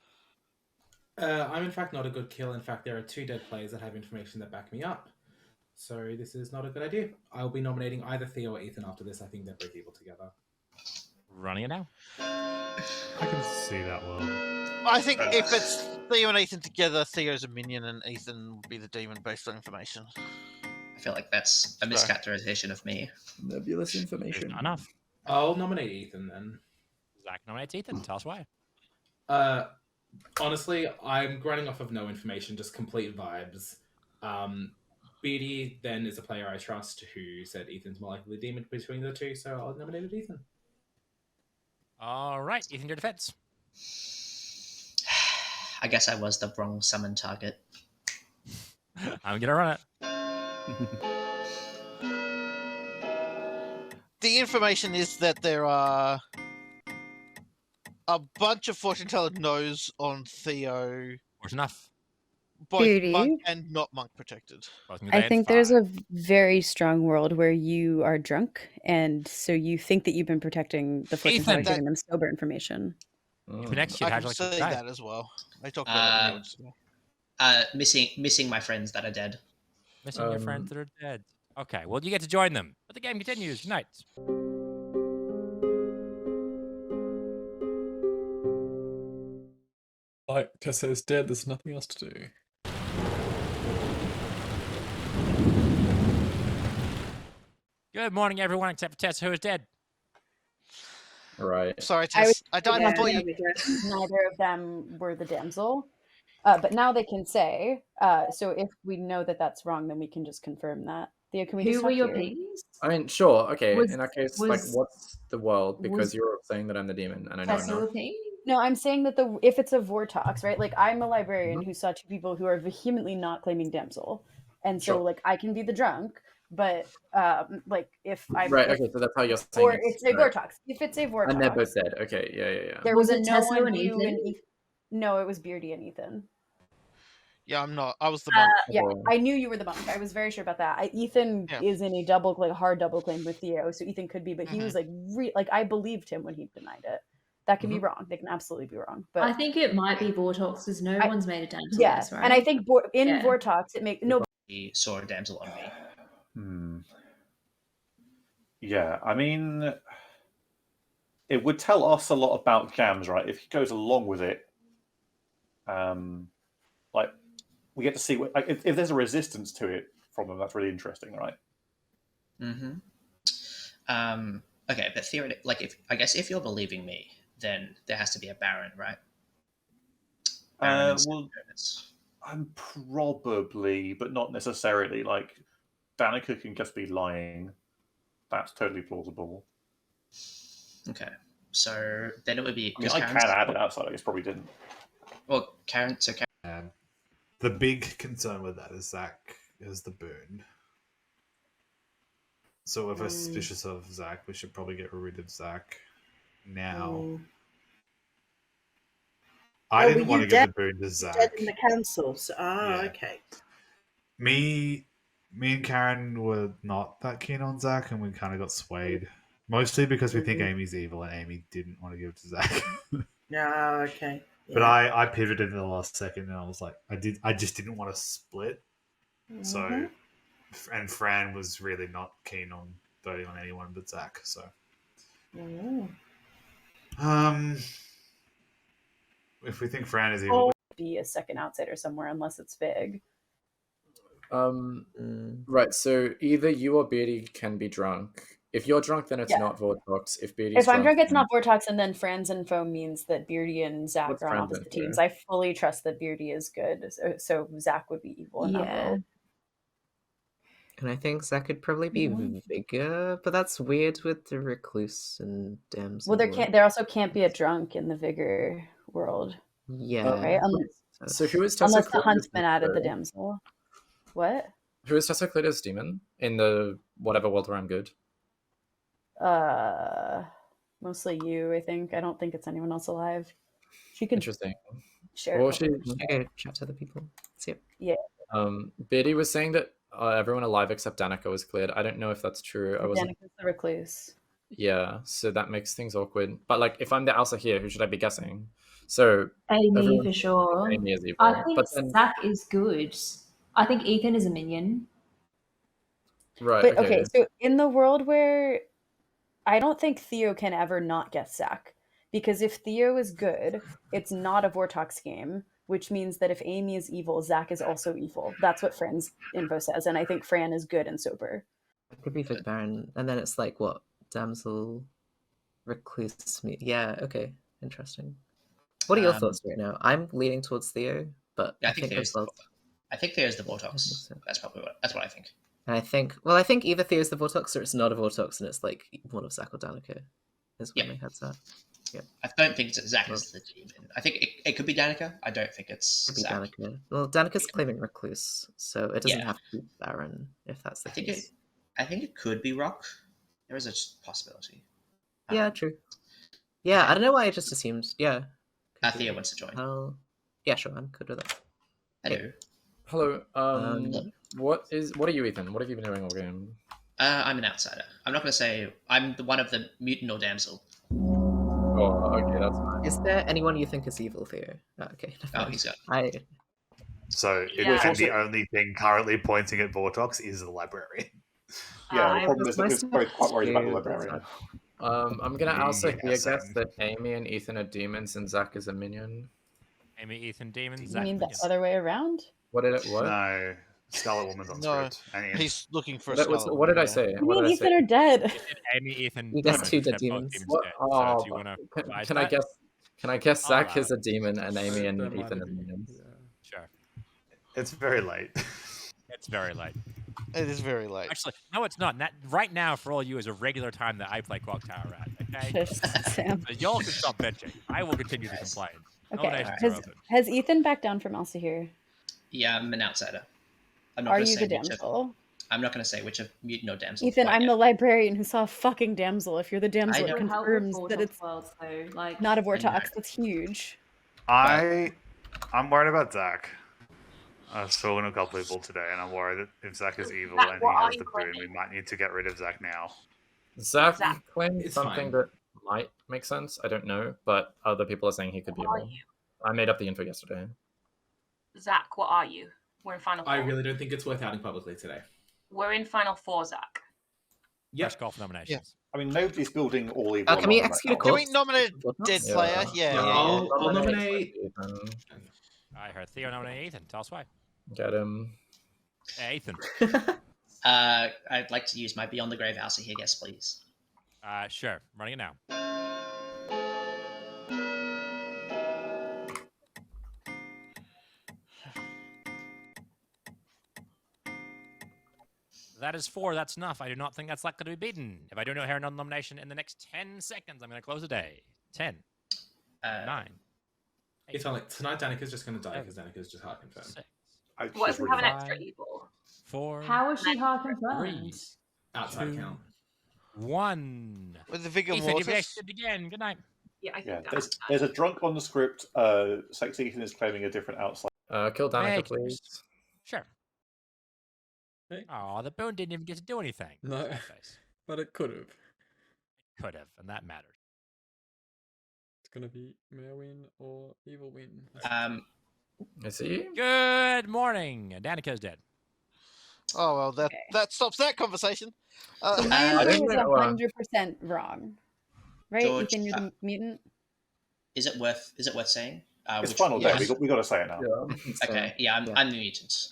I'm in fact not a good kill. In fact, there are 2 dead players that have information that back me up. So this is not a good idea. I'll be nominating either Theo or Ethan after this. I think they're both evil together. Running it now. I can see that well. I think if it's Theo and Ethan together, Theo's a minion and Ethan would be the demon based on information. I feel like that's a mischaracterization of me. Nebulous information. Not enough. I'll nominate Ethan then. Zach nominates Ethan. Tell us why. Honestly, I'm running off of no information, just complete vibes. BD then is a player I trust who said Ethan's more likely the demon between the two, so I'll nominate Ethan. All right, Ethan, your defense. I guess I was the wrong summon target. I'm gonna run it. The information is that there are a bunch of fortune teller no's on Theo. Or enough. Both Beauty. monk and not monk protected. I think there's a very strong world where you are drunk, and so you think that you've been protecting the fortune teller, giving them sober information. Connects you. I How'd can you like see to try? that as well. I talked about it. Missing my friends that are dead. Missing your friends that are dead. Okay, well, you get to join them. But the game continues. Good night. Like Tesso's dead, there's nothing else to do. Good morning, everyone, except for Tessa, who is dead. Right. Sorry, Tess. I died before you. Neither of them were the damsel. But now they can say, so if we know that that's wrong, then we can just confirm that. Theo, can we just Who were talk your here? pings? I mean, sure. Okay. Was- in that case, was- like, what's the world? Because was- you're saying that I'm the demon, and I know I'm not. No, I'm saying that if it's a Vortox, right? Like, I'm a librarian who saw 2 people who are vehemently not claiming damsel, and so Sure. like I can be the drunk, but like if I'm Right. Okay. So that's how you're saying. or it's a right. Vortox. If it's a Vortox, And they're both dead. Okay. Yeah. there Was was, it a no Tessa one and you Ethan? and Ethan. No, it was Beardy and Ethan. Yeah, I'm not. I was the monk. Yeah, I knew you were the monk. I was very sure about that. Ethan is in a hard double claim with Theo, so Ethan could be, but he was like, I believed him when he denied it. That could be wrong. They can absolutely be wrong. But I think it might be Vortox because no one's made a damsel yeah, list, right? and I think in Yeah. Vortox it makes no. He saw a damsel on me. Yeah, I mean, it would tell us a lot about Jams, right? If he goes along with it, like we get to see what, like, if there's a resistance to it from them. That's really interesting, right? Okay, but theoretically, like, if you're believing me, then there has to be a Baron, right? Baron and Well, I'm probably, but not necessarily. Like, Danica can just be lying. That's totally plausible. Okay, so then it would be. I mean, I can add it outside. I guess probably didn't. Well, Karen. The big concern with that is Zach is the burn. So if we're suspicious of Zach, we should probably get rid of Zach now. I didn't want to give the burn to Zach. Dead in the council. So, okay. Me and Karen were not that keen on Zach, and we kind of got swayed. Mostly because we think Amy's evil, and Amy didn't want to give it to Zach. No, okay. But I pivoted in the last second, and I was like, I just didn't want to split. So, and Fran was really not keen on voting on anyone but Zach. So, if we think Fran is evil, Be a second outsider somewhere unless it's big. Right. So either you or Beardy can be drunk, If you're drunk, then it's Yeah. not Vortox. If Beardy's If I'm drunk, it's then- not Vortox, and then Fran's info means that Beardy and Zach What's are on Fran's opposite info? teams. I fully trust that Beardy is good, so Zach would be evil in that Yeah. world. And I think Zach could probably be Vigor, but that's weird with the Recluse and Damsel. Well, there also can't be a drunk in the Vigor world. Yeah. Right? So who is Unless the Tessa Huntsman added the Cletus? damsel. What? Who is Tessa Cletus' demon in the whatever world where I'm good? Mostly you, I think. I don't think it's anyone else alive. She could Interesting. share. Well, a couple she- of Okay, chat to other people. See it. Yeah. Beardy was saying that everyone alive except Danica was cleared. I don't know if that's true. I wasn't. Danica's the recluse. Yeah, so that makes things awkward. But like, if I'm the Elsa here, who should I be guessing? So Amy everyone for thinks sure. Amy is evil, I think but then Zach is good. I think Ethan is a minion. right. But okay, so in the world where I don't think Theo can ever not get Zach, because if Theo is good, it's not a Vortox game, which means that if Amy is evil, Zach is also evil. That's what Fran's info says, and I think Fran is good and sober. It could be Vic Baron, and then it's like what? Damsel, Recluse. Yeah, okay, interesting. What are your thoughts right now? I'm leaning towards Theo, but Yeah, I think as well. I think Theo's the Vortox. That's what I think. And I think either Theo's the Vortox or it's not a Vortox, and it's like one of Zach or Danica. Is where my head's at. Yeah. I don't think Zach is the demon. I think it could be Danica. I don't think it's Could be Zach. Danica. Well, Danica's claiming Recluse, so it doesn't Yeah. have to be Baron if that's the case. I think it could be Rock. There is a possibility. Yeah, true. Yeah, I don't know why I just assumed. Yeah. Theo wants to join. Oh, yeah, sure, I'm good with that. Hello. Hello. What are you, Ethan? What have you been doing all game? I'm an outsider. I'm not going to say I'm the one of the mutant or damsel. Oh, okay, that's fine. Is there anyone you think is evil, Theo? Oh, okay. Oh, he's got. So Yeah. the only thing currently pointing at Vortox is the librarian. Yeah, the problem is that we're both quite worried about the librarian. I'm gonna also Yeah, here same. guess that Amy and Ethan are demons and Zach is a minion. Amy, Ethan, demon, You Zach. mean the minion. other way around? What did it? What? No, Scarlet Woman's on No, script. And he's looking for a That was- Scarlet what did I Woman, say? I What mean, did I Ethan say? are dead. You said Amy, Ethan, You guessed two demon. dead They're both demons. demons What? dead. Oh, So do you want to can revise I that? guess? Can I guess Zach Alright. is a demon and Amy and That might Ethan are be- minions? Sure. it's very late. It's very late. It is very late. Actually, no, it's not. Right now, for all you, is a regular time that I play Clocktower at. Okay. Sam. So y'all can stop bitching. I will continue to complain. Okay. Nominations are open. Has Ethan backed down from Elsa here? Yeah, I'm an outsider. I'm not Are gonna you say the which damsel? I'm not going to say which of mutant or damsel. Ethan, quite I'm yet. the librarian who saw a fucking damsel. If you're the damsel, it know. confirms that it's worlds, though. Like, not a know. Vortox. That's huge. I'm worried about Zach. I've spoken to a couple people today, and I'm worried that if Zach is evil Zach, and he what are has you the boon, we might need to get rid of Zach now. Zach Zach, claimed it's something fine. that might make sense. I don't know, but other people are saying he could be What are evil. you? I made up the info yesterday. Zach, what are you? We're in final four. I really don't think it's worth outing publicly today. We're in final four, Zach. Yep. Fresh golf nominations. I mean, nobody's building all evil. Can we along execute a that Can corpse? we nominate dead player? Yeah. I'll nominate. Ethan. I heard Theo nominate Ethan. Tell us why. Get him. Hey, Ethan. I'd like to use my Beyond the Grave House here, yes, please. Sure. I'm running it now. That is 4. That's enough. I do not think that's likely to be beaten. If I do not hear another nomination in the next 10 seconds, I'm going to close the day. 10, 9. It's not like tonight. Danica's just going to die because Danica's just hard confirmed. 6, What if we have an 5, extra evil? 4, how is she hard 3, confirmed? Outside 2, count. 1. With the Vigor Ethan, you've Mortis. exited again. Good night. Yeah, I think Yeah, that's there's a drunk on the script. Sex Ethan is claiming a different outside. Kill Danica, Hey, please. Sure. Hey. Oh, the boon didn't even get to do anything. No, Face. but it could have. Could have, and that matters. It's gonna be Merwin or Evil Win. Is he? Good morning. Danica's dead. Oh well, that stops that conversation. So my I info didn't was know, 100% wrong. Right, George, Ethan, you're the mutant? Is it worth saying? It's which final day. was- We got to say it now. Okay, yeah, I'm the mutant.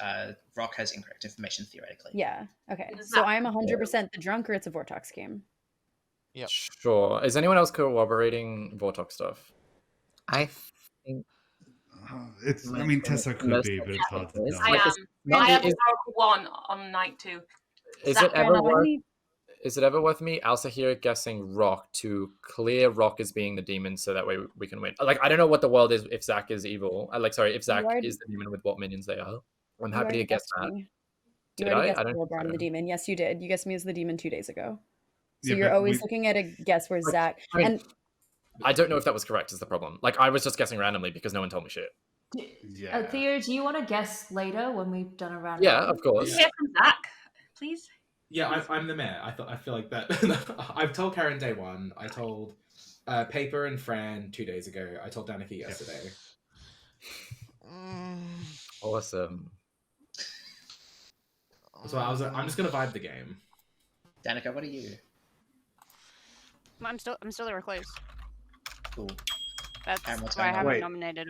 Rock has incorrect information theoretically. Yeah. Okay. So I'm 100% the drunk, or it's a Vortox game. Yep. Sure. Is anyone else corroborating Vortox stuff? I think It's. I mean, Tessa could be, but it's hard to tell. I am. not- I am is- Oracle 1 on night 2. Is Zach it ever and worth? Is it ever worth me also here guessing Rock to clear Rock as being the demon so that way we can win? Like, I don't know what the world is if Zach is evil. If Zach is the demon with what minions they are. I'm happy to guess that. You Did already I? guessed I don't think Wilbraham so. the demon. Yes, you did. You guessed me as the demon 2 days ago. So Yeah, you're but always we- looking at a guess where Zach I mean, and I don't know if that was correct is the problem. Like, I was just guessing randomly because no one told me shit. Theo, do you want to guess later when we've done a round? Yeah, of course. Hear from Zach, please. Yeah, I'm the mayor. I feel like that. I've told Karen day one. I told Paper and Fran 2 days ago. I told Danica yesterday. Awesome. So I'm just gonna vibe the game. Danica, what are you? I'm still the recluse. Cool. That's Aaron, what's why I going on? haven't Wait. nominated.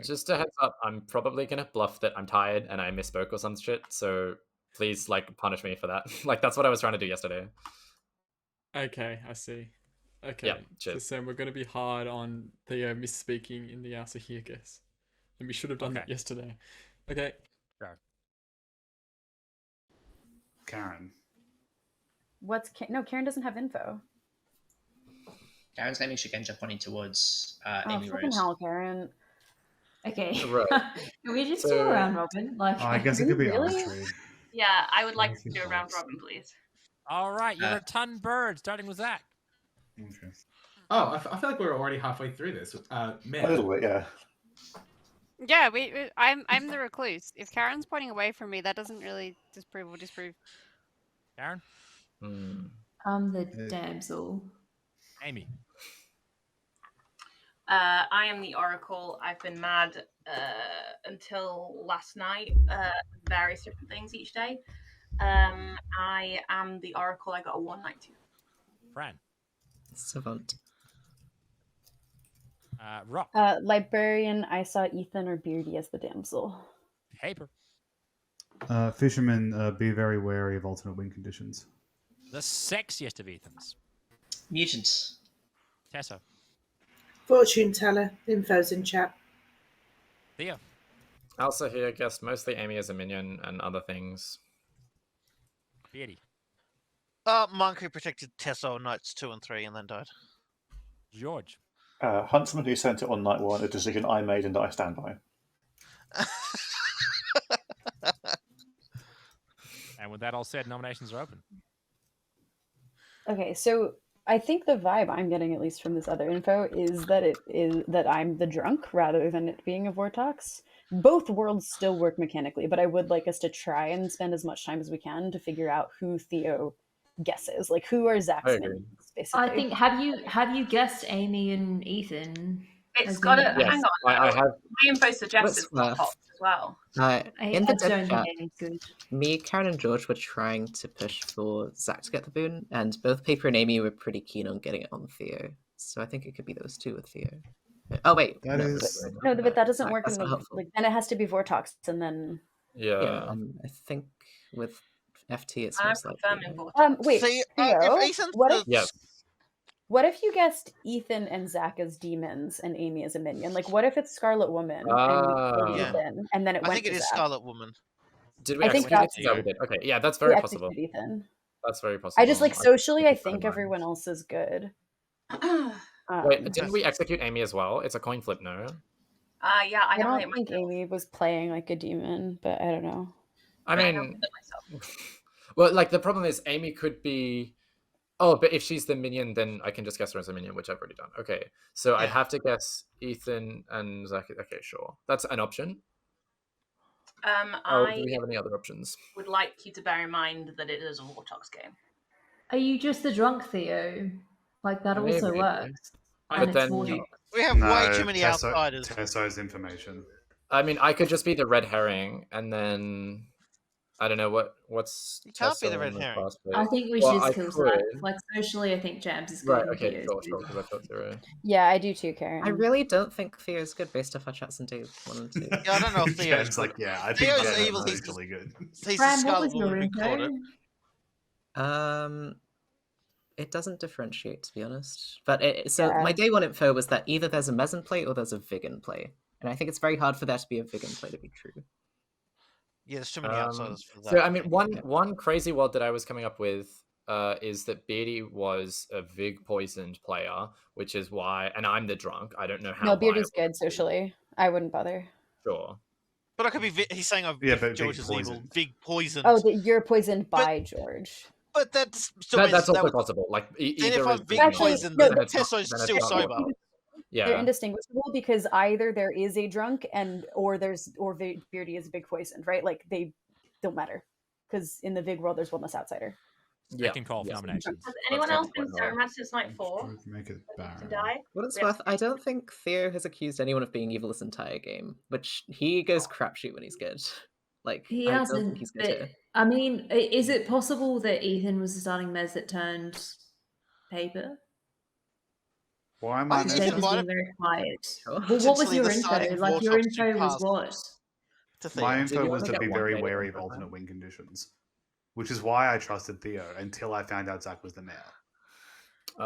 Just a heads up, I'm probably gonna bluff that I'm tired and I misspoke or some shit. So please, like, punish me for that. Like, that's what I was trying to do yesterday. Okay, I see. Okay. Yeah, So cheers. Sam, we're going to be hard on the misspeaking in the answer here guess. And we should have done that yesterday. Okay. Karen. no, Karen doesn't have info. Karen's naming Shigenja pointing towards Oh, Amy fucking Rose. hell, Karen. Okay. Right. Can we just do So- a round robin? Like, I guess it could be Really? arbitrary. Yeah, I would like to do a round robin, please. All right, you're a ton bird, starting with Zach. Oh, I feel like we're already halfway through this. Mayor. A little bit, yeah. Yeah, I'm the recluse. If Karen's pointing away from me, that doesn't really disprove or disprove. Karen? I'm the damsel. Amy? I am the Oracle. I've been mad until last night. Various different things each day. I am the Oracle. I got a 1 night 2. Fran? Savant. Rock? Librarian, I saw Ethan or Beardy as the damsel. Paper? Fisherman, be very wary of alternate win conditions. The sexiest of Ethans. Mutants. Tessa? Fortune teller. Info's in chat. Theo? Also here guessed mostly Amy as a minion and other things. Beardy? Monk who protected Tessa on nights 2 and 3 and then died. George? Huntsman who sent it on night one, a decision I made and that I stand by. And with that all said, nominations are open. Okay, so I think the vibe I'm getting, at least from this other info, is that I'm the drunk rather than it being a Vortox. Both worlds still work mechanically, but I would like us to try and spend as much time as we can to figure out who Theo guesses. Like, who are Zach's I agree. minions, basically. I think have you guessed Amy and Ethan? It's as got to minions? hang on. I have. My info suggests it's Let's, Vortox as well. In the I dev don't chat, think Amy's good. me, Karen, and George were trying to push for Zach to get the boon, and both Paper and Amy were pretty keen on getting it on Theo. So I think it could be those two with Theo. Oh wait, That no, is- No, but that doesn't Zach, work in that's the not helpful. like. Then it has to be Vortox, and then Yeah. I think with FT it's I'm most likely. confirming Vortox. wait, See, Theo, if Ethan's what the- if Yes. what if you guessed Ethan and Zach as demons and Amy as a minion? Like, what if it's Scarlet Woman and Ah. Yeah. Ethan, and then it I went think it to is Zach? Scarlet Woman. Did we I think execute that's- it? Yeah, we did. Okay, yeah, that's We very execute possible. Ethan. That's very possible. I just like socially. I keep that in think mind. everyone else is good. Wait, didn't we execute Amy as well? It's a coin flip, no? Yeah, I I nominate don't think myself. Amy was playing like a demon, but I don't know. I I mean, nominate myself. well, like the problem is Amy could be. Oh, but if she's the minion, then I can just guess her as a minion, which I've already done. Okay, so I'd have to guess Ethan and Zach. Okay, sure, that's an option. Oh, do I we have any other options? would like you to bear in mind that it is a Vortox game. Are you just the drunk Theo? Like that also Maybe. works. But And it's then- Vortox. We have way too many outsiders. Tesso's information. I mean, I could just be the red herring, and then I don't know what's. You can't be the Tessa red on herring. past I bit? think we Well, should I kill could. Zach. Like socially, I think Jabs is good. Right. and Okay. Theo's Sure. good. Because I thought Theo. Yeah, I do too, Karen. I really don't think Theo's good based off our chats in day 1 and 2. Yeah, I don't know if Theo's Cam's good. like, yeah, I think Theo's Cam's evil. He's actually good. the Fran, what Scarlet was your Woman who caught info? it. It doesn't differentiate, to be honest. But so Yeah. my day 1 info was that either there's a Mezen play or there's a Vigan play, and I think it's very hard for there to be a Vigan play to be true. Yeah, there's too many outsiders for that. So I mean, one crazy world that I was coming up with is that Beardy was a Vig poisoned player, which is why, and I'm the drunk. I don't know how. No, Beard is viable- good socially. I wouldn't bother. Sure. But I could be. He's saying Yeah, but George Vig is evil. poisoned. Vig poisoned. Oh, that you're poisoned by George. But that's still means That's that also would- possible. Like Then either if I'm is Vig not- poisoned, no, then but- Tesso's then it's still not sober. working. They're Yeah. indistinguishable because either there is a drunk or Beardy is Vig poisoned, right? Like they don't matter because in the Vig world there's one less outsider. I can call for nominations. Has anyone else been Sarah since night 4? Make it To barren. die? What it's Yeah. worth, I don't think Theo has accused anyone of being evil this entire game, which he goes crapshoot when he's good. Like He I don't think hasn't. he's good But here. I mean, is it possible that Ethan was the starting mez that turned paper? Why am I I think They've Ethan just might been have very quiet. Sure. Well, what was Potentially your the info? starting Like your Vortox info to was pass what? to Theo. My Did info you was only to get be one very data wary point of per alternate time? win conditions, which is why I trusted Theo until I found out Zach was the mayor.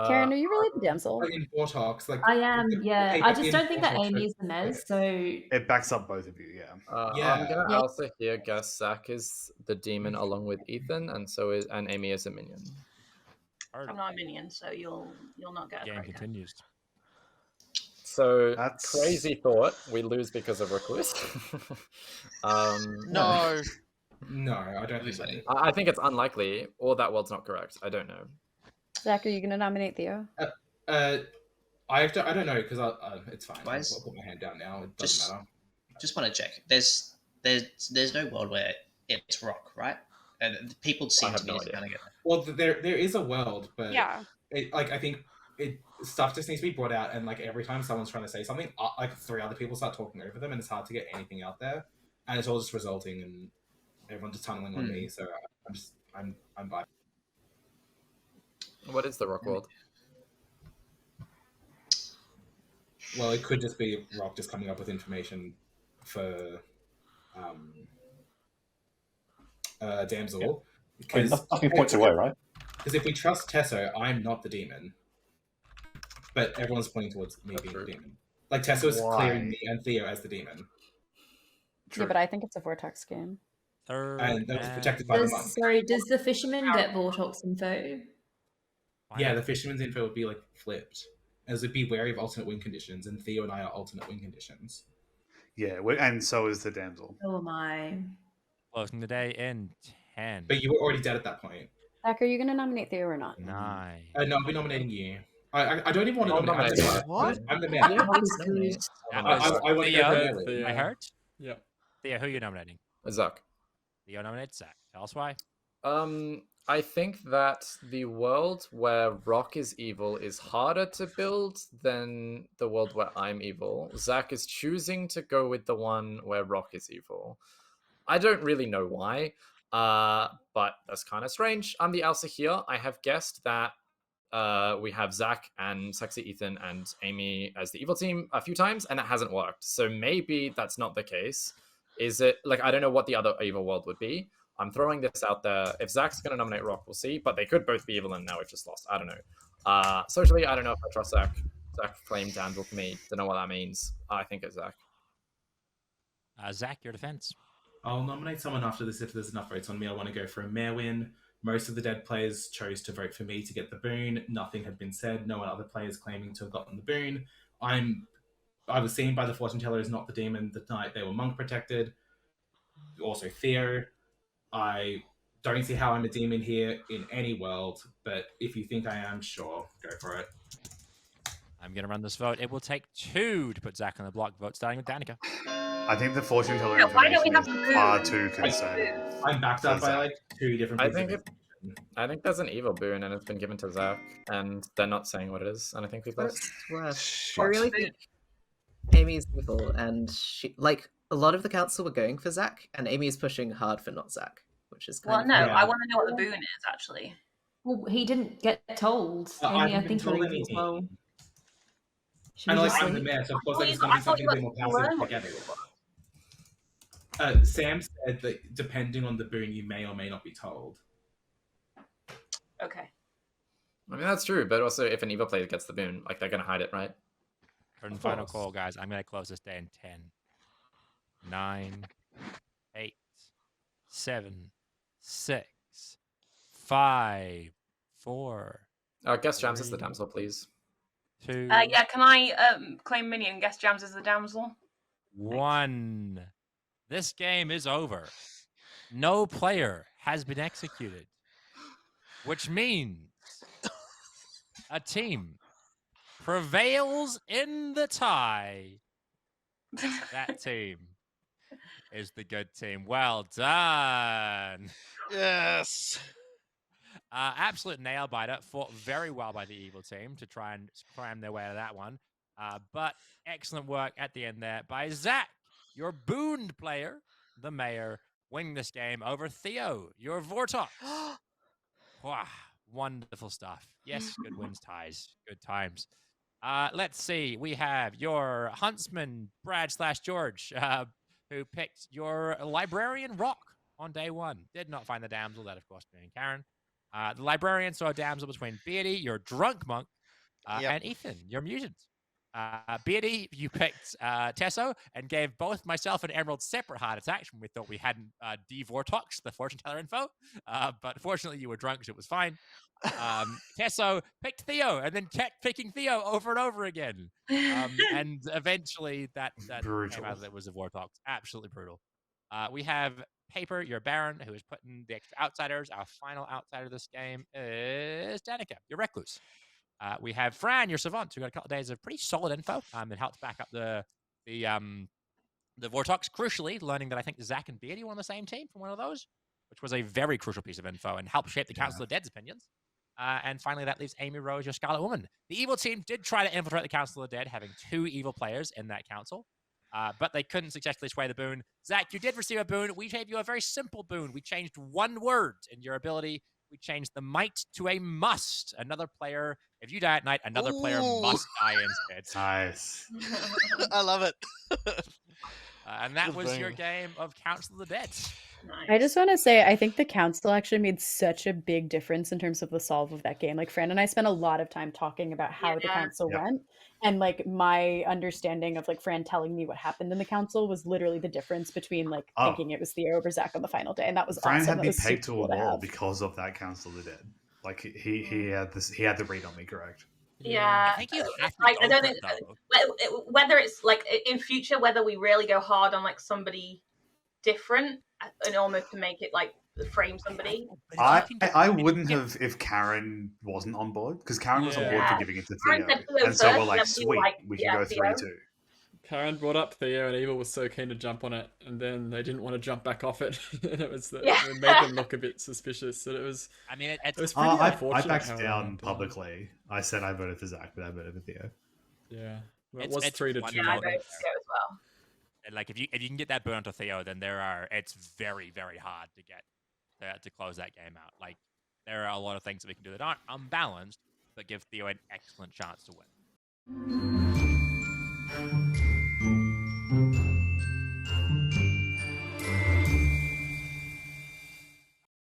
Karen, are you really the damsel? Like in Vortox, like I am, yeah. paper I just in don't think that Vortox Amy shows- is the mez, so It backs up both of you, yeah. I'm Yeah. gonna Yeah. also here guess Zach is the demon along with Ethan, and Amy is a minion. I'm not a minion, so you'll not get a Game credit. continues. So That's- crazy thought. We lose because of Recluse. No. No, I don't think so. I think it's unlikely, or that world's not correct. I don't know. Zach, are you gonna nominate Theo? I don't know because it's fine. Why is- I'll put my hand down now. It doesn't Just, matter. just want to check. There's no world where it's rock, right? And people seem have to be no idea. kind of get. Well, there is a world, but Yeah. I think stuff just needs to be brought out, and like every time someone's trying to say something, like 3 other people start talking over them, and it's hard to get anything out there, and it's all just resulting in everyone just tunneling on me. So I'm by. What is the rock world? Well, it could just be Rock just coming up with information for Damsel. I mean, nothing points away, right? Because if we trust Tesso, I'm not the demon. But everyone's pointing towards me being the demon. Like Tesso's Why? clearing me and Theo as the demon. Yeah, but I think it's a Vortex game. And that was protected by the monk. Sorry, does the fisherman get Vortox info? Yeah, the fisherman's info would be like flipped. As it'd be wary of alternate win conditions, and Theo and I are alternate win conditions. Yeah, and so is the damsel. So am I. Closing the day in 10. But you were already dead at that point. Zach, are you gonna nominate Theo or not? 9. No, I'll be nominating you. I don't even want to I'll nominate. nominate What? I'm the Yeah, man. please nominate. That I was want to Theo. go early. I heard. Yep. Theo, who are you nominating? Zach. Theo nominates Zach. Tell us why. I think that the world where Rock is evil is harder to build than the world where I'm evil. Zach is choosing to go with the one where Rock is evil. I don't really know why, but that's kind of strange. I'm the Elsa here. I have guessed that we have Zach and Sexy Ethan and Amy as the evil team a few times, and it hasn't worked. So maybe that's not the case. Is it, like, I don't know what the other evil world would be. I'm throwing this out there. If Zach's going to nominate Rock, we'll see. But they could both be evil, and now we've just lost. I don't know. Socially, I don't know if I trust Zach. Zach claimed Dandel for me. Don't know what that means. I think it's Zach. Zach, your defense. I'll nominate someone after this if there's enough votes on me. I want to go for a mayor win. Most of the dead players chose to vote for me to get the boon. Nothing had been said. No other players claiming to have gotten the boon. I was seen by the fortune teller as not the demon the night they were monk protected. Also Theo. I don't see how I'm a demon here in any world, but if you think I am, sure, go for it. I'm going to run this vote. It will take 2 to put Zach on the block. Vote starting with Danica. I think the fortune teller Yeah, why don't we information have is the far boon? too concerning. I'm backed up for by Zach. like 2 different I pieces think of I think there's an evil boon, and it's been given to Zach, and they're not saying what it is, and I think we've lost. I really think Amy's evil, and she, like, a lot of the council were going for Zach, and Amy is pushing hard for not Zach, which is Well, kind no, of I want to know what the boon is actually. Well, he didn't get told. I Amy, I haven't been think you're told evil as anything. well. Should And we like just I'm the sleep? mayor, so of course I like it's gonna be thought something you a bit more got to passive learn to what get the boon it. was. Sam said that depending on the boon, you may or may not be told. Okay. I mean, that's true, but also if an evil player gets the boon, like they're gonna hide it, right? For the final call, guys, I'm gonna close this day in 10, 9, 8, 7, 6, 5, 4. Guest Jams is the damsel, please. 2. Yeah, can I claim minion? Guess Jams is the damsel. 1. This game is over. No player has been executed, which means a team prevails in the tie. That team is the good team. Well done. Yes. Absolute nail biter. Fought very well by the evil team to try and cram their way out of that one. But excellent work at the end there by Zach, your booned player, the mayor, winning this game over Theo, your Vortox. Wow, wonderful stuff. Yes, good wins, ties, good times. Let's see. We have your huntsman, Brad/George, who picked your librarian Rock on day 1. Did not find the damsel, that of course being Karen. The librarian saw a damsel between Beardy, your drunk monk, and Ethan, your mutant. Beardy, you picked Tesso and gave both myself and Emerald separate heart attacks when we thought we hadn't de-Vortox the fortune teller info. But fortunately, you were drunk, so it was fine. Tesso picked Theo and then kept picking Theo over and over again. And eventually that came out that it was a Vortox. Absolutely brutal. We have Paper, your Baron, who is putting the extra outsiders. Our final outsider this game is Danica, your Recluse. We have Fran, your Savant, who got a couple of days of pretty solid info and helped back up the Vortox. Crucially, learning that I think Zach and Beardy were on the same team from one of those, which was a very crucial piece of info and helped shape the Council of Dead's opinions. And finally, that leaves Amy Rose, your Scarlet Woman. The evil team did try to infiltrate the Council of the Dead, having 2 evil players in that council, but they couldn't successfully sway the boon. Zach, you did receive a boon. We gave you a very simple boon. We changed 1 word in your ability. We changed the might to a must. Another player, if you die at night, another player must die instead. Nice. I love it. And that Good was your boon. game of Council of the Dead. I just want to say, I think the council actually made such a big difference in terms of the solve of that game. Like, Fran and I spent a lot of time talking about how the council went. And, like, my understanding of, like, Fran telling me what happened in the council was literally the difference between, like, thinking it was Theo over Zach on the final day. And that was Fran awesome. had That me was pegged super to a cool to wall have. because of that Council of the Dead. Like he had the read on me correct. Yeah, I think you have to I go don't for think it, though. whether it's like in future whether we really go hard on like somebody different and almost to make it like frame somebody. I wouldn't have if Karen wasn't on board, because Karen was on board for giving it to Karen Theo, said Theo and so we're first, like, and then we were sweet, like, we can yeah, go Theo. 3-2. Karen brought up Theo, and Evil was so keen to jump on it, and then they didn't want to jump back off it. And it was it made them look a bit suspicious. So it was. I mean, it was pretty I unfortunate. backed how it down happened. publicly. I said I voted for Zach, but I voted for Theo. Yeah, well, it It's- was it's 3-2. one Yeah, I vote. voted for Theo as well. And, like, if you can get that burn onto Theo, then it's very, very hard to get to close that game out. Like, there are a lot of things that we can do that aren't unbalanced, but give Theo an excellent chance to win.